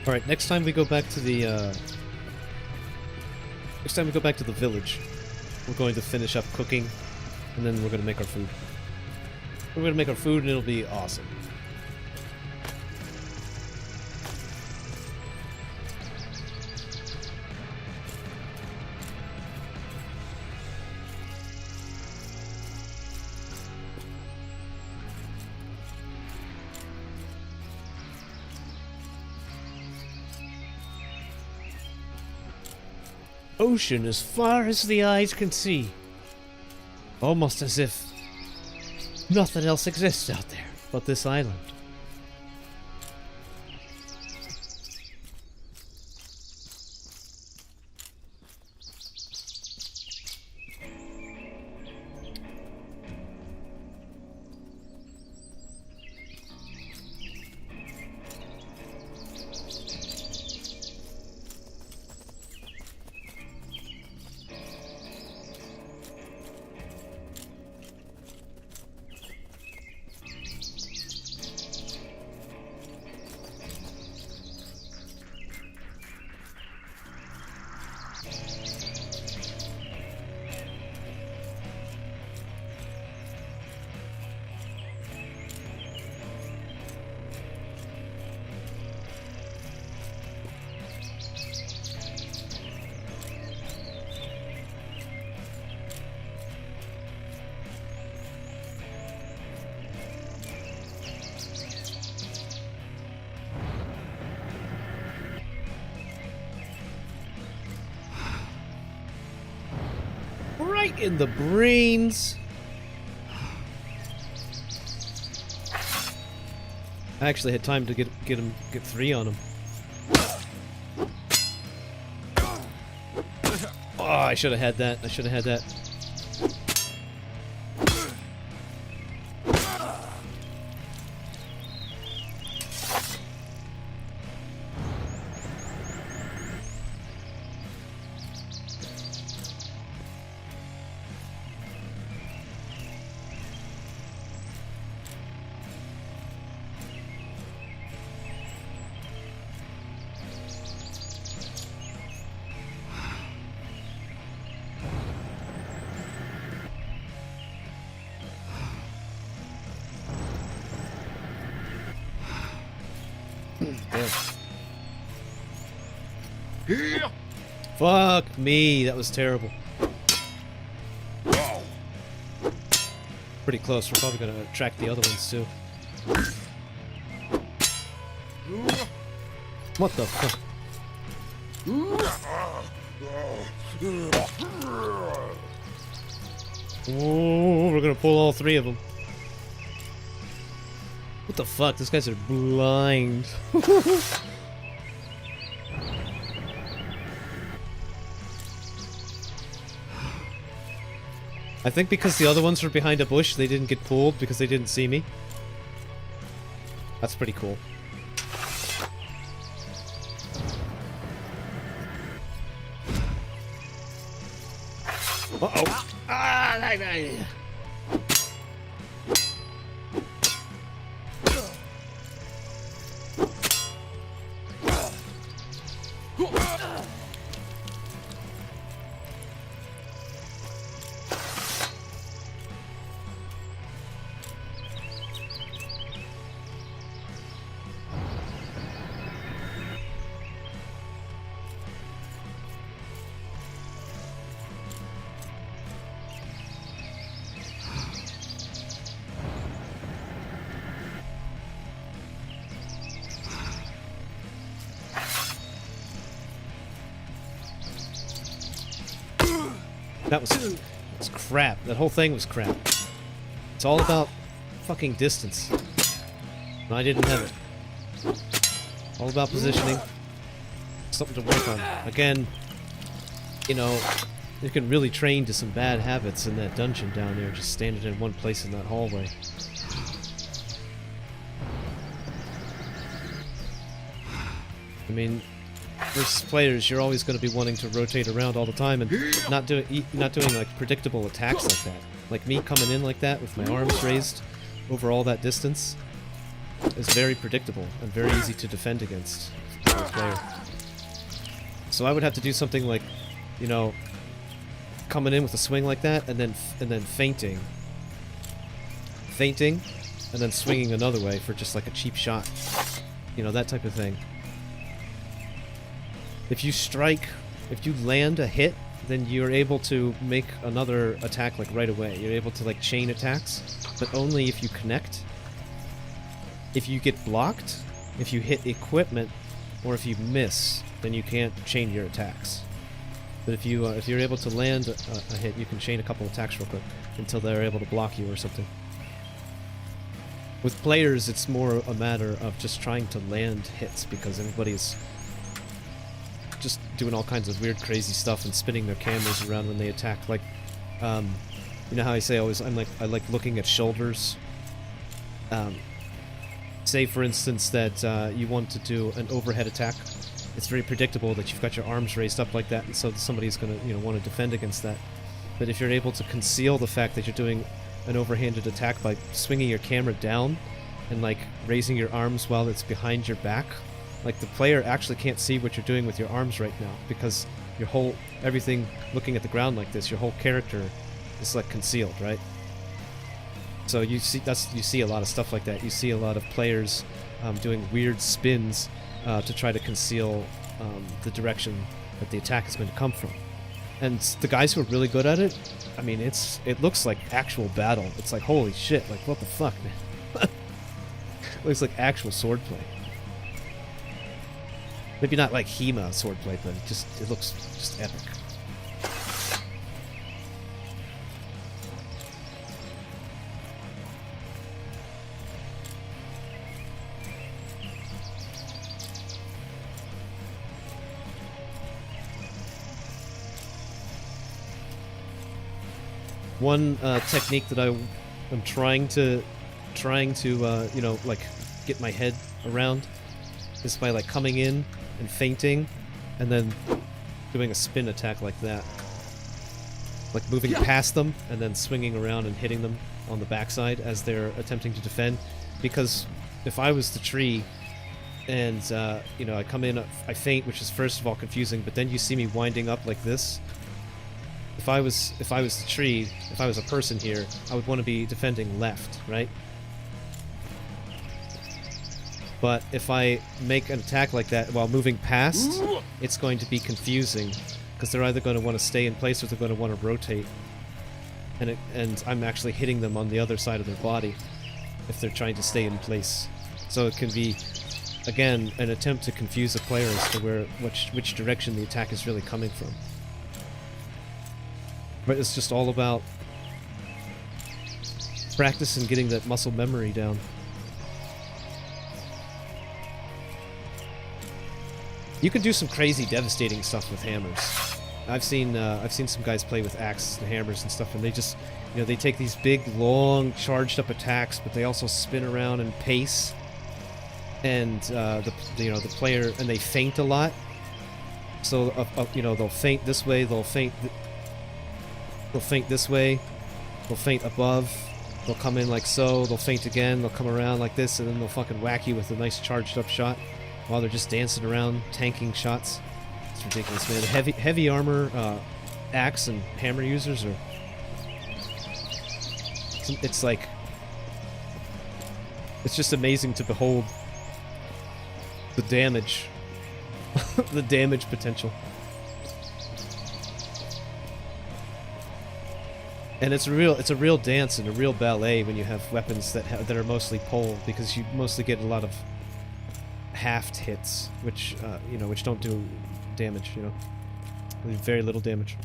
Alright, next time we go back to the, village, we're going to finish up cooking, and then we're going to make our food. We're going to make our food and it'll be awesome. Ocean as far as the eyes can see. Almost as if nothing else exists out there but this island. Right in the brains. I actually had time to get 3 on him. Oh, I should have had that. I should have had that. Fuck me, that was terrible. Pretty close, we're probably gonna attract the other ones too. What the fuck? Oh, we're gonna pull all 3 of them. What the fuck? These guys are blind. I think because the other ones were behind a bush, they didn't get pulled because they didn't see me. That's pretty cool. Uh-oh. Ah, that was crap. That whole thing was crap. It's all about fucking distance. And I didn't have it. All about positioning. Something to work on. Again, you know, you can really train to some bad habits in that dungeon down there, just standing in one place in that hallway. I mean, versus players, you're always going to be wanting to rotate around all the time and not doing like predictable attacks like that. Like me coming in like that with my arms raised over all that distance is very predictable and very easy to defend against for a player. So I would have to do something like, you know, coming in with a swing like that and then feinting, and then swinging another way for just like a cheap shot. You know, that type of thing. If you strike, if you land a hit, then you're able to make another attack like right away. You're able to like chain attacks, but only if you connect. If you get blocked, if you hit equipment, or if you miss, then you can't chain your attacks. But if you're able to land a hit, you can chain a couple attacks real quick until they're able to block you or something. With players, it's more a matter of just trying to land hits because everybody's just doing all kinds of weird, crazy stuff and spinning their cameras around when they attack. Like, you know how I say always, I like looking at shoulders. Say, for instance, that you want to do an overhead attack. It's very predictable that you've got your arms raised up like that, and so somebody's going to, you know, want to defend against that. But if you're able to conceal the fact that you're doing an overhanded attack by swinging your camera down and like raising your arms while it's behind your back, like the player actually can't see what you're doing with your arms right now because your whole everything looking at the ground like this, your whole character is like concealed, right? So you see a lot of stuff like that. You see a lot of players doing weird spins to try to conceal the direction that the attack is going to come from. And the guys who are really good at it, I mean, it looks like actual battle. It's like, holy shit, like what the fuck, man? It looks like actual swordplay. Maybe not like HEMA swordplay, but it looks just epic. one technique that I'm trying to you know, like get my head around is by like coming in and feinting and then doing a spin attack like that. Like moving past them and then swinging around and hitting them on the backside as they're attempting to defend. Because if I was the tree and you know, I come in, I feint, which is first of all confusing, but then you see me winding up like this. If I was the tree, if I was a person here, I would want to be defending left, right? But if I make an attack like that while moving past, it's going to be confusing because they're either going to want to stay in place or they're going to want to rotate. And I'm actually hitting them on the other side of their body if they're trying to stay in place. So it can be, again, an attempt to confuse a player as to which direction the attack is really coming from. But it's just all about practice and getting that muscle memory down. You can do some crazy, devastating stuff with hammers. I've seen some guys play with axes and hammers and stuff, and they just, you know, they take these big, long, charged up attacks, but they also spin around and pace. And the player, and they feint a lot. So you know, they'll feint this way, they'll feint this way, they'll feint above, they'll come in like so, they'll feint again, they'll come around like this, and then they'll fucking whack you with a nice charged up shot while they're just dancing around, tanking shots. It's ridiculous, man. Heavy armor, axe and hammer users are... It's like... It's just amazing to behold the damage. The damage potential. And it's a real dance and a real ballet when you have weapons that are mostly pole, because you mostly get a lot of halved hits, which you know, which don't do damage. You know, very little damage.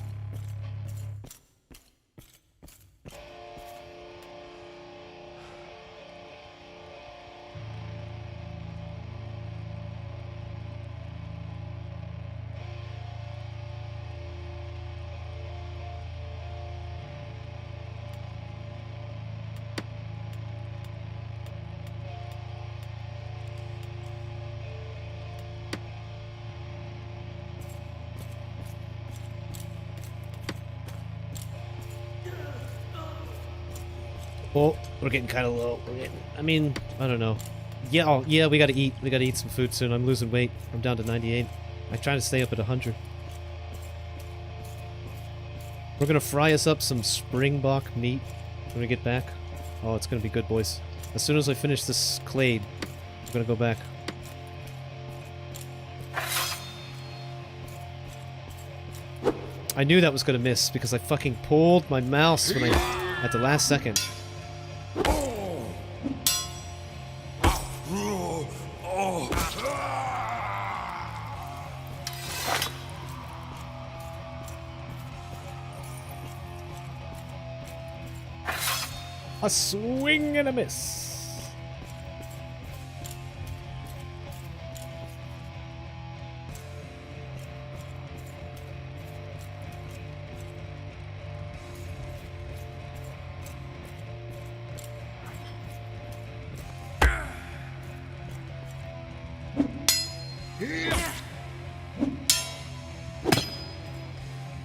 Well, we're getting kind of low. I mean, I don't know. Yeah, yeah, we gotta eat. We gotta eat some food soon. I'm losing weight. I'm down to 98. I try to stay up at 100. We're gonna fry us up some springbok meat when we get back. Oh, it's gonna be good, boys. As soon as I finish this CLADE, I'm gonna go back. I knew that was gonna miss because I fucking pulled my mouse when at the last second. A swing and a miss.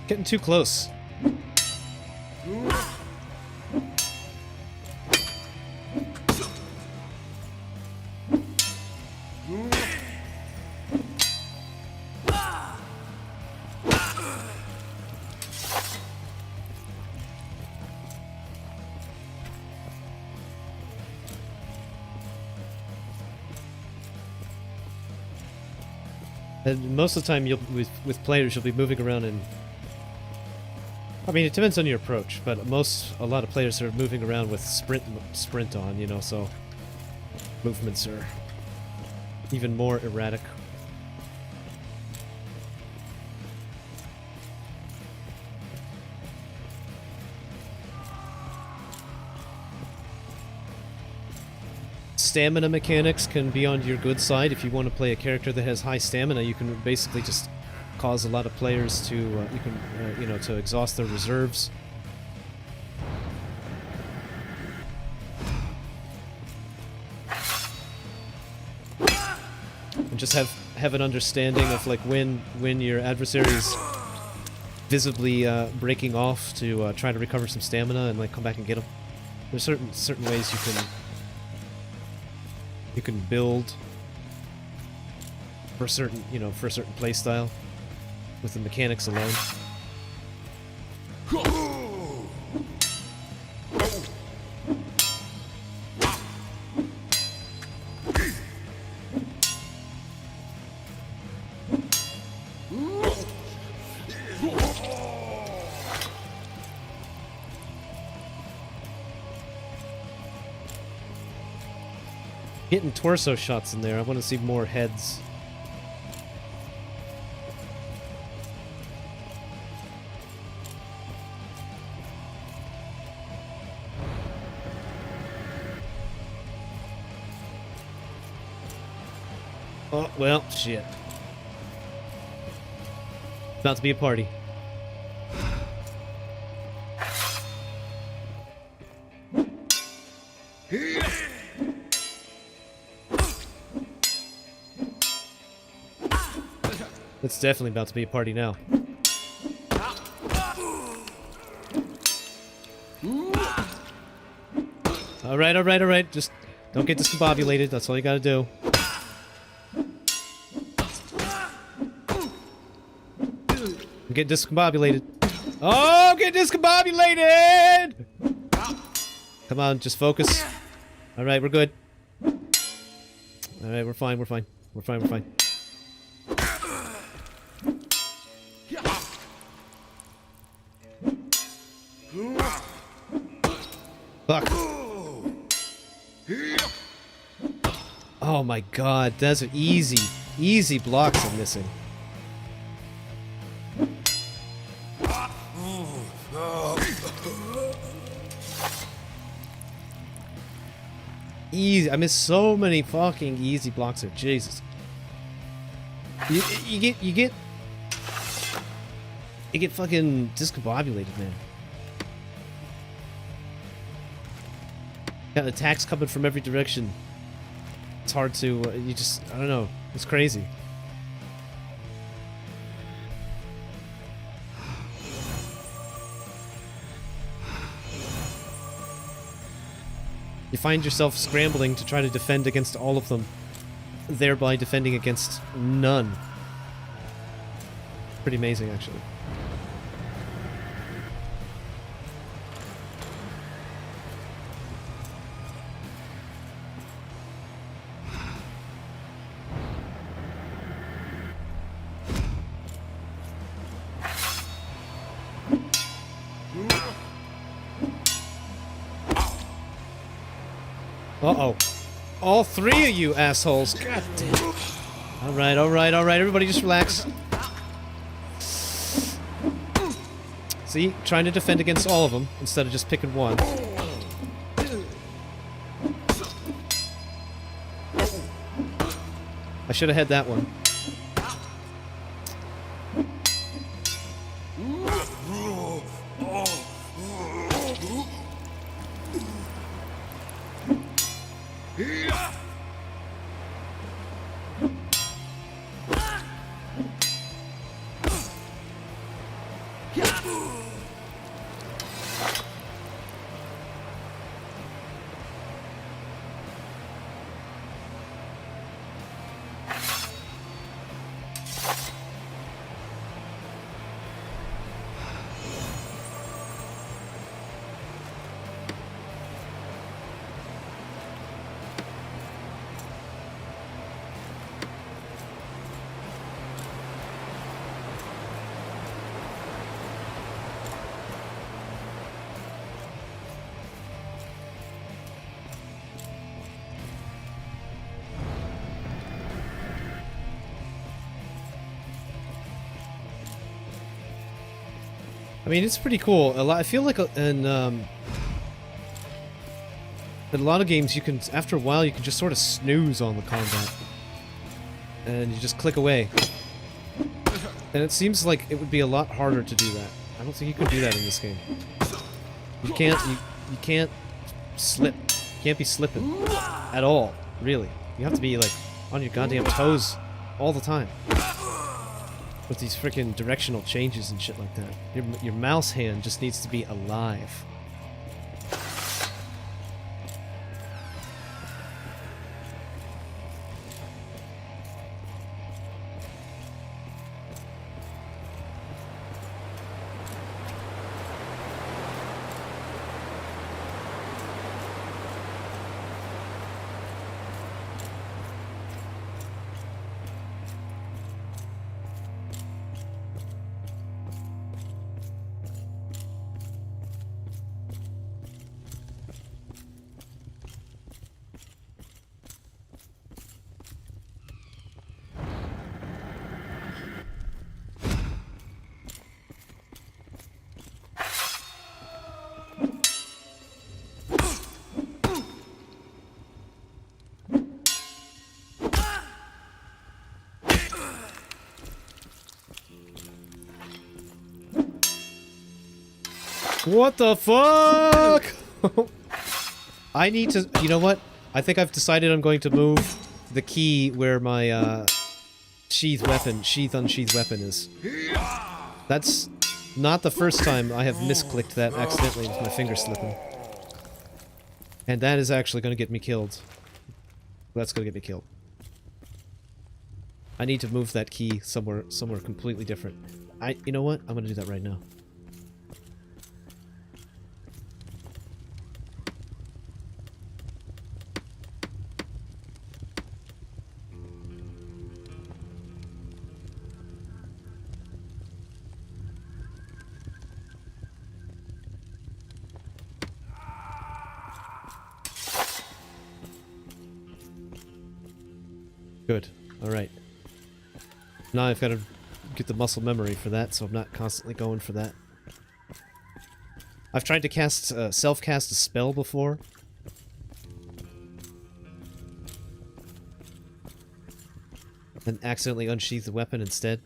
Getting too close. And most of the time, with players, you'll be moving around and... I mean, it depends on your approach, but a lot of players are moving around with sprint on, you know, so movements are even more erratic. Stamina mechanics can be on your good side. If you want to play a character that has high stamina, you can basically just cause a lot of players to, you know, to exhaust their reserves and just have an understanding of like when your adversary is visibly breaking off to try to recover some stamina and like come back and get them. There's certain ways you can build for certain play style with the mechanics alone. Getting torso shots in there. I want to see more heads. Oh, well, shit. About to be a party. It's definitely about to be a party now. Alright, alright, alright. Just don't get discombobulated. That's all you gotta do. Get discombobulated. Oh, get discombobulated! Come on, just focus. Alright, we're good. Alright, we're fine, we're fine. We're fine, we're fine. Fuck. Oh my god, that's an easy blocks I'm missing. Easy. I miss so many fucking easy blocks there. Jesus. You get fucking discombobulated, man. Got attacks coming from every direction. It's hard to, I don't know. It's crazy. You find yourself scrambling to try to defend against all of them, thereby defending against none. Pretty amazing, actually. Uh-oh. All three of you assholes. God damn. Alright, alright, alright. Everybody just relax. See? Trying to defend against all of them instead of just picking one. I should have had that one. I mean, it's pretty cool. I feel like in a lot of games, you can, after a while, you can just sort of snooze on the combat. And you just click away. And it seems like it would be a lot harder to do that. I don't think you can do that in this game. You can't slip. You can't be slipping. At all, really. You have to be, like, on your goddamn toes all the time. With these freaking directional changes and shit like that. Your mouse hand just needs to be alive. What the fuck? I need to... You know what? I think I've decided I'm going to move the key where my sheath unsheathed weapon is. That's not the first time I have misclicked that accidentally with my finger slipping. And that is actually going to get me killed. That's going to get me killed. I need to move that key somewhere completely different. You know what? I'm going to do that right now. Good. Alright. Now I've got to get the muscle memory for that, so I'm not constantly going for that. I've tried to cast, self-cast a spell before. And accidentally unsheath the weapon instead.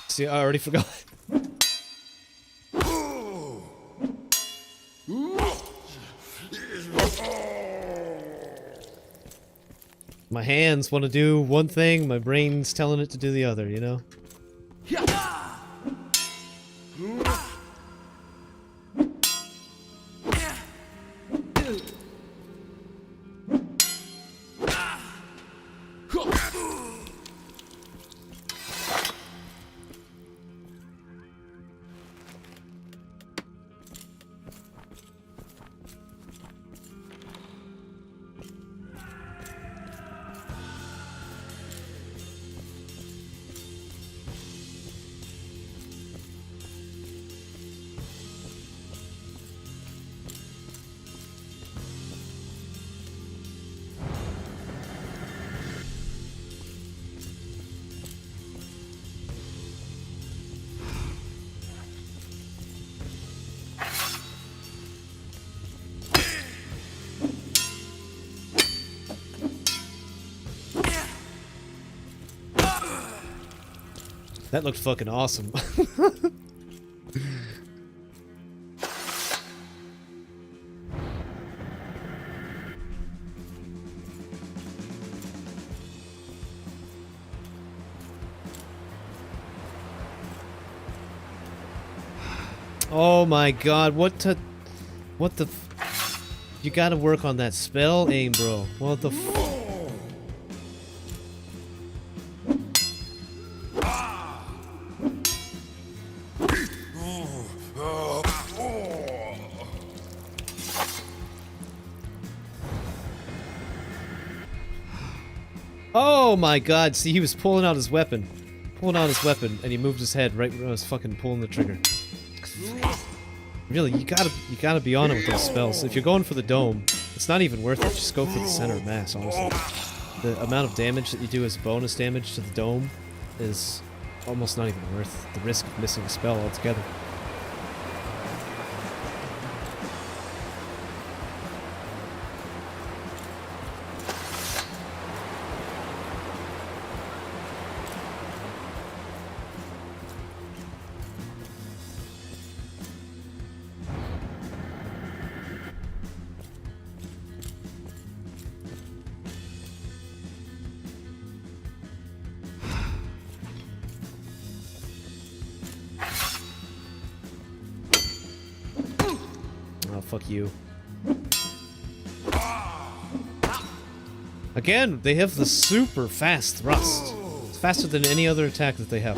See, I already forgot. My hands want to do one thing, my brain's telling it to do the other, you know? That looked fucking awesome. Oh my god, what the... You gotta work on that spell aim, bro. What the f... Oh my god, see, he was pulling out his weapon. pulling out his weapon, and he moved his head right when I was fucking pulling the trigger. Really, you gotta be on it with those spells. If you're going for the dome, it's not even worth it. Just go for the center of mass, honestly. The amount of damage that you do as bonus damage to the dome is almost not even worth the risk of missing a spell altogether. Fuck you. Again, they have the super fast thrust. It's faster than any other attack that they have.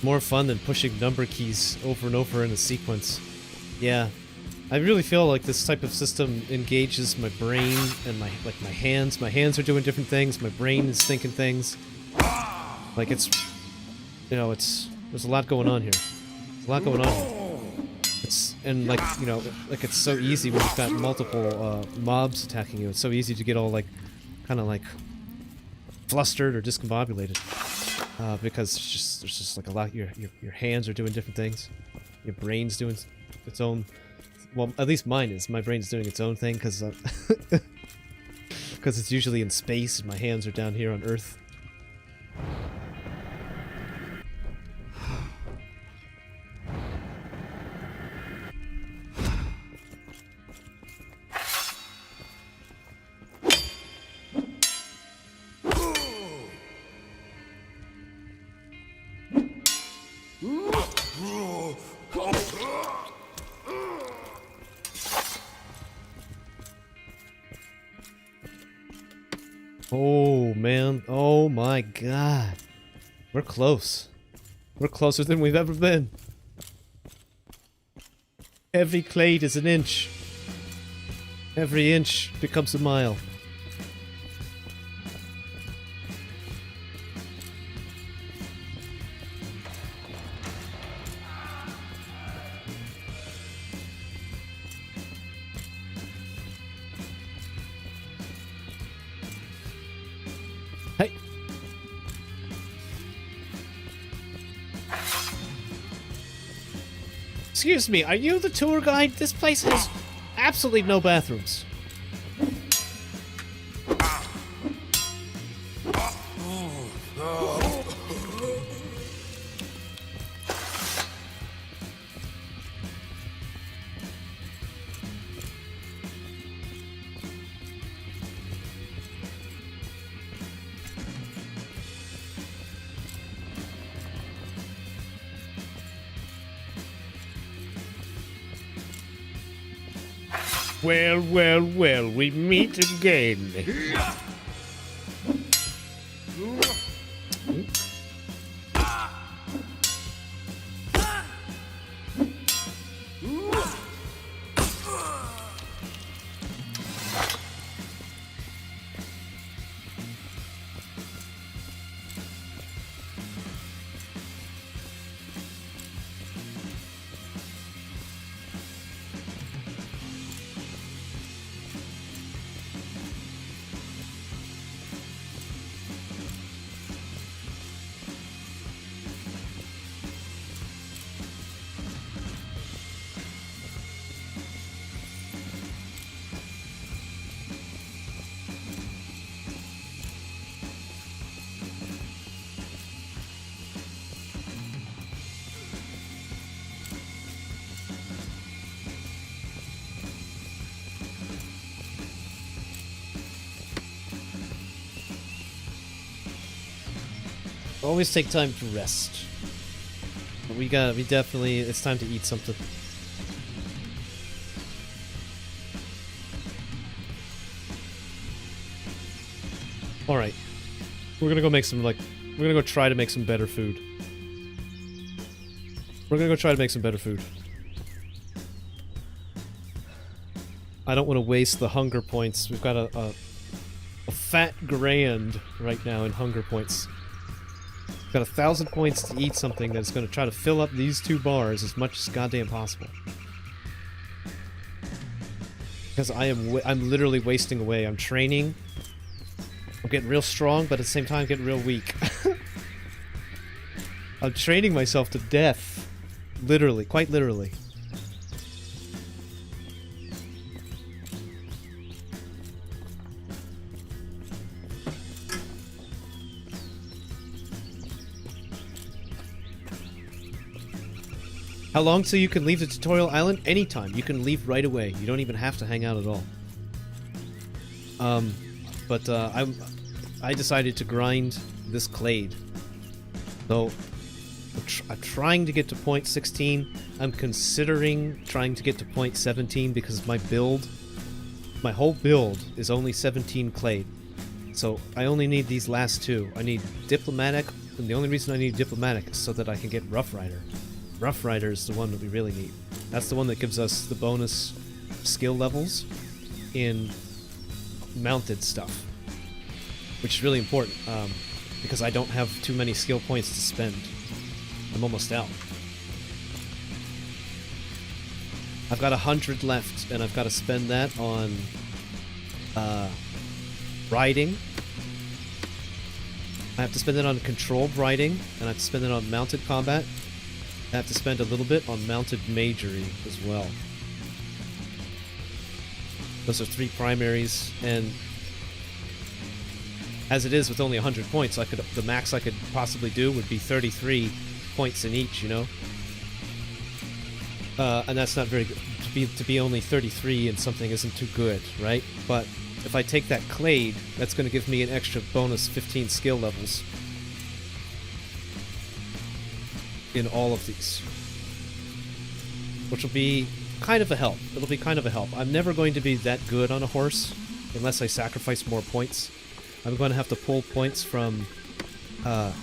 More fun than pushing number keys over and over in a sequence. Yeah. I really feel like this type of system engages my brain and my hands. My hands are doing different things, my brain is thinking things. Like it's, you know, there's a lot going on here. There's a lot going on here. And like, you know, like it's so easy when you've got multiple mobs attacking you. It's so easy to get all like, kind of like flustered or discombobulated. Because there's just like a lot. Your hands are doing different things. Your brain's doing its own. Well, at least mine is. My brain's doing its own thing because it's usually in space and my hands are down here on Earth. Oh, man. Oh, my God. We're close. We're closer than we've ever been. Every clade is an inch. Every inch becomes a mile. Hey. Excuse me, are you the tour guide? This place has absolutely no bathrooms. Well, well, well, we meet again. Always take time to rest. But we definitely, it's time to eat something. Alright. We're gonna go make some, like, we're gonna go try to make some better food. We're gonna go try to make some better food. I don't want to waste the hunger points. We've got a fat grand right now in hunger points. We've got 1,000 points to eat something that's going to try to fill up these 2 bars as much as goddamn possible. Because I'm literally wasting away. I'm training. I'm getting real strong, but at the same time getting real weak. I'm training myself to death. Literally, quite literally. How long till you can leave the tutorial island? Anytime. You can leave right away. You don't even have to hang out at all. I decided to grind this clade. So, I'm trying to get to point 16. I'm considering trying to get to point 17 because my whole build is only 17 clade. So, I only need these last 2. I need diplomatic, and the only reason I need diplomatic is so that I can get Rough Rider. Rough Rider is the one that we really need. That's the one that gives us the bonus skill levels in mounted stuff, which is really important because I don't have too many skill points to spend. I'm almost out. I've got 100 left, and I've got to spend that on riding. I have to spend it on controlled riding, and I have to spend it on mounted combat. I have to spend a little bit on mounted magery as well. Those are 3 primaries, and as it is with only 100 points, the max I could possibly do would be 33 points in each, you know? And that's not very good. To be only 33 in something isn't too good, right? But if I take that clade, that's going to give me an extra bonus 15 skill levels in all of these, which will be kind of a help. It'll be kind of a help. I'm never going to be that good on a horse unless I sacrifice more points. I'm going to have to pull points from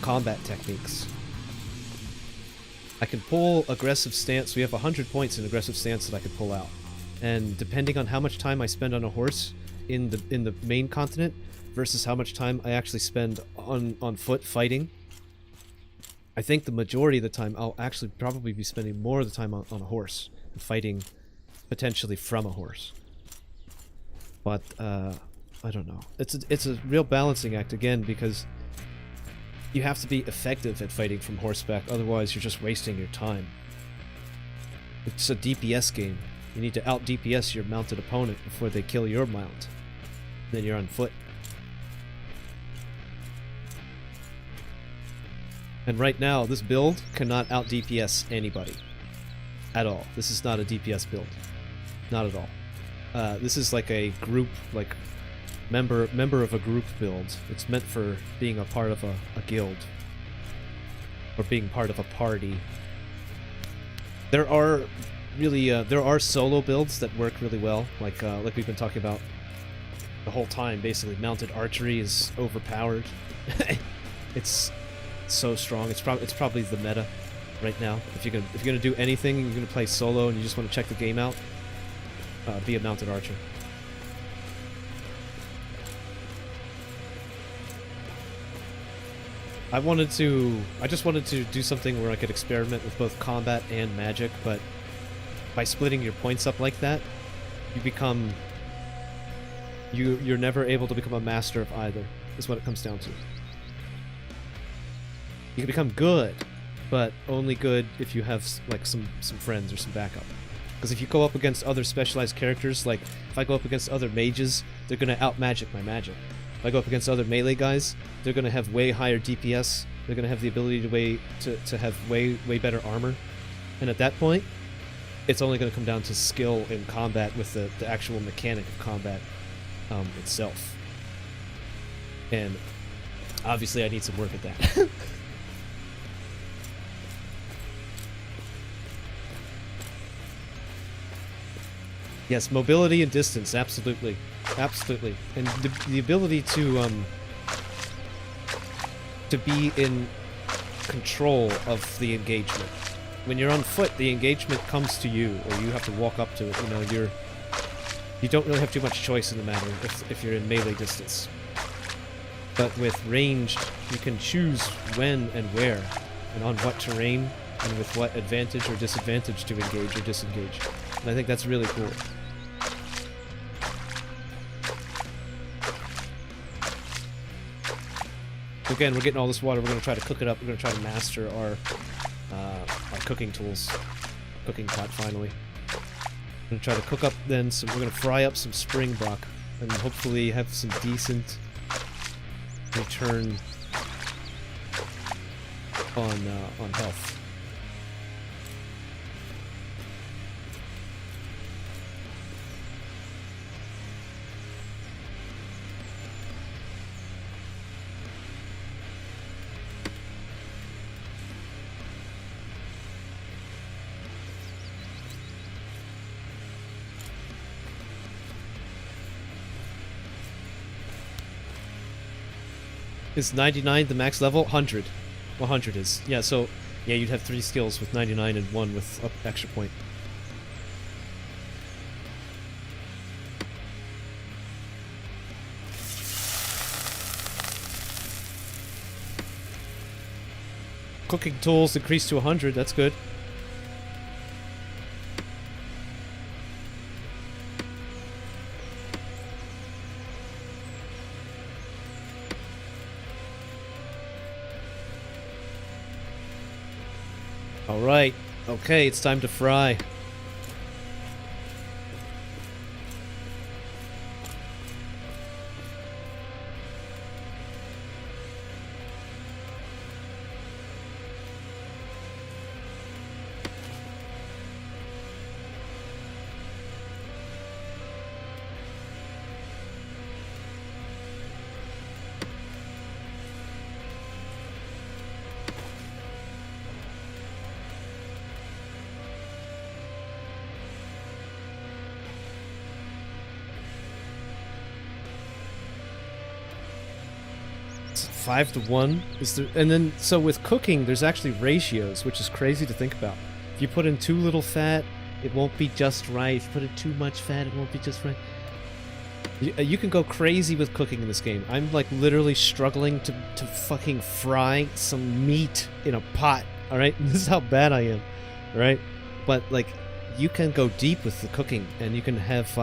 combat techniques. I can pull aggressive stance. We have 100 points in aggressive stance that I could pull out, and depending on how much time I spend on a horse in the main continent versus how much time I actually spend on foot fighting, I think the majority of the time I'll actually probably be spending more of the time on a horse and fighting potentially from a horse. But I don't know. It's a real balancing act again, because you have to be effective at fighting from horseback, otherwise you're just wasting your time. It's a DPS game. You need to out DPS your mounted opponent before they kill your mount. Then you're on foot. And right now, this build cannot out DPS anybody. At all. This is not a DPS build. Not at all. This is like a group, like member of a group build. It's meant for being a part of a guild. Or being part of a party. There are really, there are solo builds that work really well. Like we've been talking about the whole time, basically. Mounted archery is overpowered. It's so strong. It's probably the meta right now. If you're gonna do anything, you're gonna play solo and you just want to check the game out, be a mounted archer. I just wanted to do something where I could experiment with both combat and magic, but by splitting your points up like that, you're never able to become a master of either, is what it comes down to. You can become good, but only good if you have like some friends or some backup. Because if you go up against other specialized characters, like if I go up against other mages, they're gonna out-magic my magic. If I go up against other melee guys, they're gonna have way higher DPS. They're gonna have the ability to have way better armor. And at that point, it's only gonna come down to skill in combat with the actual mechanic of combat itself. And obviously I need some work at that. Yes, mobility and distance, absolutely. Absolutely. And the ability to be in control of the engagement. When you're on foot, the engagement comes to you, or you have to walk up to it. You know, you don't really have too much choice in the matter if you're in melee distance. But with ranged, you can choose when and where, and on what terrain, and with what advantage or disadvantage to engage or disengage. And I think that's really cool. Again, we're getting all this water. We're going to try to cook it up. We're going to try to master our cooking tools. Cooking pot, finally. We're going to try to cook up then some... We're going to fry up some springbok. And hopefully have some decent return on health. Is 99 the max level? 100. 100 is. Yeah, so... Yeah, you'd have 3 skills with 99 and 1 with extra point. Cooking tools increased to 100, that's good. Alright, okay, it's time to fry. It's 5-to-1 is there, and then so with cooking there's actually ratios, which is crazy to think about. If you put in too little fat, it won't be just right. If you put in too much fat, it won't be just right. You can go crazy with cooking in this game. I'm like literally struggling to fucking fry some meat in a pot, alright? This is how bad I am, right? But like, you can go deep with the cooking, and you can have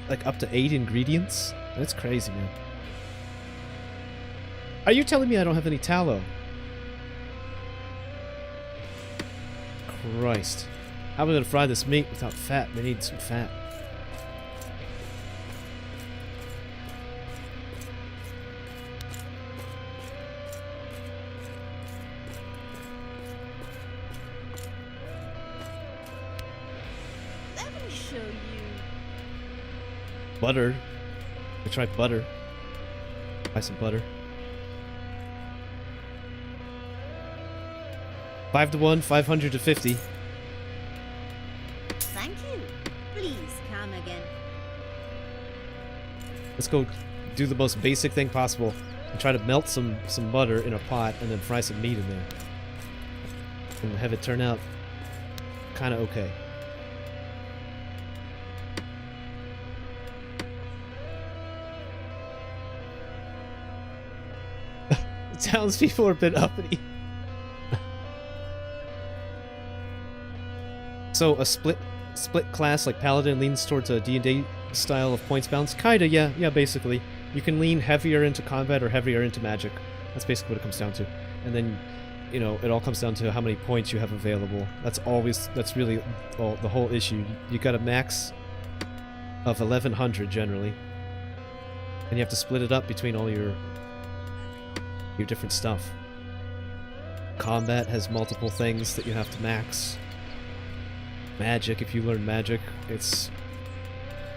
like up to 8 ingredients. That's crazy, man. Are you telling me I don't have any tallow? Christ. How am I gonna fry this meat without fat? We need some fat. Let me show you. Butter. I try butter. Buy some butter. 5-to-1, 500 to 50. Thank you. Please come again. Let's go do the most basic thing possible and try to melt some butter in a pot and then fry some meat in there. And have it turn out kind of okay. Townspeople are a bit uppity. So a split class like Paladin leans towards a D&D style of points balance? Kinda, yeah, basically. You can lean heavier into combat or heavier into magic. That's basically what it comes down to. And then, you know, it all comes down to how many points you have available. That's really the whole issue. You got a max of 1100 generally. And you have to split it up between all your different stuff. Combat has multiple things that you have to max. Magic, if you learn magic, it's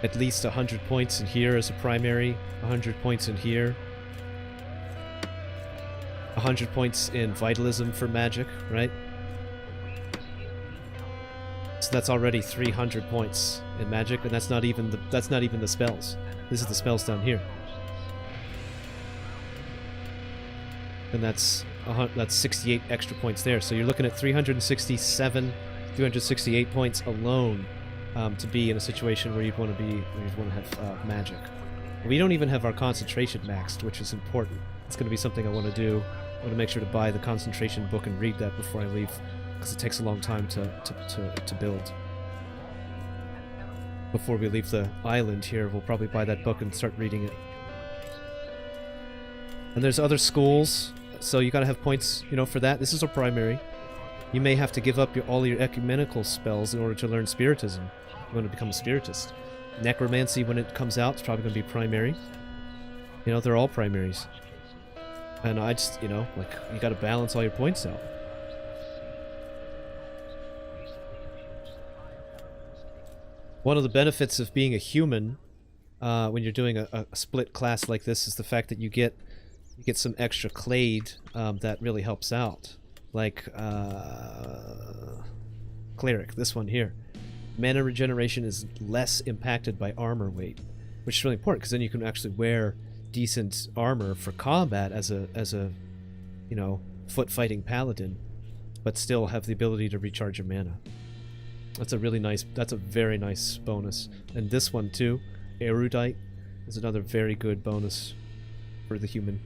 at least 100 points in here as a primary, 100 points in here, 100 points in vitalism for magic, right? So that's already 300 points in magic, and that's not even the spells. This is the spells down here. And that's 68 extra points there. So you're looking at 368 points alone to be in a situation where you'd want to have magic. We don't even have our concentration maxed, which is important. It's going to be something I want to do. I want to make sure to buy the concentration book and read that before I leave, because it takes a long time to build. Before we leave the island here, we'll probably buy that book and start reading it. And there's other schools, so you gotta have points, you know, for that. This is a primary. You may have to give up all your ecumenical spells in order to learn Spiritism. You want to become a Spiritist. Necromancy, when it comes out, is probably going to be primary. You know, they're all primaries. And I just, you know, like, you gotta balance all your points out. One of the benefits of being a human, when you're doing a split class like this, is the fact that you get some extra CLADE that really helps out. Like, Cleric, this one here. Mana regeneration is less impacted by armor weight, which is really important, because then you can actually wear decent armor for combat as a you know, foot fighting paladin, but still have the ability to recharge your mana. That's a very nice bonus. And this one too, Erudite, is another very good bonus for the human.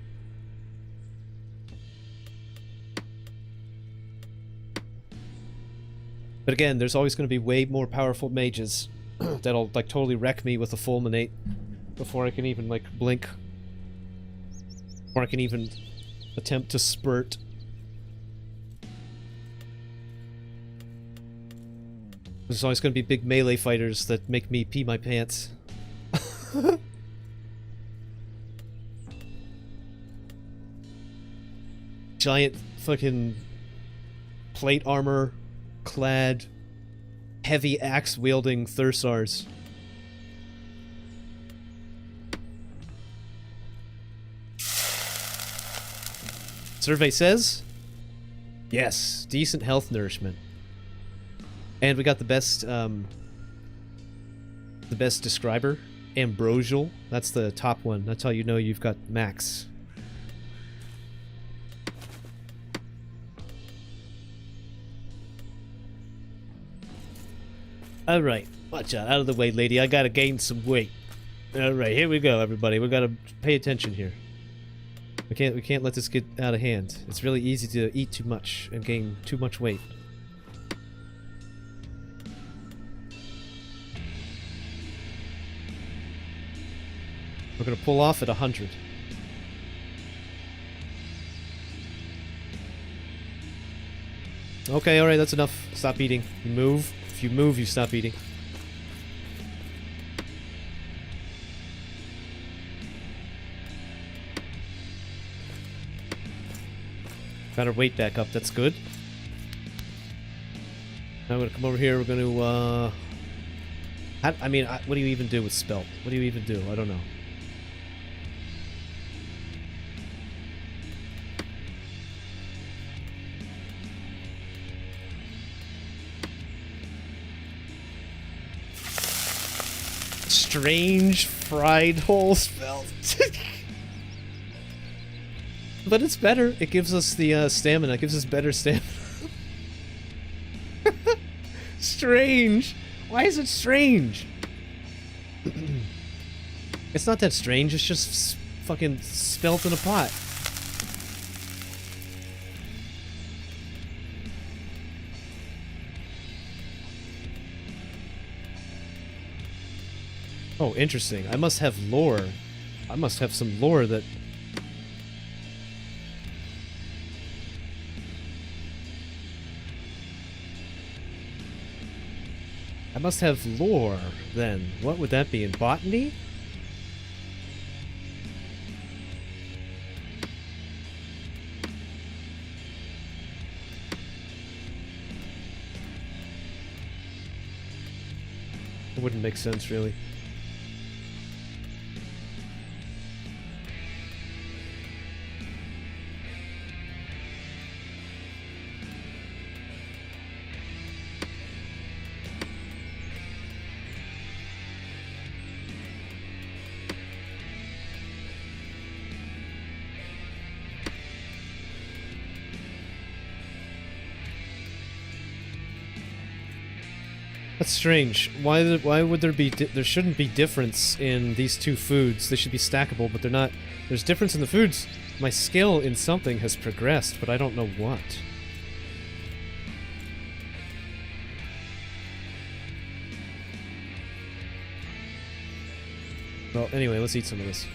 But again, there's always going to be way more powerful mages that'll like totally wreck me with a fulminate before I can even like blink, or I can even attempt to spurt. There's always going to be big melee fighters that make me pee my pants. Giant fucking plate armor clad, heavy axe wielding Thursars. Survey says, yes, decent health nourishment. And we got the best describer, Ambrosial. That's the top one. That's how you know you've got max. Alright, watch out of the way, lady. I gotta gain some weight. Alright, here we go, everybody. We gotta pay attention here. We can't let this get out of hand. It's really easy to eat too much and gain too much weight. We're gonna pull off at 100. Okay, alright, that's enough. Stop eating. You move. If you move, you stop eating. Got our weight back up, that's good. Now I'm gonna come over here, we're gonna, what do you even do with spelt? What do you even do? I don't know. Strange fried hole spell. But it's better. It gives us the stamina. It gives us better stamina. Strange. Why is it strange? It's not that strange. It's just fucking spelt in a pot. Oh, interesting. I must have lore. I must have some lore that... I must have lore, then. What would that be, in botany? It wouldn't make sense, really. strange. Why would there be... there shouldn't be difference in these two foods. They should be stackable, but they're not. There's difference in the foods. My skill in something has progressed, but I don't know what. Well, anyway, let's eat some of this.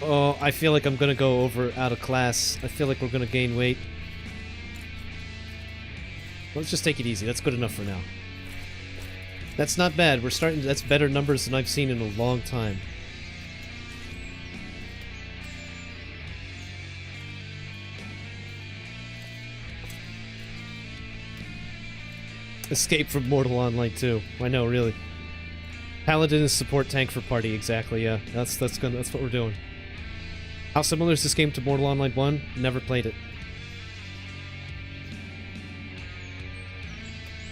Oh, I feel like I'm gonna go out of class. I feel like we're gonna gain weight. Let's just take it easy. That's good enough for now. That's not bad. We're starting to, that's better numbers than I've seen in a long time. Escape from Mortal Online 2. I know, really. Paladin is support tank for party, exactly, yeah. That's what we're doing. How similar is this game to Mortal Online 1? Never played it.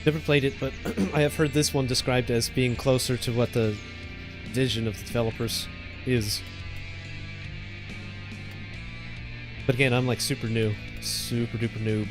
Never played it, but I have heard this one described as being closer to what the vision of the developers is. But again, I'm like super new. Super duper noob.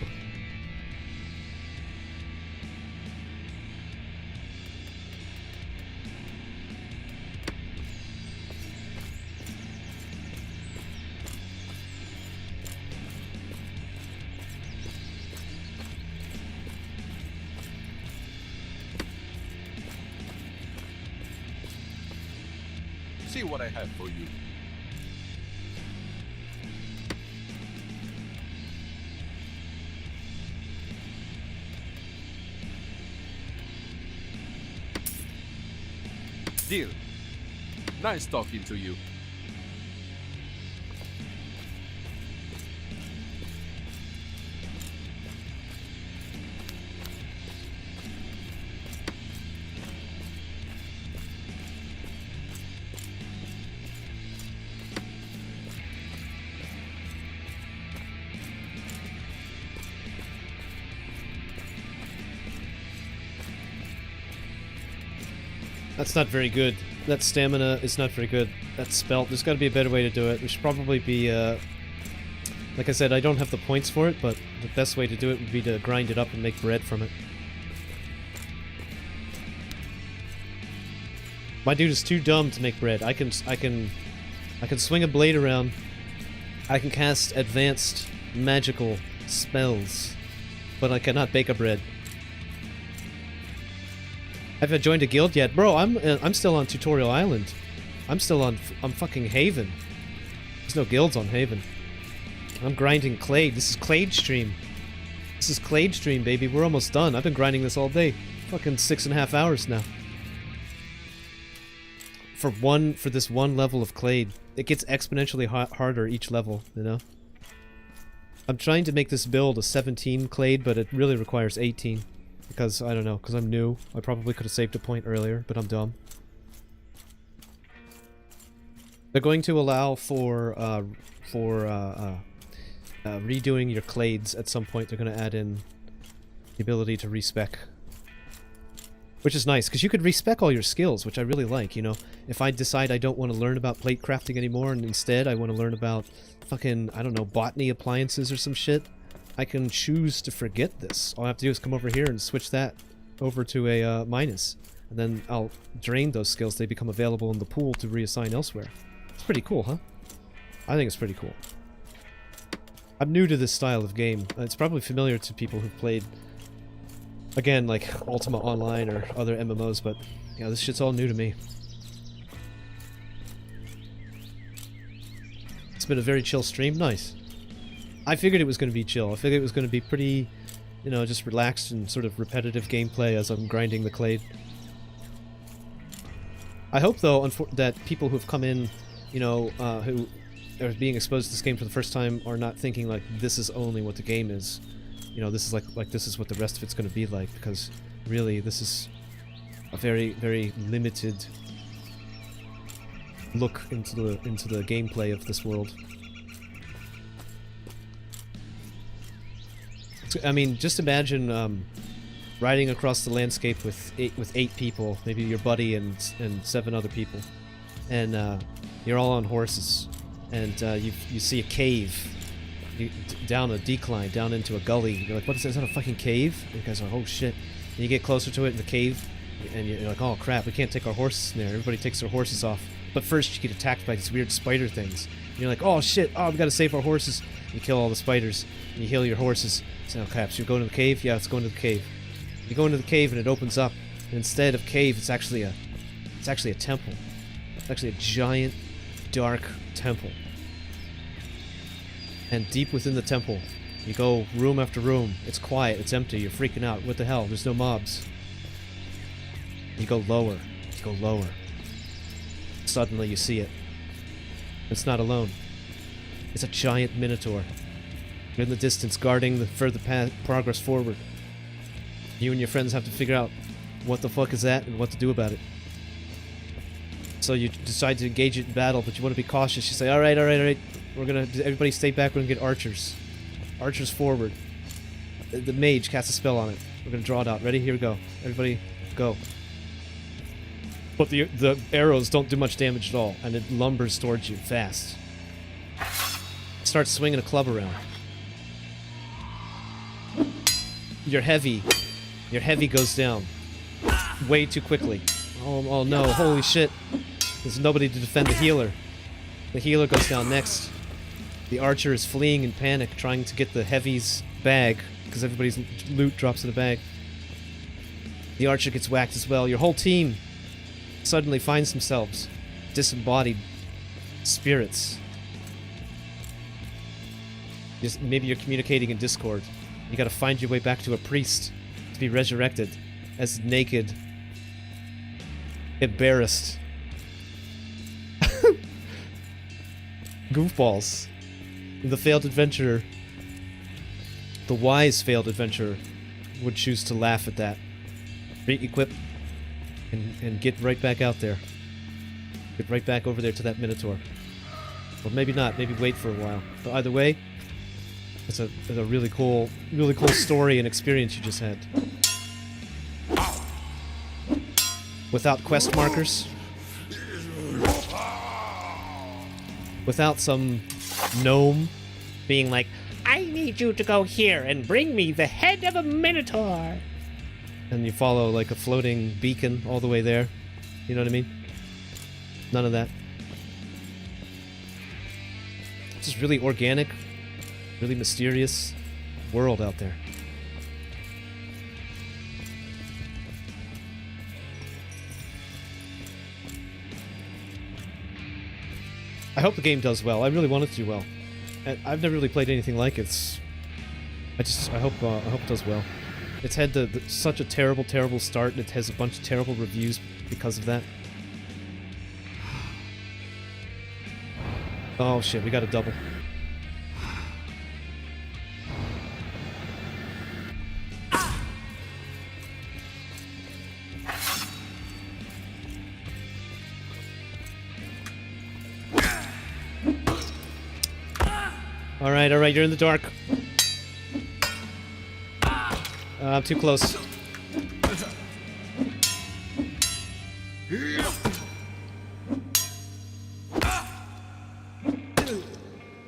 See what I have for you. Deal. Nice talking to you. That's not very good. That stamina is not very good. That spell, there's got to be a better way to do it. We should probably be, like I said, I don't have the points for it, but the best way to do it would be to grind it up and make bread from it. My dude is too dumb to make bread. I can swing a blade around. I can cast advanced magical spells, but I cannot bake a bread. Have I joined a guild yet? Bro, I'm still on Tutorial Island. I'm fucking Haven. There's no guilds on Haven. I'm grinding CLADE. This is CLADE stream. This is CLADE stream, baby. We're almost done. I've been grinding this all day. Fucking 6.5 hours now. For this one level of CLADE. It gets exponentially harder each level, you know? I'm trying to make this build a 17 CLADE, but it really requires 18. Because, I don't know, because I'm new. I probably could have saved a point earlier, but I'm dumb. They're going to allow for redoing your clades at some point. They're going to add in the ability to respec. Which is nice, because you could respec all your skills, which I really like, you know? If I decide I don't want to learn about plate crafting anymore, and instead I want to learn about fucking, I don't know, botany appliances or some shit, I can choose to forget this. All I have to do is come over here and switch that over to a minus. And then I'll drain those skills. They become available in the pool to reassign elsewhere. It's pretty cool, huh? I think it's pretty cool. I'm new to this style of game. It's probably familiar to people who've played, again, like Ultima Online or other MMOs, but yeah, this shit's all new to me. It's been a very chill stream. Nice. I figured it was going to be chill. I figured it was going to be pretty, you know, just relaxed and sort of repetitive gameplay as I'm grinding the clade. I hope, though, that people who've come in, you know, who are being exposed to this game for the first time are not thinking, like, this is only what the game is. You know, this is like this is what the rest of it's going to be like, because really, this is a very, very limited look into the gameplay of this world. I mean, just imagine riding across the landscape with eight people, maybe your buddy and 7 other people, and you're all on horses, and you see a cave, down a decline, down into a gully. You're like, what is that? Is that a fucking cave? And you guys are, oh shit. And you get closer to it in the cave, and you're like, oh crap, we can't take our horses in there. Everybody takes their horses off. But first you get attacked by these weird spider things. And you're like, oh shit, oh, we gotta save our horses. You kill all the spiders, and you heal your horses. So, oh crap, so you're going to the cave? Yeah, let's go into the cave. You go into the cave and it opens up. And instead of cave, it's actually a temple. It's actually a giant, dark temple. And deep within the temple, you go room after room. It's quiet, it's empty, you're freaking out. What the hell? There's no mobs. You go lower. You go lower. Suddenly you see it. It's not alone. It's a giant minotaur. You're in the distance, guarding the further progress forward. You and your friends have to figure out what the fuck is that and what to do about it. So you decide to engage it in battle, but you want to be cautious. You say, alright, we're gonna, everybody stay back, we're gonna get archers. Archers forward. The mage casts a spell on it. We're gonna draw it out. Ready? Here we go. Everybody, go. But the arrows don't do much damage at all, and it lumbers towards you fast. It starts swinging a club around. Your heavy goes down way too quickly. Oh no, holy shit. There's nobody to defend the healer. The healer goes down next. The archer is fleeing in panic, trying to get the heavy's bag, because everybody's loot drops in a bag. The archer gets whacked as well. Your whole team suddenly finds themselves disembodied spirits. Maybe you're communicating in Discord. You gotta find your way back to a priest to be resurrected as naked, embarrassed goofballs. The failed adventurer, the wise failed adventurer, would choose to laugh at that. Re-equip and get right back out there. Get right back over there to that minotaur. Or maybe not, maybe wait for a while. But either way, it's a really cool story and experience you just had. Without quest markers. Without some gnome being like, I need you to go here and bring me the head of a minotaur. And you follow like a floating beacon all the way there. You know what I mean? None of that. It's just really organic, really mysterious world out there. I hope the game does well. I really want it to do well. And I've never really played anything like it. I hope it does well. It's had such a terrible start, and it has a bunch of terrible reviews because of that. Oh shit, we got a double. Alright, you're in the dark. I'm too close.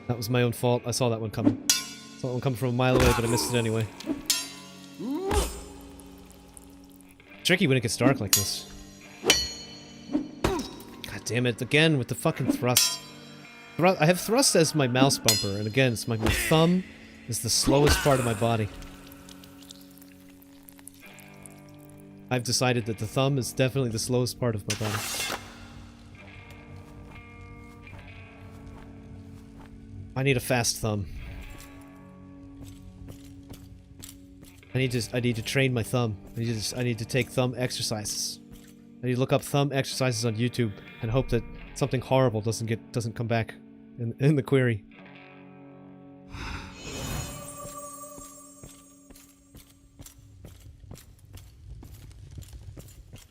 That was my own fault. I saw that one coming. Saw that one coming from a mile away, but I missed it anyway. Tricky when it gets dark like this. God damn it, again with the fucking thrust. I have thrust as my mouse bumper, and again, it's my thumb is the slowest part of my body. I've decided that the thumb is definitely the slowest part of my body. I need a fast thumb. I need to train my thumb. I need to take thumb exercises. I need to look up thumb exercises on YouTube and hope that something horrible doesn't come back in the query.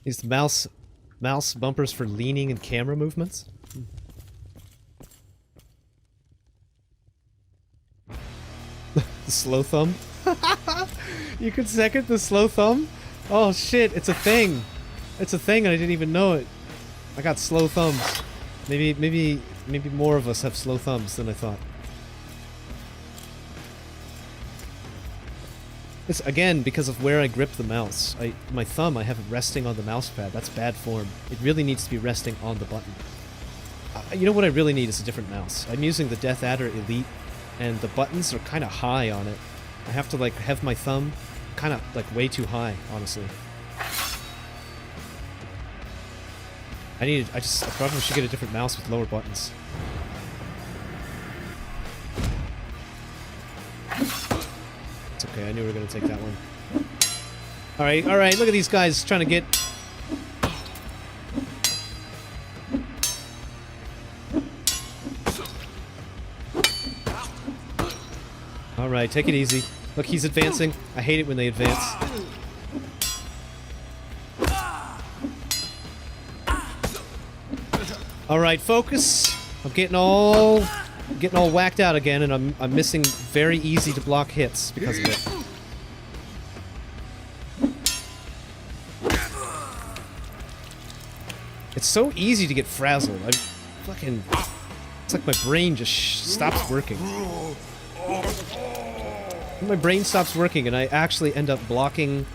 These mouse bumpers for leaning and camera movements. The slow thumb. You could second the slow thumb? Oh shit, it's a thing. It's a thing and I didn't even know it. I got slow thumbs. Maybe more of us have slow thumbs than I thought. It's again because of where I grip the mouse. My thumb, I have it resting on the mouse pad. That's bad form. It really needs to be resting on the button. You know what I really need is a different mouse. I'm using the Death Adder Elite, and the buttons are kind of high on it. I have to like have my thumb kind of like way too high, honestly. I probably should get a different mouse with lower buttons. It's okay, I knew we were gonna take that one. Alright, look at these guys trying to get... Alright, take it easy. Look, he's advancing. I hate it when they advance. Alright, focus. I'm getting all whacked out again, and I'm missing very easy to block hits because of it. It's so easy to get frazzled. I'm fucking... It's like my brain just stops working. My brain stops working and I actually end up blocking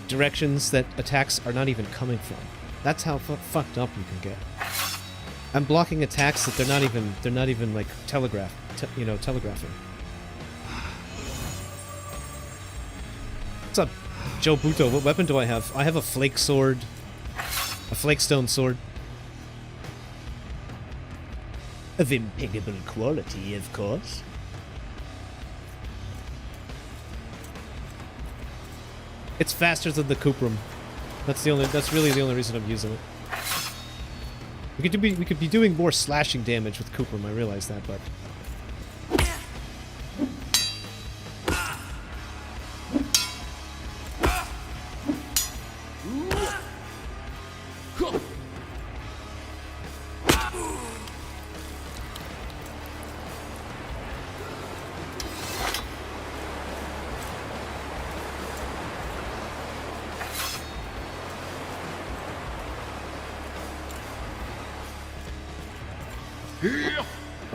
directions that attacks are not even coming from. That's how fucked up you can get. I'm blocking attacks that they're not even like telegraphing. What's up, Joe Buto? What weapon do I have? I have a flake sword. A flakestone sword. Of impeccable quality, of course. It's faster than the Cuprum. That's really the only reason I'm using it. We could be doing more slashing damage with Cuprum, I realize that, but...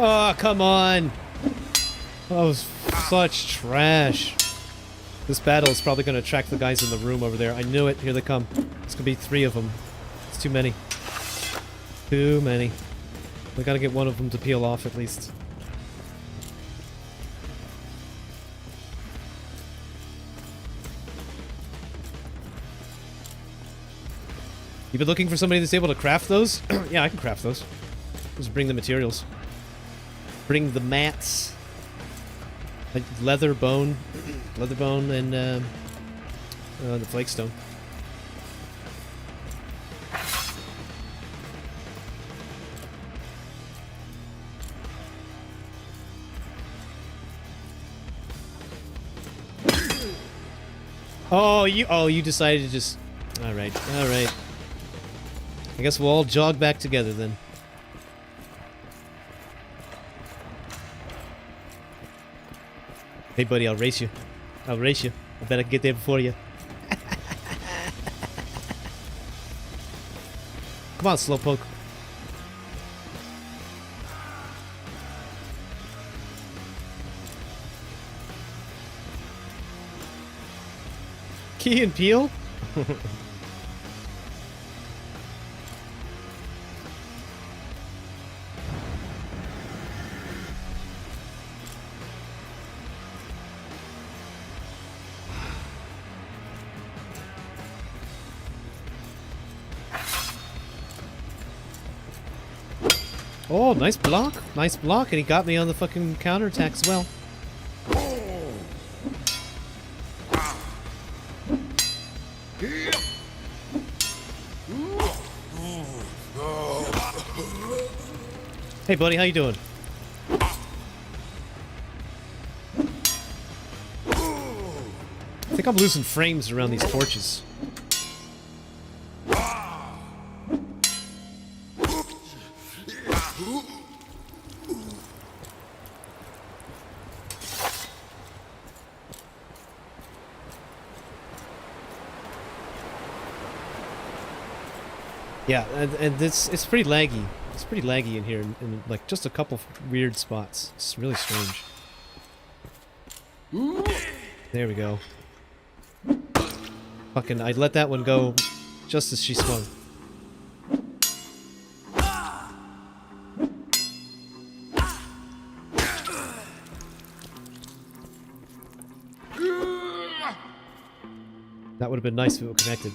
Oh, come on! That was such trash. This battle is probably going to attract the guys in the room over there. I knew it. Here they come. It's going to be 3 of them. It's too many. Too many. We got to get one of them to peel off at least. You been looking for somebody that's able to craft those? Yeah, I can craft those. Just bring the materials. Bring the mats. Like leather bone, and the flakestone. Oh, you decided to just... Alright. I guess we'll all jog back together then. Hey buddy, I'll race you. I bet I can get there before you. Come on, Slowpoke. Key and Peele? Oh, nice block. Nice block, and he got me on the fucking counterattack as well. Hey buddy, how you doing? I think I'm losing frames around these torches. Yeah, and it's pretty laggy. It's pretty laggy in here, in like just a couple weird spots. It's really strange. There we go. Fucking, I let that one go just as she swung. That would have been nice if it were connected.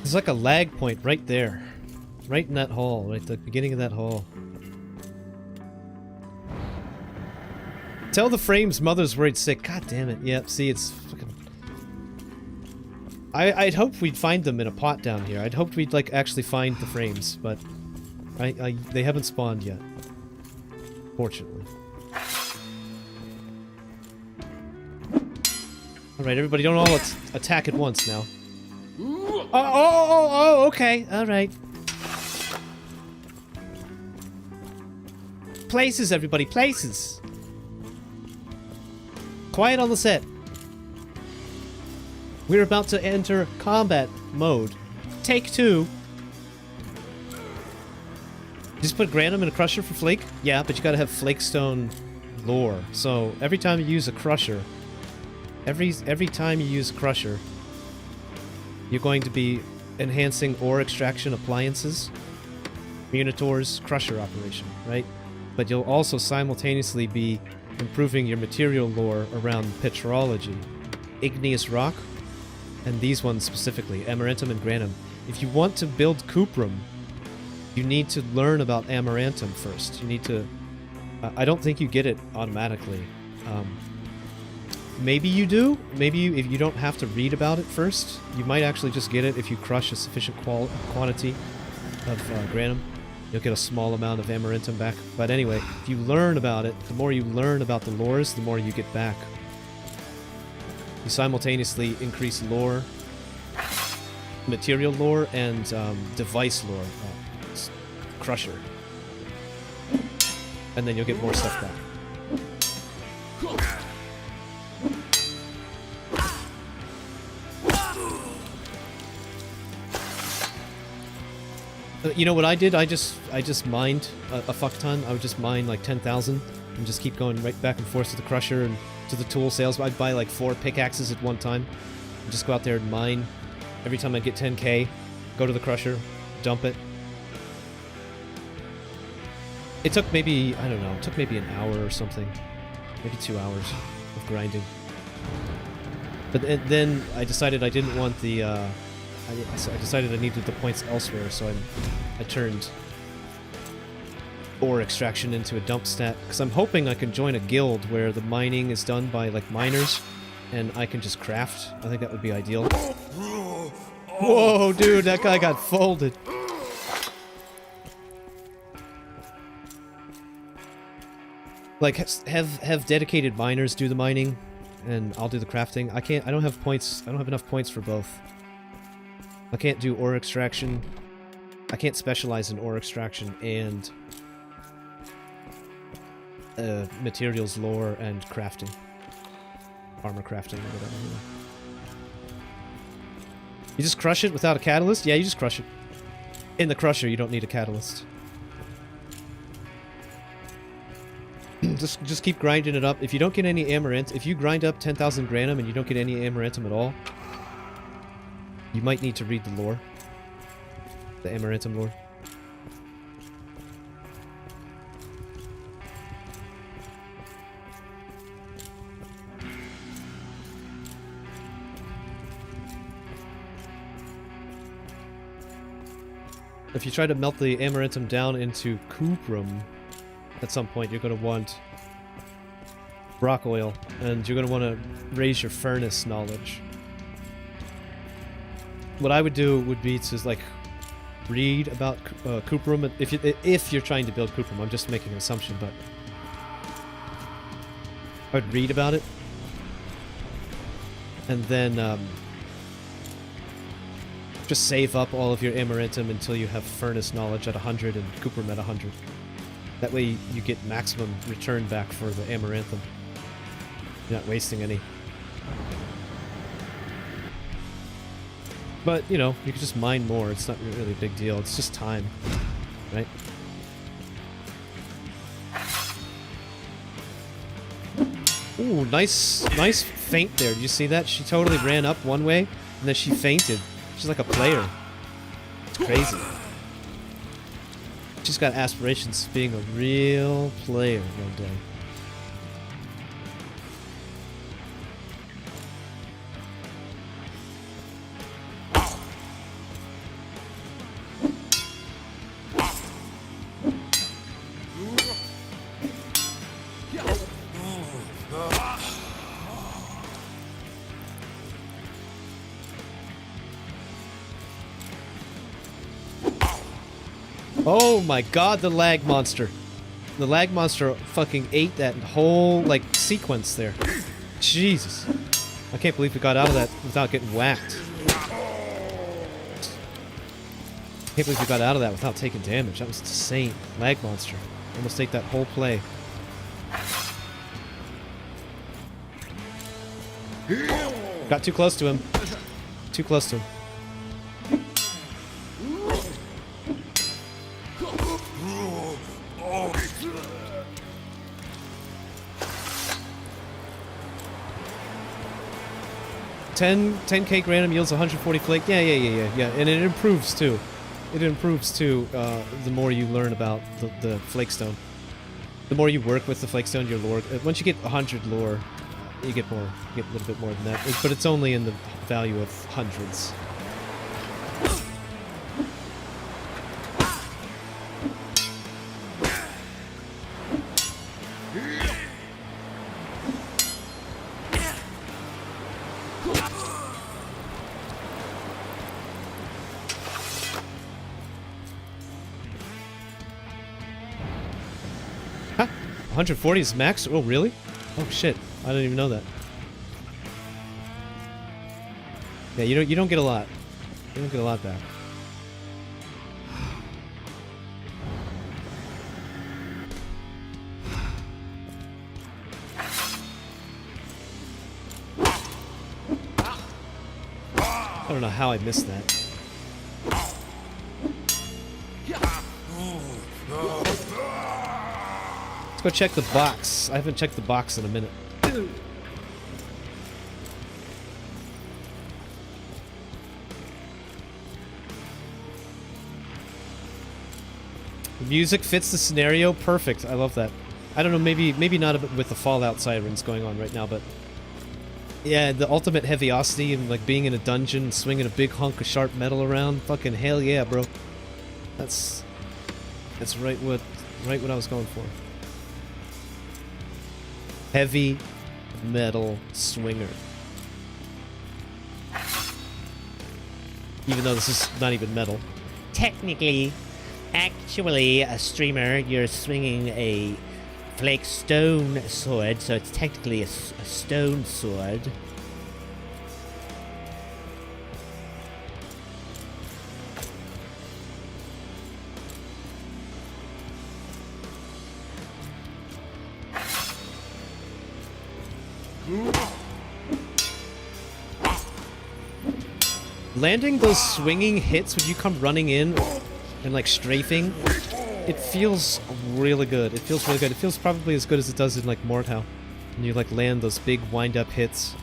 There's like a lag point right there. Right in that hall, right at the beginning of that hall. Tell the frame's mother's worried sick. God damn it. Yep, see, it's fucking... I'd hoped we'd find them in a pot down here. I'd hoped we'd, like, actually find the frames, but... they haven't spawned yet. Fortunately. Alright, everybody don't all attack at once now. Oh, okay. Alright. Places, everybody, places. Quiet on the set. We're about to enter combat mode. Take 2. Just put Granum in a crusher for Flake? Yeah, but you gotta have Flakestone lore. So every time you use a crusher, every time you use a crusher, you're going to be enhancing ore extraction appliances, Munitor's crusher operation, right? But you'll also simultaneously be improving your material lore around petrology, igneous rock, and these ones specifically, Amarantum and Granum. If you want to build Cuprum, you need to learn about Amarantum first. You need to... I don't think you get it automatically. Maybe you do. Maybe if you don't have to read about it first. You might actually just get it if you crush a sufficient quantity of Granum. You'll get a small amount of Amarantum back. But anyway, if you learn about it, the more you learn about the lores, the more you get back. You simultaneously increase lore, material lore, and device lore. Crusher. And then you'll get more stuff back. You know what I did? I just mined a fuck ton. I would just mine like 10,000 and just keep going right back and forth to the crusher and to the tool sales. I'd buy like 4 pickaxes at one time and just go out there and mine. Every time I get 10k, go to the crusher, dump it. It took maybe, I don't know, it took maybe an hour or something. Maybe 2 hours of grinding. But then I decided I didn't want the, I decided I needed the points elsewhere, so I turned ore extraction into a dump stat. Because I'm hoping I can join a guild where the mining is done by, like, miners, and I can just craft. I think that would be ideal. Whoa, dude, that guy got folded. Like, have dedicated miners do the mining, and I'll do the crafting. I don't have points, I don't have enough points for both. I can't do ore extraction. I can't specialize in ore extraction and materials lore and crafting. Armor crafting or whatever. You just crush it without a catalyst? Yeah, you just crush it. In the crusher, you don't need a catalyst. Just keep grinding it up. If you don't get any amaranth, if you grind up 10,000 Granum and you don't get any amarantum at all, you might need to read the lore. The Amarantum lore. If you try to melt the Amarantum down into Cuprum, at some point you're going to want rock oil, and you're going to want to raise your furnace knowledge. what I would do would be to like read about Cooperum if you're trying to build Cooperum. I'm just making an assumption, but I would read about it, and then just save up all of your Amaranthum until you have Furnace Knowledge at 100 and Cooperum at 100. That way you get maximum return back for the Amaranthum. You're not wasting any. But, you know, you can just mine more. It's not really a big deal. It's just time, right? Ooh, nice feint there. Did you see that? She totally ran up one way, and then she feinted. She's like a player. It's crazy. She's got aspirations of being a real player one day. Oh my god, the lag monster. The lag monster fucking ate that whole, like, sequence there. Jesus. I can't believe we got out of that without getting whacked. Can't believe we got out of that without taking damage. That was insane. Lag monster. Almost ate that whole play. Got too close to him. Too close to him. $10K Granum yields 140 flake. Yeah, and it improves too. It improves too. The more you learn about the flake stone, the more you work with the flake stone, your lore. Once you get 100 lore, you get more. You get a little bit more than that, but it's only in the value of hundreds. Huh? 140 is max? Oh, really? Oh shit! I didn't even know that. Yeah, you don't get a lot. You don't get a lot back. I don't know how I missed that. Let's go check the box. I haven't checked the box in a minute. The music fits the scenario perfect. I love that. I don't know, maybe not with the Fallout sirens going on right now, but yeah, the ultimate heaviosity and like being in a dungeon, swinging a big hunk of sharp metal around. Fucking hell yeah, bro. That's right what I was going for. Heavy metal swinger. Even though this is not even metal. Actually, a streamer, you're swinging a flake stone sword, so it's technically a stone sword. Landing those swinging hits when you come running in and like strafing, it feels really good. It feels really good. It feels probably as good as it does in like Mordhau. When you like land those big wind-up hits.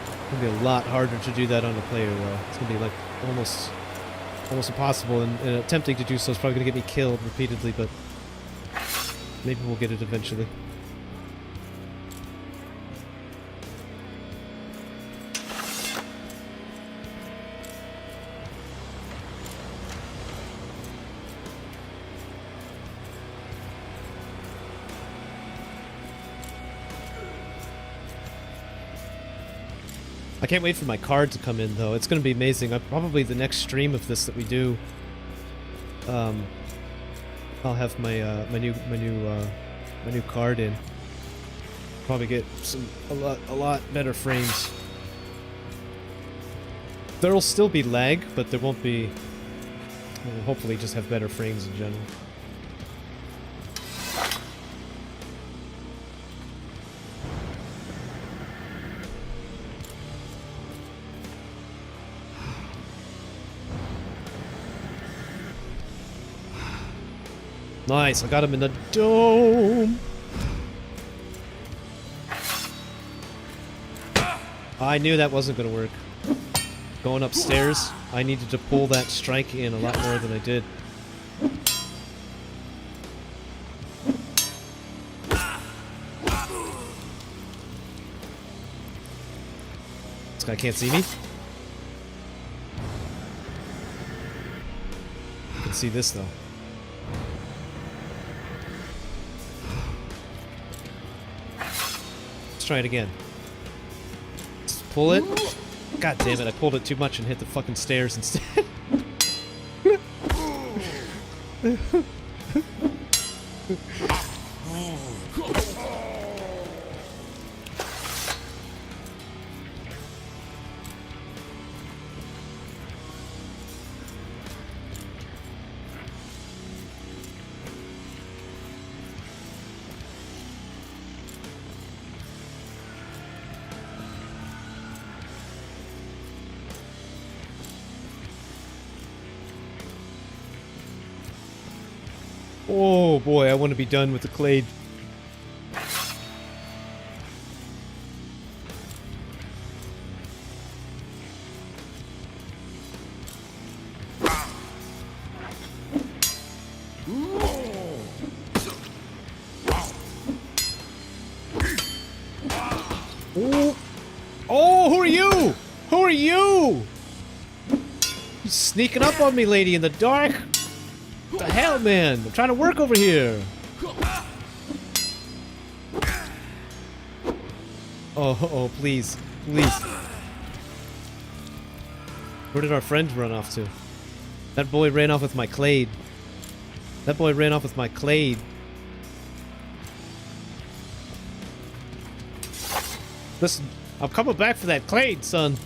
It's gonna be a lot harder to do that on a player though. It's gonna be like almost impossible, and attempting to do so is probably gonna get me killed repeatedly, but maybe we'll get it eventually. I can't wait for my card to come in, though. It's going to be amazing. Probably the next stream of this that we do, I'll have my my new card in. Probably get a lot better frames. There'll still be lag, but there won't be. We'll hopefully just have better frames in general. Nice, I got him in the dome. I knew that wasn't gonna work. Going upstairs, I needed to pull that strike in a lot more than I did. This guy can't see me. I can see this though. Let's try it again. Let's pull it. God damn it, I pulled it too much and hit the fucking stairs instead. Oh boy, I want to be done with the CLADE. Oh, oh, who are you? Who are you? You sneaking up on me, lady, in the dark? What the hell, man? I'm trying to work over here. Oh, please. Please. Where did our friend run off to? That boy ran off with my CLADE. That boy ran off with my CLADE. Listen, I'm coming back for that CLADE, son.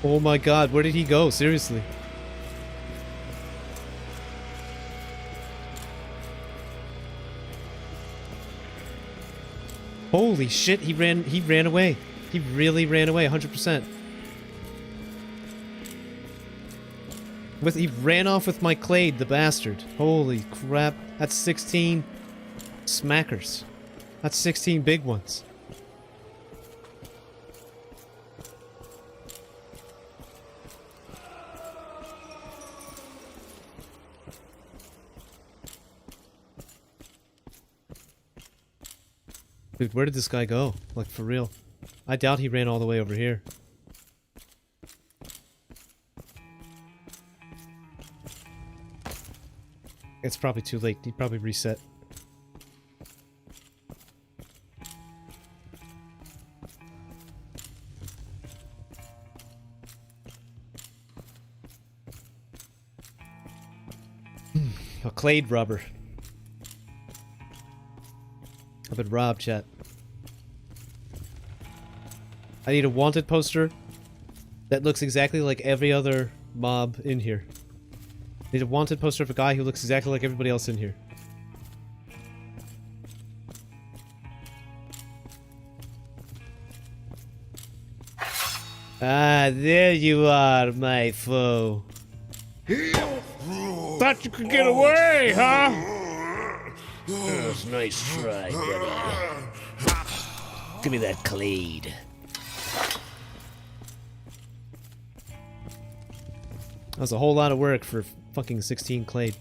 Oh my god, where did he go? Seriously. Holy shit, he ran away. He really ran away, 100%. He ran off with my CLADE, the bastard. Holy crap. That's 16 smackers. That's 16 big ones. Dude, where did this guy go? Like, for real. I doubt he ran all the way over here. It's probably too late. He probably reset. A CLADE robber. I've been robbed, chat. I need a wanted poster that looks exactly like every other mob in here. I need a wanted poster of a guy who looks exactly like everybody else in here. Ah, there you are, my foe. Thought you could get away, huh? That's a nice try, buddy. Give me that CLADE. That was a whole lot of work for fucking 16 CLADE.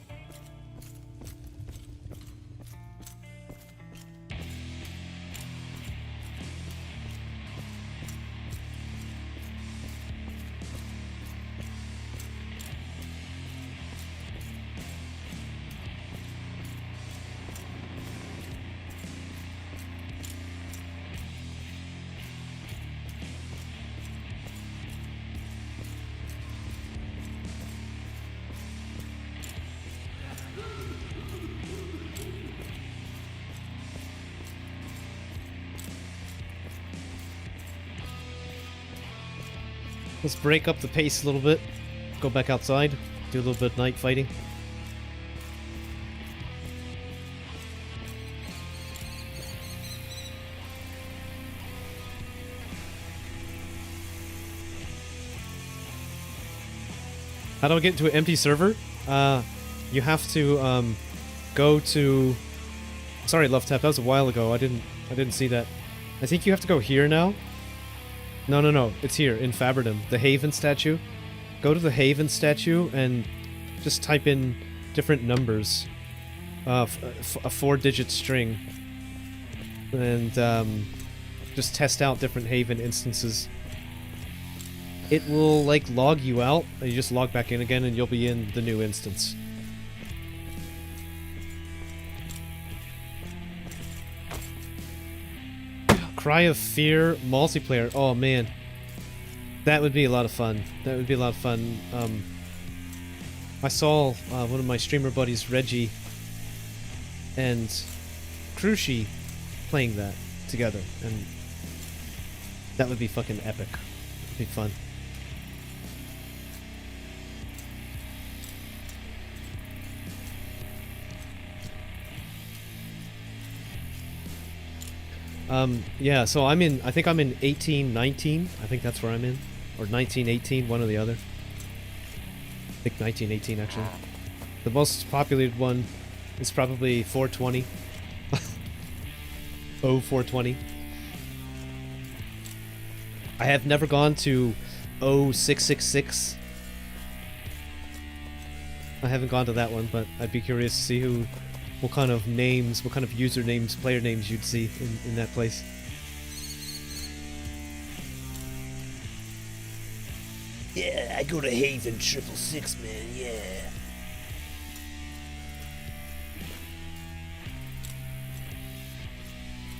Let's break up the pace a little bit. Go back outside. Do a little bit of night fighting. How do I get into an empty server? You have to go to. Sorry, Love Tap. That was a while ago. I didn't see that. I think you have to go here now. No. It's here in Faberdom. The Haven statue. Go to the Haven statue and just type in different numbers. A 4-digit string. And just test out different Haven instances. It will, like, log you out, and you just log back in again, and you'll be in the new instance. Cry of Fear multiplayer. Oh, man. That would be a lot of fun. That would be a lot of fun. I saw one of my streamer buddies, Reggie, and Cruci playing that together, and that would be fucking epic. It'd be fun. Yeah, so I think I'm in 1819. I think that's where I'm in. Or 1918, one or the other. I think 1918, actually. The most populated one is probably 420. 0420. I have never gone to 0666. I haven't gone to that one, but I'd be curious to see what kind of names, what kind of usernames, player names you'd see in that place. Yeah, I go to Haven 666, man, yeah.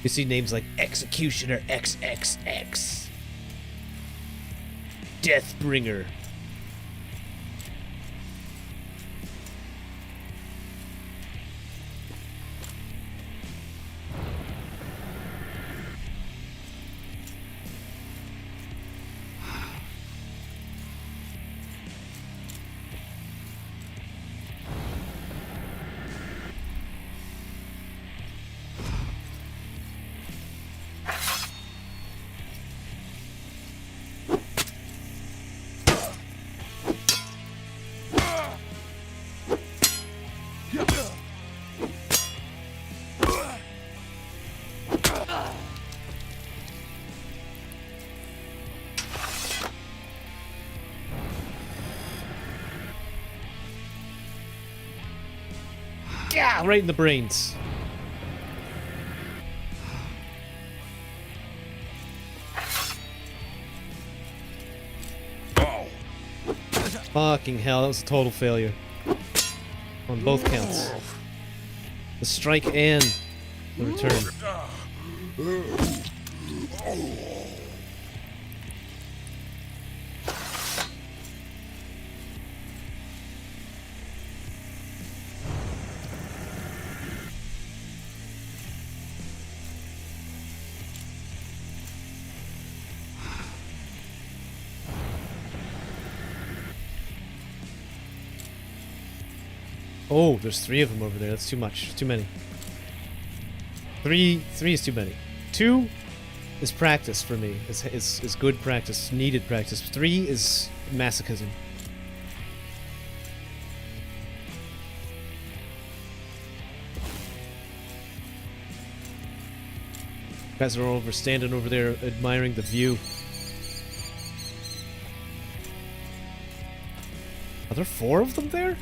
You see names like Executioner XXX. Deathbringer. yeah, right in the brains. Fucking hell, that was a total failure. On both counts. The strike and the return. Oh, there's 3 of them over there. That's too much. Too many. 3 is too many. 2 is practice for me. It's good practice, needed practice. 3 is masochism. Guys are over standing over there admiring the view. Are there 4 of them there?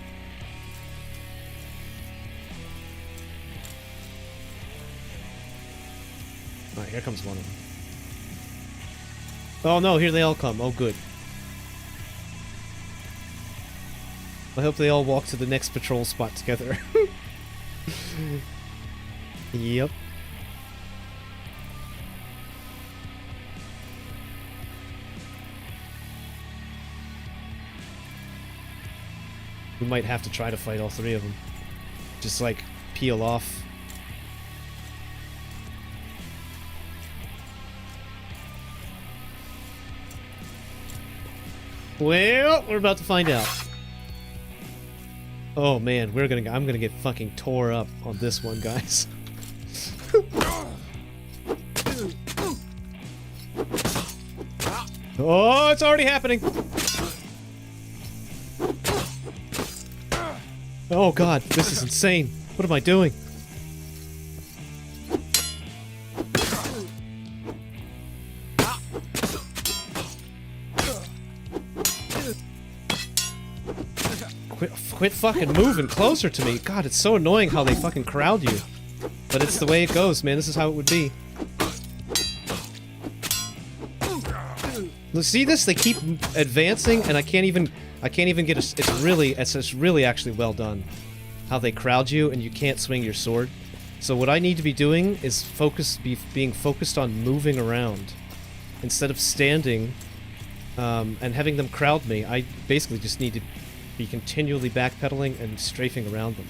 Alright, here comes one of them. Oh no, here they all come. Oh good. I hope they all walk to the next patrol spot together. Yep. We might have to try to fight all 3 of them. Just like peel off. Well, we're about to find out. Oh man, I'm gonna get fucking tore up on this one, guys. Oh, it's already happening. Oh god, this is insane. What am I doing? Quit fucking moving closer to me. God, it's so annoying how they fucking crowd you. But it's the way it goes, man. This is how it would be. Look, see this? They keep advancing, and I can't even get a. It's really actually well done. How they crowd you, and you can't swing your sword. So what I need to be doing is being focused on moving around, instead of standing, and having them crowd me. I basically just need to be continually backpedaling and strafing around them.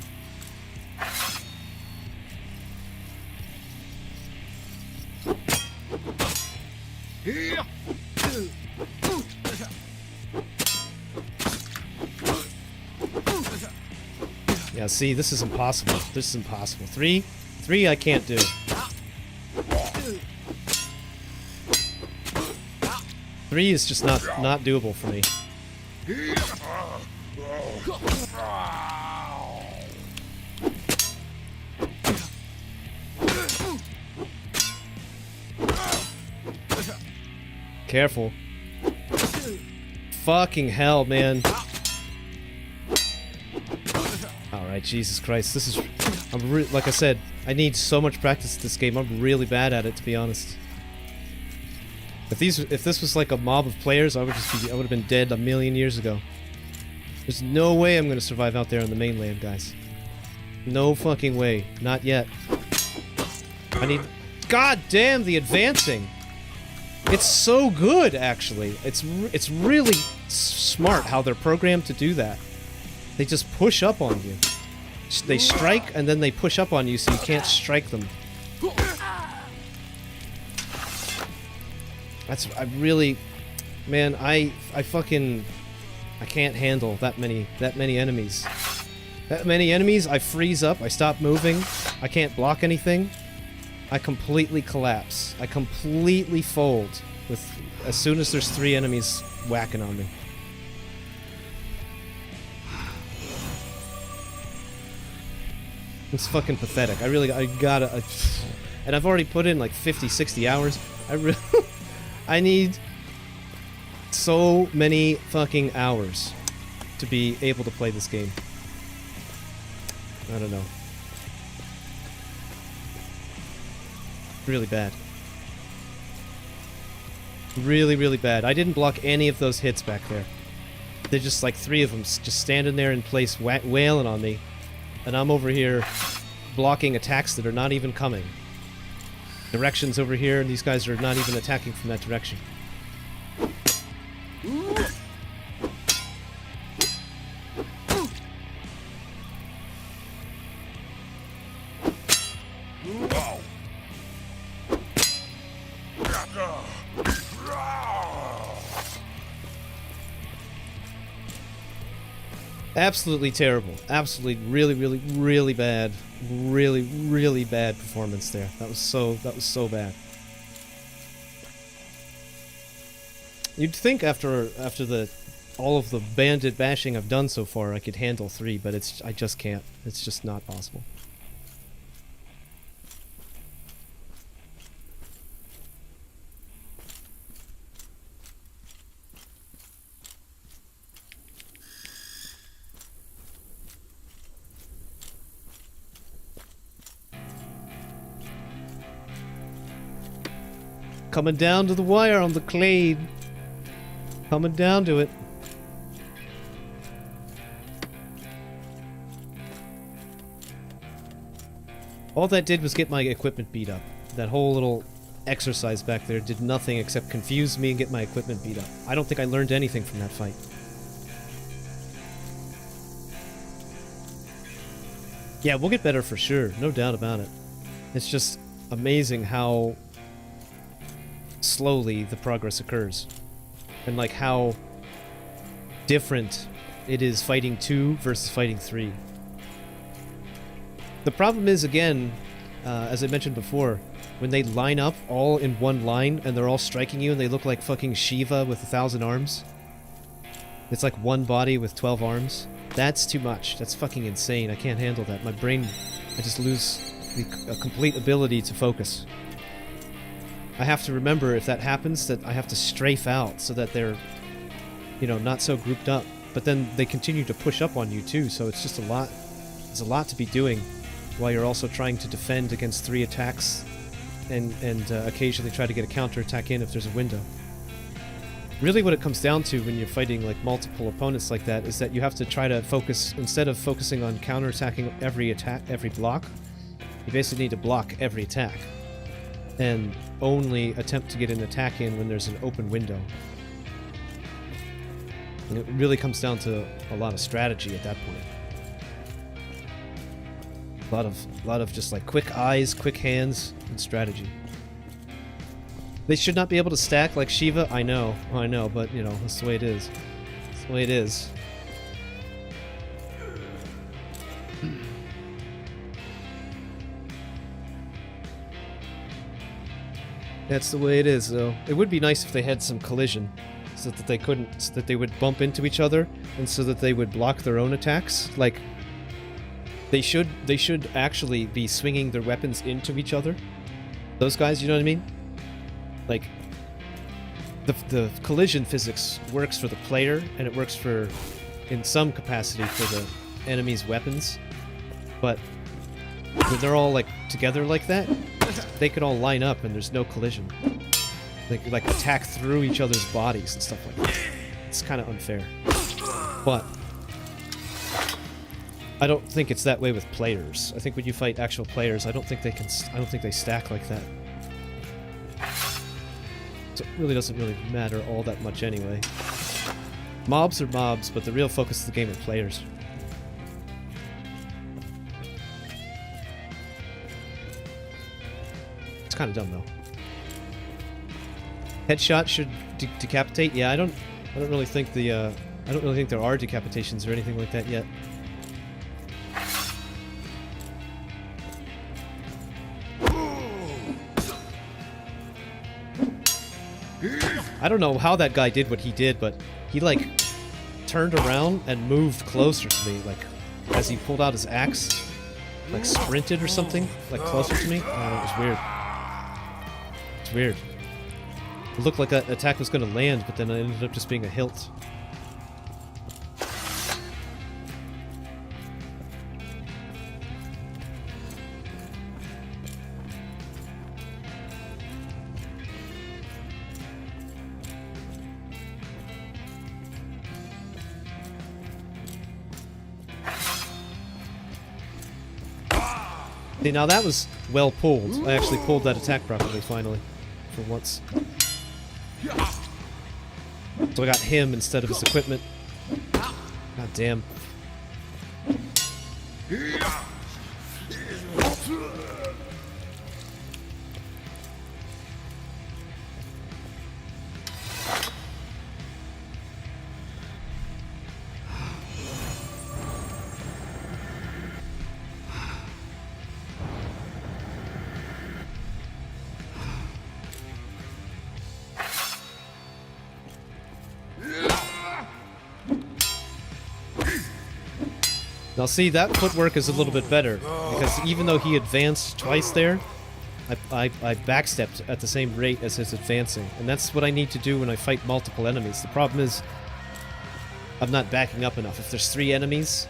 Yeah, see, this is impossible. This is impossible. Three I can't do. Three is just not doable for me. Careful. Fucking hell, man. Alright, Jesus Christ. This is... like I said, I need so much practice at this game. I'm really bad at it, to be honest. If this was like a mob of players, I would have been dead a million years ago. There's no way I'm gonna survive out there on the mainland, guys. No fucking way. Not yet. I need... God damn, the advancing! It's so good, actually. It's really smart how they're programmed to do that. They just push up on you. They strike, and then they push up on you so you can't strike them. I really... Man, I can't handle that many enemies. That many enemies, I freeze up, I stop moving, I can't block anything. I completely collapse. I completely fold as soon as there's 3 enemies whacking on me. It's fucking pathetic. I gotta... and I've already put in like 50, 60 hours. I need so many fucking hours to be able to play this game. I don't know. Really bad. Really, really bad. I didn't block any of those hits back there. They're just like 3 of them just standing there in place wailing on me. And I'm over here blocking attacks that are not even coming. Directions over here, and these guys are not even attacking from that direction. Absolutely terrible. Absolutely, really, really, really bad. Really, really bad performance there. That was so bad. You'd think after all of the bandit bashing I've done so far, I could handle 3, but I just can't. It's just not possible. Coming down to the wire on the CLADE. Coming down to it. All that did was get my equipment beat up. That whole little exercise back there did nothing except confuse me and get my equipment beat up. I don't think I learned anything from that fight. Yeah, we'll get better for sure. No doubt about it. It's just amazing how slowly the progress occurs, and like how different it is fighting 2 versus fighting 3. The problem is, again, as I mentioned before, when they line up all in one line and they're all striking you and they look like fucking Shiva with 1,000 arms. It's like one body with 12 arms. That's too much. That's fucking insane. I can't handle that. My brain, I just lose a complete ability to focus. I have to remember, if that happens, that I have to strafe out so that they're, you know, not so grouped up. But then they continue to push up on you too, so it's just a lot. There's a lot to be doing while you're also trying to defend against 3 attacks and occasionally try to get a counterattack in if there's a window. Really what it comes down to when you're fighting like multiple opponents like that is that you have to try to focus, instead of focusing on counterattacking every attack, every block, you basically need to block every attack. And only attempt to get an attack in when there's an open window. And it really comes down to a lot of strategy at that point. A lot of just like quick eyes, quick hands, and strategy. They should not be able to stack like Shiva. I know, but you know, that's the way it is. That's the way it is. That's the way it is, though. It would be nice if they had some collision, so that they couldn't, so that they would bump into each other, and so that they would block their own attacks. Like, they should actually be swinging their weapons into each other. Those guys, you know what I mean? Like, the collision physics works for the player, and it works for, in some capacity, for the enemy's weapons. But when they're all like together like that, they could all line up and there's no collision. They could like attack through each other's bodies and stuff like that. It's kind of unfair. But I don't think it's that way with players. I think when you fight actual players, I don't think they stack like that. So it really doesn't really matter all that much anyway. Mobs are mobs, but the real focus of the game are players. It's kind of dumb though. Headshot should decapitate. Yeah, I don't really think there are decapitations or anything like that yet. I don't know how that guy did what he did, but he like turned around and moved closer to me, like as he pulled out his axe, like sprinted or something, like closer to me. I don't know, it was weird. It's weird. It looked like that attack was going to land, but then it ended up just being a hilt. See, now that was well pulled. I actually pulled that attack properly, finally. For once. So I got him instead of his equipment. God damn. Now see, that footwork is a little bit better, because even though he advanced twice there, I backstepped at the same rate as his advancing, and that's what I need to do when I fight multiple enemies. The problem is, I'm not backing up enough. If there's 3 enemies,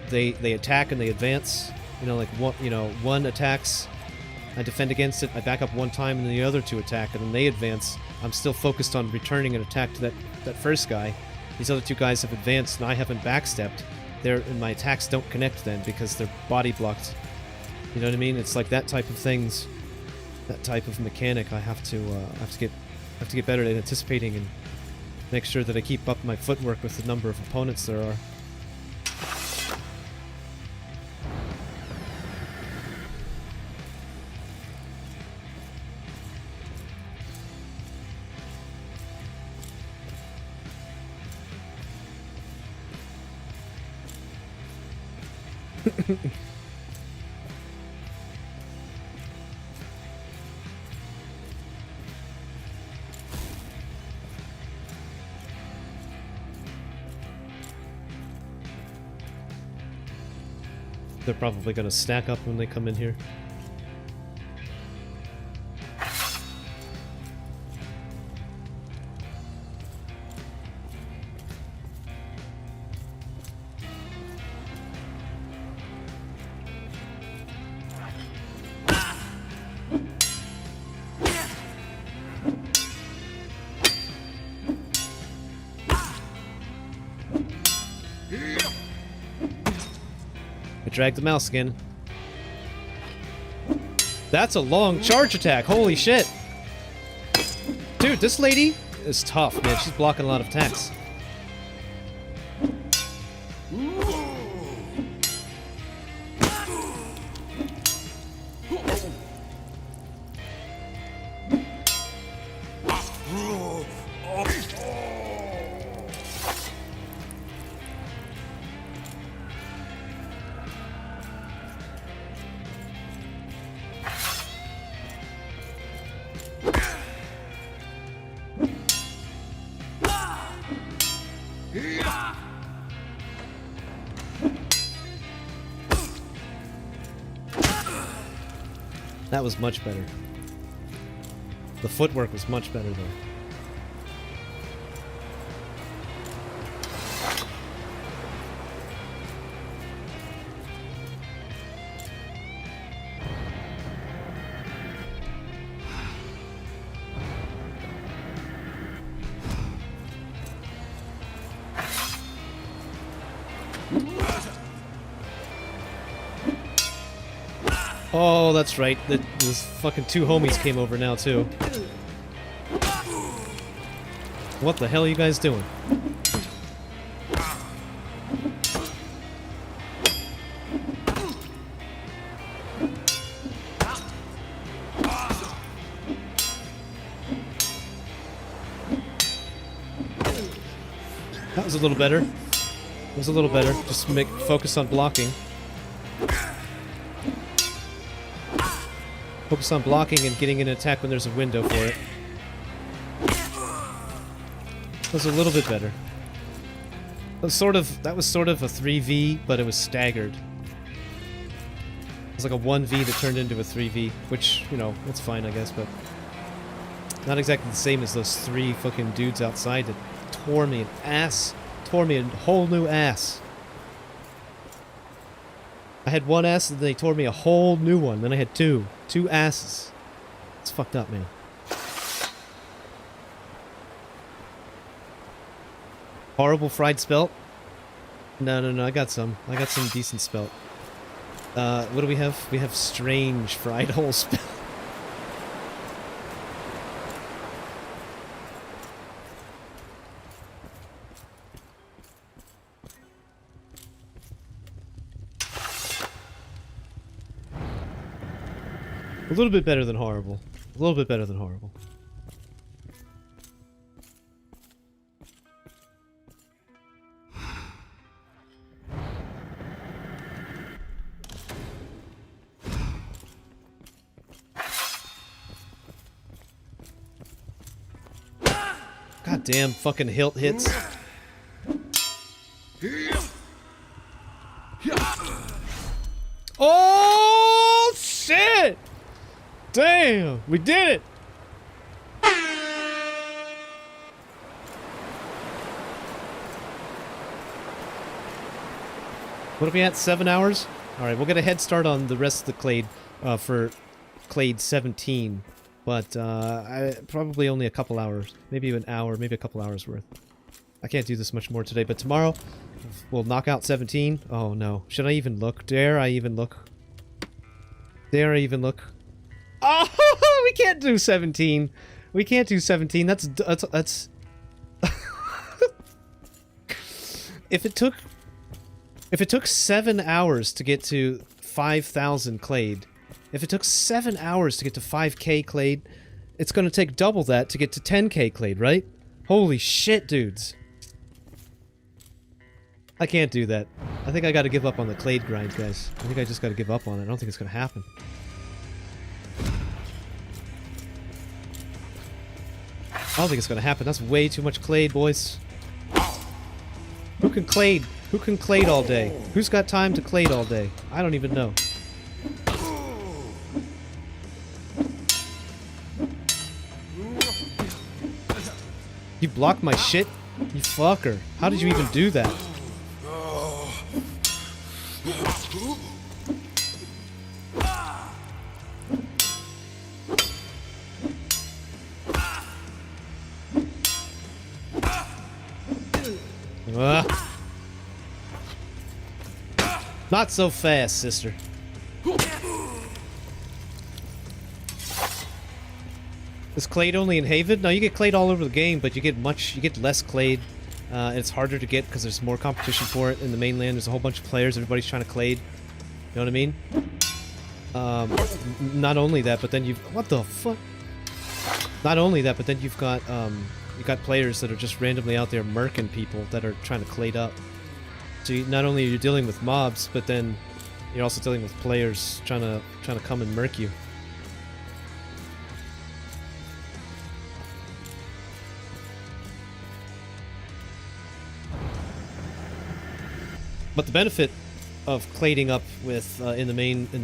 they attack and they advance. You know, like one attacks, I defend against it, I back up one time, and then the other 2 attack, and then they advance. I'm still focused on returning an attack to that first guy. These other 2 guys have advanced, and I haven't backstepped. And my attacks don't connect then because they're body blocked. You know what I mean? It's like that type of things, that type of mechanic. I have to get better at anticipating and make sure that I keep up my footwork with the number of opponents there are. They're probably gonna stack up when they come in here. Drag the mouse again. That's a long charge attack. Holy shit. Dude, this lady is tough, man. She's blocking a lot of attacks. That was much better. The footwork was much better though. Oh, that's right. Those fucking two homies came over now, too. What the hell are you guys doing? That was a little better. It was a little better. Just focus on blocking. Focus on blocking and getting an attack when there's a window for it. That was a little bit better. That was sort of a 3v, but it was staggered. It was like a 1v that turned into a 3v, which, you know, that's fine, I guess, but not exactly the same as those three fucking dudes outside that tore me an ass. Tore me a whole new ass. I had one ass and they tore me a whole new one. Then I had two. Two asses. It's fucked up, man. Horrible fried spelt? No, I got some. I got some decent spelt. What do we have? We have strange fried whole spelt. A little bit better than horrible. A little bit better than horrible. God damn fucking hilt hits. Oh shit! Damn, we did it! What are we at? 7 hours? Alright, we'll get a head start on the rest of the Clade for Clade 17. But probably only a couple hours. Maybe an hour, maybe a couple hours worth. I can't do this much more today, but tomorrow we'll knock out 17. Oh no. Should I even look? Dare I even look? Dare I even look? Oh, we can't do 17. We can't do 17. That's If it took 7 hours to get to 5,000 Clade, if it took 7 hours to get to 5k Clade, it's gonna take double that to get to 10k Clade, right? Holy shit, dudes. I can't do that. I think I gotta give up on the clade grind, guys. I think I just gotta give up on it. I don't think it's gonna happen. I don't think it's gonna happen. That's way too much clade, boys. Who can clade? Who can clade all day? Who's got time to clade all day? I don't even know. You blocked my shit? You fucker. How did you even do that? Not so fast, sister. Is clade only in Haven? No, you get clade all over the game, but you get less clade. It's harder to get because there's more competition for it in the mainland. There's a whole bunch of players. Everybody's trying to clade. You know what I mean? Not only that, but then what the fuck? Not only that, but then you've got players that are just randomly out there murking people that are trying to clade up. So not only are you dealing with mobs, but then you're also dealing with players trying to come and murk you. But the benefit of clading up with in the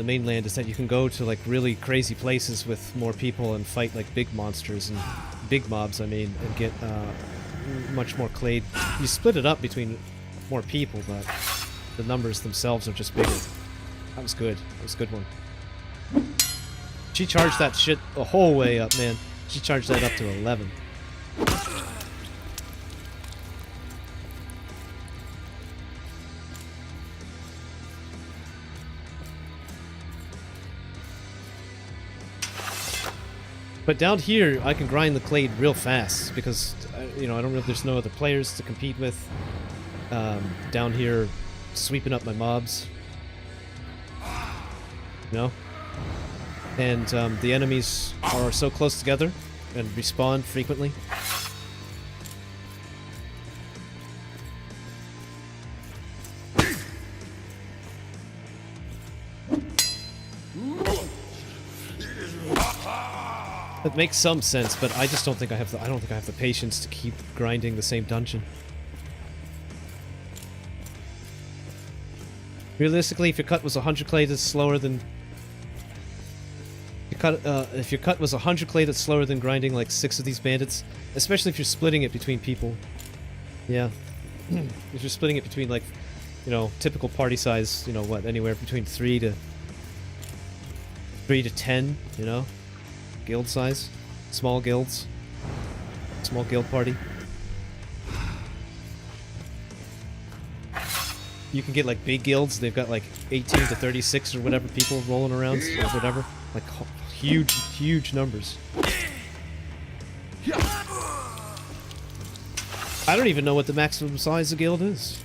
mainland is that you can go to like really crazy places with more people and fight like big monsters and big mobs. I mean, and get much more clade. You split it up between more people, but the numbers themselves are just bigger. That was good. That was a good one. She charged that shit the whole way up, man. She charged that up to 11. But down here, I can grind the clade real fast because, you know, I don't know if there's no other players to compete with. Down here, sweeping up my mobs. You know? And the enemies are so close together and respawn frequently. It makes some sense, but I just don't think I have the patience to keep grinding the same dungeon. Realistically, if your cut was 100 clay, that's slower than if your cut was 100 clay, that's slower than grinding like 6 of these bandits, especially if you're splitting it between people. Yeah. If you're splitting it between, like, you know, typical party size, you know, what, anywhere between 3 to 10, you know? Guild size, small guilds, small guild party. You can get like big guilds. They've got like 18 to 36 or whatever people rolling around or whatever, like huge numbers. I don't even know what the maximum size of guild is.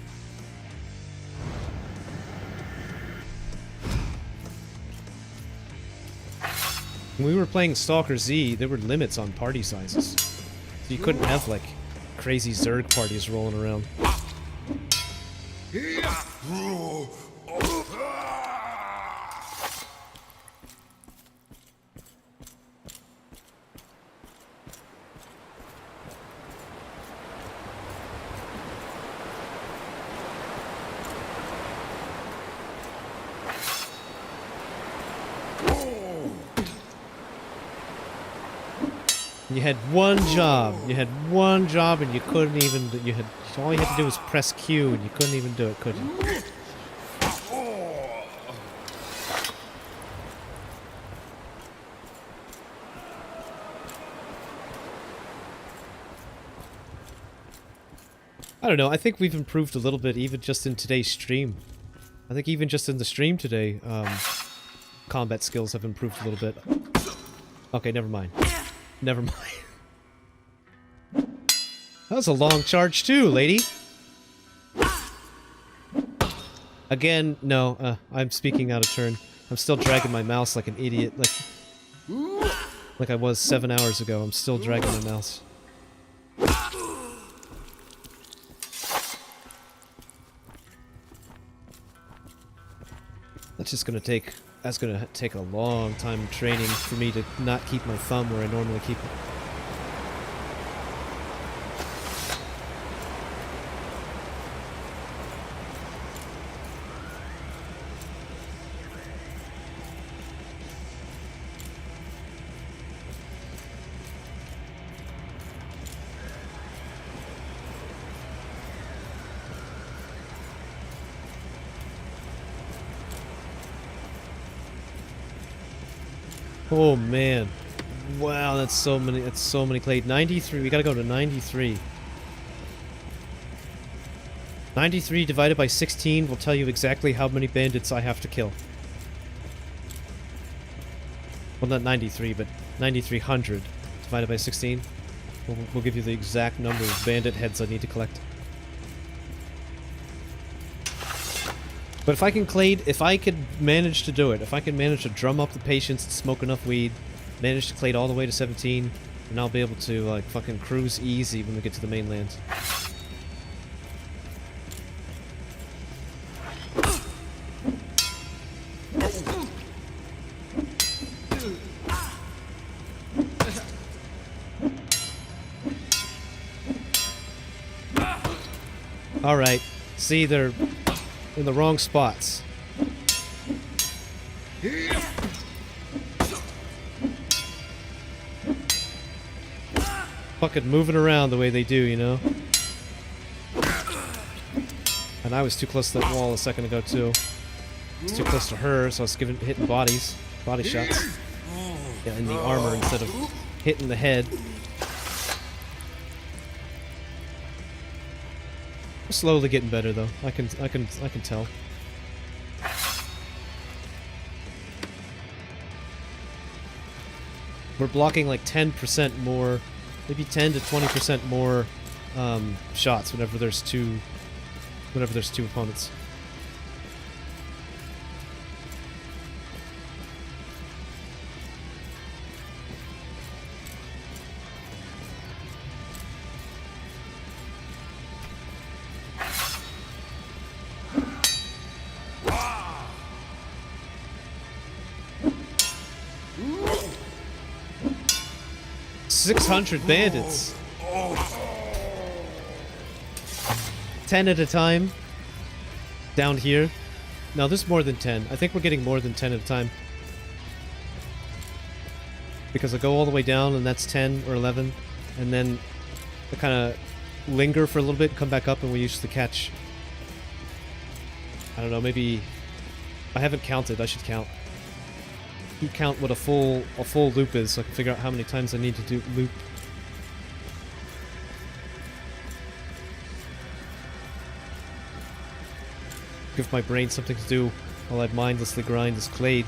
When we were playing Stalker Z, there were limits on party sizes. So you couldn't have, like, crazy Zerg parties rolling around. You had one job. You had one job, and you couldn't even. All you had to do was press Q, and you couldn't even do it, could you? I don't know. I think we've improved a little bit, even just in today's stream. I think even just in the stream today, combat skills have improved a little bit. Okay, never mind. Never mind. That was a long charge too, lady. Again, no, I'm speaking out of turn. I'm still dragging my mouse like an idiot, like I was 7 hours ago. I'm still dragging my mouse. just gonna take. That's gonna take a long time training for me to not keep my thumb where I normally keep it. Oh man. Wow, that's so many clade. 93, we gotta go to 93. 93 divided by 16 will tell you exactly how many bandits I have to kill. Well, not 93, but 9300 divided by 16 will give you the exact number of bandit heads I need to collect. But if I can clade, if I could manage to do it, if I can manage to drum up the patience and smoke enough weed, manage to clade all the way to 17, and I'll be able to, like, fucking cruise easy when we get to the mainland. Alright, see, they're in the wrong spots. Fucking moving around the way they do, you know? And I was too close to that wall a second ago, too. I was too close to her, so I was hitting body shots. Yeah, in the armor instead of hitting the head. Slowly getting better though. I can tell. We're blocking like 10% more, maybe 10 to 20% more shots whenever there's two opponents. $600 bandits. 10 at a time. Down here. No, there's more than 10. I think we're getting more than 10 at a time. Because I go all the way down and that's 10 or 11. And then I kind of linger for a little bit, come back up, and we usually catch... I don't know, maybe... I haven't counted. I should count. You count what a full loop is, so I can figure out how many times I need to do loop. Give my brain something to do while I mindlessly grind this clade.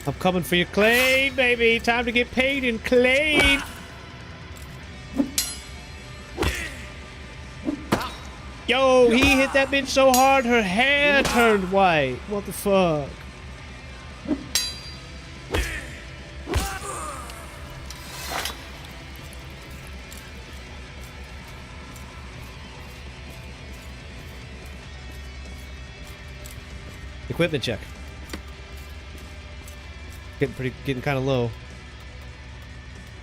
I'm coming for your clade, baby! Time to get paid in clade! Yo, he hit that bitch so hard her hair turned white. What the fuck? Equipment check. Getting kind of low.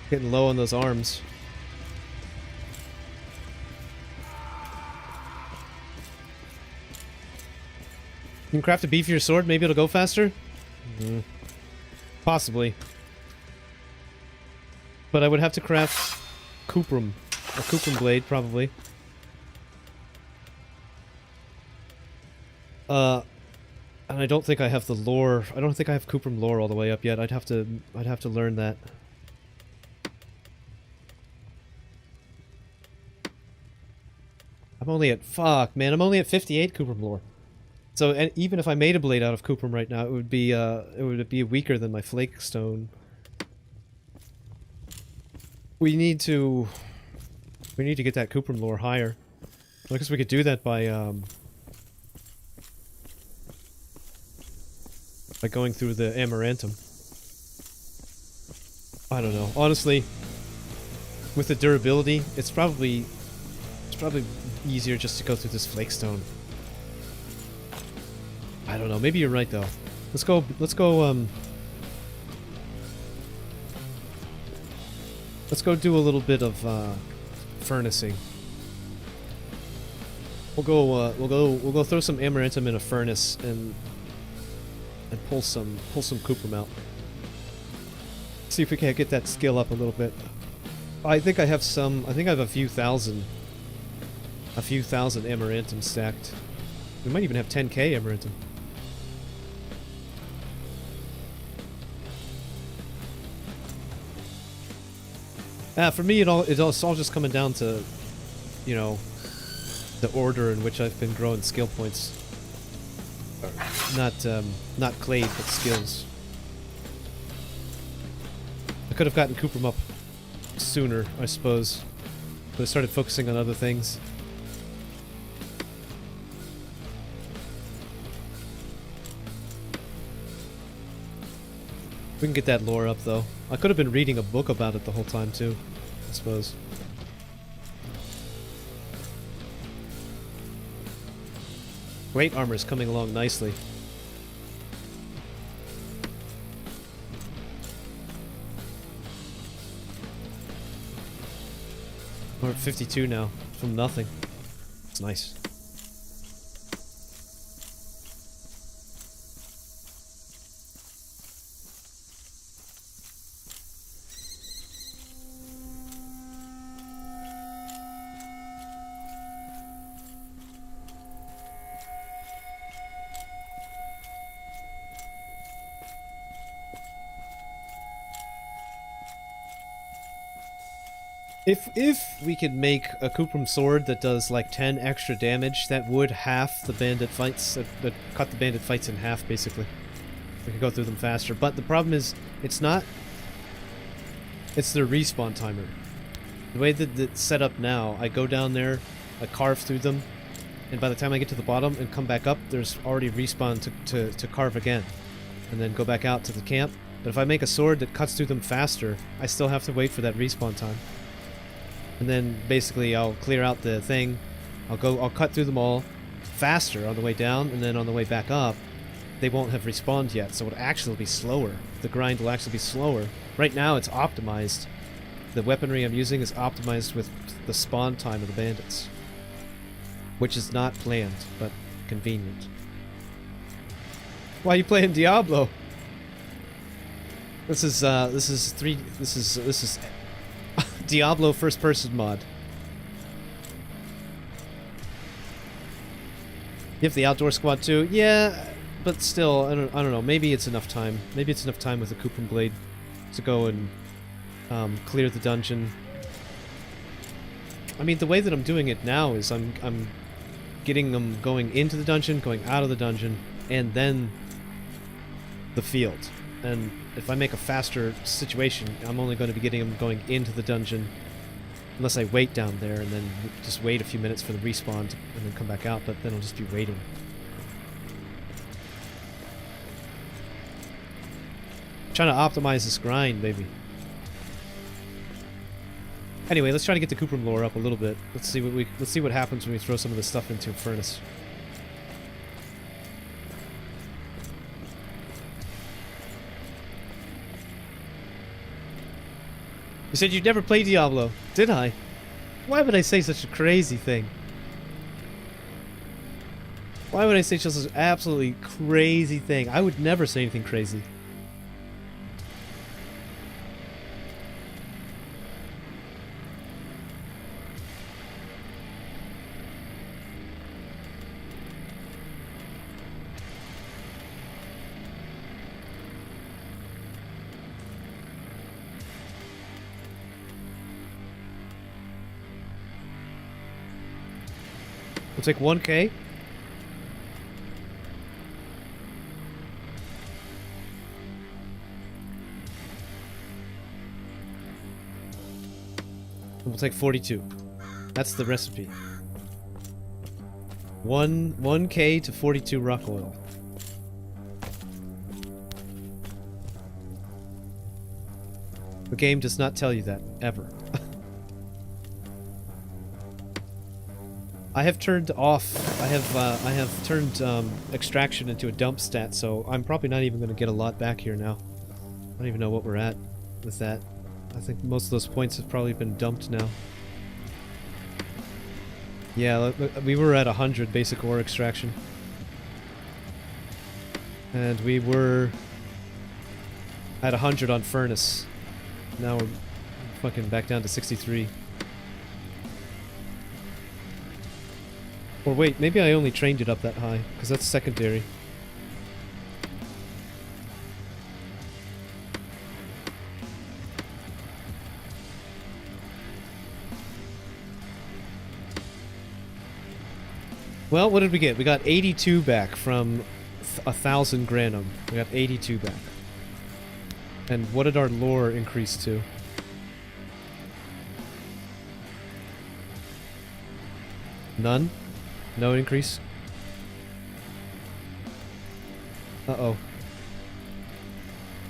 Getting low on those arms. You can craft a beefier sword, maybe it'll go faster? Possibly. But I would have to craft Cuprum. A Cuprum blade, probably. And I don't think I have the lore. I don't think I have Cuprum lore all the way up yet. I'd have to learn that. I'm only at... Fuck, man. I'm only at 58 Cuprum lore. So and even if I made a blade out of Cuprum right now, it would be weaker than my flake stone. We need to get that Cuprum lore higher. I guess we could do that by going through the Amarantum. I don't know. Honestly, with the durability, it's probably easier just to go through this flake stone. I don't know. Maybe you're right though. Let's go. Let's go. Let's go do a little bit of furnacing. We'll go throw some amaranthum in a furnace and pull some cuprum out. See if we can't get that skill up a little bit. I think I have some. I think I have a few thousand amaranthum stacked. We might even have 10k amaranthum. For me, it's all just coming down to, you know, the order in which I've been growing skill points. Not clade, but skills. I could have gotten cuprum up sooner, I suppose, but I started focusing on other things. We can get that lore up, though. I could have been reading a book about it the whole time, too, I suppose. Great armor is coming along nicely. We're at 52 now, from nothing. It's nice. If we could make a cuprum sword that does like 10 extra damage, that would half the bandit fights, that cut the bandit fights in half, basically. We could go through them faster, but the problem is, it's their respawn timer. The way that it's set up now, I go down there, I carve through them, and by the time I get to the bottom and come back up, there's already respawn to carve again, and then go back out to the camp. But if I make a sword that cuts through them faster, I still have to wait for that respawn time. And then basically I'll clear out the thing, I'll cut through them all faster on the way down, and then on the way back up, they won't have respawned yet, so it'll actually be slower. The grind will actually be slower. Right now it's optimized. The weaponry I'm using is optimized with the spawn time of the bandits. Which is not planned, but convenient. Why are you playing Diablo? This is Diablo first person mod. You have the outdoor squad too? Yeah, but still, I don't know, maybe it's enough time. Maybe it's enough time with the cuprum blade to go and clear the dungeon. I mean, the way that I'm doing it now is I'm getting them going into the dungeon, going out of the dungeon, and then the field. And if I make a faster situation, I'm only going to be getting them going into the dungeon, unless I wait down there and then just wait a few minutes for the respawn and then come back out, but then I'll just be waiting. Trying to optimize this grind, baby. Anyway, let's try to get the cuprum lore up a little bit. Let's see what happens when we throw some of this stuff into a furnace. You said you'd never play Diablo, did I? Why would I say such a crazy thing? Why would I say just an absolutely crazy thing? I would never say anything crazy. We'll take 1k. And we'll take 42. That's the recipe. 1k to 42 rock oil. The game does not tell you that, ever. I have turned off. I have turned extraction into a dump stat, so I'm probably not even going to get a lot back here now. I don't even know what we're at with that. I think most of those points have probably been dumped now. Yeah, we were at 100 basic ore extraction. And we were at 100 on furnace. Now we're fucking back down to 63. Or wait, maybe I only trained it up that high, because that's secondary. Well, what did we get? We got 82 back from 1,000 granum. We got 82 back. And what did our lore increase to? None? No increase? Uh-oh.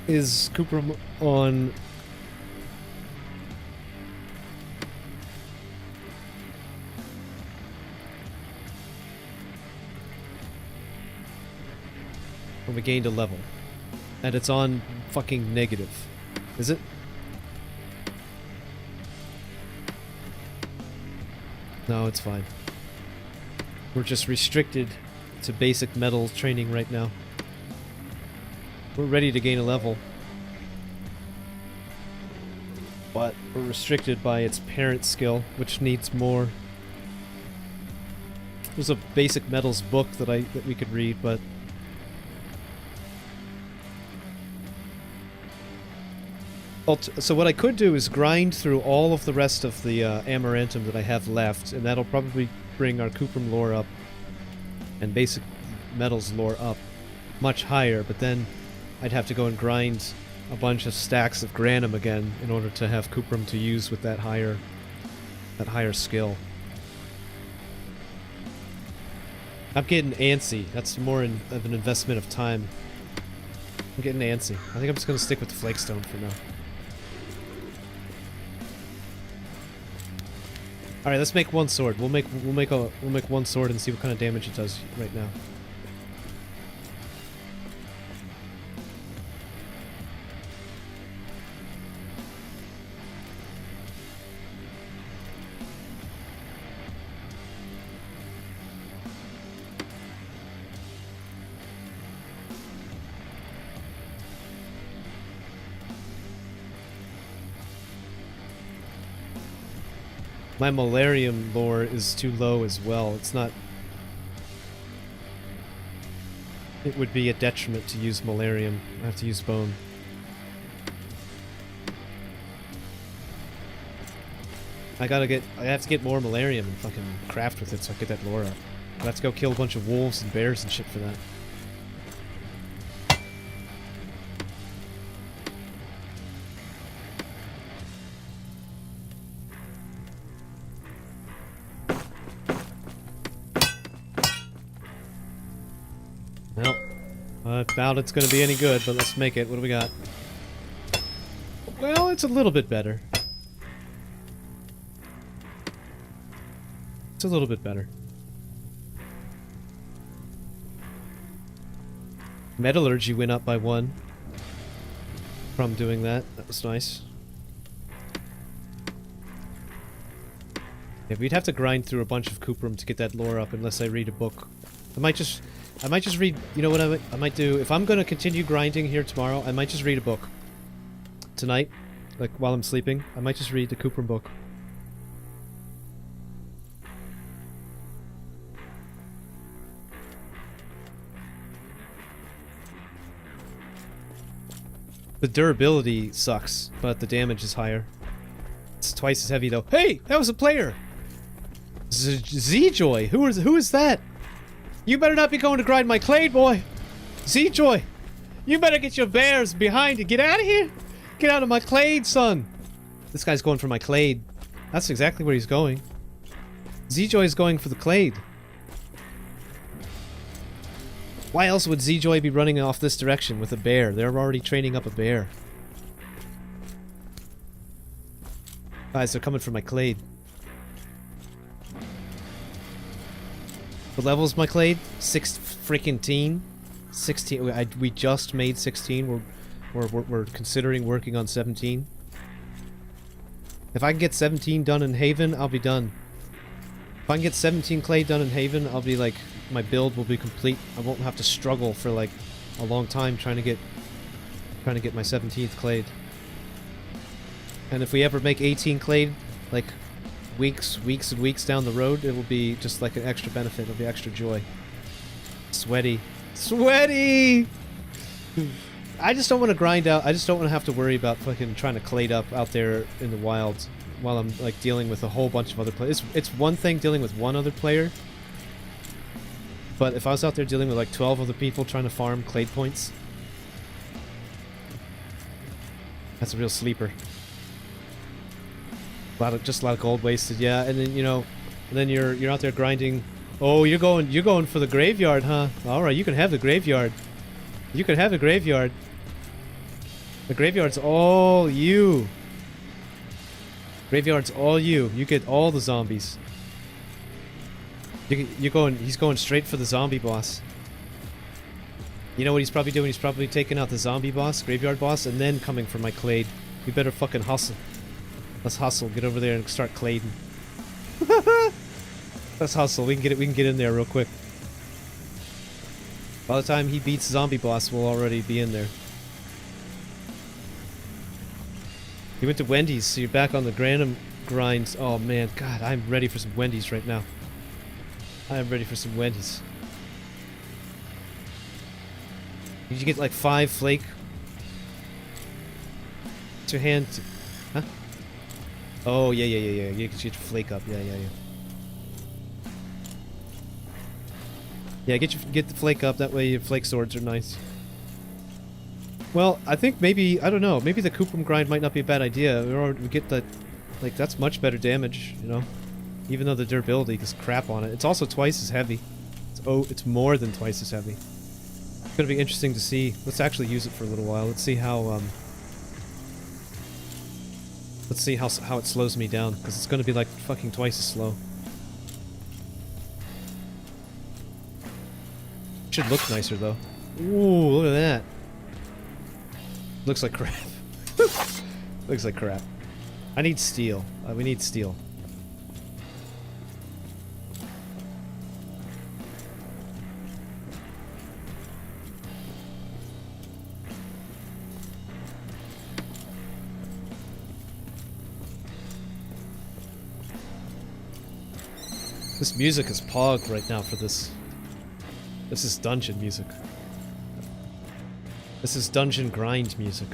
Is Cuprum on... Well, we gained a level. And it's on fucking negative. Is it? No, it's fine. We're just restricted to basic metal training right now. We're ready to gain a level. But we're restricted by its parent skill, which needs more. There's a basic metals book that we could read, but so what I could do is grind through all of the rest of the amaranthum that I have left, and that'll probably bring our cuprum lore up and basic metals lore up much higher, but then I'd have to go and grind a bunch of stacks of granum again in order to have cuprum to use with that higher skill. I'm getting antsy. That's more of an investment of time. I'm getting antsy. I think I'm just gonna stick with the flakestone for now. All right, let's make one sword. We'll make one sword and see what kind of damage it does right now. My malarium lore is too low as well. It's not... It would be a detriment to use malarium. I have to use bone. I have to get more malarium and fucking craft with it so I get that lore up. I have to go kill a bunch of wolves and bears and shit for that. Well, I doubt it's going to be any good, but let's make it. What do we got? Well, it's a little bit better. It's a little bit better. Metallurgy went up by 1 from doing that. That was nice. Yeah, we'd have to grind through a bunch of cuprum to get that lore up unless I read a book. I might just read, you know what I might do? If I'm going to continue grinding here tomorrow, I might just read a book. Tonight, like while I'm sleeping, I might just read the cuprum book. The durability sucks, but the damage is higher. It's twice as heavy though. Hey, that was a player! Z-Joy, who is that? You better not be going to grind my clade, boy! Z-Joy! You better get your bears behind you. Get out of here! Get out of my clade, son! This guy's going for my clade. That's exactly where he's going. Z-Joy is going for the clade. Why else would Z-Joy be running off this direction with a bear? They're already training up a bear. Guys, they're coming for my clade. What level is my Clade? 6 freaking teen. 16. We just made 16. We're considering working on 17. If I can get 17 done in Haven, I'll be done. If I can get 17 Clade done in Haven, I'll be like, my build will be complete. I won't have to struggle for like a long time trying to get my 17th Clade. And if we ever make 18 Clade, like weeks and weeks down the road, it will be just like an extra benefit. It'll be extra joy. Sweaty. Sweaty! I just don't want to grind out. I just don't want to have to worry about fucking trying to Clade up out there in the wilds while I'm like dealing with a whole bunch of other players. It's one thing dealing with one other player, but if I was out there dealing with like 12 other people trying to farm Clade points, that's a real sleeper. Just a lot of gold wasted, yeah. And then you're out there grinding. Oh, you're going for the graveyard, huh? All right, you can have the graveyard. You can have the graveyard. The graveyard's all you. Graveyard's all you. You get all the zombies. He's going straight for the zombie boss. You know what he's probably doing? He's probably taking out the zombie boss, graveyard boss, and then coming for my Clade. We better fucking hustle. Let's hustle. Get over there and start Clading. Let's hustle. We can get in there real quick. By the time he beats zombie boss, we'll already be in there. You went to Wendy's, so you're back on the Granum grinds. Oh man, God, I'm ready for some Wendy's right now. I am ready for some Wendy's. Did you get like 5 flake to hand? Huh? Oh yeah. You get your flake up. Yeah. Yeah, get the flake up. That way your flake swords are nice. Well, I think maybe, I don't know, maybe the Cuprum grind might not be a bad idea. We get that, like, that's much better damage, you know? Even though the durability is crap on it. It's also twice as heavy. It's more than twice as heavy. It's gonna be interesting to see. Let's actually use it for a little while. Let's see how it slows me down, because it's gonna be like fucking twice as slow. Should look nicer though. Ooh, look at that. Looks like crap. Looks like crap. I need steel. We need steel. This music is pog right now for this. This is dungeon music. This is dungeon grind music.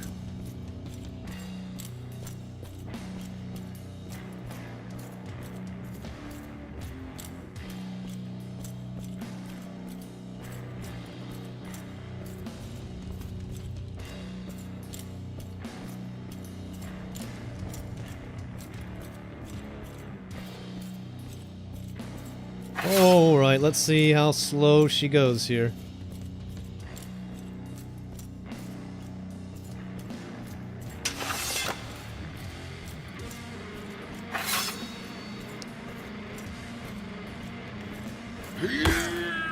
Alright, let's see how slow she goes here.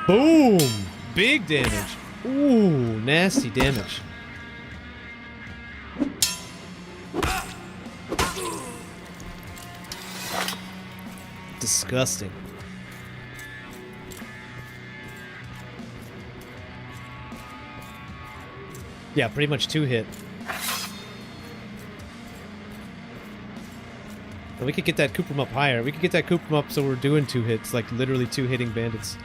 Boom! Big damage. Ooh, nasty damage. Disgusting. Yeah, pretty much 2-hit. And we could get that Cuprum up higher. We could get that Cuprum up so we're doing 2 hits, like literally 2-hitting bandits.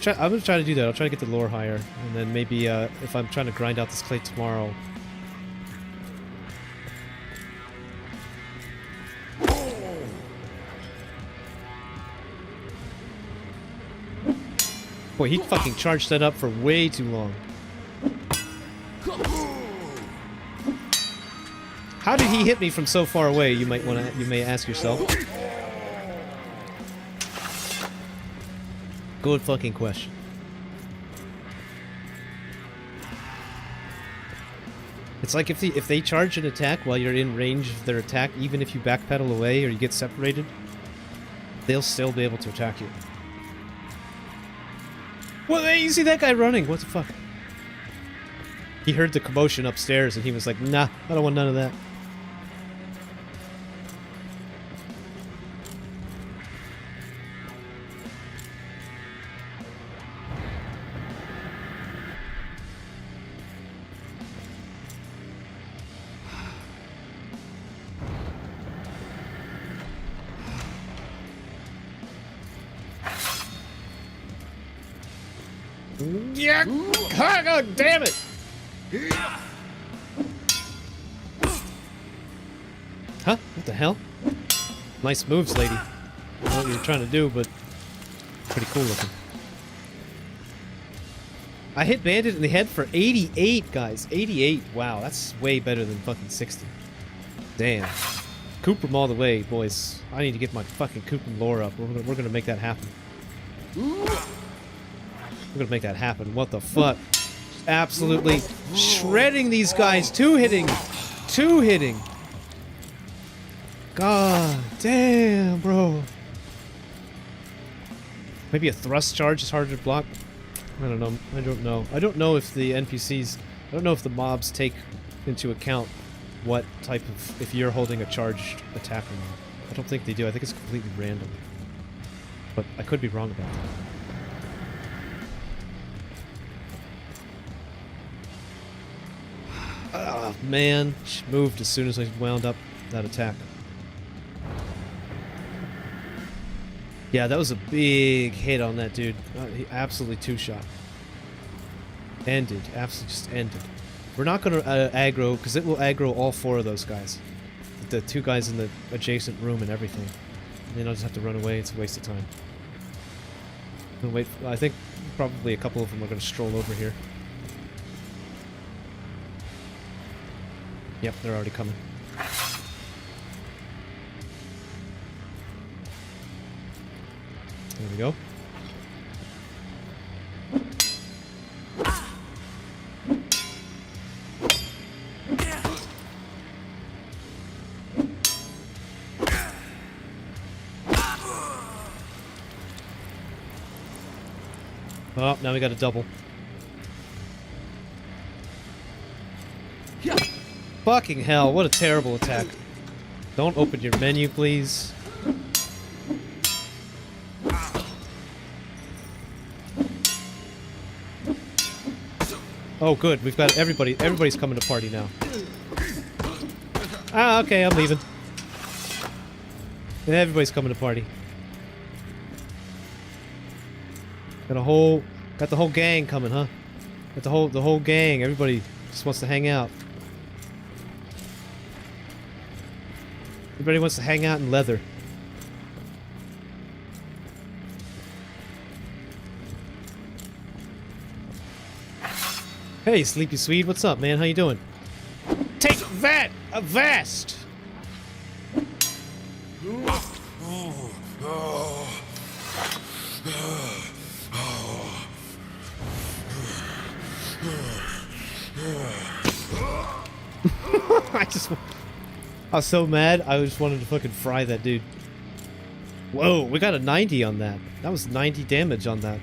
I'm gonna try to do that. I'll try to get the lore higher, and then maybe if I'm trying to grind out this clay tomorrow. Boy, he fucking charged that up for way too long. How did he hit me from so far away? You may ask yourself. Good fucking question. It's like if they charge an attack while you're in range of their attack, even if you backpedal away or you get separated, they'll still be able to attack you. Well, hey, you see that guy running? What the fuck? He heard the commotion upstairs and he was like, nah, I don't want none of that. Yeah! God damn it! Huh? What the hell? Nice moves, lady. I don't know what you're trying to do, but pretty cool looking. I hit Bandit in the head for 88, guys. 88. Wow, that's way better than fucking 60. Damn. Coop 'em all the way, boys. I need to get my fucking Coop 'em lore up. We're gonna make that happen. We're gonna make that happen. What the fuck? Just absolutely shredding these guys. Two hitting. God damn, bro. Maybe a thrust charge is harder to block. I don't know. I don't know if the NPCs. I don't know if the mobs take into account what type of, if you're holding a charged attack or not. I don't think they do. I think it's completely random. But I could be wrong about that. Oh, man. She moved as soon as I wound up that attack. Yeah, that was a big hit on that dude. He absolutely two-shot. Ended. Absolutely just ended. We're not going to aggro, because it will aggro all four of those guys. The two guys in the adjacent room and everything. And then I'll just have to run away. It's a waste of time. I'm gonna wait. I think probably a couple of them are going to stroll over here. Yep, they're already coming. There we go. Oh, now we got a double. Fucking hell, what a terrible attack. Don't open your menu, please. Oh, good. We've got everybody. Everybody's coming to party now. Ah, okay, I'm leaving. Everybody's coming to party. Got the whole gang coming, huh? Got the whole gang. Everybody just wants to hang out. Everybody wants to hang out in leather. Hey, Sleepy Swede, what's up, man? How you doing? Take that! A vest! I was so mad, I just wanted to fucking fry that dude. Whoa, we got a 90 on that. That was 90 damage on that.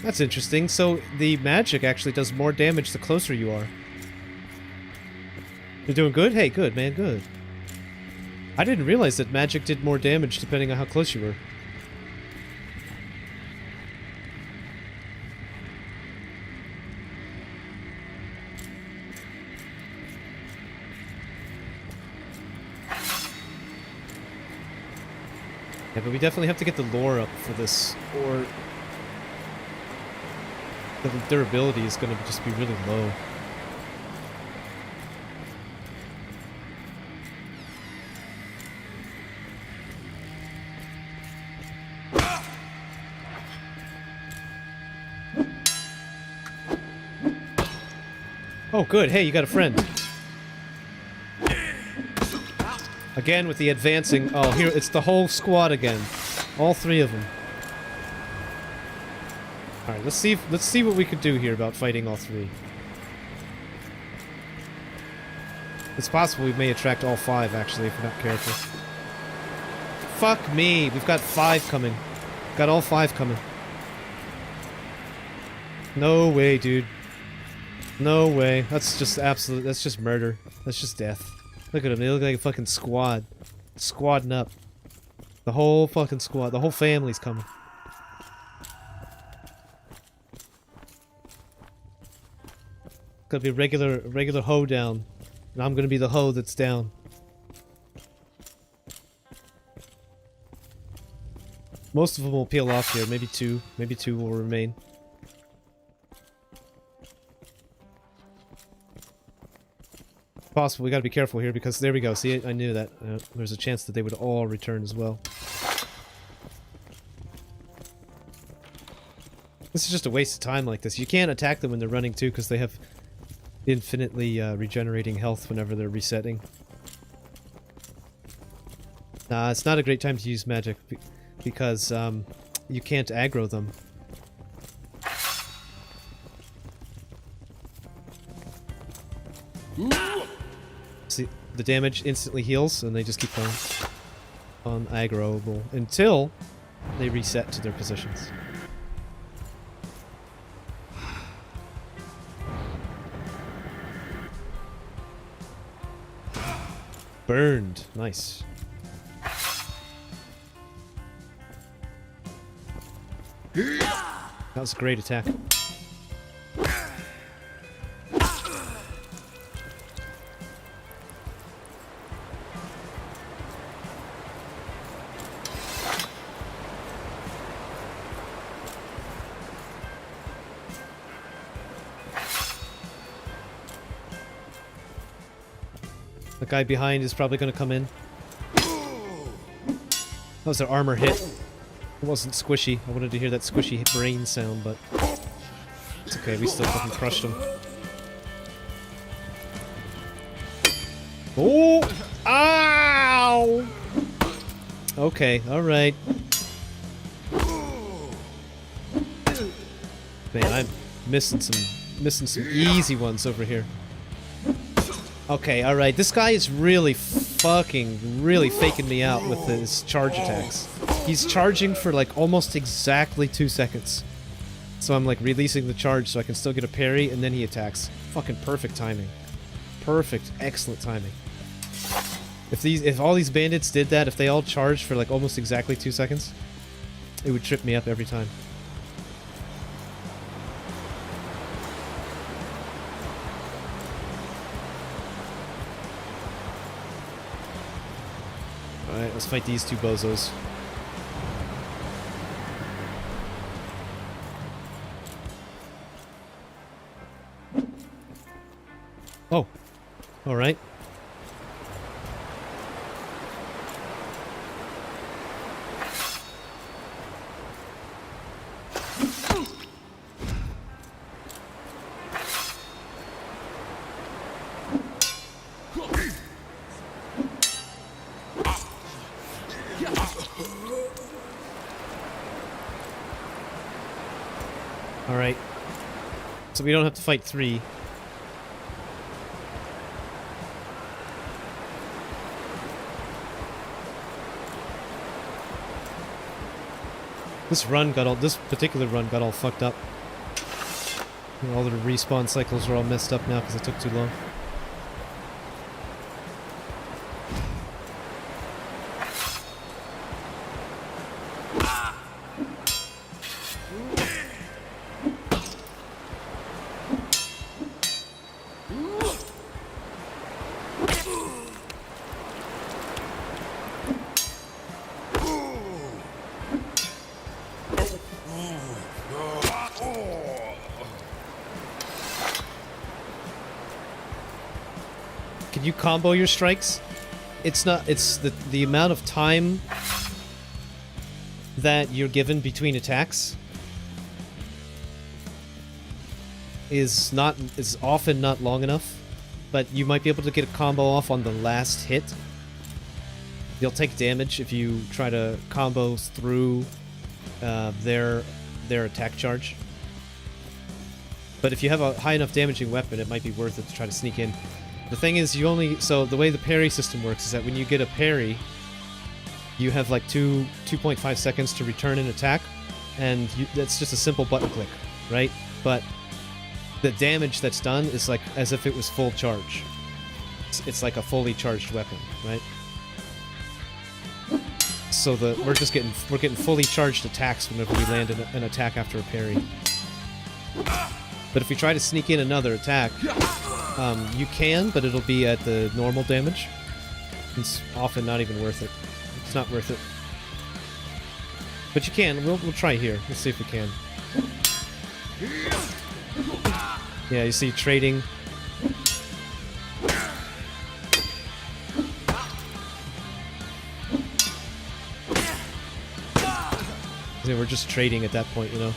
That's interesting. So the magic actually does more damage the closer you are. You're doing good? Hey, good, man, good. I didn't realize that magic did more damage depending on how close you were. Yeah, but we definitely have to get the lore up for this, or the durability is going to just be really low. Oh, good. Hey, you got a friend. Again with the advancing. Oh, here it's the whole squad again. All three of them. All right, let's see what we could do here about fighting all three. It's possible we may attract all five actually if we're not careful. Fuck me, we've got 5 coming. Got all 5 coming. No way, dude. No way. That's just absolute. That's just murder. That's just death. Look at them. They look like a fucking squad. Squadding up. The whole fucking squad. The whole family's coming. Gonna be regular hoe down. And I'm gonna be the hoe that's down. Most of them will peel off here. Maybe two. Maybe two will remain. Possible. We gotta be careful here because there we go. See, I knew that. There's a chance that they would all return as well. This is just a waste of time like this. You can't attack them when they're running too because they have infinitely regenerating health whenever they're resetting. Nah, it's not a great time to use magic because you can't aggro them. See, the damage instantly heals and they just keep going unaggroable until they reset to their positions. Burned. Nice. That was a great attack. The guy behind is probably going to come in. That was an armor hit. It wasn't squishy. I wanted to hear that squishy brain sound, but it's okay. We still fucking crushed him. Oh! Ow! Okay, alright. Man, I'm missing some easy ones over here. Okay, alright. This guy is really faking me out with his charge attacks. He's charging for like almost exactly 2 seconds. So I'm like releasing the charge so I can still get a parry and then he attacks. Fucking perfect timing. Perfect, excellent timing. If all these bandits did that, if they all charged for like almost exactly 2 seconds, it would trip me up every time. Alright, let's fight these two bozos. Oh. Alright. Alright. So we don't have to fight 3. This particular run got all fucked up. All the respawn cycles are all messed up now because it took too long. Can you combo your strikes? It's not, it's the amount of time that you're given between attacks is often not long enough, but you might be able to get a combo off on the last hit. You'll take damage if you try to combo through their attack charge. But if you have a high enough damaging weapon, it might be worth it to try to sneak in. The thing is, so the way the parry system works is that when you get a parry, you have like 2.5 seconds to return an attack, and that's just a simple button click, right? but the damage that's done is like as if it was full charge. It's like a fully charged weapon, right? So we're getting fully charged attacks whenever we land an attack after a parry. But if we try to sneak in another attack, you can, but it'll be at the normal damage. It's often not even worth it. It's not worth it. But you can. We'll try here. Let's see if we can. Yeah, you see trading. Yeah, we're just trading at that point, you know.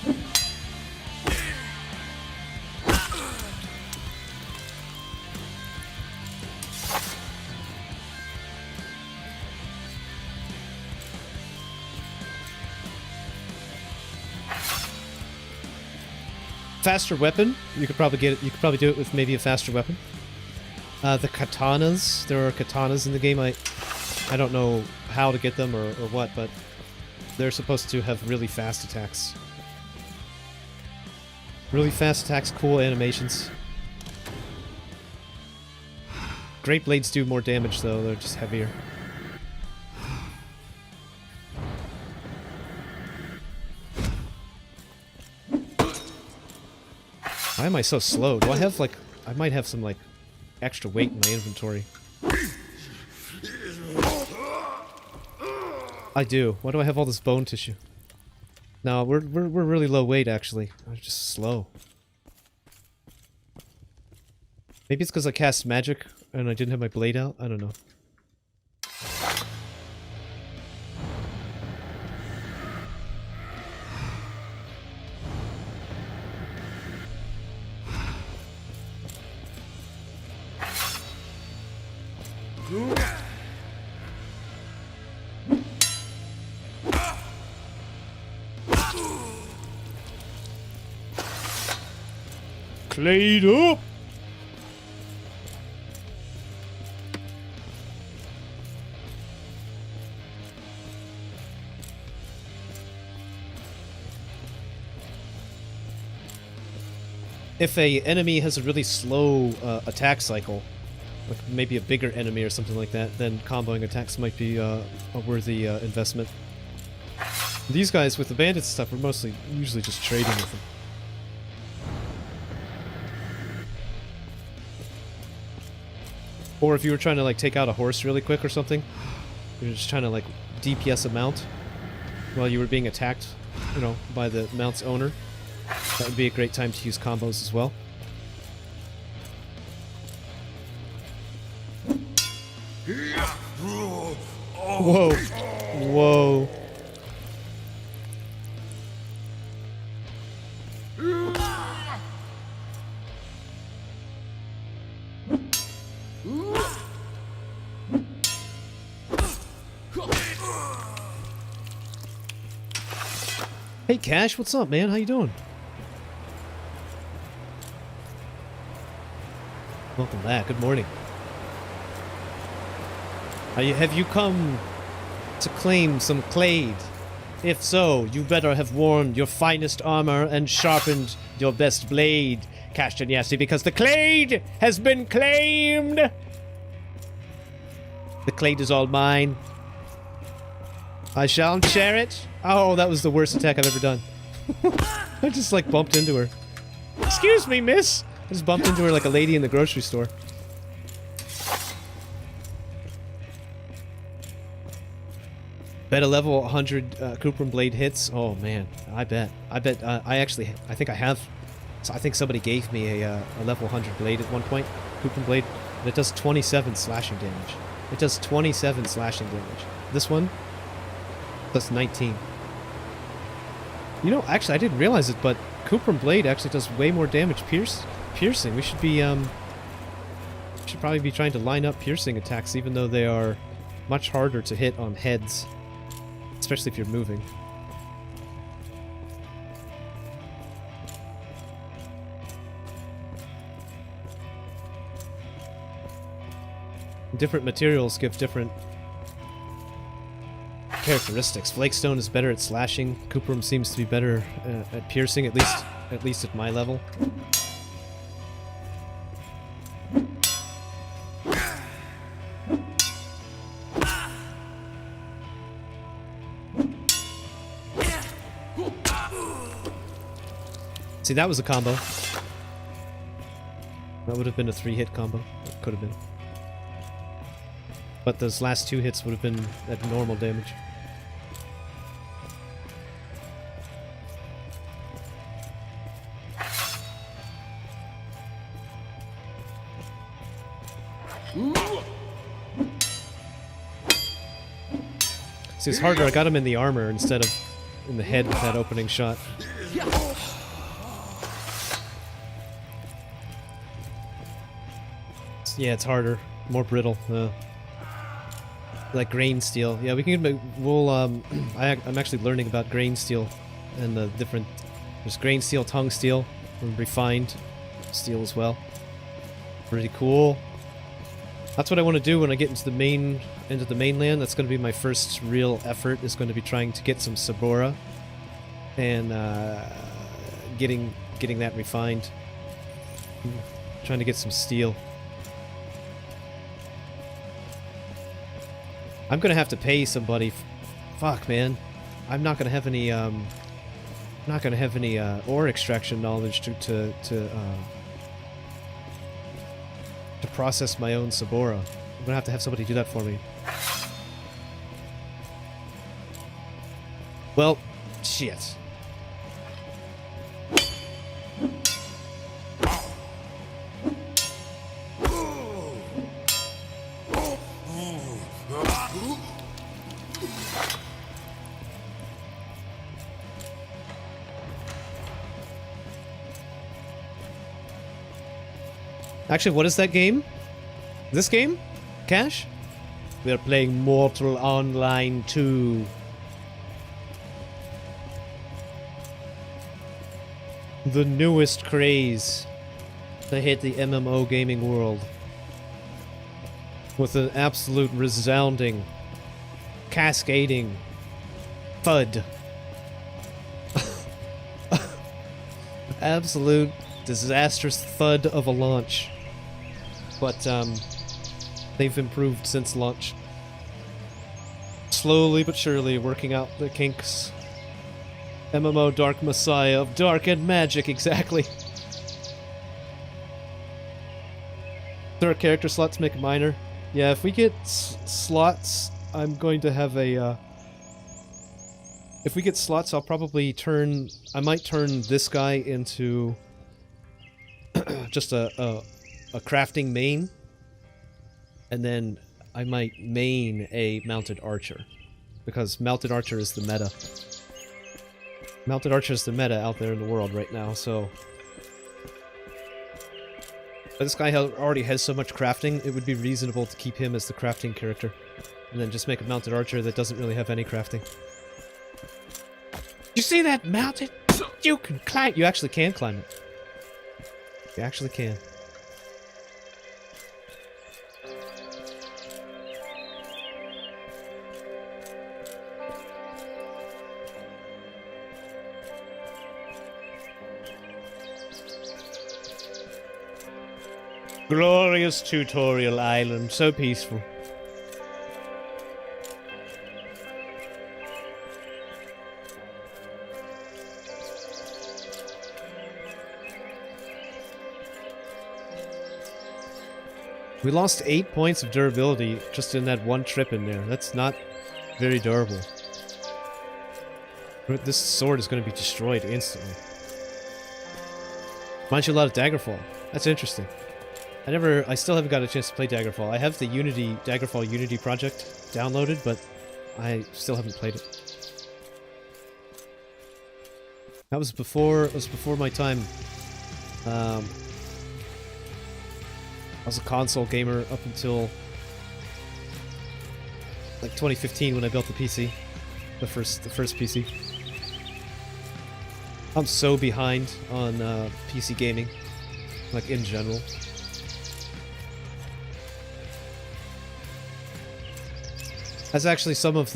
Faster weapon. You could probably get it. You could probably do it with maybe a faster weapon. The katanas. There are katanas in the game. I don't know how to get them or what, but they're supposed to have really fast attacks. Really fast attacks, cool animations. Great blades do more damage though. They're just heavier. Why am I so slow? Do I have like... I might have some like extra weight in my inventory. I do. Why do I have all this bone tissue? No, we're really low weight actually. I'm just slow. Maybe it's because I cast magic and I didn't have my blade out? I don't know. CLADE up! If a enemy has a really slow attack cycle, like maybe a bigger enemy or something like that, then comboing attacks might be a worthy investment. These guys with the bandits and stuff are usually just trading with them. Or if you were trying to like take out a horse really quick or something, you're just trying to like DPS a mount while you were being attacked, you know, by the mount's owner. That would be a great time to use combos as well. Whoa. Whoa. Hey Cash, what's up, man? How you doing? Welcome back. Good morning. Have you come to claim some CLADE? If so, you better have worn your finest armor and sharpened your best blade, Cash Janyasi, because the CLADE has been claimed! The CLADE is all mine. I shall share it. Oh, that was the worst attack I've ever done. I just like bumped into her. Excuse me, miss. I just bumped into her like a lady in the grocery store. Bet a level 100 Cuprum blade hits. Oh man, I bet. I think I have. So I think somebody gave me a level 100 blade at one point, Cuprum blade, and it does 27 slashing damage. It does 27 slashing damage. This one does 19. You know, actually, I didn't realize it, but Cuprum blade actually does way more damage piercing. We should be should probably be trying to line up piercing attacks, even though they are much harder to hit on heads, especially if you're moving. Different materials give different characteristics. Flakestone is better at slashing. Cuprum seems to be better at piercing, at least at least at my level. See, that was a combo. That would have been a 3-hit combo. It could have been. But those last 2 hits would have been at normal damage. See, it's harder. I got him in the armor instead of in the head with that opening shot. Yeah, it's harder. More brittle. Like grain steel. Yeah, we can. We'll. I'm actually learning about grain steel and the different. There's grain steel, tongue steel, and refined steel as well. Pretty cool. That's what I want to do when I get into the mainland. That's going to be my first real effort. Is going to be trying to get some Sabora and getting that refined. Trying to get some steel. I'm gonna have to pay somebody. Fuck, man. I'm not gonna have any. Not gonna have any ore extraction knowledge to process my own Sabora. I'm gonna have somebody do that for me. Well, shit. Actually, what is that game? This game? Cash? We are playing Mortal Online 2. The newest craze to hit the MMO gaming world. With an absolute resounding, cascading thud. Absolute disastrous thud of a launch. But, they've improved since launch. Slowly but surely working out the kinks. MMO Dark Messiah of Dark and Magic, exactly. There are character slots make it minor. Yeah, if we get slots, I'm going to have a, if we get slots, I'll probably I might turn this guy into just a crafting main, and then I might main a mounted archer, because mounted archer is the meta. Mounted archer is the meta out there in the world right now, so... But this guy already has so much crafting, it would be reasonable to keep him as the crafting character, and then just make a mounted archer that doesn't really have any crafting. You see that mounted? You can climb! You actually can climb it. You actually can. Glorious tutorial island, so peaceful. We lost 8 points of durability just in that one trip in there. That's not very durable. This sword is going to be destroyed instantly. Reminds you a lot of Daggerfall. That's interesting. I still haven't got a chance to play Daggerfall. I have the Daggerfall Unity project downloaded, but I still haven't played it. That was before my time. I was a console gamer up until like 2015 when I built the PC, the first PC. I'm so behind on PC gaming, like in general. That's actually some of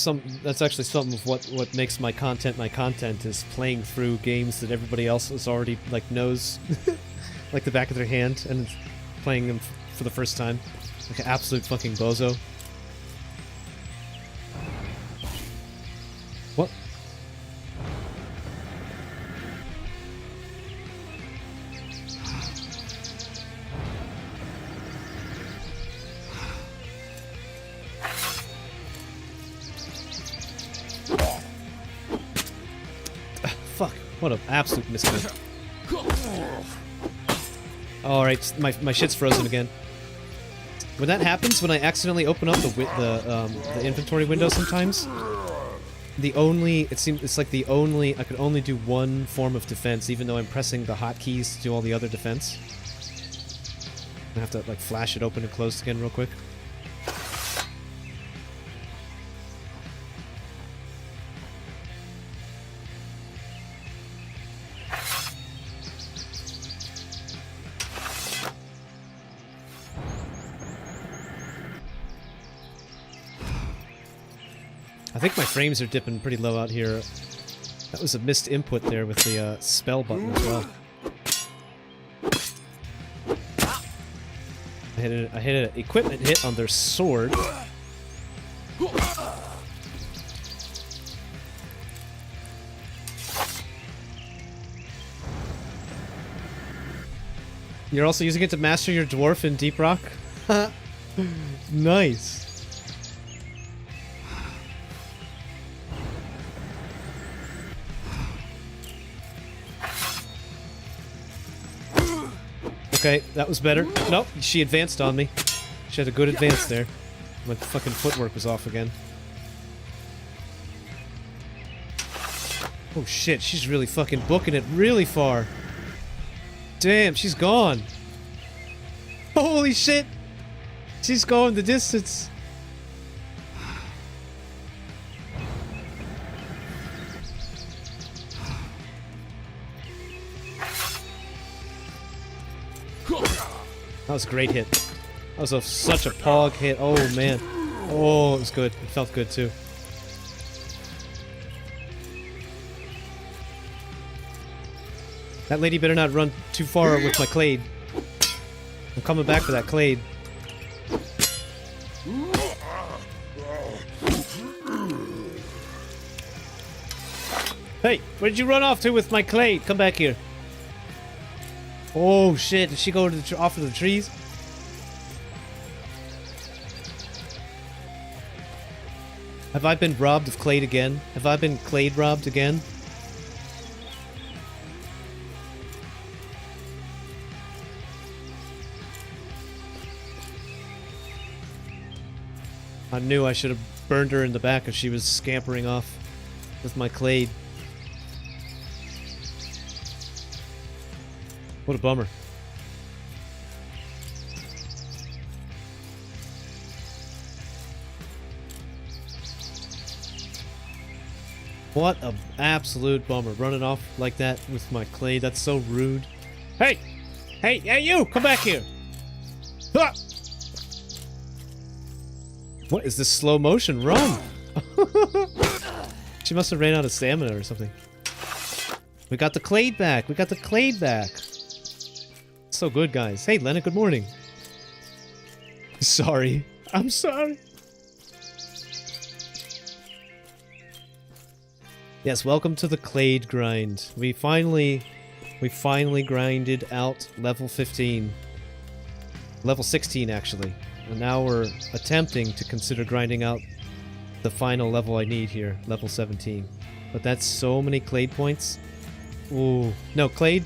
actually something of what makes my content is playing through games that everybody else is already like knows like the back of their hand and playing them for the first time. Like an absolute fucking bozo. What? Fuck. What an absolute misclick. Alright, my shit's frozen again. When that happens, when I accidentally open up the inventory window sometimes, it's like I could only do one form of defense, even though I'm pressing the hotkeys to do all the other defense. I have to like flash it open and close again real quick. I think my frames are dipping pretty low out here. That was a missed input there with the spell button as well. I hit an equipment hit on their sword. You're also using it to master your dwarf in Deep Rock? Nice. Okay, that was better. Nope, she advanced on me. She had a good advance there. My fucking footwork was off again. Oh shit, she's really fucking booking it really far. Damn, she's gone. Holy shit! She's going the distance. That was a great hit. That was such a pog hit. Oh man. Oh, it was good. It felt good too. That lady better not run too far with my CLADE. I'm coming back for that CLADE. Hey, where did you run off to with my CLADE? Come back here. Oh shit, did she go to the off of the trees? Have I been robbed of CLADE again? Have I been CLADE robbed again? I knew I should have burned her in the back if she was scampering off with my CLADE. What a bummer. What a absolute bummer. Running off like that with my CLADE. That's so rude. Hey! Hey, hey you! Come back here! Ah! What is this slow motion run? She must have ran out of stamina or something. We got the CLADE back. We got the CLADE back. So good, guys. Hey, Lena, good morning. Sorry. I'm sorry. Yes, welcome to the CLADE grind. We finally grinded out level 15. Level 16, actually. And now we're attempting to consider grinding out the final level I need here, level 17. But that's so many CLADE points. Ooh. No, CLADE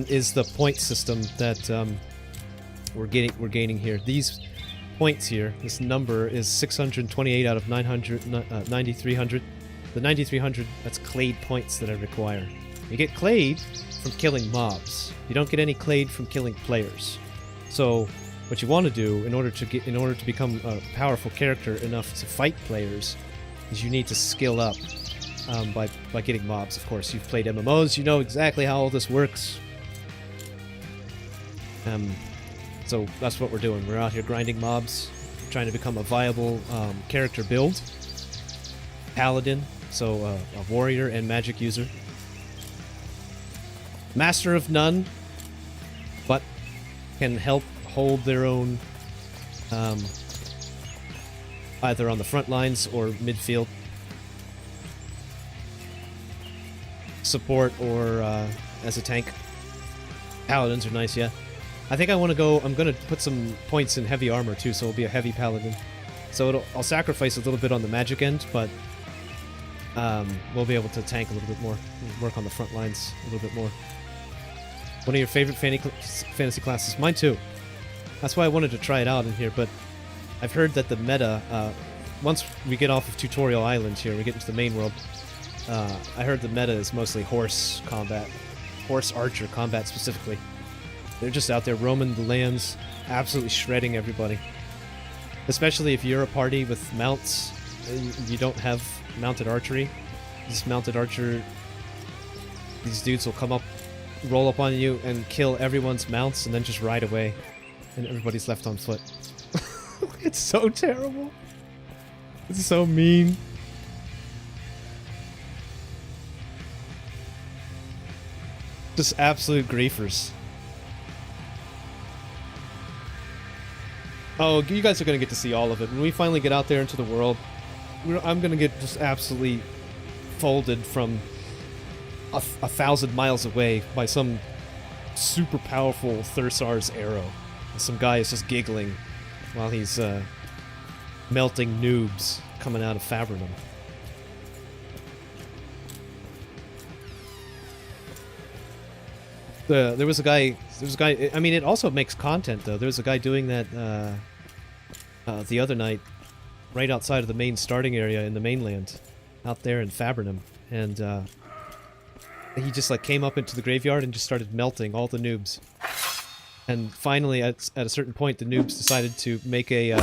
is the point system that we're gaining here. These points here, this number is 628 out of 9,300. The 9,300, that's CLADE points that I require. You get CLADE from killing mobs. You don't get any CLADE from killing players. So what you want to do in order to become a powerful character enough to fight players is you need to skill up by getting mobs. Of course, you've played MMOs, you know exactly how all this works. So that's what we're doing. We're out here grinding mobs, trying to become a viable character build. Paladin, so a warrior and magic user. Master of none, but can help hold their own either on the front lines or midfield. Support or as a tank. Paladins are nice, yeah. I think I'm gonna put some points in heavy armor too, so it'll be a heavy paladin. So I'll sacrifice a little bit on the magic end, but we'll be able to tank a little bit more, work on the front lines a little bit more. One of your favorite fantasy classes? Mine too. That's why I wanted to try it out in here, but I've heard that the meta, once we get off of Tutorial Island here, we get into the main world, I heard the meta is mostly horse combat. Horse archer combat specifically. They're just out there roaming the lands, absolutely shredding everybody. Especially if you're a party with mounts and you don't have mounted archery. This mounted archer, these dudes will come up, roll up on you, and kill everyone's mounts and then just ride away. And everybody's left on foot. It's so terrible. It's so mean. Just absolute griefers. Oh, you guys are going to get to see all of it. When we finally get out there into the world, I'm going to get just absolutely folded from a 1,000 miles away by some super powerful Thursar's arrow. And some guy is just giggling while he's melting noobs coming out of Fabrinum. There was a guy, I mean, it also makes content, though. There was a guy doing that the other night right outside of the main starting area in the mainland, out there in Fabrinum. And he just, like, came up into the graveyard and just started melting all the noobs. And finally, at a certain point, the noobs decided to make a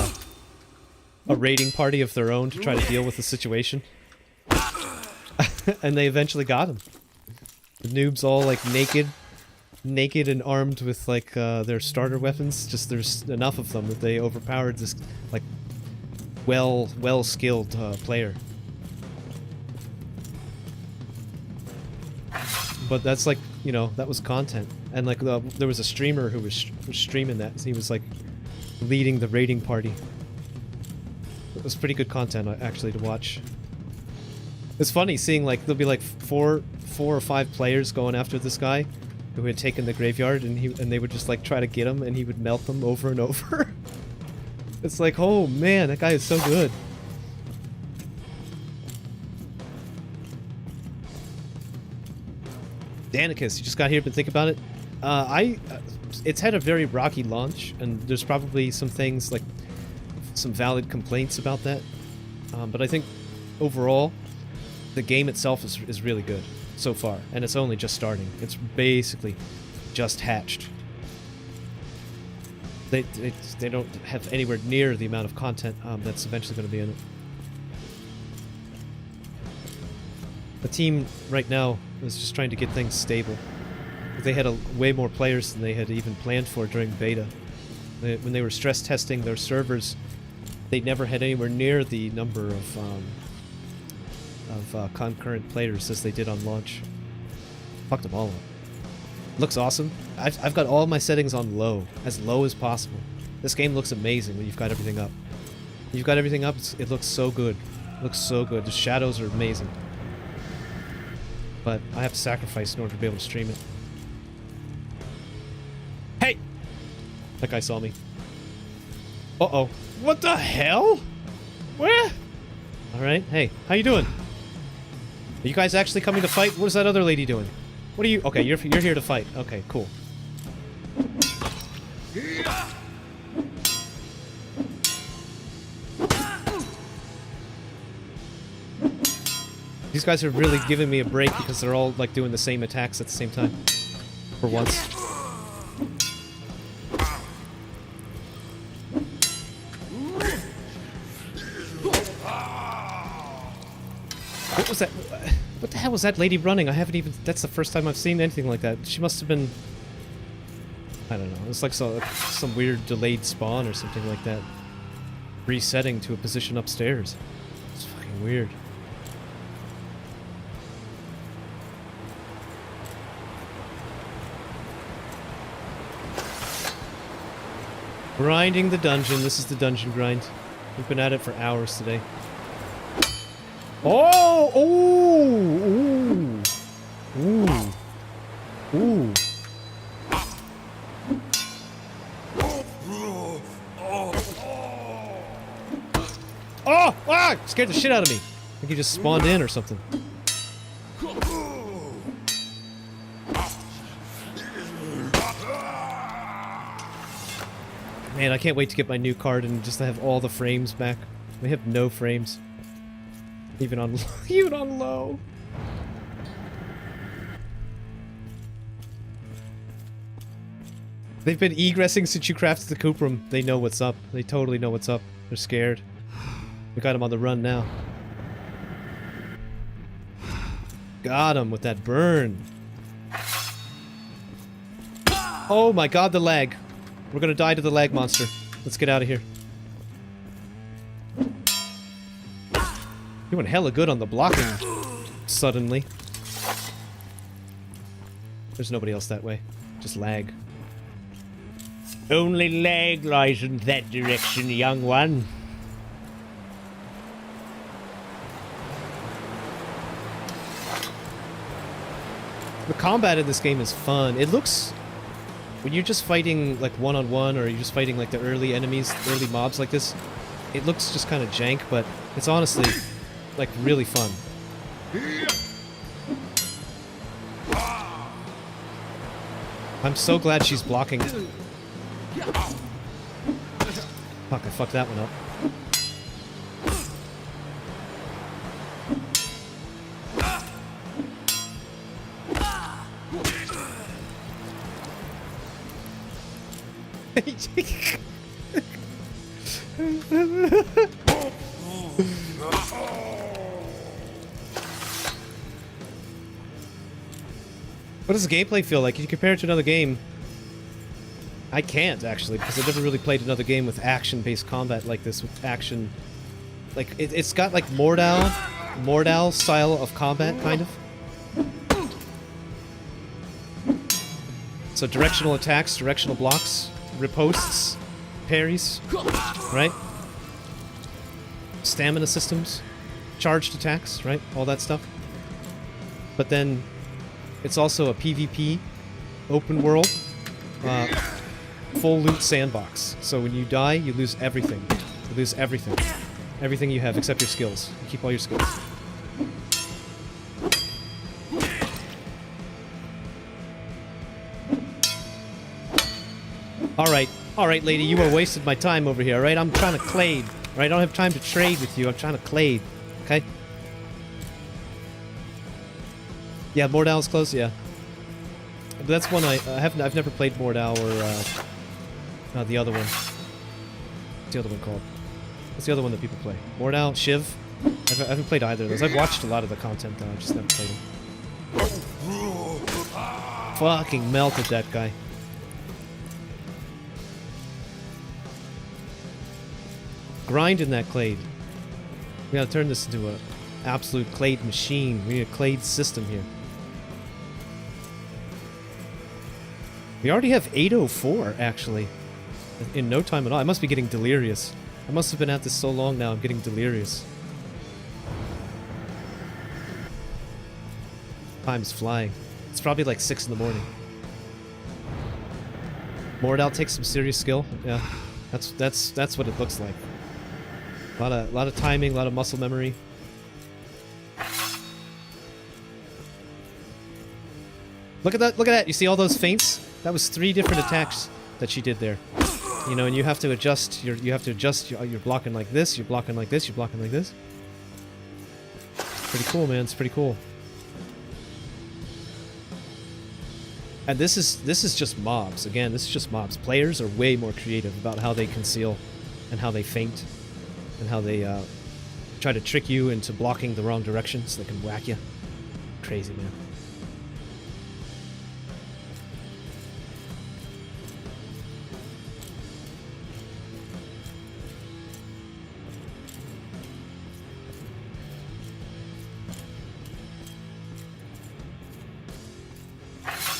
raiding party of their own to try to deal with the situation. And they eventually got him. The noobs all, like, naked and armed with, like, their starter weapons. Just there's enough of them that they overpowered this, like, well-skilled player. But that's, like, you know, that was content. And, like, there was a streamer who was streaming that. He was, like, leading the raiding party. It was pretty good content, actually, to watch. It's funny seeing, like, there'll be, like, four or five players going after this guy who had taken the graveyard, and they would just, like, try to get him, and he would melt them over and over. It's like, oh man, that guy is so good. Danicus, you just got here, been thinking about it? It's had a very rocky launch, and there's probably some things, like, some valid complaints about that. But I think, overall, the game itself is really good so far, and it's only just starting. It's basically just hatched. They don't have anywhere near the amount of content that's eventually going to be in it. The team right now is just trying to get things stable. They had way more players than they had even planned for during beta. When they were stress testing their servers, they never had anywhere near the number of concurrent players as they did on launch. Fucked them all up. Looks awesome. I've got all my settings on low as possible. This game looks amazing when you've got everything up. When you've got everything up, it looks so good. It looks so good. The shadows are amazing. But I have to sacrifice in order to be able to stream it. Hey! That guy saw me. Uh-oh. What the hell? Where? Alright, hey, how you doing? Are you guys actually coming to fight? What is that other lady doing? What are you... Okay, you're here to fight. Okay, cool. These guys are really giving me a break because they're all, like, doing the same attacks at the same time. For once. What was that? What the hell was that lady running? I haven't even... That's the first time I've seen anything like that. She must have been... I don't know. It's like some weird delayed spawn or something like that. Resetting to a position upstairs. It's fucking weird. Grinding the dungeon. This is the dungeon grind. We've been at it for hours today. Oh! Ooh! Ooh! Ooh! Ooh! Oh! Ah! Scared the shit out of me. I think he just spawned in or something. Man, I can't wait to get my new card and just have all the frames back. We have no frames. Even on even on low. They've been egressing since you crafted the Cuprum. They know what's up. They totally know what's up. They're scared. We got him on the run now. Got him with that burn. Oh my god, the lag. We're gonna die to the lag monster. Let's get out of here. You went hella good on the blocking. Suddenly. There's nobody else that way. Just lag. Only lag lies in that direction, young one. The combat in this game is fun. It looks... When you're just fighting like one-on-one, or you're just fighting like the early enemies, early mobs like this, it looks just kind of jank, but it's honestly like really fun. I'm so glad she's blocking. Fuck, I fucked that one up. What does the gameplay feel like? Can you compare it to another game? I can't, actually, because I've never really played another game with action-based combat like this, with action... Like, it's got, like, Mordal style of combat, kind of. So directional attacks, directional blocks, riposts, parries, right? Stamina systems, charged attacks, right? All that stuff. But then it's also a PvP, open world, full loot sandbox. So when you die, you lose everything. You lose everything. Everything you have except your skills. You keep all your skills. Alright, lady, you are wasting my time over here, right? I'm trying to clade, right? I don't have time to trade with you. I'm trying to clade, okay? Yeah, Mordal's close, yeah. But that's one I've never played Mordal or the other one. What's the other one called? What's the other one that people play? Mordal, Shiv? I haven't played either of those. I've watched a lot of the content though, I've just never played them. Fucking melted that guy. Grind in that clade. We gotta turn this into an absolute clade machine. We need a clade system here. We already have 804, actually. In no time at all. I must be getting delirious. I must have been at this so long now, I'm getting delirious. Time's flying. It's probably like 6 in the morning. Mordal takes some serious skill. Yeah, that's what it looks like. A lot of timing, a lot of muscle memory. Look at that! Look at that! You see all those feints? That was 3 different attacks that she did there. You know, and you have to adjust. You have to adjust. You're blocking like this. You're blocking like this. You're blocking like this. Pretty cool, man. It's pretty cool. And this is just mobs. Again, this is just mobs. Players are way more creative about how they conceal and how they feint and how they try to trick you into blocking the wrong direction so they can whack you. Crazy, man.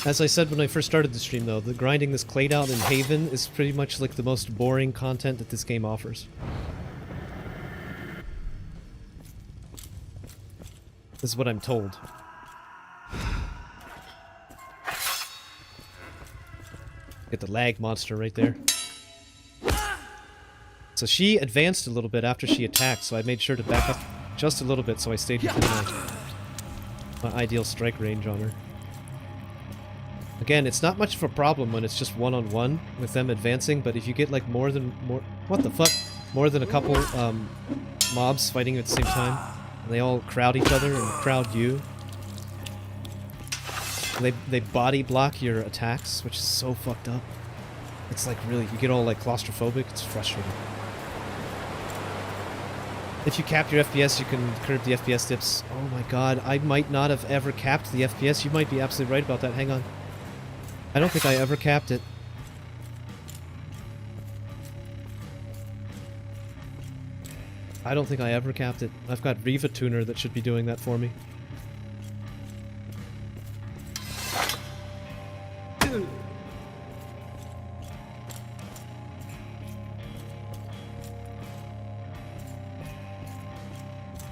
As I said when I first started the stream, though, the grinding this clade out in Haven is pretty much like the most boring content that this game offers. This is what I'm told. Get the lag monster right there. So she advanced a little bit after she attacked, so I made sure to back up just a little bit so I stayed within my ideal strike range on her. Again, it's not much of a problem when it's just one-on-one with them advancing, but if you get like more than a couple mobs fighting at the same time, and they all crowd each other and crowd you, and they body block your attacks, which is so fucked up. It's like really, you get all like claustrophobic, it's frustrating. If you cap your FPS, you can curb the FPS dips. Oh my god, I might not have ever capped the FPS. You might be absolutely right about that. Hang on. I don't think I ever capped it. I don't think I ever capped it. I've got Riva Tuner that should be doing that for me.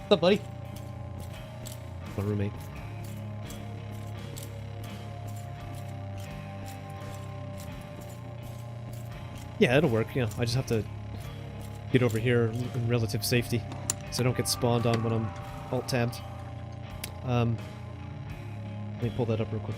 What's up, buddy? My roommate. Yeah, it'll work, yeah. I just have to get over here in relative safety so I don't get spawned on when I'm alt-tabbed. Let me pull that up real quick.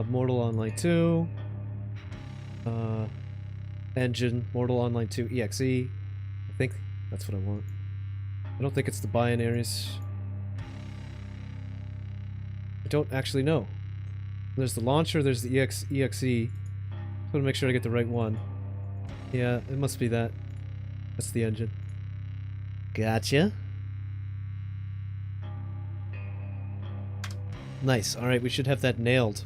Mortal Online 2. Engine, Mortal Online 2 EXE. I think that's what I want. I don't think it's the binaries. I don't actually know. There's the launcher, there's the EXE. I want to make sure I get the right one. Yeah, it must be that. That's the engine. Gotcha. Nice. Alright, we should have that nailed.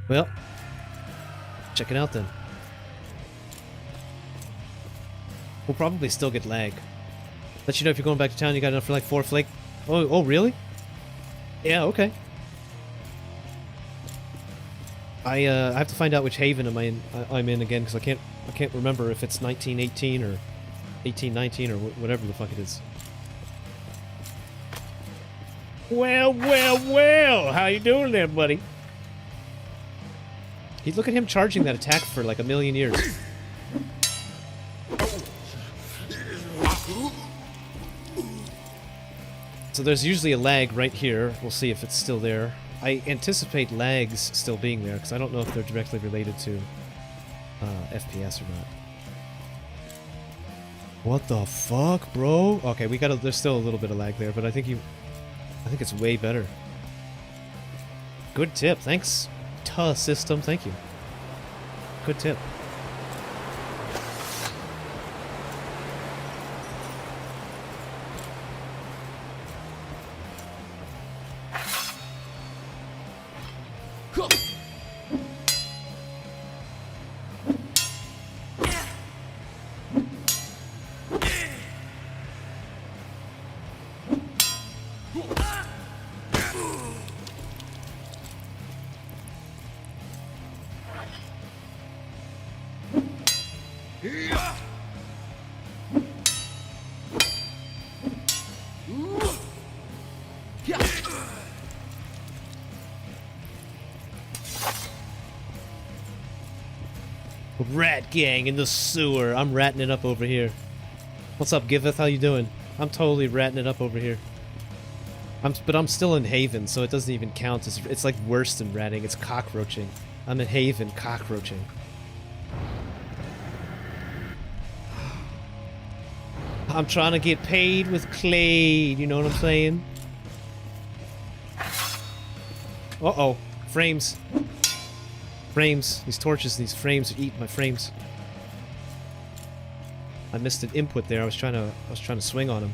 Well, check it out then. We'll probably still get lag. Let you know if you're going back to town, you got enough for like 4 flake. Oh, really? Yeah, okay. I have to find out which haven I'm in again, because I can't remember if it's 1918 or 1819 or whatever the fuck it is. Well, how you doing there, buddy? Look at him charging that attack for like 1,000,000 years. So there's usually a lag right here. We'll see if it's still there. I anticipate lags still being there, because I don't know if they're directly related to FPS or not. What the fuck, bro? Okay, there's still a little bit of lag there, but I think it's way better. Good tip, thanks. System, thank you. Good tip. Rat gang in the sewer. I'm ratting it up over here. What's up, Giveth? How you doing? I'm totally ratting it up over here. But I'm still in Haven, so it doesn't even count. It's like worse than ratting. It's cockroaching. I'm in Haven cockroaching. I'm trying to get paid with CLADE, you know what I'm saying? Uh-oh. Frames. Frames. These torches, these frames are eating my frames. I missed an input there. I was trying to swing on him.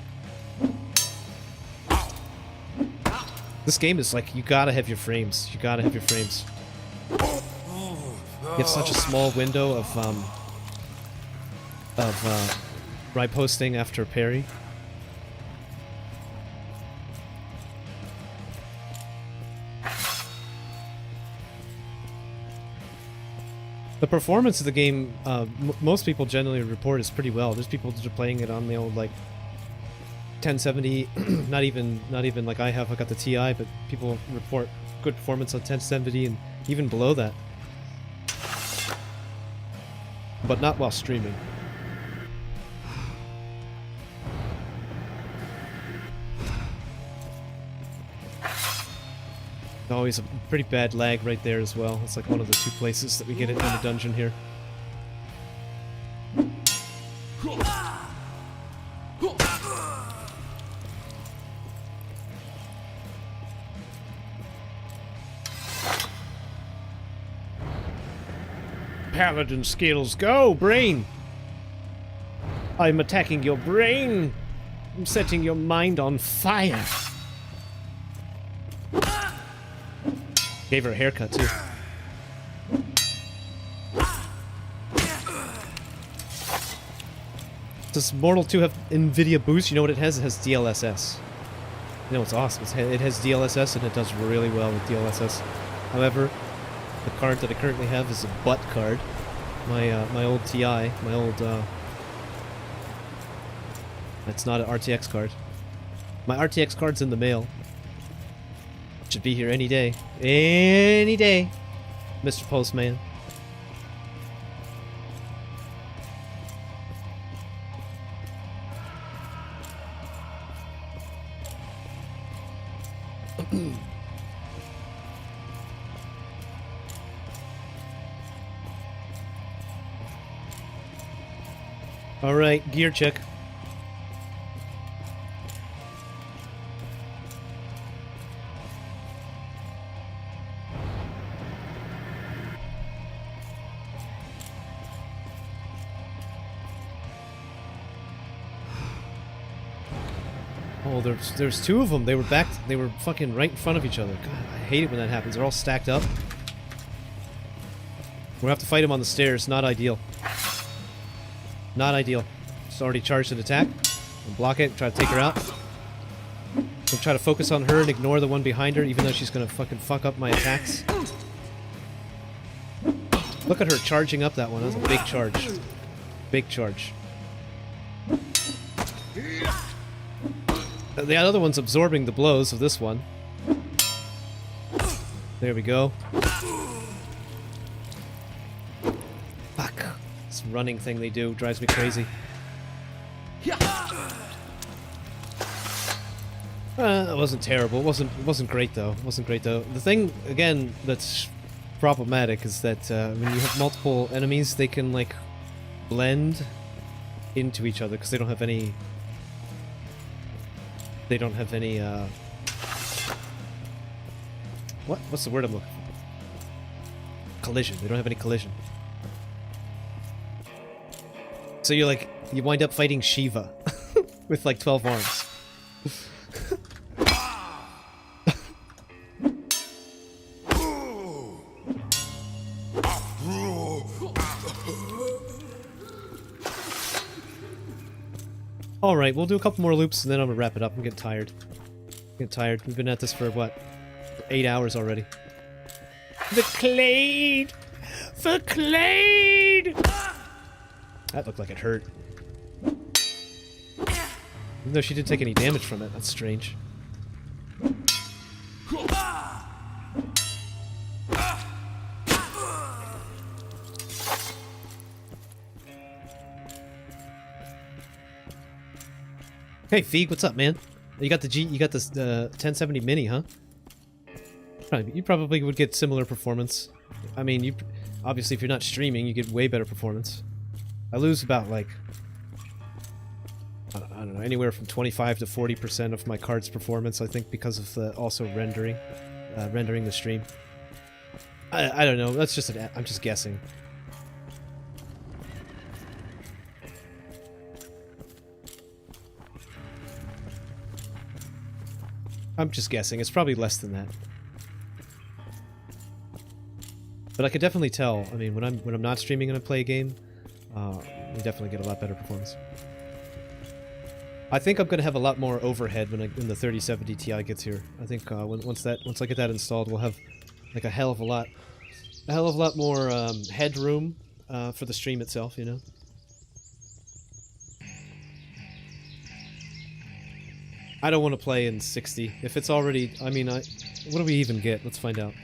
This game is like, you gotta have your frames. You gotta have your frames. You have such a small window of right posting after parry. The performance of the game, most people generally report is pretty well. There's people that are playing it on the old like 1070, not even like I have. I got the TI, but people report good performance on 1070 and even below that. But not while streaming. Always a pretty bad lag right there as well. It's like one of the two places that we get it in the dungeon here. Paladin skills, go, brain! I'm attacking your brain! I'm setting your mind on fire! Gave her a haircut, too. Does Mortal 2 have NVIDIA Boost? You know what it has? It has DLSS. You know what's awesome? It has DLSS and it does really well with DLSS. However, the card that I currently have is a butt card. My old TI, my old, it's not an RTX card. My RTX card's in the mail. Should be here any day. Any day, Mr. Postman. Alright, gear check. Oh, there's two of them. They were fucking right in front of each other. God, I hate it when that happens. They're all stacked up. We'll have to fight him on the stairs. Not ideal. Not ideal. Just already charged an attack. We'll block it, try to take her out. We'll try to focus on her and ignore the one behind her, even though she's gonna fucking fuck up my attacks. Look at her charging up that one. That was a big charge. Big charge. The other one's absorbing the blows of this one. There we go. Fuck. This running thing they do drives me crazy. It wasn't terrible. It wasn't great though. It wasn't great though. The thing again that's problematic is that when you have multiple enemies, they can like blend into each other because they don't have any. They don't have any. What's the word I'm looking for? Collision. They don't have any collision. So you wind up fighting Shiva with like 12 arms. Alright, we'll do a couple more loops and then I'm gonna wrap it up. I'm getting tired. We've been at this for what? 8 hours already. The CLADE! The CLADE! That looked like it hurt. Even though she didn't take any damage from it, that's strange. Hey Feig, what's up, man? You got this 1070 Mini, huh? You probably would get similar performance. I mean, obviously if you're not streaming, you get way better performance. I lose about like, I don't know, I don't know, anywhere from 25 to 40% of my card's performance, I think, because of the also rendering the stream. I don't know, that's just I'm just guessing. I'm just guessing. It's probably less than that. But I could definitely tell. I mean, when I'm not streaming and I play a game, we definitely get a lot better performance. I think I'm gonna have a lot more overhead when the 3070 Ti gets here. I think once I get that installed, we'll have like a hell of a lot more headroom for the stream itself. You know. I don't want to play in 60. If it's already... I mean, what do we even get? Let's find out.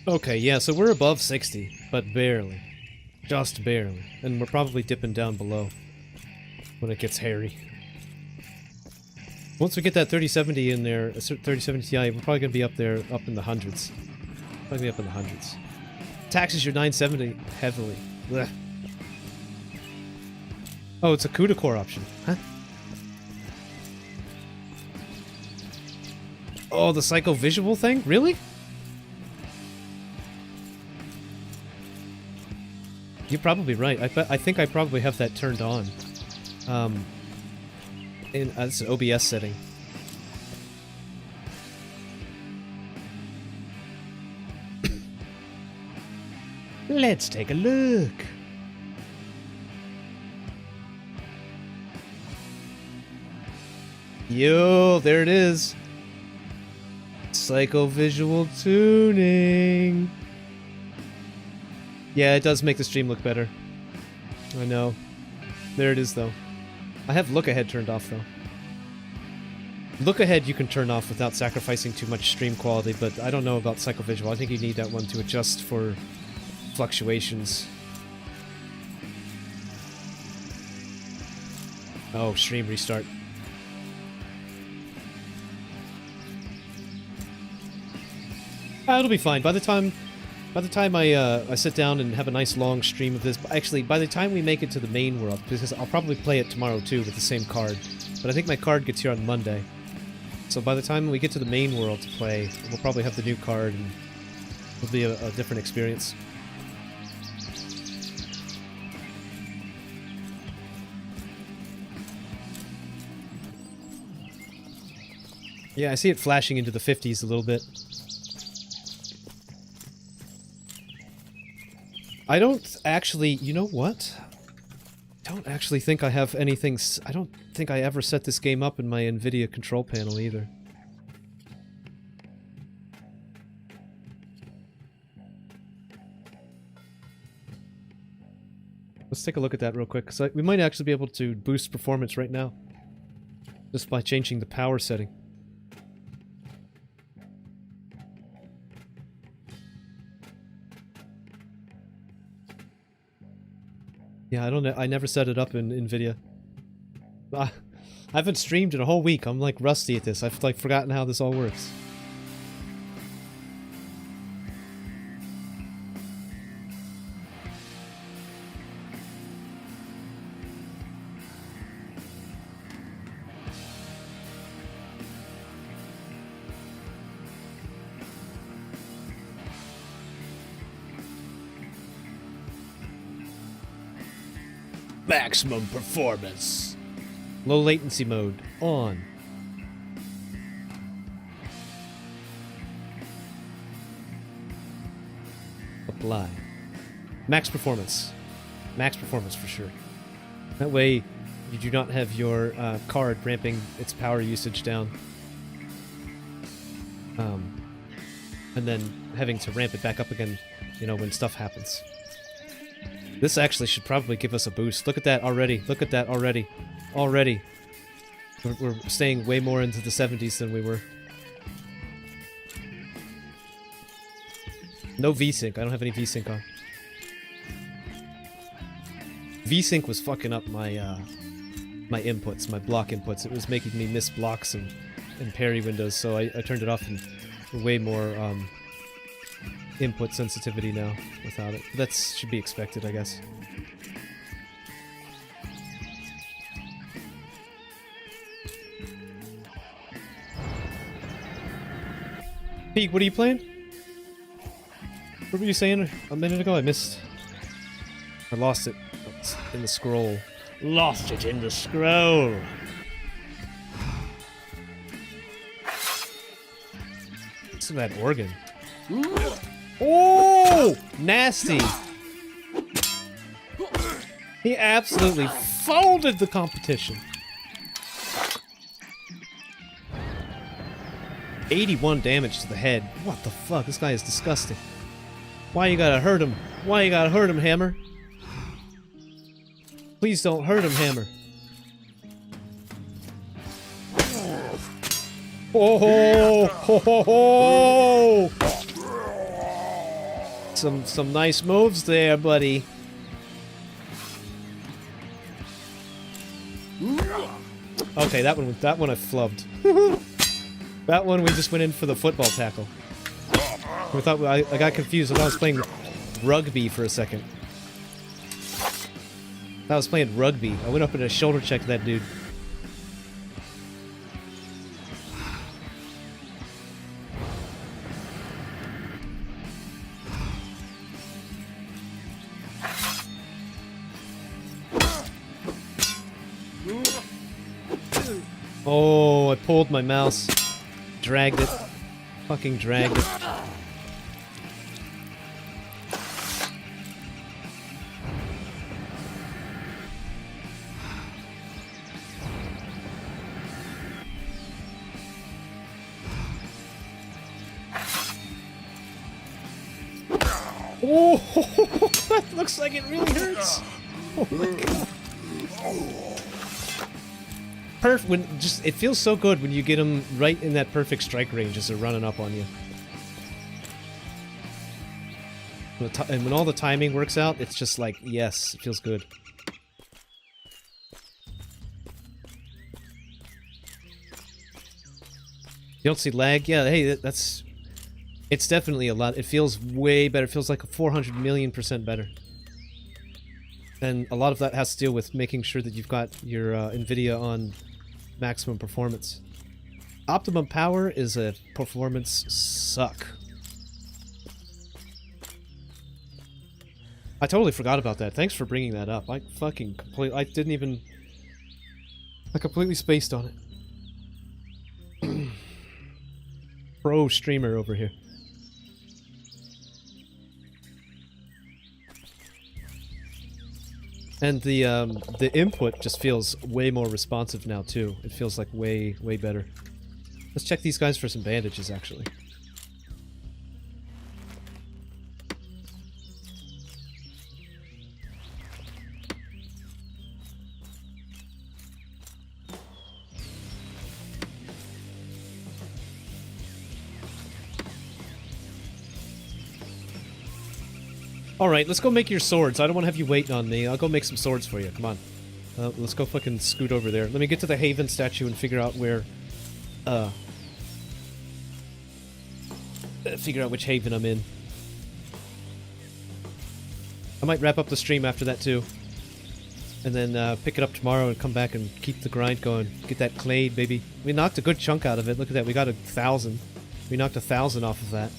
Okay, yeah, so we're above 60, but barely. Just barely. And we're probably dipping down below when it gets hairy. Once we get that 3070 in there, 3070 Ti, we're probably going to be up there, up in the hundreds. Probably be up in the hundreds. Taxes your 970 heavily. Blech. Oh, it's a CUDA core option. Huh? Oh, the psycho-visual thing? Really? You're probably right. I think I probably have that turned on. It's an OBS setting. Let's take a look. Yo, there it is. Psycho-visual tuning. Yeah, it does make the stream look better. I know. There it is, though. I have look ahead turned off, though. Look ahead you can turn off without sacrificing too much stream quality, but I don't know about psycho-visual. I think you need that one to adjust for fluctuations. Oh, stream restart. It'll be fine. By the time I sit down and have a nice long stream of this, actually, by the time we make it to the main world, because I'll probably play it tomorrow too with the same card, but I think my card gets here on Monday. So by the time we get to the main world to play, we'll probably have the new card and it'll be a different experience. Yeah, I see it flashing into the 50s a little bit. I don't actually... You know what? I don't actually think I have anything... I don't think I ever set this game up in my NVIDIA control panel either. Let's take a look at that real quick, because we might actually be able to boost performance right now. Just by changing the power setting. Yeah, I don't know. I never set it up in NVIDIA. I haven't streamed in a whole week. I'm like rusty at this. I've like forgotten how this all works. Maximum performance. Low latency mode on. Apply. Max performance. Max performance for sure. That way you do not have your card ramping its power usage down. And then having to ramp it back up again, you know, when stuff happens. This actually should probably give us a boost. Look at that already. Look at that already. Already. We're staying way more into the 70s than we were. No VSync. I don't have any VSync on. VSync was fucking up my my inputs, my block inputs. It was making me miss blocks and parry windows, so I turned it off and way more input sensitivity now without it. That should be expected, I guess. Pete, what are you playing? What were you saying a minute ago? I missed. I lost it in the scroll. Lost it in the scroll. Listen to that organ. Oh! Nasty! He absolutely folded the competition. 81 damage to the head. What the fuck? This guy is disgusting. Why you gotta hurt him? Why you gotta hurt him, Hammer? Please don't hurt him, Hammer. Oh ho ho ho ho! Some nice moves there, buddy. Okay, that one I flubbed. That one we just went in for the football tackle. I thought I got confused. I thought I was playing rugby for a second. I was playing rugby. I went up and a shoulder checked that dude. Oh, I pulled my mouse. Dragged it. Fucking dragged it. Oh, that looks like it really hurts. Oh my god. When just it feels so good when you get them right in that perfect strike range as they're running up on you. And when all the timing works out, it's just like, yes, it feels good. You don't see lag? Yeah, hey, that's... It's definitely a lot. It feels way better. It feels like 400 million% better. And a lot of that has to deal with making sure that you've got your NVIDIA on maximum performance. Optimum power is a performance suck. I totally forgot about that. Thanks for bringing that up. I fucking completely... I didn't even... I completely spaced on it. Pro streamer over here. And the input just feels way more responsive now too. It feels like way better. Let's check these guys for some bandages actually. Alright, let's go make your swords. I don't want to have you waiting on me. I'll go make some swords for you. Come on. Let's go fucking scoot over there. Let me get to the Haven statue and figure out where... figure out which Haven I'm in. I might wrap up the stream after that too. And then pick it up tomorrow and come back and keep the grind going. Get that CLADE, baby. We knocked a good chunk out of it. Look at that. We got 1,000. We knocked 1,000 off of that.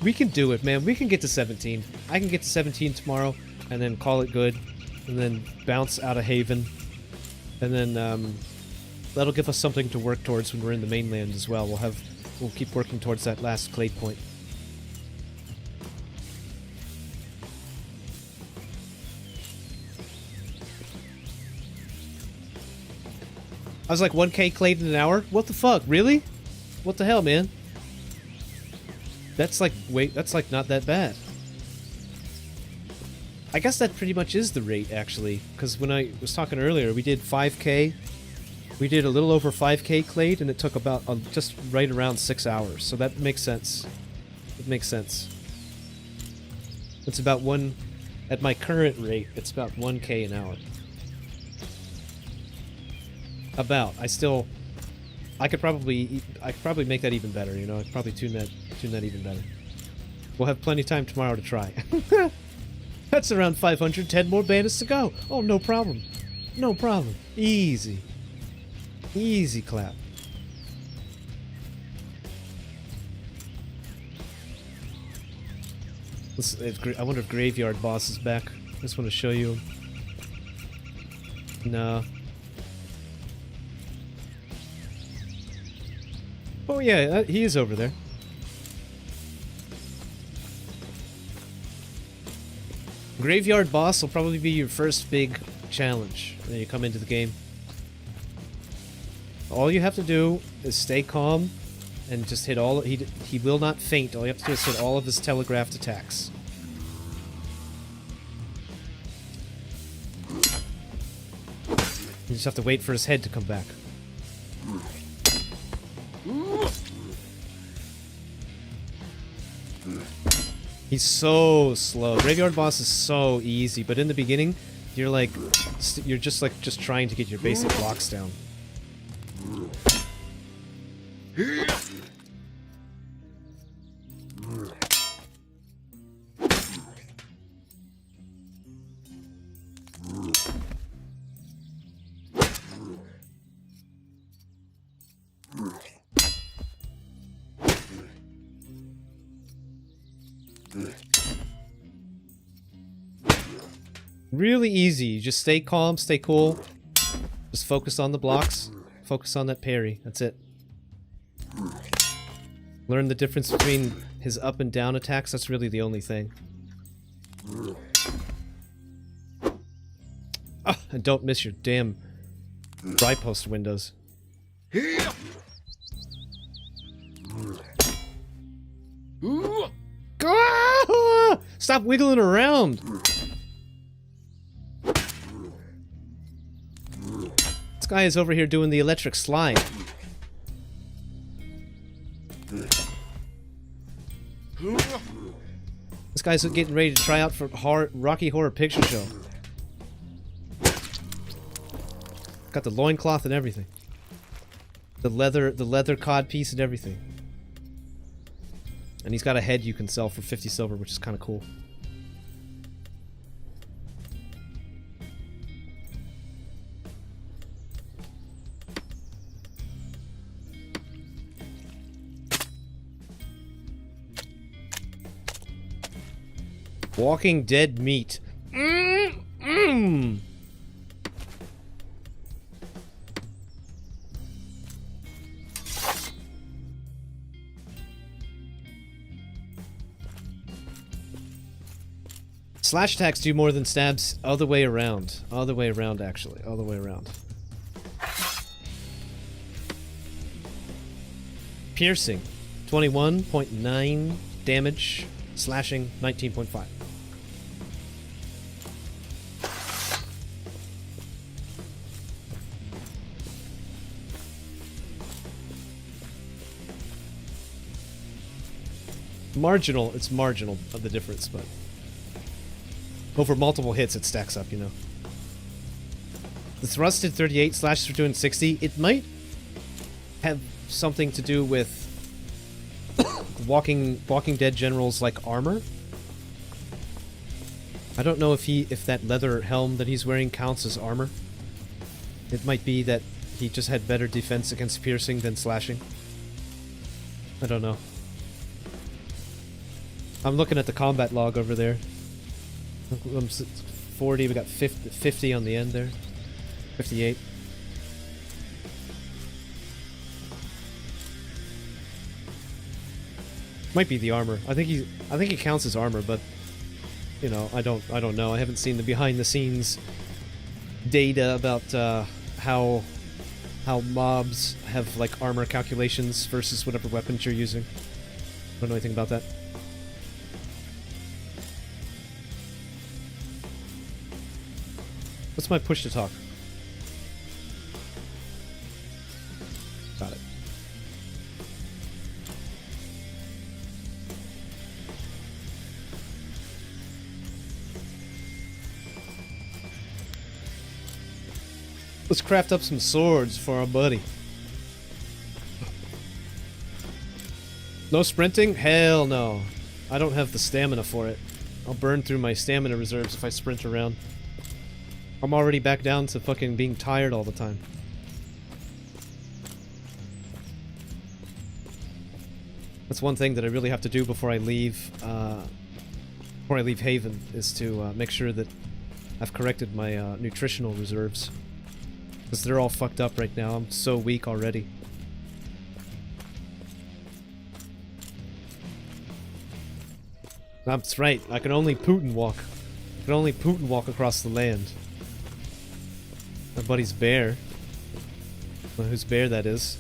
We can do it, man. We can get to 17. I can get to 17 tomorrow, and then call it good, and then bounce out of Haven, and then that'll give us something to work towards when we're in the mainland as well. We'll keep working towards that last CLADE point. I was like 1K CLADE in an hour? What the fuck? Really? What the hell, man? That's like, wait, that's like not that bad. I guess that pretty much is the rate, actually. Because when I was talking earlier, we did 5K. We did a little over 5K CLADE, and it took about just right around 6 hours. So that makes sense. It makes sense. It's about one... At my current rate, it's about 1K an hour. About. I could probably make that even better, you know? I could probably tune that even better. We'll have plenty of time tomorrow to try. That's around 510 more bandits to go. Oh, no problem. No problem. Easy. Easy clap. I wonder if Graveyard Boss is back. I just want to show you him. No. Oh yeah, he is over there. Graveyard Boss will probably be your first big challenge when you come into the game. All you have to do is stay calm and just hit all... He will not faint. All you have to do is hit all of his telegraphed attacks. You just have to wait for his head to come back. He's so slow. Graveyard Boss is so easy, but in the beginning, you're like... You're just trying to get your basic blocks down. Really easy. You just stay calm, stay cool. Just focus on the blocks. Focus on that parry. That's it. Learn the difference between his up and down attacks. That's really the only thing. Oh, and don't miss your damn dry post windows. Ah! Stop wiggling around! This guy is over here doing the electric slide. This guy's getting ready to try out for Rocky Horror Picture Show. Got the loincloth and everything. The leather codpiece and everything. And he's got a head you can sell for 50 silver, which is kind of cool. Walking dead meat. Slash attacks do more than stabs. Other way around. Other way around, actually. Other way around. Piercing. 21.9 damage. Slashing. 19.5. Marginal. It's marginal of the difference, but... over multiple hits, it stacks up, you know. The thrust did 38, slashes for doing 60. It might have something to do with Walking Dead General's like armor. I don't know if that leather helm that he's wearing counts as armor. It might be that he just had better defense against piercing than slashing. I don't know. I'm looking at the combat log over there. 40, we got 50 on the end there. 58. Might be the armor. I think he counts as armor, but you know, I don't know. I haven't seen the behind the scenes data about how mobs have like armor calculations versus whatever weapons you're using. I don't know anything about that. What's my push to talk? Got it. Let's craft up some swords for our buddy. No sprinting? Hell no. I don't have the stamina for it. I'll burn through my stamina reserves if I sprint around. I'm already back down to fucking being tired all the time. That's one thing that I really have to do before I leave Haven, is to make sure that I've corrected my nutritional reserves. Because they're all fucked up right now. I'm so weak already. That's right, I can only Putin walk. I can only Putin walk across the land. My buddy's bear. I don't know whose bear that is.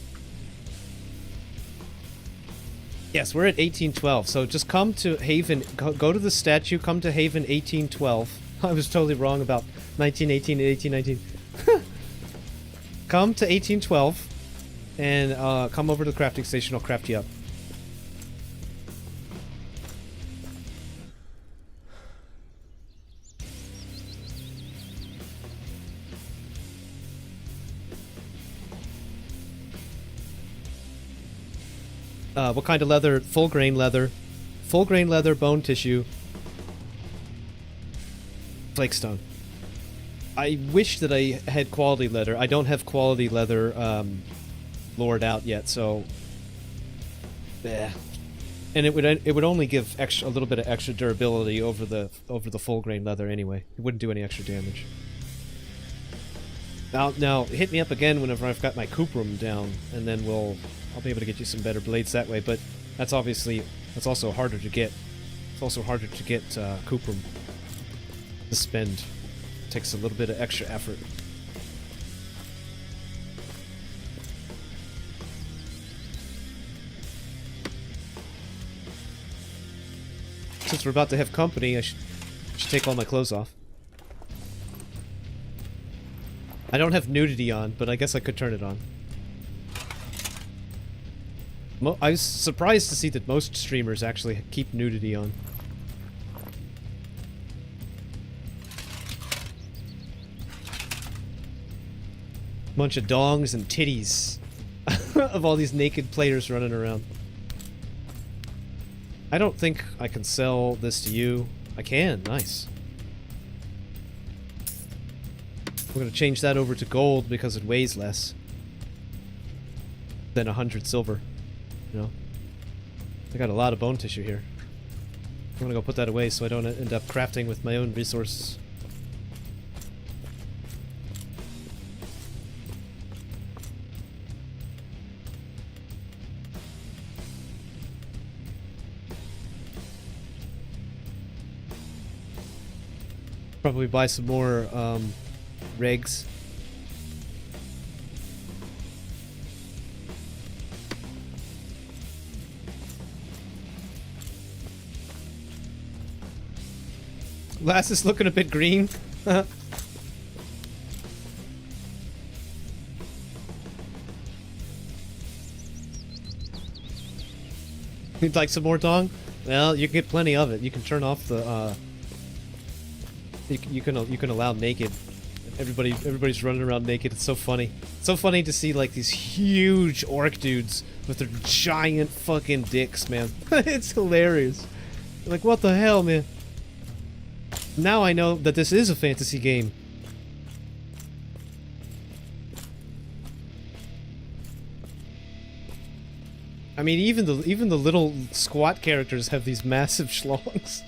Yes, we're at 1812, so just come to Haven, go to the statue, come to Haven 1812. I was totally wrong about 1918 and 1819. Come to 1812, and come over to the crafting station, I'll craft you up. What kind of leather? Full grain leather. Full grain leather, bone tissue. Flakestone. I wish that I had quality leather. I don't have quality leather lured out yet, so... Yeah. And it would only give a little bit of extra durability over the full grain leather anyway. It wouldn't do any extra damage. Now hit me up again whenever I've got my cuprum down, and then I'll be able to get you some better blades that way. But that's also harder to get. It's also harder to get cuprum to spend. It takes a little bit of extra effort. Since we're about to have company, I should take all my clothes off. I don't have nudity on, but I guess I could turn it on. I was surprised to see that most streamers actually keep nudity on. Bunch of dongs and titties of all these naked players running around. I don't think I can sell this to you. I can, nice. We're gonna change that over to gold because it weighs less than 100 silver. You know? I got a lot of bone tissue here. I'm gonna go put that away so I don't end up crafting with my own resources. Probably buy some more regs. Lass is looking a bit green. You'd like some more dong? Well, you can get plenty of it. You can turn off the you can allow naked. Everybody's running around naked. It's so funny. It's so funny to see like these huge orc dudes with their giant fucking dicks, man. It's hilarious. Like, what the hell, man? Now I know that this is a fantasy game. I mean, even the little squat characters have these massive schlongs.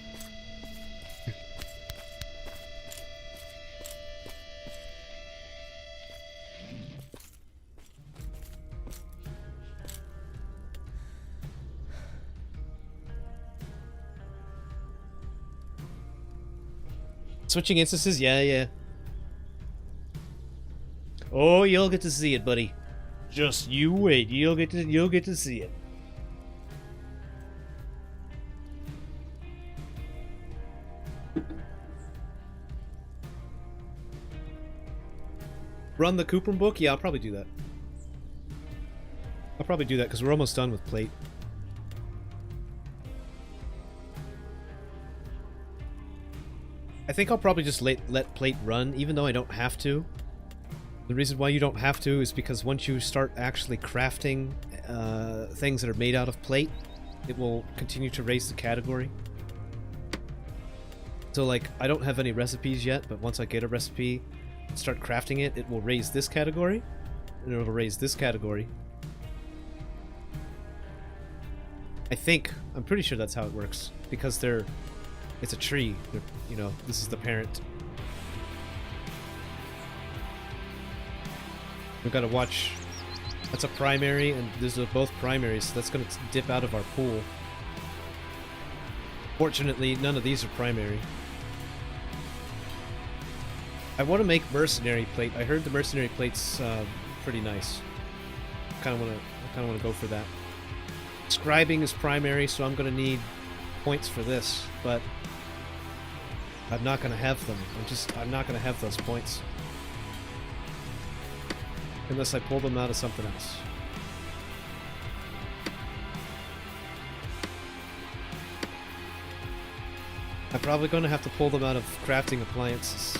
Switching instances? Yeah. Oh, you'll get to see it, buddy. Just you wait. You'll get to see it. Run the Cuprum book? Yeah, I'll probably do that. I'll probably do that because we're almost done with plate. I think I'll probably just let plate run, even though I don't have to. The reason why you don't have to is because once you start actually crafting things that are made out of plate, it will continue to raise the category. So like, I don't have any recipes yet, but once I get a recipe and start crafting it, it will raise this category, and it'll raise this category. I'm pretty sure that's how it works, because it's a tree. You know, this is the parent. We've got to watch. That's a primary, and these are both primaries, so that's going to dip out of our pool. Fortunately, none of these are primary. I want to make mercenary plate. I heard the mercenary plate's pretty nice. I kind of want to go for that. Scribing is primary, so I'm going to need points for this, but I'm not going to have them. I'm not going to have those points. Unless I pull them out of something else. I'm probably going to have to pull them out of crafting appliances.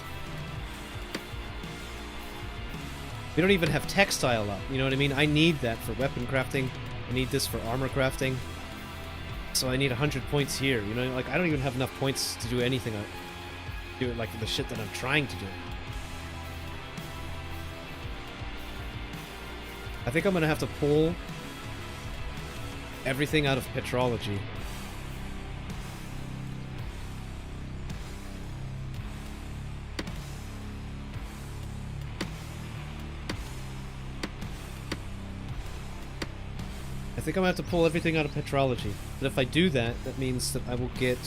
We don't even have textile up, you know what I mean? I need that for weapon crafting. I need this for armor crafting. So I need 100 points here, you know? Like, I don't even have enough points to do anything. Do it like the shit that I'm trying to do. I think I'm going to have to pull everything out of petrology. I think I'm going to have to pull everything out of petrology. But if I do that, that means that I will get...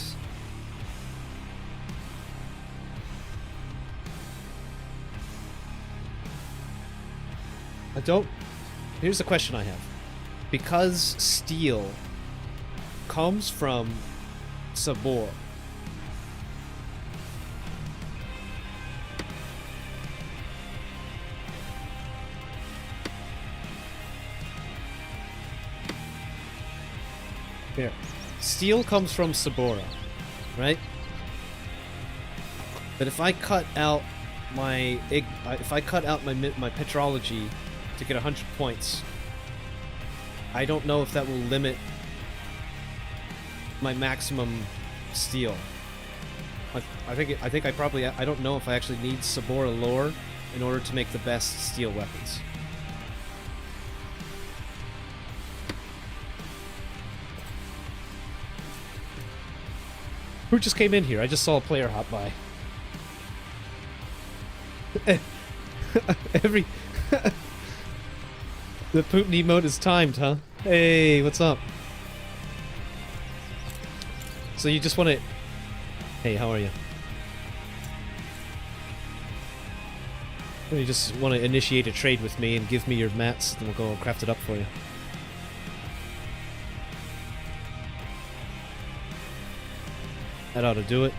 Here's the question I have. Because steel comes from Sabor, here, steel comes from Sabora, right? But if I cut out my petrology to get 100 points, I don't know if that will limit my maximum steel. I think I don't know if I actually need Sabora lore in order to make the best steel weapons. Who just came in here? I just saw a player hop by. The Putin emote is timed, huh? Hey, what's up? So you just want to... Hey, how are you? You just want to initiate a trade with me and give me your mats, then we'll go and craft it up for you. That ought to do it.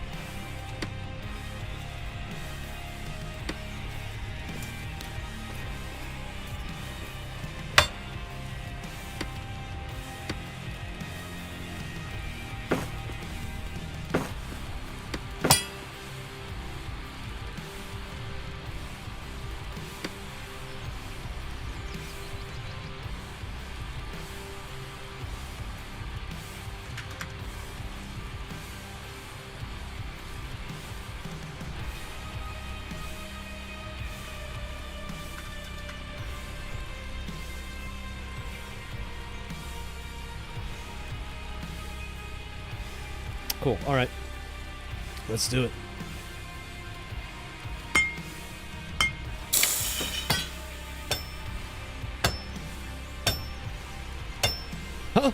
Cool. All right. Let's do it. Huh?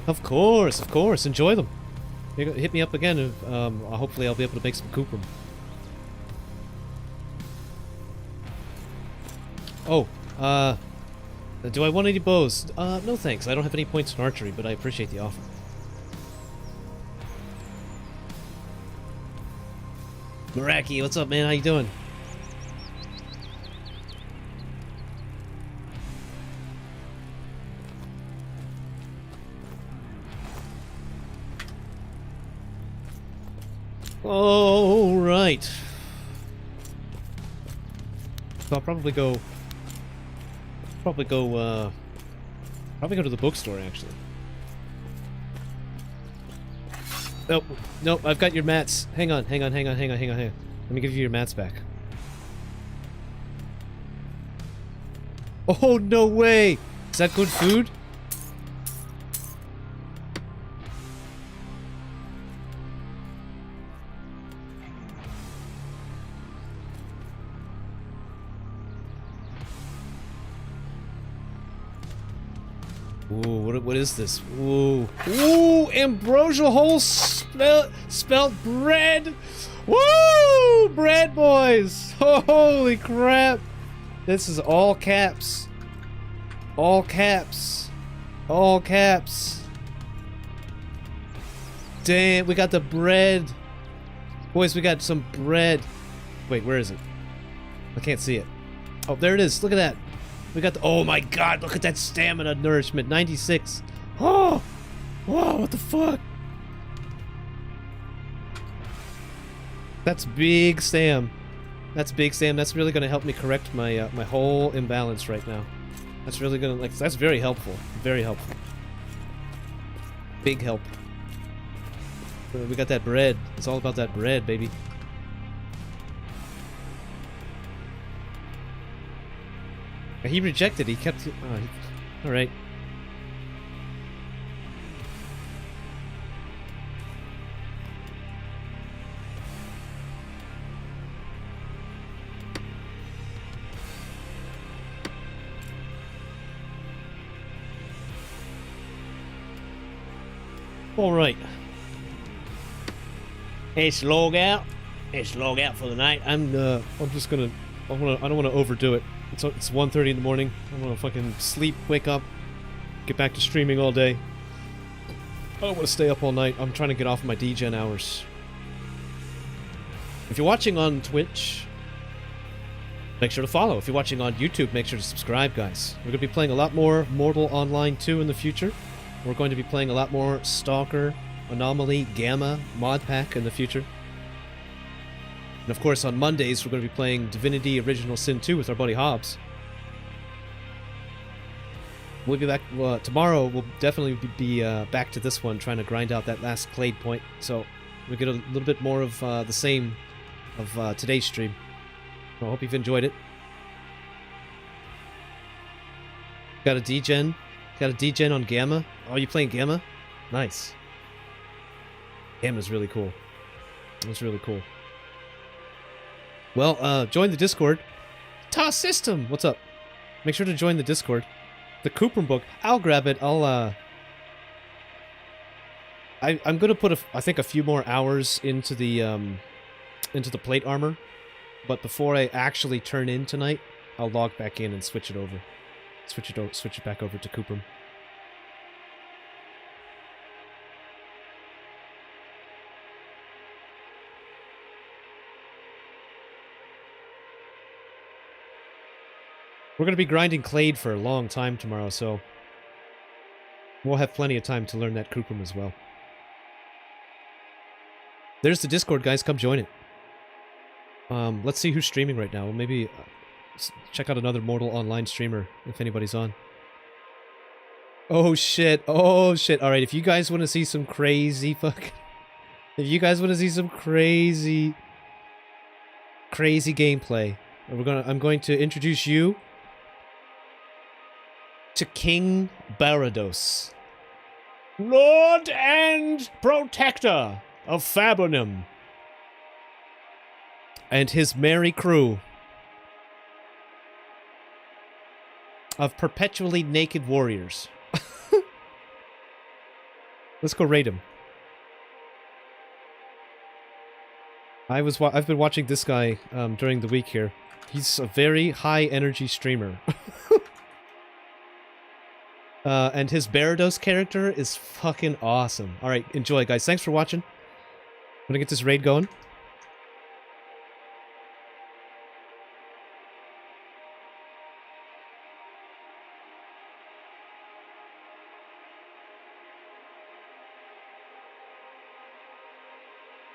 Of course, of course. Enjoy them. Hit me up again. If, hopefully I'll be able to make some Cooprum. Oh, do I want any bows? No thanks. I don't have any points in archery, but I appreciate the offer. Maraki, what's up, man? How you doing? All right. So I'll probably go to the bookstore, actually. Nope, nope, I've got your mats. Hang on. Let me give you your mats back. Oh, no way! Is that good food? Ooh, what is this? Ooh. Ooh, ambrosia whole spelt bread! Woo! Bread, boys! Holy crap! This is all caps. All caps. All caps. Damn, we got the bread. Boys, we got some bread. Wait, where is it? I can't see it. Oh, there it is. Look at that. We got the, oh my god, look at that stamina nourishment, 96. Oh! Whoa, what the fuck? That's big Sam. That's big Sam. That's really gonna help me correct my my whole imbalance right now. That's really gonna, like, that's very helpful. Very helpful. Big help. We got that bread. It's all about that bread, baby. He rejected. He kept. All right. All right. It's log out. It's log out for the night. I'm just gonna. I don't want to overdo it. It's 1:30 in the morning. I want to fucking sleep, wake up, get back to streaming all day. I don't want to stay up all night. I'm trying to get off my DGen hours. If you're watching on Twitch, make sure to follow. If you're watching on YouTube, make sure to subscribe, guys. We're going to be playing a lot more Mortal Online 2 in the future. We're going to be playing a lot more Stalker, Anomaly, Gamma, Mod Pack in the future. And of course, on Mondays, we're going to be playing Divinity Original Sin 2 with our buddy Hobbs. We'll be back tomorrow. We'll definitely be back to this one, trying to grind out that last CLADE point. So we get a little bit more of the same of today's stream. I hope you've enjoyed it. Got a DGen. Got a DGen on Gamma. Oh, you playing Gamma? Nice. Gamma's really cool. It's really cool. Well, join the Discord. Toss System! What's up? Make sure to join the Discord. The Cooprum book. I'll grab it. I'm gonna put I think a few more hours into the plate armor, but before I actually turn in tonight, I'll log back in and switch it over. Switch it back over to Cooprum. We're going to be grinding CLADE for a long time tomorrow, so we'll have plenty of time to learn that Cooprum as well. There's the Discord, guys. Come join it. Let's see who's streaming right now. We'll maybe check out another Mortal Online streamer if anybody's on. Oh, shit. Oh, shit. All right, if you guys want to see some crazy fucking... If you guys want to see some crazy gameplay, I'm going to introduce you to King Barados, Lord and Protector of Fabonum, and his merry crew of perpetually naked warriors. Let's go raid him. I've been watching this guy during the week here. He's a very high energy streamer. And his Barados character is fucking awesome. Alright, enjoy guys. Thanks for watching. I'm gonna get this raid going.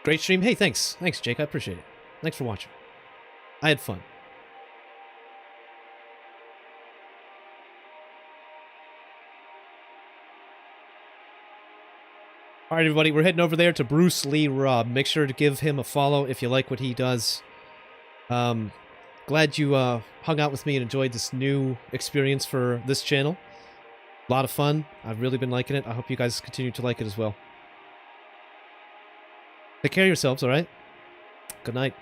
Great stream. Hey, thanks. Thanks, Jake. I appreciate it. Thanks for watching. I had fun. Alright, everybody. We're heading over there to Bruce Lee Rob. Make sure to give him a follow if you like what he does. Glad you hung out with me and enjoyed this new experience for this channel. A lot of fun. I've really been liking it. I hope you guys continue to like it as well. Take care of yourselves, alright? Good night.